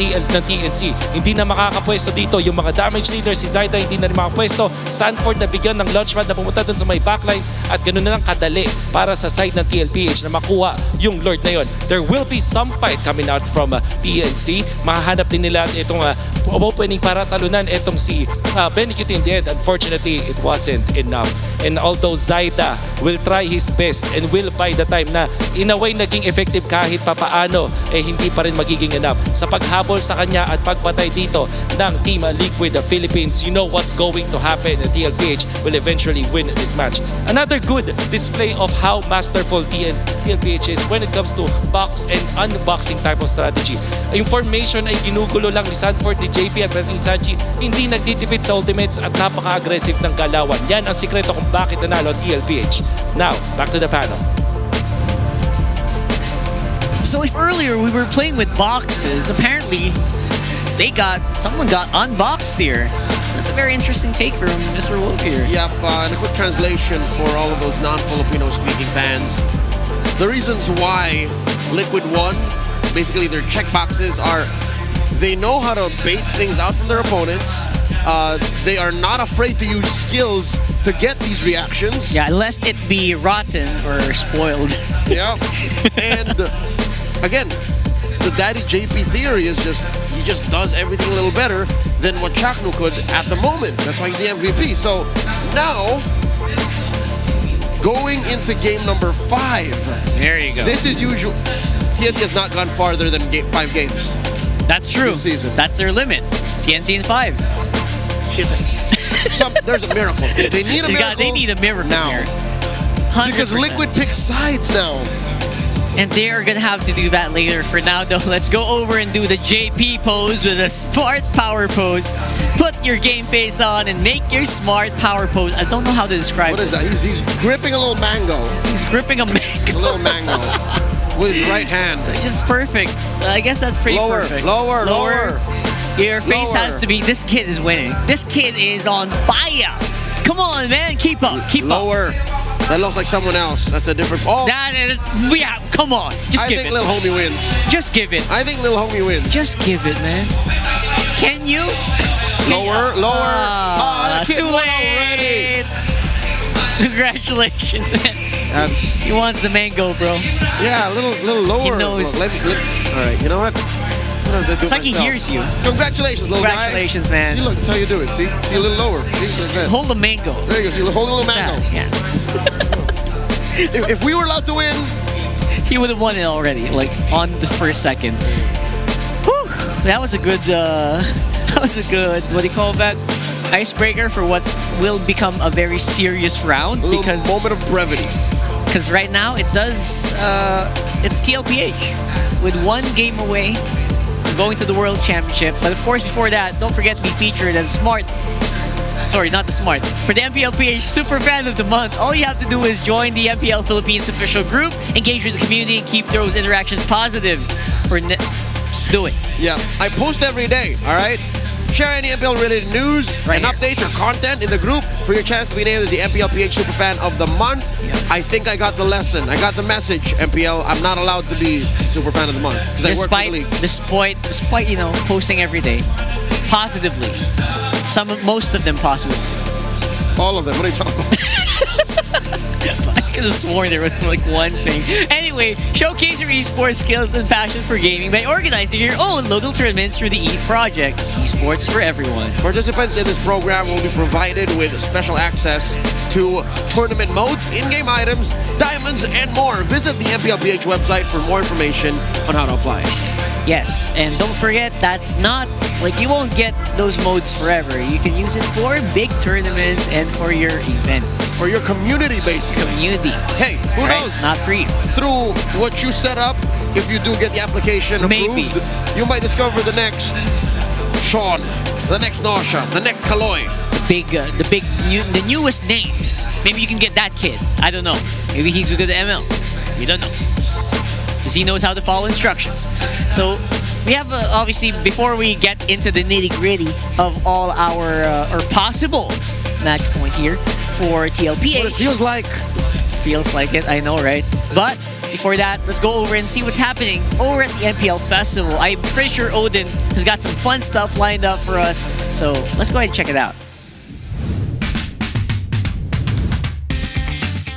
TNC. Hindi na makakapwesto dito yung mga damage leader, si Zaida hindi na rin makapwesto. Sanford na bigyan ng launchpad na pumunta dun sa may backlines at ganoon na lang kadali para sa side ng TLPH na makuha yung Lord na yon. There will be some fight coming out from TNC. Mahahanap din nila itong opening para talunan itong si Benny Cutie in the end. Unfortunately, it wasn't enough. And although Zaida will try his best and will buy the time na in a way naging effective kahit papaano, hindi pa rin magiging enough. Sa paghabol sa kanya at pagpatay dito ng Team Liquid the Philippines, you know what's going to happen. TLPH will eventually win this match. Another good display of how masterful TLPH is when it comes to box and unboxing type of strategy. Yung formation ay ginugulo lang ni Sanford, ni JP at ni Sanji, hindi nagtitipid sa ultimates at napaka-aggressive ng galawan. Yan ang sikreto kung bakit nanalo ang TLPH. Now, back to the panel. So if earlier we were playing with boxes, apparently someone got unboxed here. That's a very interesting take from Mr. Wolf here. Yep, and a quick translation for all of those non-Filipino speaking fans. The reasons why Liquid won, basically their check boxes are, they know how to bait things out from their opponents. They are not afraid to use skills to get these reactions. Yeah, lest it be rotten or spoiled. Yeah, and again, the Daddy JP theory is he just does everything a little better than what Chakno could at the moment. That's why he's the MVP. So now, going into game number 5. There you go. This is usual. TNC has not gone farther than 5 games. That's true. This season. That's their limit. TNC in 5. There's a miracle. They need a miracle. They need a miracle now. Here. 100%. Because Liquid picks sides now. And they're gonna have to do that later. For now, though, let's go over and do the JP pose with a smart power pose. Put your game face on and make your smart power pose. I don't know how to describe What is that? He's gripping a little mango. He's gripping a mango. A little mango. With his right hand. It's perfect. I guess that's pretty perfect. Lower. Your face has to be, this kid is winning. This kid is on fire. Come on, man. Keep up. Lower. That looks like someone else. That's a different... Oh! Yeah, come on. Just give it. I think Lil Homie wins. Just give it. I think Lil Homie wins. Just give it, man. Can you? Lower. Too late. Congratulations, man. He wants the mango, bro. Yeah, a little lower. He knows. All right, you know what? It's like he hears you. Congratulations, little guy. Congratulations, man. See, look, that's how you do it. See a little lower. See, hold the mango. There you go. See, hold a little mango. Yeah. if we were allowed to win, he would have won it already, like on the first second. Whew, that was a good. What do you call that? Icebreaker for what will become a very serious round. Because moment of brevity. Because right now it's TLPH with 1 game away from going to the World Championship. But of course, before that, don't forget to be featured as Smart. Sorry, not the Smart. For the MPLPH Super Fan of the Month, all you have to do is join the MPL Philippines official group, engage with the community, and keep those interactions positive. Just do it. Yeah, I post every day, all right? Share any MPL-related news and updates or content in the group for your chance to be named as the MPLPH Superfan of the Month. Yep. I think I got the lesson. I got the message, MPL. I'm not allowed to be Superfan of the Month because I work for the league. Despite posting every day, positively. Most of them positively. All of them. What are you talking about? I could have sworn there was like one thing. Anyway, showcase your esports skills and passion for gaming by organizing your own local tournaments through the E Project. Esports for everyone. Participants in this program will be provided with special access to tournament modes, in-game items, diamonds, and more. Visit the MPLPH website for more information on how to apply. Yes, and don't forget, that's not, you won't get those modes forever. You can use it for big tournaments and for your events. For your community, basically. Community. Hey, who knows? Not for you. Through what you set up, if you do get the application approved, you might discover the next Sean, the next Nosha, the next Kaloy. The newest names. Maybe you can get that kid. I don't know. Maybe he's good at ML. We don't know. Because he knows how to follow instructions. So we have, obviously, before we get into the nitty-gritty of all our possible match point here for TLPH. What it feels like. Feels like it, I know, right? But before that, let's go over and see what's happening over at the MPL Festival. I'm pretty sure Odin has got some fun stuff lined up for us. So let's go ahead and check it out.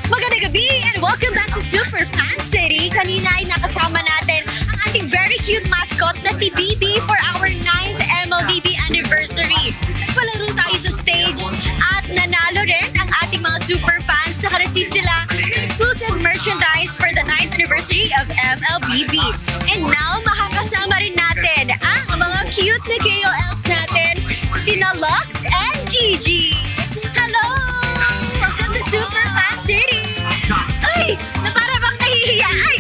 Magandang gabi and welcome back to Super Fan City. Kanina ay nakasama natin ang ating very cute mascot na si BB for our 9th MLBB anniversary. Nagpalaro tayo sa stage at nanalo rin ang ating mga super fans naka-receive sila ng exclusive merchandise for the 9th anniversary of MLBB. And now, makakasama rin natin ang mga cute na KOLs natin, sina Lux and Gigi. Hello! Welcome to Superfan City! Ay! Na para bang nahihiya! Ay!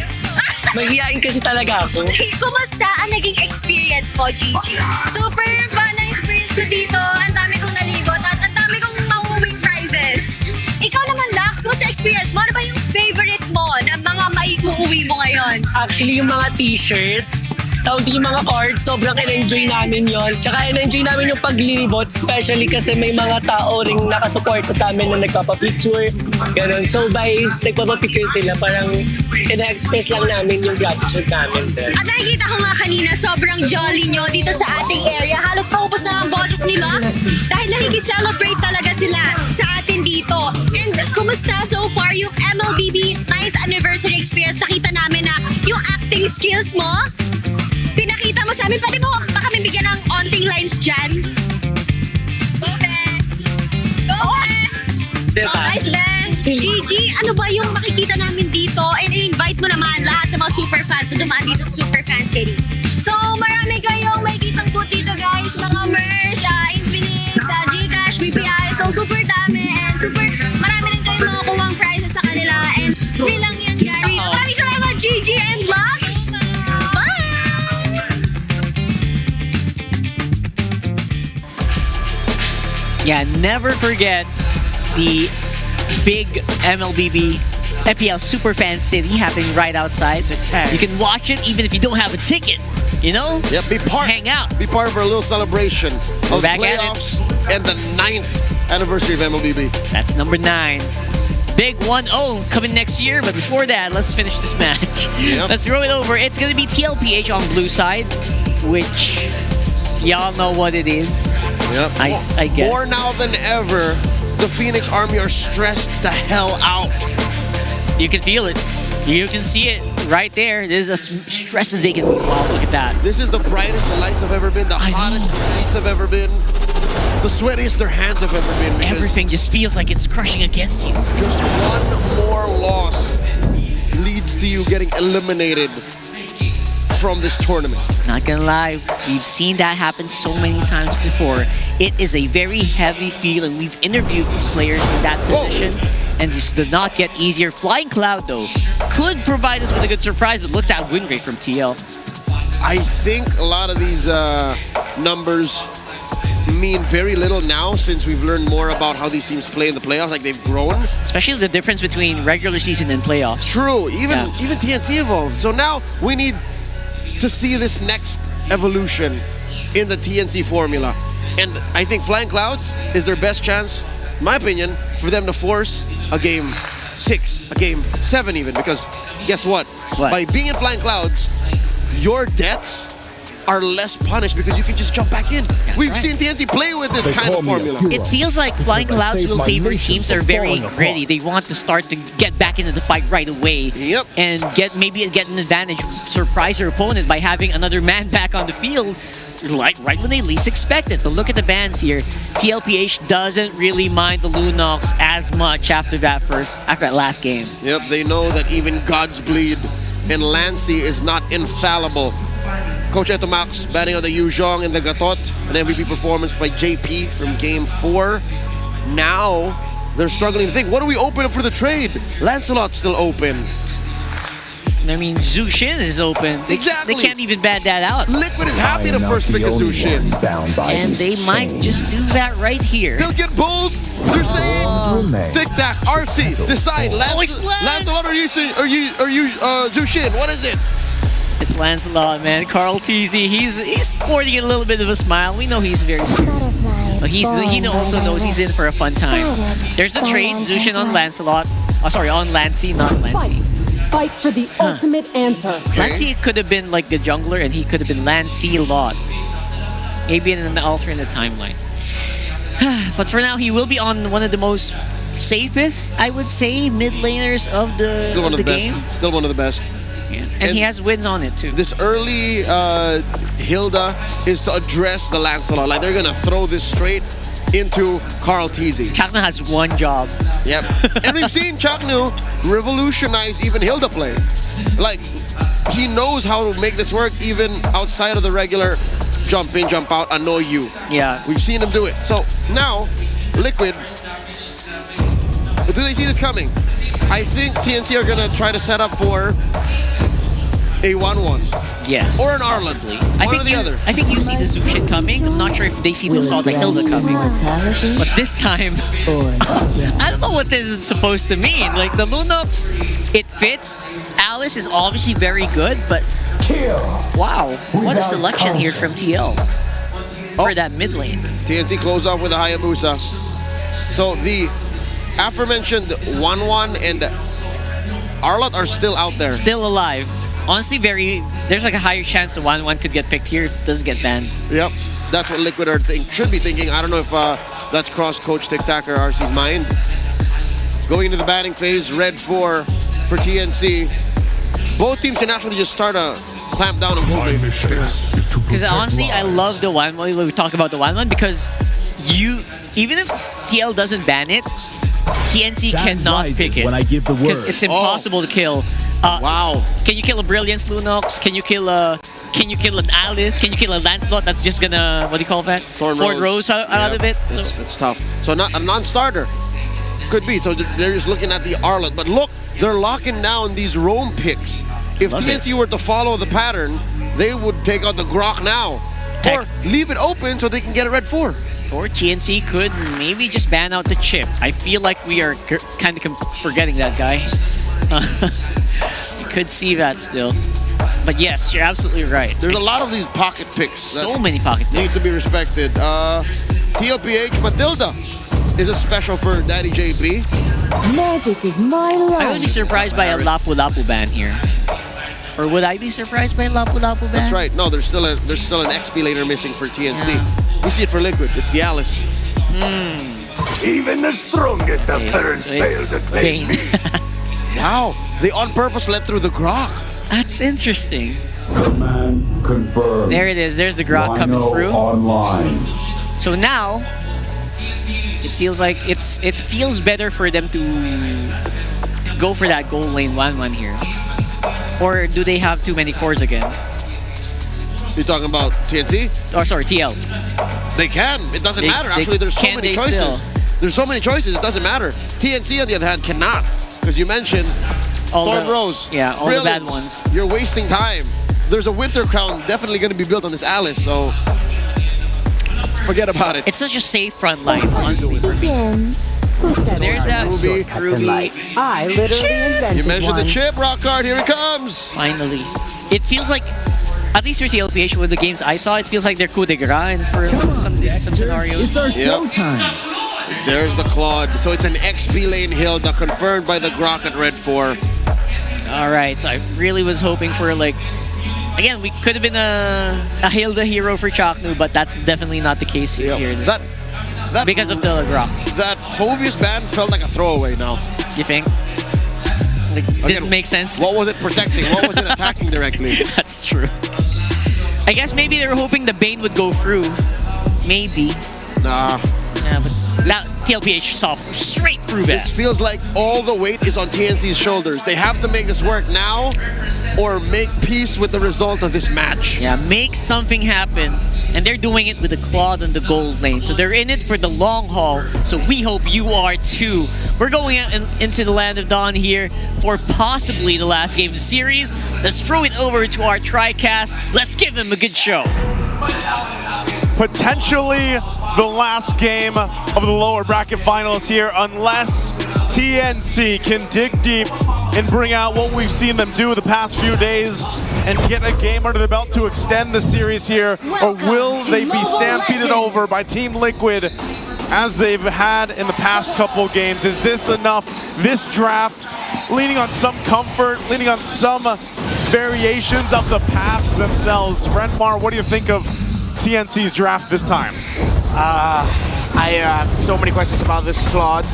Mahihiyain kasi talaga ako. Kumusta ang naging experience mo, Gigi? Super fun na experience ko dito. Ang dami kong nalibot at ang dami kong mauuwing prizes. Ikaw naman, Lux, kumusta experience mo? Ano ba yung favorite mo na mga maiuuwi mo ngayon? Actually, yung mga t-shirts, tawag yung mga cards, sobrang in-enjoy namin yon. Tsaka in-enjoy namin yung paglibot, especially kasi may mga tao ring nakasuporta sa amin na nagpapapicture. Ganun. So by nagpapapicture sila, parang ina-express lang namin yung gratitude namin. At nakikita ko nga kanina, sobrang jolly nyo dito sa ating area. Halos maubos na ang boses ni Lux dahil nakikiselebrate talaga sila sa atin dito. And kumusta so far yung MLBB 9th anniversary experience? Nakita namin na yung acting skills mo, pinakita mo sa amin. Pwede mo ba kami bigyan ng onting lines dyan? Go, Ben! Go, Ben! Diba? Nice, Ben! Gigi, ano ba yung makikita namin dito? And invite mo naman lahat ng mga superfans na dumaan dito sa Superfan City. So, marami kayong makikitang booth dito, guys. Mga merch, Infinix, Gcash, BPI. So, super dami and super marami rin kayong makukuha prizes sa kanila. And free lang yan, guys. Maraming salamat, Gigi and Lux! Yeah, never forget the big MLBB FPL Superfan City happening right outside. You can watch it even if you don't have a ticket. You know? Yep, be part. Just hang out. Be part of our little celebration of back at playoffs and the 9th anniversary of MLBB. That's number 9. Big 1-0 coming next year, but before that, let's finish this match. Yep. Let's throw it over. It's gonna be TLPH on blue side, which y'all know what it is. Yep. I guess. More now than ever, the Phoenix Army are stressed the hell out. You can feel it. You can see it right there. This is as stressed as they can be. Wow, look at that. This is the brightest the lights have ever been, the hottest the seats have ever been, the sweatiest their hands have ever been. Everything just feels like it's crushing against you. Just one more loss leads to you getting eliminated from this tournament. Not gonna lie, we've seen that happen so many times before. It is a very heavy feel, and we've interviewed players in that position, and this did not get easier. Flying Cloud, though, could provide us with a good surprise, but look at that win rate from TL. I think a lot of these numbers mean very little now since we've learned more about how these teams play in the playoffs. Like, they've grown. Especially the difference between regular season and playoffs. True. Even TNC evolved. So now we need to see this next evolution in the TNC formula. And I think Flying Clouds is their best chance, in my opinion, for them to force a game 6, a game 7 even. Because guess what? By being in Flying Clouds, your debts are less punished because you can just jump back in. We've seen TNC play with this kind of formula. It feels like Flying Clouds will favor teams that are very gritty. They want to start to get back into the fight right away. Yep. And get an advantage, surprise their opponent by having another man back on the field, like right when they least expect it. But look at the bans here. TLPH doesn't really mind the Lunox as much after that last game. Yep, they know that even God's Bleed and Lancy is not infallible. Coach Etomax batting on the Yu Zhong and the Gatot, an MVP performance by JP from Game 4. Now, they're struggling to think, what do we open up for the trade? Lancelot's still open. I mean, Zushin is open. Exactly. They can't even bat that out. Liquid is happy to first pick a Zushin. And they might just do that right here. They'll get both. They're saying, tic-tac, RC, decide. Lancelot or you Zushin, what is it? It's Lancelot, man. Carl TZ, he's sporting a little bit of a smile. We know he's very serious. But he also knows he's in for a fun time. There's the trade, Zushin on Lancelot. Oh, sorry, on Lancy, not Lancy. Fight for the ultimate answer. Lancy could have been like the jungler, and he could have been Lancelot. Maybe in an alternate timeline. But for now, he will be on one of the most safest, I would say, mid laners of the game. Still one of the best. Yeah. And he has wins on it too. This early Hilda is to address the Lancelot. Like, they're gonna throw this straight into Carl Teasy. Chakno has one job. Yep. And we've seen Chakno revolutionize even Hilda play. Like, he knows how to make this work even outside of the regular jump in, jump out, annoy you. Yeah. We've seen him do it. So now, Liquid, do they see this coming? I think TNC are going to try to set up for a 1-1. Yes. Or an Arlen. One or the other. I think you see the Zushin coming. I'm not sure if they see the Salta Hilda coming. But this time, I don't know what this is supposed to mean. Like, the Lunox, it fits. Alice is obviously very good, but wow, what a selection here from TL for that mid lane. TNC close off with a Hayabusa. So the aforementioned 1-1 and Arlot are still out there. Still alive. Honestly, there's like a higher chance the 1-1 could get picked here if it doesn't get banned. Yep, that's what Liquid are should be thinking. I don't know if that's crossed Coach Tic Tac or RC's mind. Going into the banning phase, red 4 for TNC. Both teams can actually just start a clamp down on moving. Because honestly, I love the 1-1 when we talk about the 1-1 because even if TL doesn't ban it, TNC cannot pick it. When I give the word. Because it's impossible to kill. Wow. Can you kill a Brilliance Lunox? Can you kill an Alice? Can you kill a Lancelot that's just gonna, what do you call that? Thorn Rose out of it? So it's tough. So not a non-starter. Could be. So they're just looking at the Arlot. But look, they're locking down these roam picks. If TNC were to follow the pattern, they would take out the Grok now. Or leave it open so they can get a red 4. Or TNC could maybe just ban out the chip. I feel like we are kind of forgetting that guy. You could see that still. But yes, you're absolutely right. There's a lot of these pocket picks. So many pocket picks. Need to be respected. TLPH Matilda is a special for Daddy JP. Magic is my life. I would be surprised by a Lapu Lapu ban here. Or would I be surprised by Lapu Lapu ban? That's right. No, there's still an XP laner missing for TNC. Yeah. We see it for Liquid. It's the Alice. Even the strongest of parents fail to claim me. Wow. They on purpose let through the Grok. That's interesting. Command confirmed. There it is. There's the Grok coming through. Online. So now, it feels like it feels better for them to go for that gold lane 1-1 here. Or do they have too many cores again? You're talking about TNT? Or sorry, TL. They can. It doesn't matter. Actually, there's so many choices. Still? There's so many choices. It doesn't matter. TNC, on the other hand, cannot. Because you mentioned Thorn Rose. Yeah, all the bad ones. You're wasting time. There's a Winter Crown definitely going to be built on this Alice, so forget about it. It's such a safe front line, honestly, for me. So there's that Ruby. I literally invented You mentioned one. the chip, Rock Card. Here it comes. Finally. It feels like, at least for TLPH, with the games I saw, it feels like they're coup de grace for some scenarios. Yep. There's the Claude. So it's an XP lane Hilda confirmed by the Grok at red 4. All right, so I really was hoping for again, we could have been a Hilda hero for Chaknu, but that's definitely not the case here. Because of the Grok. That Phovius ban felt like a throwaway now. You think? Didn't make sense? What was it protecting? What was it attacking directly? That's true. I guess maybe they were hoping the Bane would go through. Maybe. Nah. Yeah, but that TLPH saw straight through that. This feels like all the weight is on TNC's shoulders. They have to make this work now or make peace with the result of this match. Yeah, make something happen. And they're doing it with the Claude and the gold lane. So they're in it for the long haul. So we hope you are too. We're going out into the Land of Dawn here for possibly the last game of the series. Let's throw it over to our TriCast. Let's give them a good show. Potentially the last game of the lower bracket finals here, unless TNC can dig deep and bring out what we've seen them do the past few days and get a game under the belt to extend the series here, or will they be stampeded over by Team Liquid as they've had in the past couple games? Is this enough? This draft leaning on some comfort, leaning on some variations of the past themselves. Renmar, what do you think of TNC's draft this time? I have so many questions about this Claude.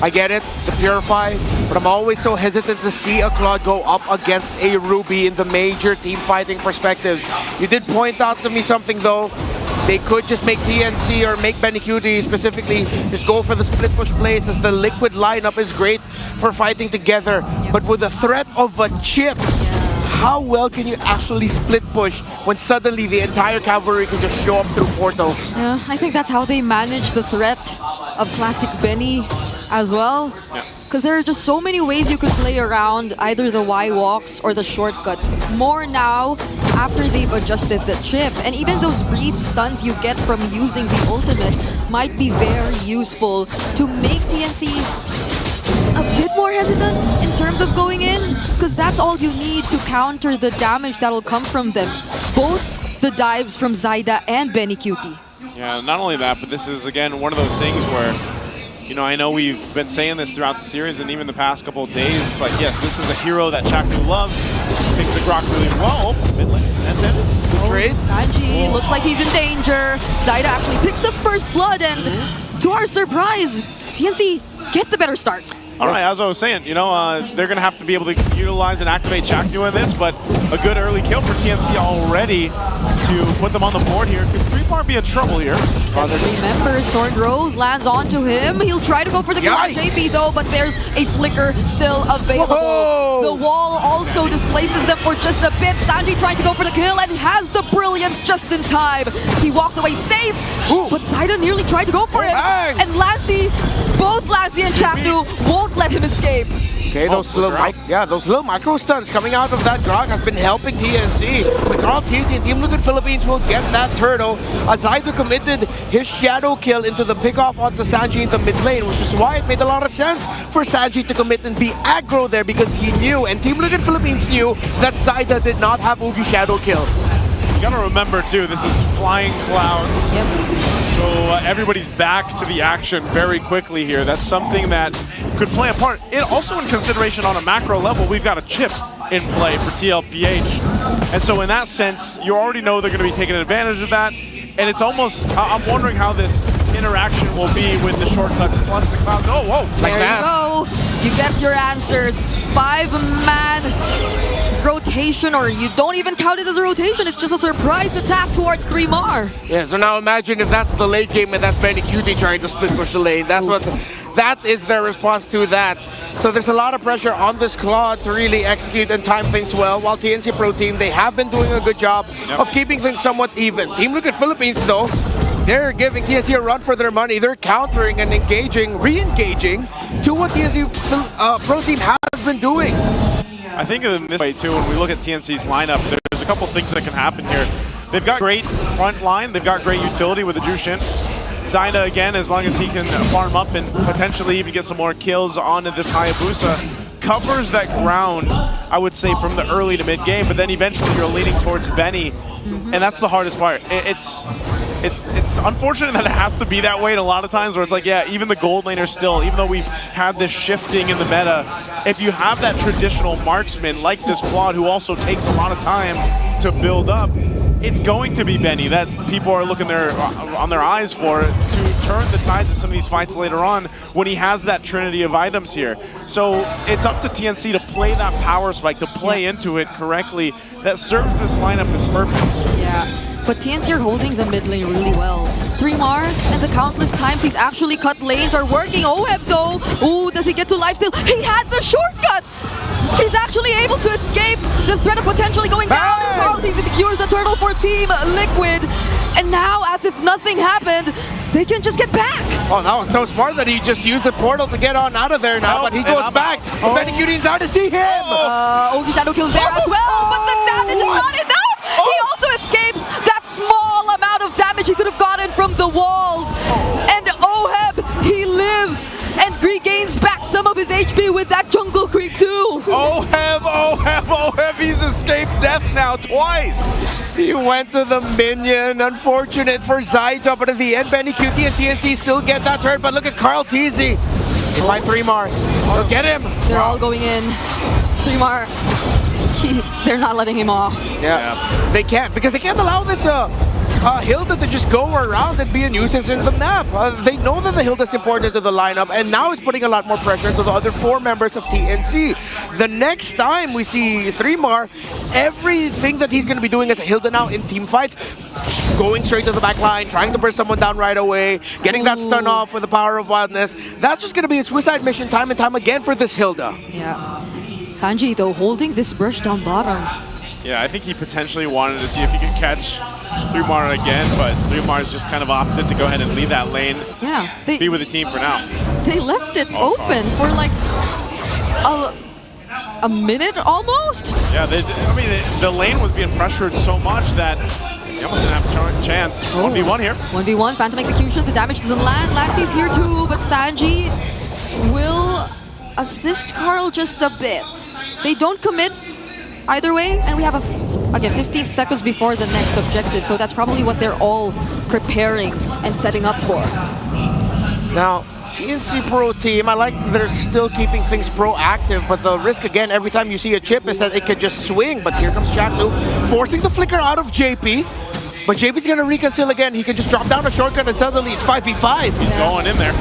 I get it, the Purify, but I'm always so hesitant to see a Claude go up against a Ruby in the major team fighting perspectives. You did point out to me something though. they could just make TNC or make Benny Cutie specifically just go for the split push plays, as the Liquid lineup is great for fighting together. But with the threat of a chip, how well can you actually split push when suddenly the entire cavalry can just show up through portals? Yeah, I think that's how they manage the threat of classic Benny as well. Because there are just so many ways you could play around either the Y walks or the shortcuts. More now after they've adjusted the chip. And even those brief stuns you get from using the ultimate might be very useful to make TNC a bit more hesitant in terms of going in. Because that's all you need to counter the damage that'll come from them. Both the dives from Zyda and Benny Cutie. Yeah, not only that, but this is, again, one of those things where, you know, I know we've been saying this throughout the series and even the past couple of days. It's like, yes, this is a hero that Chaknu loves. Takes the Grok really well. Mid lane, that's it. Trade. Sanji looks like he's in danger. Zyda actually picks up first blood, and to our surprise, TNC get the better start. All right, as I was saying, you know, they're going to have to be able to utilize and activate Chaknu in this, but a good early kill for TNC already to put them on the board here. Could 3-Bar be in trouble here? Remember, Sword Rose lands onto him. He'll try to go for the kill on JP though, but there's a flicker still available. Whoa! The wall also displaces them for just a bit. Sanji trying to go for the kill and has the brilliance just in time. He walks away safe, but Zyda nearly tried to go for him. And Lancey, both Lancey and Chaknu won't let him escape. Okay, those little micro stuns coming out of that Grok has been helping TNC. But Carl TZ and Team Liquid Philippines will get that turtle, as Zyda committed his shadow kill into the pickoff onto Sanji in the mid lane, which is why it made a lot of sense for Sanji to commit and be aggro there, because he knew, and Team Liquid Philippines knew, that Zyda did not have Oogie shadow kill. You gotta remember too, this is flying clouds. So everybody's back to the action very quickly here. That's something that could play a part. It also, in consideration on a macro level, we've got a chip in play for TLPH. And so in that sense, you already know they're going to be taking advantage of that. And it's almost, I'm wondering how this interaction will be with the shortcuts plus the clouds. Oh, whoa, like there you go. You get your answers. 5-man rotation, or you don't even count it as a rotation. It's just a surprise attack towards 3-Mar. Yeah, so now imagine if that's the late game and that's Benny Cutie trying to split push the lane. That is their response to that. So there's a lot of pressure on this Claude to really execute and time things well, while TNC Pro Team, they have been doing a good job of keeping things somewhat even. Team Liquid Philippines, though, they're giving TNC a run for their money. They're countering and engaging, re-engaging to what TNC Pro Team has been doing. I think in this way, too, when we look at TNC's lineup, there's a couple things that can happen here. They've got great front line. They've got great utility with the Jushin. Zyda, again, as long as he can farm up and potentially even get some more kills onto this Hayabusa, covers that ground, I would say, from the early to mid-game, but then eventually you're leaning towards Benny, and that's the hardest part. It's unfortunate that it has to be that way, and a lot of times where it's like, yeah, even the gold laner still, even though we've had this shifting in the meta, if you have that traditional marksman like this Claude, who also takes a lot of time to build up, it's going to be Benny that people are looking on their eyes for to turn the tides of some of these fights later on when he has that trinity of items here. So it's up to TNC to play that power spike, to play into it correctly, that serves this lineup its purpose. Yeah, but TNC are holding the mid lane really well. 3-Mar, and the countless times he's actually cut lanes are working. Oheb though, ooh, does he get to lifesteal? He had the shortcut! He's actually able to escape the threat of potentially going down. Carl TZ secures the turtle for Team Liquid. And now, as if nothing happened, they can just get back. Oh, that was so smart that he just used the portal to get on out of there now, but he goes back. Benny Cutie's out to see him. Ogi Shadow kills there as well, but the damage is not enough. He also escapes that small amount of damage he could have gotten from the walls. And Oheb, he lives and regains back some of his HP with that jungle creep too. Oheb, he's escaped death now twice. He went to the minion. Unfortunate for Zyda, but at the end, Benny Cutie and TNC still get that turn. But look at Carl TZ. It's by 3-Mar. They'll get him. They're all going in. 3-Mar, they're not letting him off. Yeah. They can't, because they can't allow this Hilda to just go around and be a nuisance in the map. They know that the Hilda's important to the lineup, and now it's putting a lot more pressure into the other 4 members of TNC. The next time we see 3mar, everything that he's going to be doing as a Hilda now in team fights, going straight to the back line, trying to burn someone down right away, getting that stun off with the power of wildness. That's just going to be a suicide mission time and time again for this Hilda. Yeah. Sanji, though, holding this brush down bottom. Yeah, I think he potentially wanted to see if he could catch 3mar again, but 3mar's just kind of opted to go ahead and leave that lane. Yeah. Be with the team for now. They left it open for like a minute almost. Yeah, the lane was being pressured so much that they almost didn't have a chance. 1v1 here. 1v1, Phantom Execution. The damage doesn't land. Lancey's here too, but Sanji will assist Carl just a bit. They don't commit either way, and we have again 15 seconds before the next objective, so that's probably what they're all preparing and setting up for. Now, TNC Pro team, I like they're still keeping things proactive, but the risk again every time you see a chip is that it could just swing. But here comes Jacknu, forcing the flicker out of JP. But JP's gonna reconcile again. He can just drop down a shortcut and suddenly it's 5v5. He's going in there.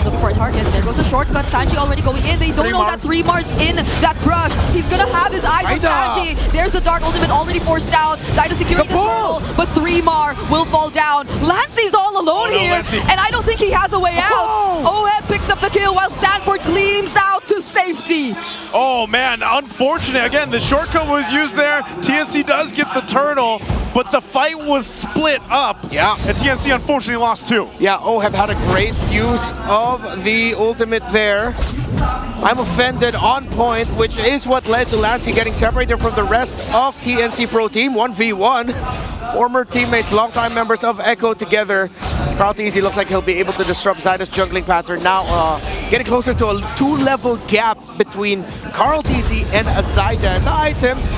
Look for a target. There goes the shortcut. Sanji already going in. They don't know that 3mar's in that brush. He's gonna have his eyes on Sanji. There's the Dark Ultimate already forced out. Zaida securing the turtle, but 3mar will fall down. Lancey's all alone here, and I don't think he has a way out. Oheb picks up the kill while Sanford gleams out to safety. Oh man, unfortunate. Again, the shortcut was used there. TNC does get the turtle, but the fight was split up. Yeah. And TNC unfortunately lost 2. Yeah, Oheb had a great use of the ultimate there. I'm offended on point, which is what led to Lancey getting separated from the rest of TNC Pro Team, 1v1. Former teammates, longtime members of Echo together. Carl TZ looks like he'll be able to disrupt Zaida's juggling pattern. Now getting closer to a 2-level gap between Carl TZ and Zaida. And the items.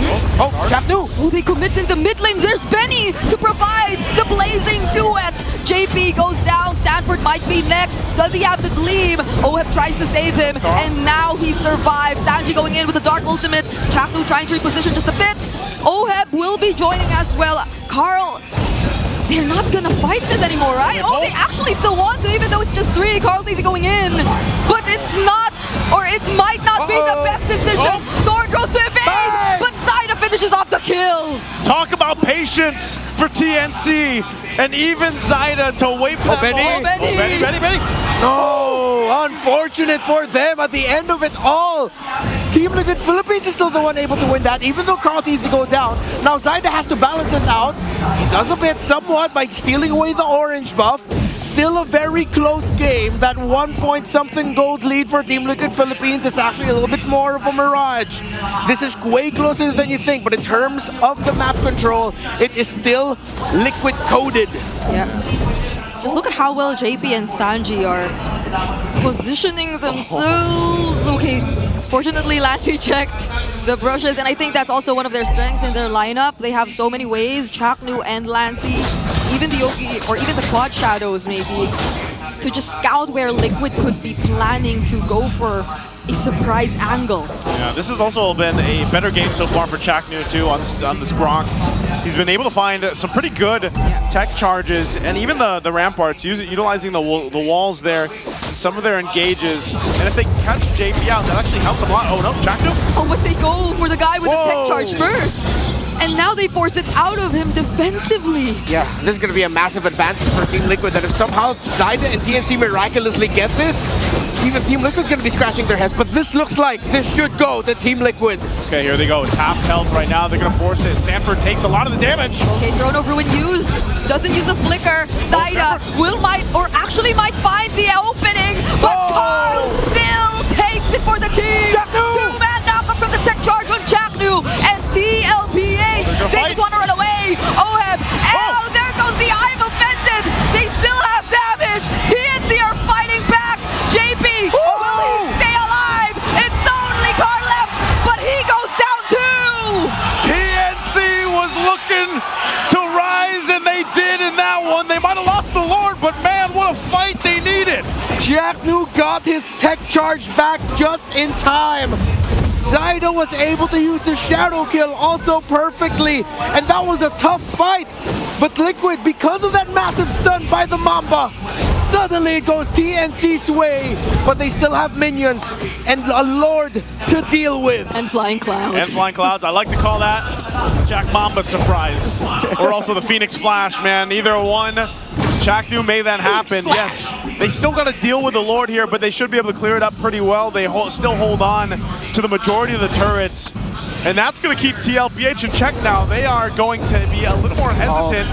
Jacknu! Oh, they commit in the mid lane. There's Benny to provide the blazing duet. JP goes down. Sanford might be next. Does he have the gleam? Oheb tries to save him, and now he survives. Sanji going in with the Dark Ultimate. Jacknu trying to reposition just a bit. Oheb will be joining as well. Carl, they're not gonna fight this anymore, right? Oh, they actually still want to, even though it's just 3. Carl TZ going in. But it's not, or it might not be the best decision. Thorn goes to evade, but Zaida finishes off the kill. Talk about patience for TNC. And even Zaida to wait for that ball. Benny. No, unfortunate for them at the end of it all. Team Liquid Philippines is still the one able to win that, even though Carl TZ go down. Now Zaida has to balance it out. He does a bit somewhat by stealing away the orange buff. Still a very close game. That 1-point-something gold lead for Team Liquid Philippines is actually a little bit more of a mirage. This is way closer than you think, but in terms of the map control, it is still Liquid coded. Yeah. Just look at how well JP and Sanji are positioning themselves. Okay, fortunately Lancey checked the brushes, and I think that's also one of their strengths in their lineup. They have so many ways, Chaknu and Lancey, even the Yogi, or even the Quad Shadows maybe, to just scout where Liquid could be planning to go for a surprise angle. Yeah, this has also been a better game so far for Chaknu too on this Gronk. He's been able to find some pretty good tech charges, and even the ramparts, utilizing the walls there, and some of their engages. And if they can catch JP out, that actually helps them a lot. Oh no, Chaknu! Oh, but they go for the guy with the tech charge first. And now they force it out of him defensively. Yeah, this is going to be a massive advantage for Team Liquid, that if somehow Zaida and TNC miraculously get this, even Team Liquid's going to be scratching their heads. But this looks like this should go to Team Liquid. Okay, here they go. It's half health right now. They're going to force it. Sanford takes a lot of the damage. Okay, Throne of Ruin used. Doesn't use the flicker. Zaida might might find the opening. But Carl still takes it for the team. Two-man knockup from the tech charge on Chaknu and TLPH. They just want to run away. Oheb. Oh, there goes the I'm offended. They still have damage. TNC are fighting back. JP, will he stay alive? It's only Carl left, but he goes down too. TNC was looking to rise, and they did in that one. They might have lost the Lord, but man, what a fight they needed. Jacknu got his tech charge back just in time. Zaida was able to use the shadow kill also perfectly, and that was a tough fight. But Liquid, because of that massive stun by the Mamba, suddenly it goes TNC's way, but they still have minions and a Lord to deal with. And Flying Clouds. And Flying Clouds. I like to call that Jack Mamba surprise. Or also the Phoenix Flash, man. Either one. Chaknu made that happen. Yes, they still got to deal with the Lord here, but they should be able to clear it up pretty well. They still hold on to the majority of the turrets. And that's going to keep TLPH in check now. They are going to be a little more hesitant.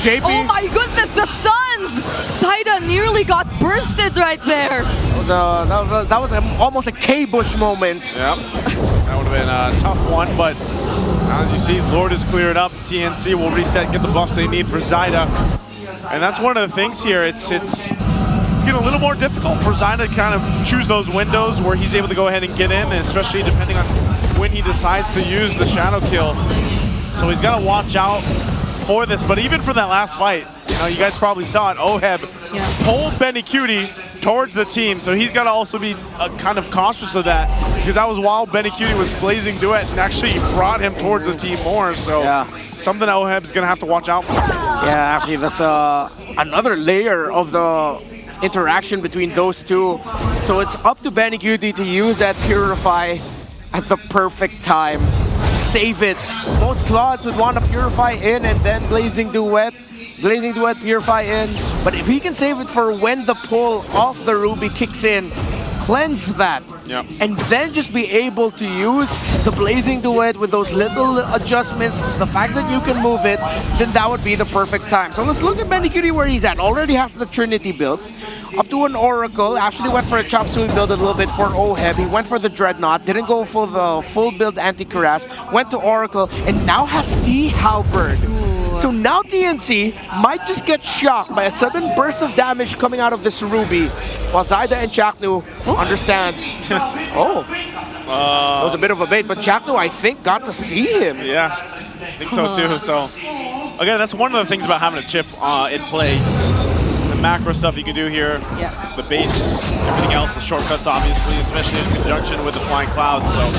JP. Oh my goodness, the stuns! Zaida nearly got bursted right there. That was almost a K-Bush moment. Yep. That would have been a tough one, but as you see, Lord is cleared up. TNC will reset and get the buffs they need for Zaida. And that's one of the things here. It's getting a little more difficult for Zaida to kind of choose those windows where he's able to go ahead and get in, and especially depending on when he decides to use the shadow kill. So he's got to watch out for this. But even for that last fight, you guys probably saw it, Oheb pulled Benny Cutie towards the team, so he's got to also be kind of cautious of that, because that was while Benny Cutie was blazing duet and actually brought him towards the team more. So something that Oheb's going to have to watch out for. Yeah, actually, that's another layer of the interaction between those two. So it's up to Benny Cutie to use that Purify at the perfect time. Save it. Most Claudes would want to Purify in and then Blazing Duet. Blazing Duet, Purify in. But if he can save it for when the pull off the Ruby kicks in, cleanse that, and then just be able to use the Blazing Duet with those little adjustments, the fact that you can move it, then that would be the perfect time. So let's look at Benny Cutie where he's at. Already has the Trinity build, up to an Oracle, actually went for a Chop Suey build a little bit for Oheb. He went for the Dreadnought, didn't go for the full build anti-Cuirass, went to Oracle, and now has Sea Halberd. So now TNC might just get shocked by a sudden burst of damage coming out of this Ruby, while Zaida and Chaknu understands. That was a bit of a bait, but Chaknu, I think, got to see him. Yeah, I think so too. So again, that's one of the things about having a chip in play. The macro stuff you can do here, the baits, everything else, the shortcuts obviously, especially in conjunction with the Flying Clouds. So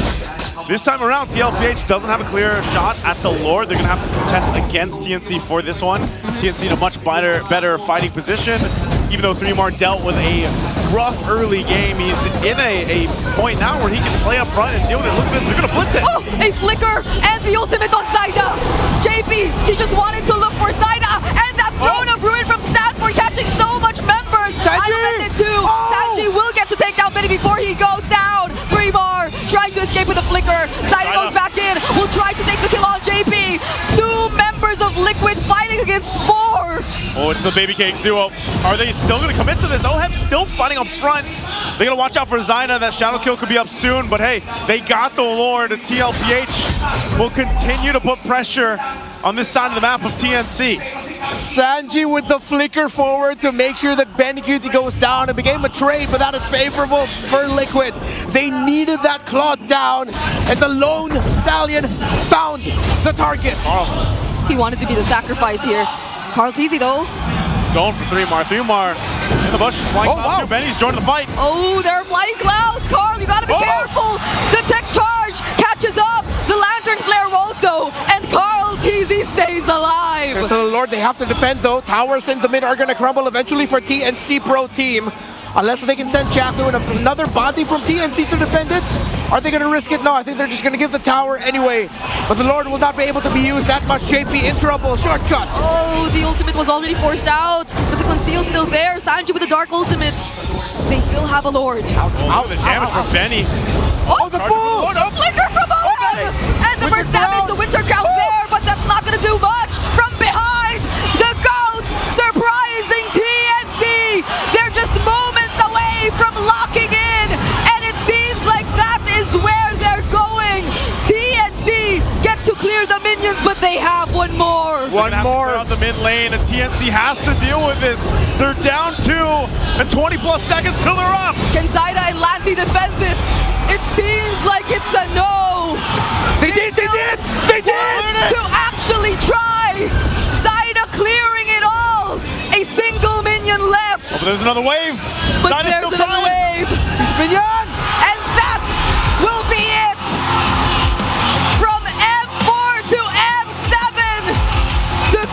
this time around, TLPH doesn't have a clear shot at the Lord. They're going to have to contest against TNC for this one. TNC in a much better fighting position. Even though 3mar dealt with a rough early game, he's in a point now where he can play up front and deal with it. Look at this, they're going to blitz it. Oh, a flicker and the ultimate on Zaida. JP, he just wanted to look for Zaida, and that Throne of Ruin from Sanford catching so much members. Iron Man too. Sanji will get to take down Benny before he goes down. 3mar trying to escape with a flicker. Zaida goes back in, will try to take the kill on JP. 2 members of Liquid fighting against 4. Oh, it's the Baby Cakes duo. Are they still going to commit to this? Oheb's still fighting up front. They got to watch out for Zaida. That shadow kill could be up soon, but hey, they got the Lord. TLPH will continue to put pressure on this side of the map of TNC. Sanji with the flicker forward to make sure that Benny Cutie goes down. It became a trade, but that is favorable for Liquid. They needed that Claude down, and the Lone Stallion found the target. He wanted to be the sacrifice here. Carl Teasy though. Going for 3mar. 3mar in the bushes. Flying Clouds too. Benny's joining the fight. Oh, there are Flying Clouds. Carl, you gotta be careful. The tech charge catches up. The Lantern Flare won't though. And Carl Teasy stays alive. So the Lord, they have to defend though. Towers in the mid are gonna crumble eventually for TNC Pro Team. Unless they can send Chaknu and another body from TNC to defend it. Are they going to risk it? No, I think they're just going to give the tower anyway. But the Lord will not be able to be used that much. JP in trouble. Shortcut. Oh, the ultimate was already forced out. But the conceal's still there. Sanji with the dark ultimate. They still have a Lord. Out the damage from Benny. Oh, the fool! The flicker from Oheb! And the burst damage, the Winter Crown's there, but that's not going to do much. From behind, the GOAT surprising TNC. They're just moments away from locking in, and it seems like that is where they're going. TNC get to clear the minions, but they have one more. One more on the mid lane, and TNC has to deal with this. They're down 2 and 20 plus seconds till they're up. Can Zaida and Lancy defend this? It seems like it's a no. They did! To actually try. Zaida clearing it all. A single minion left. Oh, but there's another wave. But Zaida's there's still another trying. wave. Minion. And that will be it. From M4 to M7. The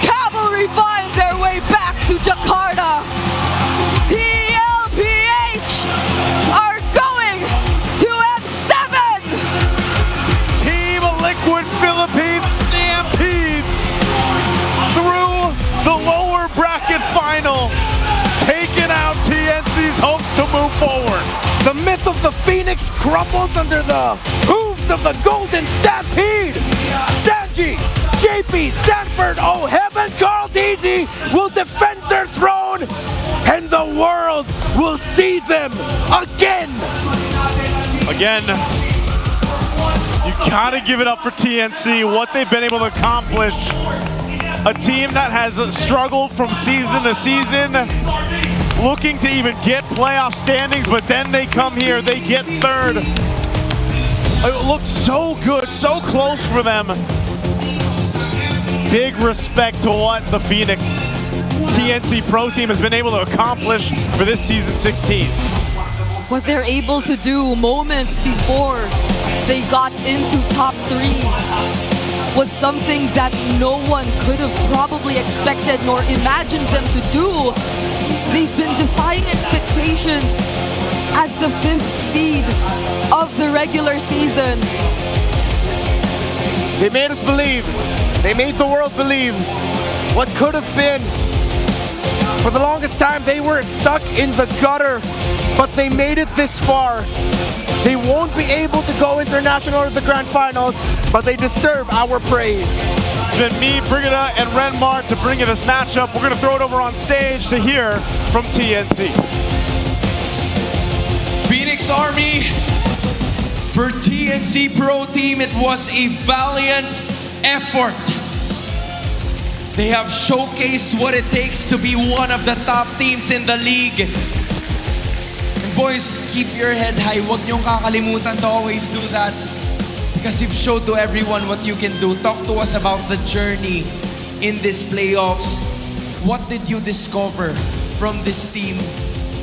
Phoenix crumbles under the hooves of the Golden Stampede. Sanji, JP, Sanford, oh heaven, Carl Teasy will defend their throne, and the world will see them again. Again, you gotta give it up for TNC, what they've been able to accomplish. A team that has struggled from season to season, looking to even get playoff standings, but then they come here, they get third. It looked so good, so close for them. Big respect to what the Phoenix TNC Pro team has been able to accomplish for this season 16. What they're able to do moments before they got into top 3 was something that no one could have probably expected nor imagined them to do. They've been defying expectations as the 5th seed of the regular season. They made us believe. They made the world believe what could have been. For the longest time, they were stuck in the gutter, but they made it this far. They won't be able to go international or the grand finals, but they deserve our praise. It's been me, Brigida, and Renmar to bring you this matchup. We're gonna throw it over on stage to hear from TNC. Phoenix Army, for TNC Pro Team, it was a valiant effort. They have showcased what it takes to be one of the top teams in the league. And boys, keep your head high. Huwag niyong kakalimutan to always do that. Because you've showed to everyone what you can do. Talk to us about the journey in these playoffs. What did you discover from this team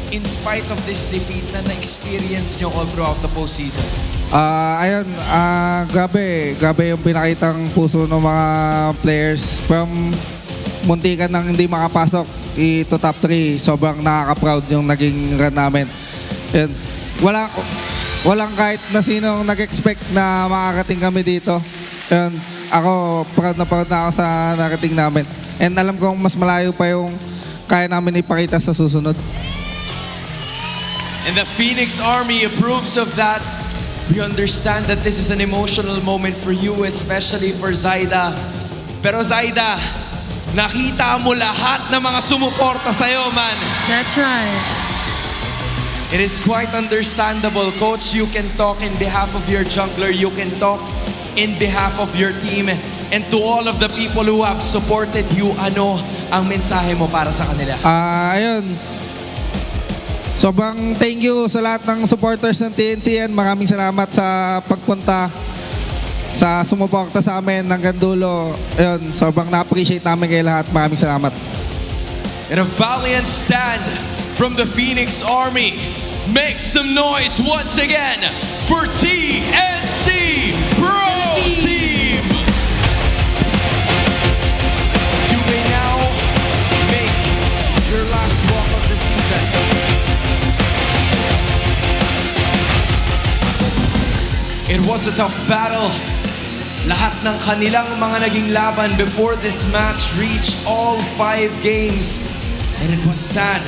in spite of this defeat na na-experience nyo all throughout the postseason? Grabe yung pinakitang puso ng mga players. From muntikan nang hindi makapasok to top 3, sobrang nakaka-proud yung naging run namin. And walang kahit na sinong nag-expect na makakating kami dito. And ako, proud na ako sa narating namin. And alam kong mas malayo pa yung kaya namin ipakita sa susunod. And the Phoenix Army approves of that. We understand that this is an emotional moment for you, especially for Zaida. Pero Zaida, nakita mo lahat ng mga sumuporta sa'yo, man. That's right. It is quite understandable. Coach, you can talk in behalf of your jungler. You can talk in behalf of your team. And to all of the people who have supported you, ano ang mensahe mo para sa kanila? Ayun. Sobrang thank you sa lahat ng supporters ng TNC. Maraming salamat sa pagpunta, sa sumuporta sa amin hanggang dulo. Ayun, sobrang na-appreciate namin kayo lahat. Maraming salamat. And a valiant stand from the Phoenix Army. Make some noise once again for TNC Pro Team. You may now make your last walk of the season. It was a tough battle. Lahat ng kanilang mga naging laban before this match reached all 5 games. And it was sad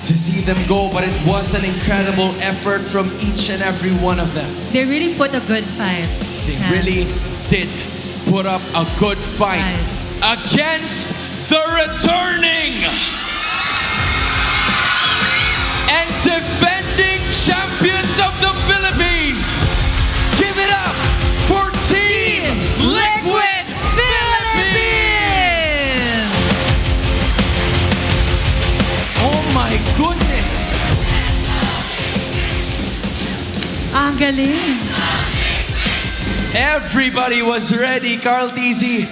to see them go, but it was an incredible effort from each and every one of them. They really put a good fight. They really did put up a good fight against the returning and defending champions of the Philippines. Give it up for Team Liquid Philippines! Oh my goodness! Ang galing. Everybody was ready, Carl Tizzy.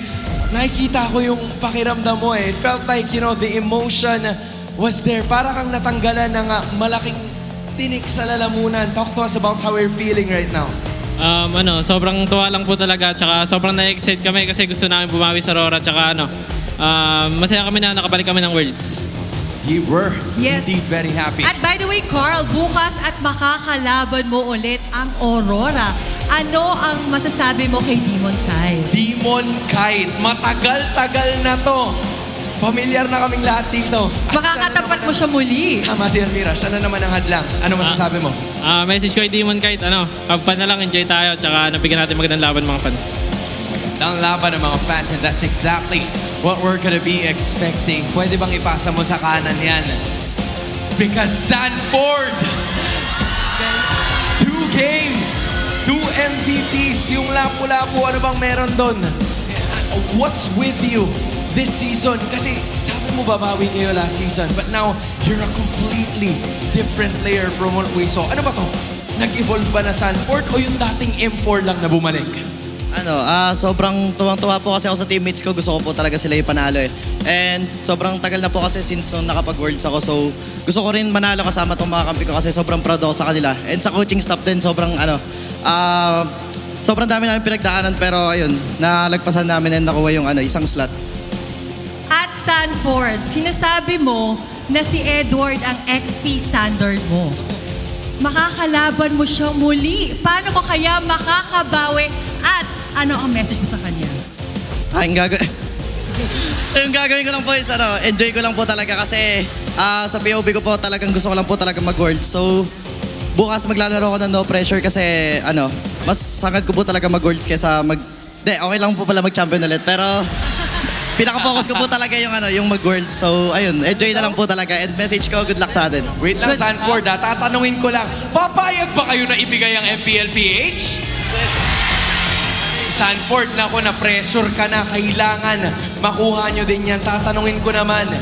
Nakikita ko yung pakiramdam mo eh. It felt like, you know, the emotion was there. Para kang natanggalan ng malaking tinik sa lalamunan. Talk to us about how we're feeling right now. Sobrang tuwa lang po talaga. Tsaka sobrang na-excite kami kasi gusto namin bumawi sa Aurora. Tsaka masaya kami na nakabalik kami ng Worlds. You were Yes. indeed very happy. At by the way, Carl, bukas at makakalaban mo ulit ang Aurora. Ano ang masasabi mo kay Demon Kite? Demon Kite. Matagal-tagal na to. Pamilyar na kaming lahat dito. Makakatapat mo siya muli. Tama si Almira. Siya na naman ang hadlang. Ano masasabi mo? message ko kay Demon kahit have fun na lang, enjoy tayo, tsaka nabigyan natin magandang laban mga fans. Ang laban ng mga fans, and that's exactly what we're gonna be expecting. Pwede bang ipasa mo sa kanan yan? Because Sanford, 2 games, 2 MVPs, yung lapu-lapu, ano bang meron doon? What's with you this season? Kasi sabi mo babawi kayo last season, but now you're a completely different player from what we saw. Ano ba to? Nag-evolve ba na Sanford o yung dating M4 lang na bumalik? Sobrang tuwang-tuwa po kasi ako sa teammates ko. Gusto ko po talaga sila yung panalo eh. And sobrang tagal na po kasi since nung nakapag-worlds ako. So gusto ko rin manalo kasama tong mga kampi ko kasi sobrang proud ako sa kanila. And sa coaching staff din, sobrang sobrang dami namin pinagdaanan pero ayun, nalagpasan namin and nakuha yung isang slot. At Sanford, sinasabi mo na si Edward ang XP standard mo. Makakalaban mo siya muli. Paano ko kaya makakabawi? At ano ang message mo sa kanya? Yung gagawin ko lang po is enjoy ko lang po talaga kasi sa POV ko po talagang gusto ko lang po talaga mag-world. So bukas maglalaro ako ng no pressure kasi mas sangad ko po talaga mag-worlds kaysa okay lang po pala mag-champion ulit pero pinaka-focus ko po talaga yung mag-world. So, ayun, enjoy na lang po talaga. And message ko, good luck sa atin. Wait lang, Sanford, tatanungin ko lang, papayag ba kayo na ibigay ang MPLPH? Sanford, naku, na-pressure ka na, kailangan makuha nyo din yan. Tatanungin ko naman,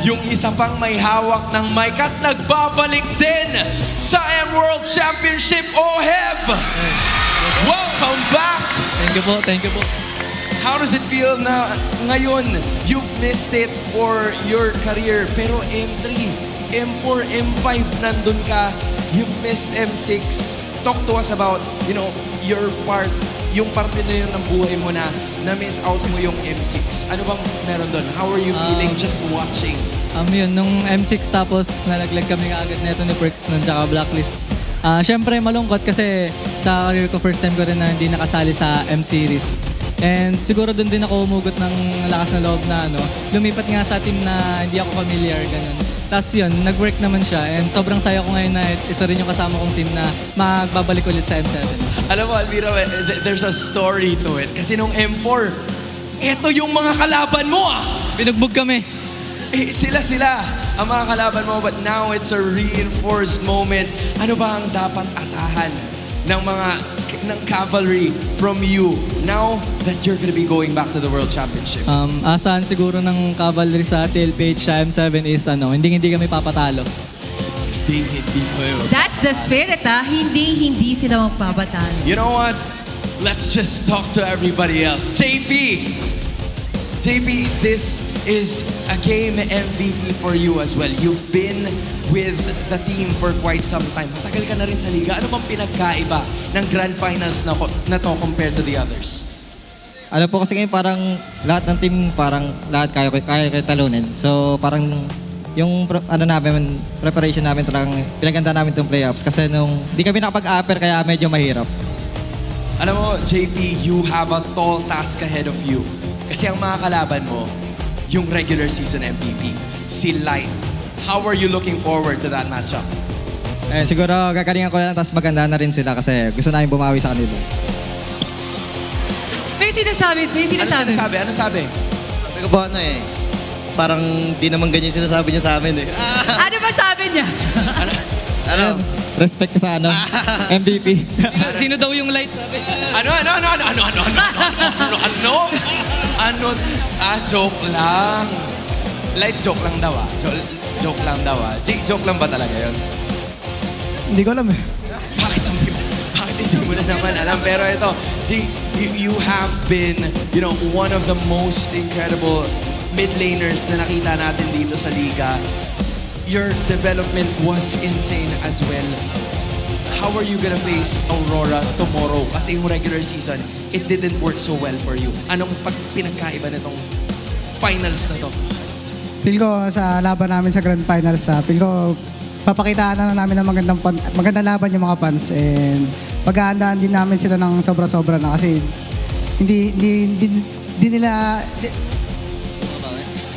yung isa pang may hawak ng mic at nagbabalik din sa M-World Championship, OHEB! Welcome back! Thank you po. How does it feel na ngayon you've missed it for your career pero M3, M4, M5 nandun ka, you've missed M6. Talk to us about, your part, yung parte na yun ng buhay mo na na-miss out mo yung M6. Ano bang meron doon? How are you feeling just watching? Yun, nung M6 tapos nalaglag kami agad neto ni Perks nun tsaka Blacklist. Siyempre malungkot kasi sa career ko first time ko rin na hindi nakasali sa M-Series. And siguro doon din ako umugot ng lakas na loob na lumipat nga sa team na hindi ako familiar, ganun. Tapos yun, nag-work naman siya and sobrang saya ko ngayon na ito rin yung kasama kong team na magbabalik ulit sa M7. Alam mo, Alvira, there's a story to it. Kasi nung M4, eto yung mga kalaban mo Binugbog kami. Sila ang mga kalaban mo, but now it's a reinforced moment. Ano ba ang dapat asahan ng cavalry from you now that you're gonna be going back to the World Championship? Asahan siguro ng cavalry sa TLPH sa M7 is hindi kami papatalo. Hindi kayo. That's the spirit, Hindi sila magpapatalo. You know what? Let's just talk to everybody else. JP, this is a game MVP for you as well. You've been with the team for quite some time. Matagal ka na rin sa liga. Ano bang pinagkaiba ng Grand Finals na to compared to the others? Po kasi ngayon parang lahat ng team lahat kaya talunin. So parang yung preparation namin talagang pinaganda namin itong playoffs kasi nung di kami nakapag-upper kaya medyo mahirap. Alam mo, JP, you have a tall task ahead of you. Kasi ang mga kalaban mo, yung regular season MVP, si Light. How are you looking forward to that matchup? Siguro gagalingan ko lang tapos maganda na rin sila kasi gusto namin bumawi sa kanila. May sinasabi. Ano sabi? Sabi ko po parang di naman ganyan sinasabi niya sa amin eh. Ano ba sabi niya? Respect ko sa MVP. Sino daw yung Light? Sabi? Joke lang. Light joke lang daw Joke lang daw Joke lang ba talaga yun? Hindi ko alam eh. Bakit hindi mo na naman alam? Pero ito, you have been, one of the most incredible mid laners na nakita natin dito sa liga. Your development was insane as well. How are you gonna face Aurora tomorrow? Kasi yung regular season, it didn't work so well for you. Anong pinagkaiba nitong finals na to? Feel ko sa laban namin sa Grand Finals, feel ko papakitaan na namin ng magandang laban yung mga fans and paghahandaan din namin sila ng sobra-sobra na kasi hindi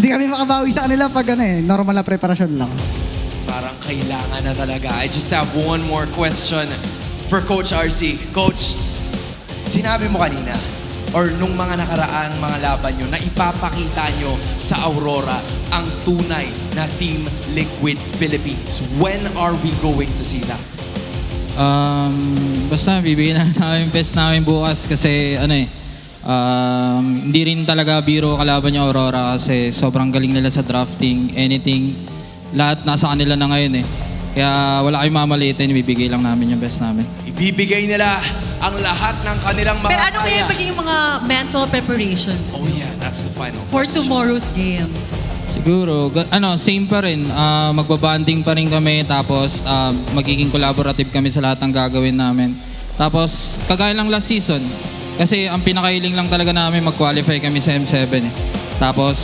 kami makabawi sa kanila pag normal na preparasyon lang. Parang kailangan na talaga. I just have one more question for Coach RC. Coach, sinabi mo kanina, or nung mga nakaraang mga laban nyo, na ipapakita nyo sa Aurora ang tunay na Team Liquid Philippines. When are we going to see that? Basta bibigyan na namin best namin bukas kasi hindi rin talaga biro kalaban yung Aurora kasi sobrang galing nila sa drafting, anything. Lahat nasa kanila na ngayon eh. Kaya wala kayong mamaliitin, ibibigay lang namin yung best namin. Ibibigay nila ang lahat ng kanilang mga Pero ano kaya magiging mga mental preparations Oh yeah, that's the final for question. tomorrow's game? Siguro, same pa rin. Magbabanding pa rin kami tapos magiging collaborative kami sa lahat ng gagawin namin. Tapos, kagaya lang last season. Kasi ang pinakailing lang talaga namin mag-qualify kami sa M7 eh. Tapos,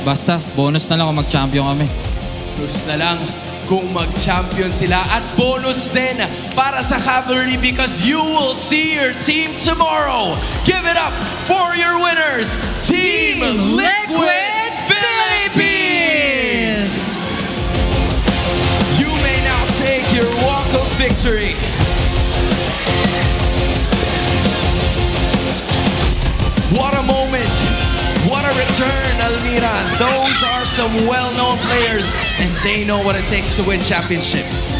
basta, bonus na lang kung mag-champion kami. Bonus na lang kung mag-champion sila at bonus din para sa Cavalry because you will see your team tomorrow. Give it up for your winners, Team Liquid Philippines! You may now take your walk of victory. What a moment! What a return, Almiran. Those are some well-known players and they know what it takes to win championships.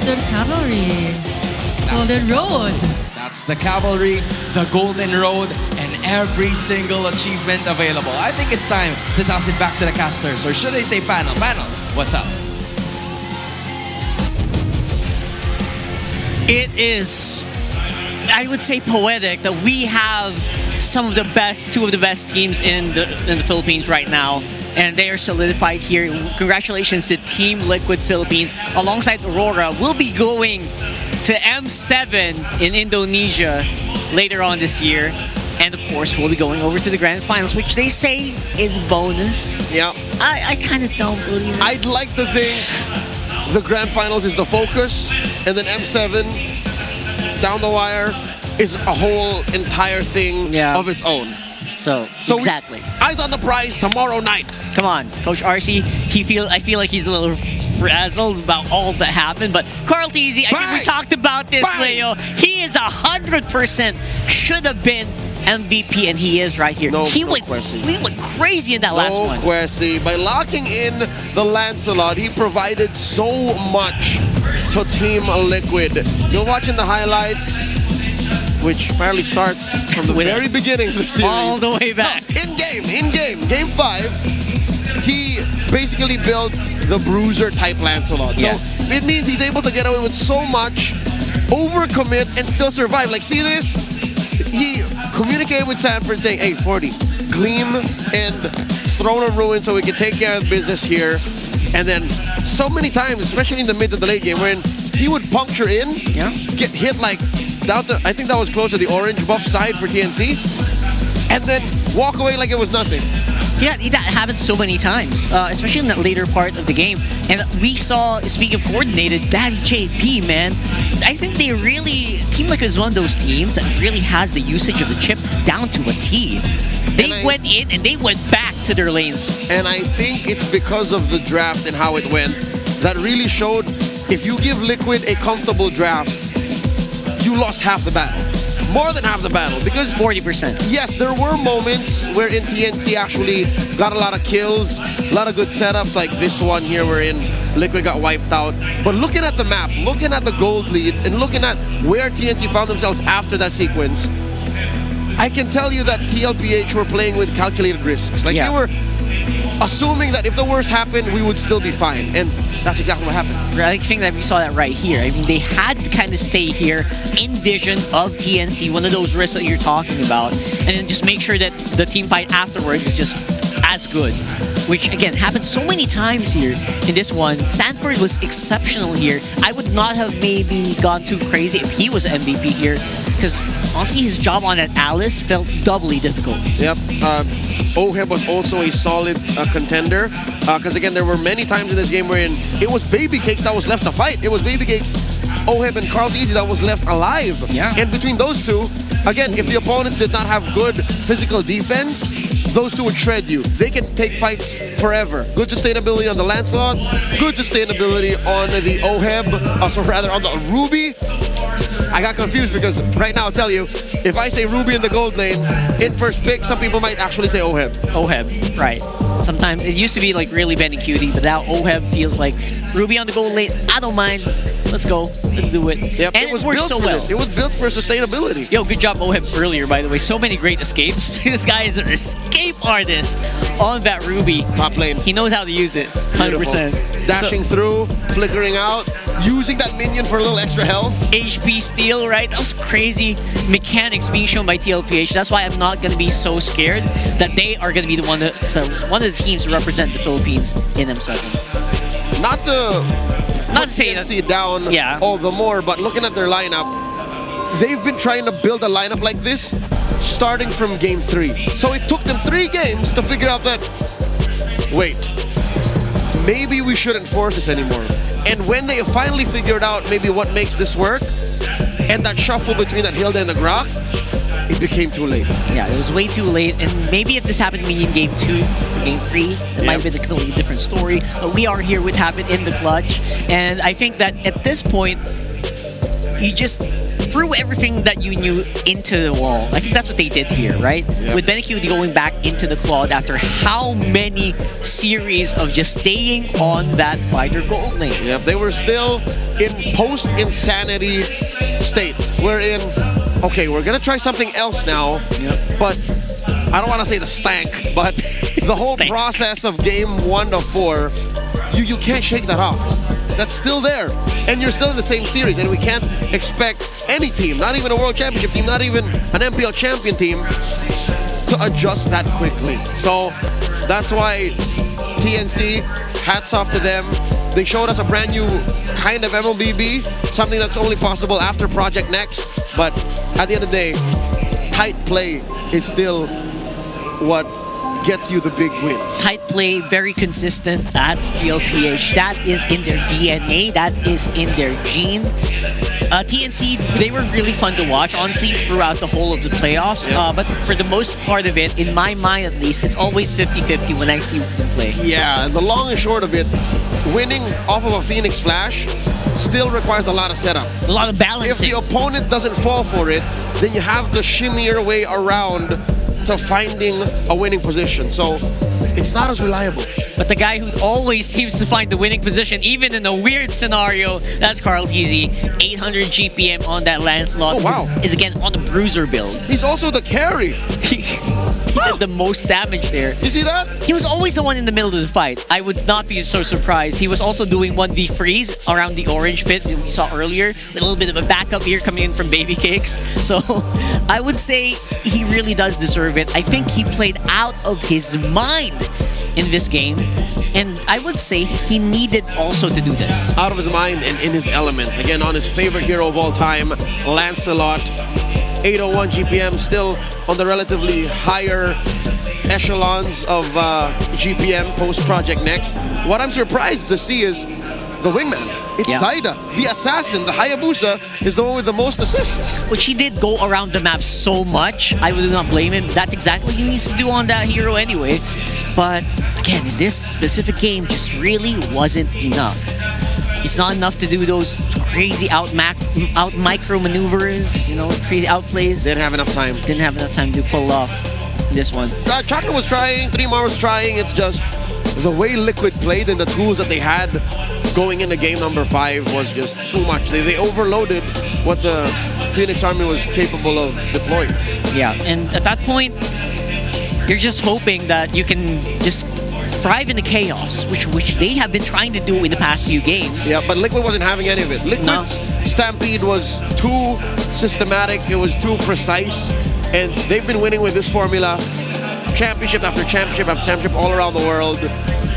The Cavalry. Golden Road. That's the Cavalry, the Golden Road, and every single achievement available. I think it's time to toss it back to the casters, or should I say panel? Panel, what's up? It is, I would say, poetic that we have two of the best teams in the Philippines right now, and they are solidified here. Congratulations to Team Liquid Philippines. Alongside Aurora, we'll be going to M7 in Indonesia later on this year. And of course, we'll be going over to the grand finals, which they say is bonus. Yeah. I kind of don't believe it. I'd like to think the grand finals is the focus, and then M7 down the wire is a whole entire thing of its own. So exactly. Eyes on the prize tomorrow night. Come on, Coach RC. I feel like he's a little frazzled about all that happened. But Carl Teasy, I think we talked about this, Leo. He is 100% should have been MVP, and he is right here. We went crazy in that last one. No question. By locking in the Lancelot, he provided so much to Team Liquid. You're watching the highlights, which apparently starts from the very beginning of the series. All the way back. No, game 5, he basically built the Bruiser type Lancelot. Yes. So it means he's able to get away with so much, overcommit, and still survive. Like, see this? He communicated with Sanford saying, hey, 40, Gleam and Throne of Ruin so we can take care of business here. And then so many times, especially in the mid to the late game, when he would puncture in, get hit like down to, I think that was close to the orange buff side for TNC, and then walk away like it was nothing. Yeah, that happened so many times, especially in that later part of the game. And we saw, speaking of coordinated, Daddy JP, man. I think they really, Team Liquid is one of those teams that really has the usage of the chip down to a T. They went in and they went back to their lanes. And I think it's because of the draft and how it went that really showed if you give Liquid a comfortable draft, you lost half the battle. More than half the battle, because 40%. Yes, there were moments where in TNC actually got a lot of kills, a lot of good setups, like this one here wherein Liquid got wiped out. But looking at the map, looking at the gold lead, and looking at where TNC found themselves after that sequence, I can tell you that TLPH were playing with calculated risks. Like they were assuming that if the worst happened, we would still be fine. And that's exactly what happened. I think that we saw that right here. I mean, they had to kind of stay here in vision of TNC, one of those risks that you're talking about, and then just make sure that the team fight afterwards is just as good, which again happened so many times here in this one. Sanford was exceptional here. I would not have maybe gone too crazy if he was MVP here, because honestly his job on that Alice felt doubly difficult. Yep. Oheb was also a solid contender, because again there were many times in this game wherein it was Baby Cakes that was left to fight. It was Baby Cakes, Oheb, and Carl Easy that was left alive. Yeah. And between those two, again, if the opponents did not have good physical defense, those two would shred you. They can take fights forever. Good sustainability on the Lancelot, good sustainability on the Oheb, rather on the Ruby. I got confused because right now I'll tell you, if I say Ruby in the gold lane, in first pick, some people might actually say Oheb. Oheb, right. Sometimes it used to be like really bending cutie, but now Oheb feels like Ruby on the gold lane. I don't mind. Let's go. Let's do it. Yep, and it was works built so for well. this. It was built for sustainability. Yo, good job Oheb earlier, by the way. So many great escapes. This guy is an escape artist on that Ruby. Top lane. He knows how to use it. 100%. Dashing through, flickering out, using that minion for a little extra health. HP steal, right? That was crazy mechanics being shown by TLPH. That's why I'm not going to be so scared that they are going to be the one of the teams to represent the Philippines in M7. Not to say that down all the more, but looking at their lineup, they've been trying to build a lineup like this starting from game 3. So it took them 3 games to figure out that, wait, maybe we shouldn't force this anymore. And when they finally figured out maybe what makes this work, and that shuffle between that Hilda and the Grok, it became too late. Yeah, it was way too late. And maybe if this happened to me in game 2 or game 3, it might have been a completely different story. But we are here with Habit in the clutch. And I think that at this point, you just threw everything that you knew into the wall. I think that's what they did here, right? Yep. With Benecutie going back into the quad after how many series of just staying on that fighter gold lane. Yep, they were still in post-insanity state. Wherein, okay, we're gonna try something else now, but I don't want to say the stank, but the whole process of game 1 to 4, you can't shake that off. That's still there, and you're still in the same series, and we can't expect any team, not even a World Championship team, not even an MPL champion team, to adjust that quickly. So that's why TNC, hats off to them. They showed us a brand new kind of MLBB, something that's only possible after Project Next. But at the end of the day, tight play is still what gets you the big wins. Tight play, very consistent. That's TLPH. That is in their DNA. That is in their gene. TNC, they were really fun to watch, honestly, throughout the whole of the playoffs. But for the most part of it, in my mind at least, it's always 50-50 when I see them play. Yeah, the long and short of it, winning off of a Phoenix Flash still requires a lot of setup. A lot of balancing. If the opponent doesn't fall for it, then you have to shimmy your way around to finding a winning position. So it's not as reliable. But the guy who always seems to find the winning position, even in a weird scenario, that's Carl Teasy. 800 GPM on that Lancelot. Oh, wow. Is again on a bruiser build. He's also the carry. He did the most damage there. You see that? He was always the one in the middle of the fight. I would not be so surprised. He was also doing 1v freeze around the orange pit that we saw earlier. A little bit of a backup here coming in from Baby Cakes. So I would say he really does deserve it. I think he played out of his mind in this game, and I would say he needed also to do this. Out of his mind and in his element. Again, on his favorite hero of all time, Lancelot. 801 GPM, still on the relatively higher echelons of GPM post-Project Next. What I'm surprised to see is the wingman. It's Zaida, the assassin. The Hayabusa is the one with the most assists. Which he did go around the map so much, I would not blame him. That's exactly what he needs to do on that hero anyway. But again, in this specific game, just really wasn't enough. It's not enough to do those crazy out micro maneuvers, you know, crazy outplays. Didn't have enough time. Didn't have enough time to pull off this one. Chakra was trying, 3mar was trying. It's just the way Liquid played and the tools that they had going into game number 5 was just too much. They overloaded what the Phoenix Army was capable of deploying. Yeah, and at that point, you're just hoping that you can just thrive in the chaos, which they have been trying to do in the past few games. Yeah, but Liquid wasn't having any of it. Liquid's Stampede was too systematic, it was too precise, and they've been winning with this formula championship after championship after championship all around the world.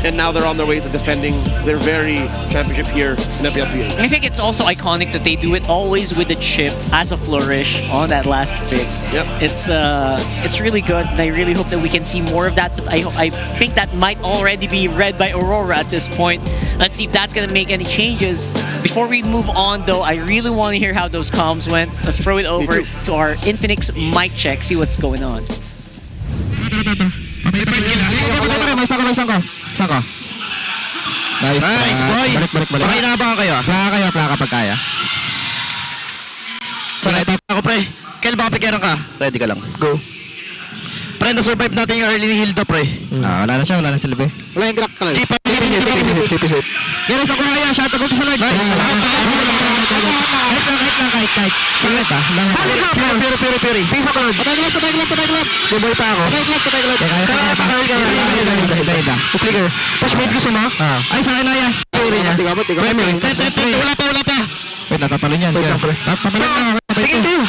and now they're on their way to defending their very championship here in TLPH. I think it's also iconic that they do it always with the chip as a flourish on that last pick. Yep. It's really good, and I really hope that we can see more of that, but I think that might already be read by Aurora at this point. Let's see if that's going to make any changes. Before we move on, though, I really want to hear how those comms went. Let's throw it over to our Infinix mic check, see what's going on. Nice, boy. Balik. Okay na ba kayo? Plaka pag kaya. Sanay pa ako, pre. Kailan baka pikiran ka? Ready ka lang. Go. Pre, na-survive natin yung early ni Hilda, pre. Wala na silbi. Wala yung crack ka lang. Keep it. Yan, sa kuraya. Shot go to sa leg. Nice. Kahit. Sakit ha. Piri. Piso ko lang. Patay glove. Buboy pa ako. Patay glove. Kaya. Clicker. Push mid gusto mo? Ay, sa akin na yan. Tiga mo. Wala pa. Wait, natatalo niyan. Natatalo na. Tingin tayo.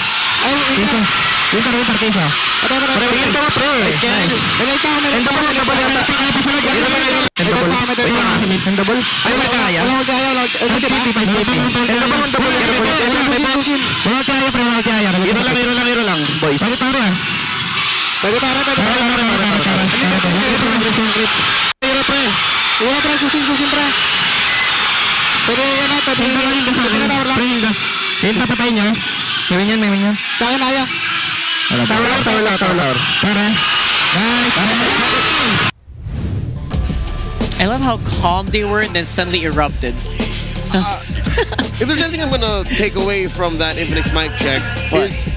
Kisa. Winter, Kisa. Tingin tayo, pre. Lagay pa ako. Endable. Ay, may kaya. Wala kaya. Hero lang, boys. Pare. Hero, pre. Wala pre, susin, pre. Pwede yan ito. Hinta patay niya. May minyan. Sa akin, Aya. Tower. Pare. Nice. I love how calm they were and then suddenly erupted. If there's anything I'm gonna take away from that Infinix mic check is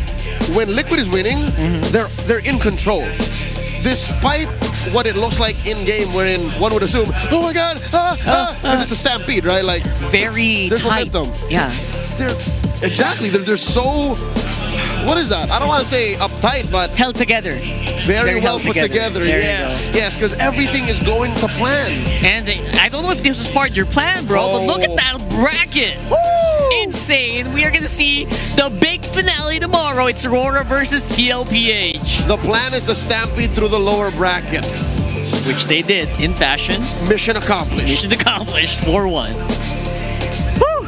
when Liquid is winning, they're in control. Despite what it looks like in game, wherein one would assume, oh my god, because it's a stampede, right? Like very there's tight. momentum. Yeah. They're so. What is that? I don't want to say uptight, but held together. Very well put together. Yes, because everything is going to plan. And I don't know if this was part of your plan, bro, but look at that bracket. Insane. We are going to see the big finale tomorrow. It's Aurora versus TLPH. The plan is to stampede through the lower bracket. Which they did in fashion. Mission accomplished. 4-1.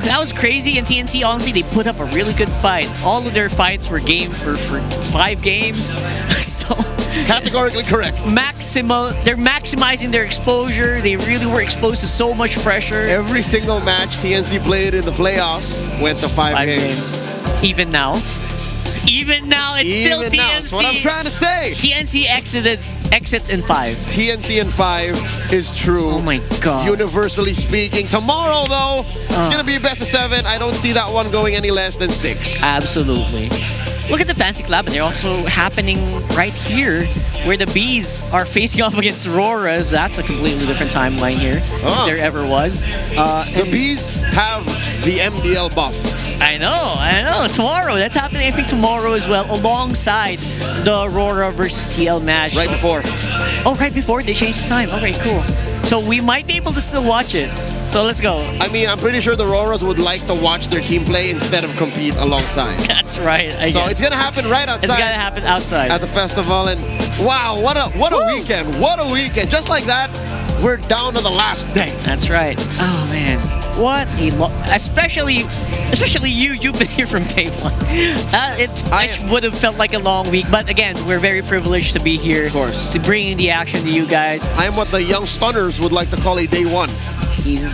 That was crazy, and TNC, honestly, they put up a really good fight. All of their fights were for 5 games. So categorically correct. They're maximizing their exposure. They really were exposed to so much pressure. Every single match TNC played in the playoffs went to 5 games. Even now, it's still TNC. That's what I'm trying to say. TNC exits in 5. TNC in 5 is true. Oh my god. Universally speaking. Tomorrow, though, it's going to be best of 7. I don't see that one going any less than 6. Absolutely. Look at the Fancy Club, and they're also happening right here, where the Bees are facing off against Auroras. That's a completely different timeline here, if there ever was. The Bees have the MDL buff. I know. Tomorrow, that's happening, I think, tomorrow as well, alongside the Aurora versus TL match. Right before. Oh, right before? They changed the time. Okay, cool. So we might be able to still watch it. So let's go. I mean, I'm pretty sure the Auroras would like to watch their team play instead of compete alongside. That's right. I guess. It's gonna happen right outside. It's gonna happen outside at the festival, and wow, what a weekend! What a weekend! Just like that, we're down to the last day. That's right. Oh man, what a especially you've been here from day one. It would have felt like a long week, but again, we're very privileged to be here. Of course. To bring the action to you guys. I am what the young stunners would like to call a day one.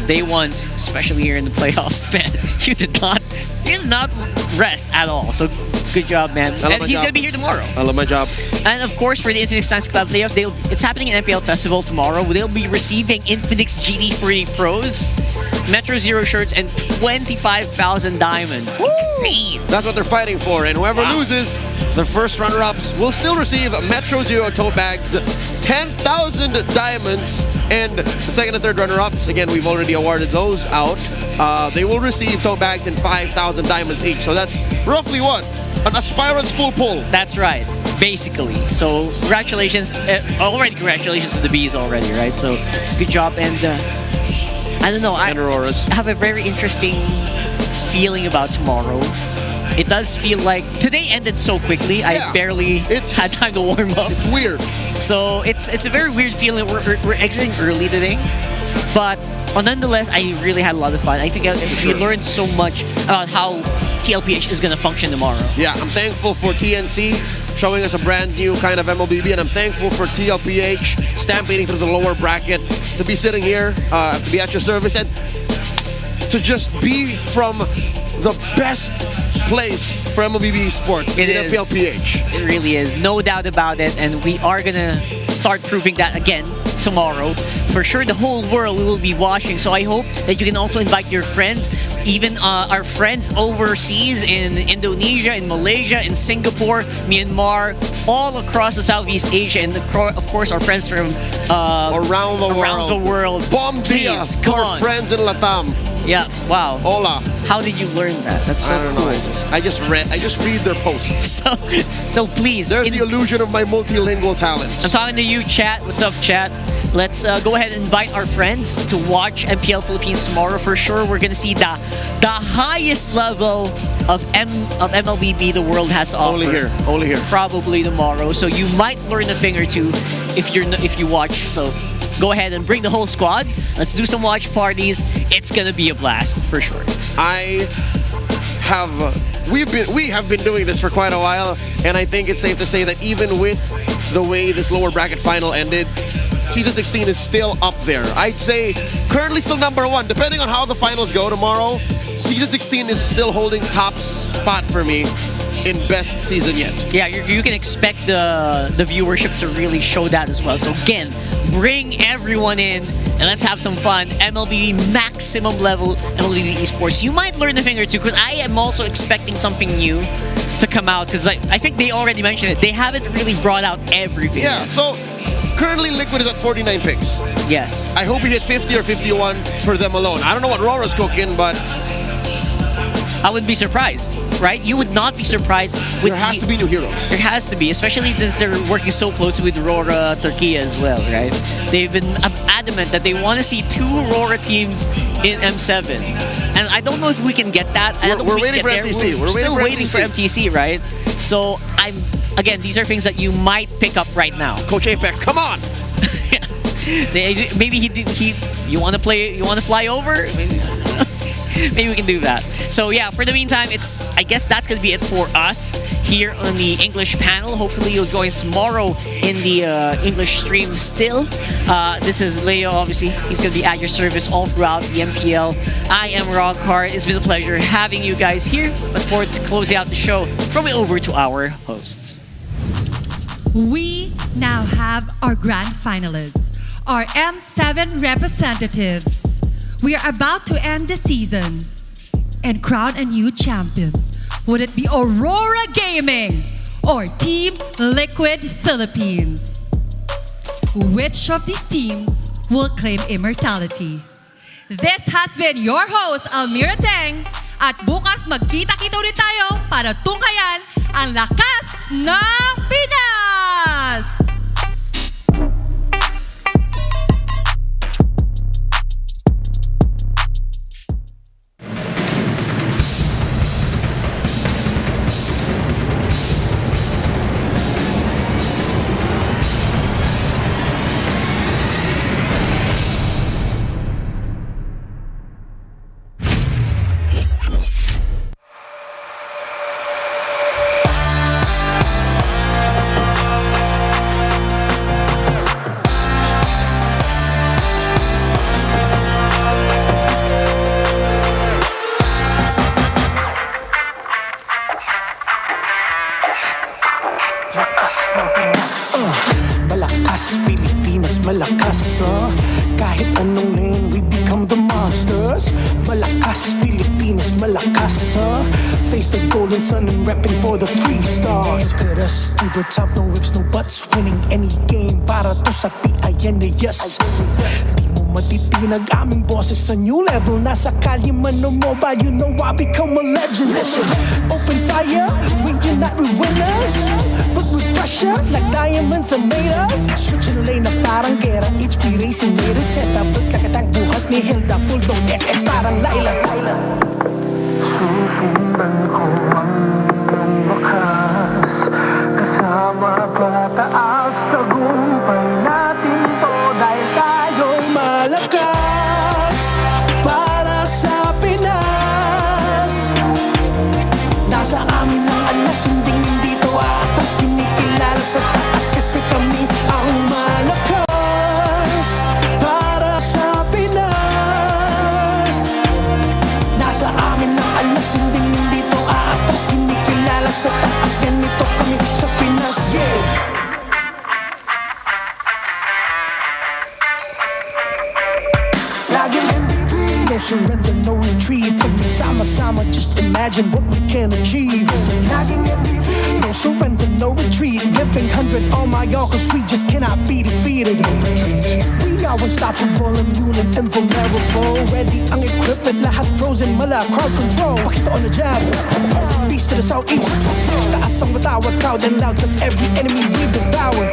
Day ones, especially here in the playoffs, man. You did not rest at all. So good job, man. And he's gonna be here tomorrow. I love my job. And of course, for the Infinix Fans Club playoffs, it's happening in NPL Festival tomorrow. They'll be receiving Infinix GT3 Pros, Metro Zero shirts, and 25,000 diamonds. Insane. That's what they're fighting for. And whoever loses, the first runner-ups will still receive Metro Zero tote bags, 10,000 diamonds, and the second and third runner-ups, again, we've already awarded those out. They will receive tote bags and 5,000 diamonds each. So that's roughly what? An aspirant's full pull. That's right, basically. So congratulations. Congratulations to the Bees already, right? So good job. And I don't know. I have a very interesting feeling about tomorrow. it does feel like today ended so quickly. I barely had time to warm up. It's weird. So it's a very weird feeling. We're exiting early today, but nonetheless, I really had a lot of fun. I think we learned so much about how TLPH is going to function tomorrow. Yeah, I'm thankful for TNC showing us a brand new kind of MLBB, and I'm thankful for TLPH stampeding through the lower bracket to be sitting here, to be at your service, and to just be from the best place for MLBB sports in TLPH. It really is. No doubt about it. And we are going to start proving that again tomorrow. For sure, the whole world will be watching. So I hope that you can also invite your friends, even our friends overseas in Indonesia, in Malaysia, in Singapore, Myanmar, all across the Southeast Asia, and of course our friends from around the world. Bom dia, our friends in Latam. Yeah, wow. Hola. How did you learn that? That's so cool. I just read their posts. So please. There's the illusion of my multilingual talents. I'm talking to you, chat. What's up, chat? Let's go ahead and invite our friends to watch MPL Philippines tomorrow. For sure, we're gonna see the highest level of MLBB the world has to offer. Only here. Probably tomorrow. So you might learn a thing or two if you watch. So go ahead and bring the whole squad. Let's do some watch parties. It's gonna be a blast for sure. We have been doing this for quite a while, and I think it's safe to say that even with the way this lower bracket final ended, Season 16 is still up there. I'd say currently still number one. Depending on how the finals go tomorrow, Season 16 is still holding top spot for me in best season yet. Yeah, you can expect the viewership to really show that as well. So again, bring everyone in and let's have some fun. MLB maximum level MLB esports. You might learn a thing or two because I am also expecting something new to come out because I think they already mentioned it. They haven't really brought out everything. Yeah, so currently Liquid is at 49 picks. Yes. I hope we hit 50 or 51 for them alone. I don't know what Aurora's cooking, but I wouldn't be surprised, right? You would not be surprised. There has to be new heroes. There has to be, especially since they're working so closely with Aurora, Turkey as well, right? They've been adamant that they want to see 2 Aurora teams in M7. And I don't know if we can get that. We're waiting for MTC. We're still waiting for MTC, right? So again, these are things that you might pick up right now. Coach Apex, come on! Maybe you want to fly over? Maybe we can do that. So yeah, for the meantime, I guess that's going to be it for us here on the English panel. Hopefully you'll join us tomorrow in the English stream still. This is Leo, obviously. He's going to be at your service all throughout the MPL. I am Rockhart. It's been a pleasure having you guys here. Look forward to closing out the show. Throw it over to our hosts. We now have our grand finalists, our M7 representatives. We are about to end the season and crown a new champion. Would it be Aurora Gaming or Team Liquid Philippines? Which of these teams will claim immortality? This has been your host, Almira Teng. At bukas magkita-kita ulit tayo para tunghayan ang lakas ng Pinas! Malakas, Pilipinas, malakas, kahit anong lane, we become the monsters. Malakas, Pilipinas, malakas, face the golden sun and repping for the 3 stars. Look at us, to the top, no ifs, no buts, winning any game, para to sa PIN, yes. Di mo matitinag aming boses sa new level. Nasa kalye man o mobile, you know I become a legend. Listen, open fire, we unite, we winners. But with pressure, like diamonds are made of. Switching the lane na parang gera, HP racing made a setup. Kakatang buhat ni Hilda, full dome SS parang Laila. Sundan ko ang iyong bakas. Kasama pataas, tagumpay natin to. Dahil tayo'y malakas para sa Pinas. Nasa amin ang alas, hindi to atas. Kinikilala sa taas kasi kami ang malakas para sa Pinas. Nasa amin ang alas, hindi to atas. Kinikilala sa taas, ganito kami sa Pinas. Laging MVP, no surrender, no retreat. Pag nagsama-sama, just imagine what we can achieve. Laging MVP, no surrender, no retreat. Giving 100 on my all, cause we just cannot be defeated. We are unstoppable, immune and invulnerable. Ready ang equipment, lahat frozen, mala, crowd control. Pakita on the jab, beast to the southeast. Taas ang matawag, proud and loud, cause every enemy we devour.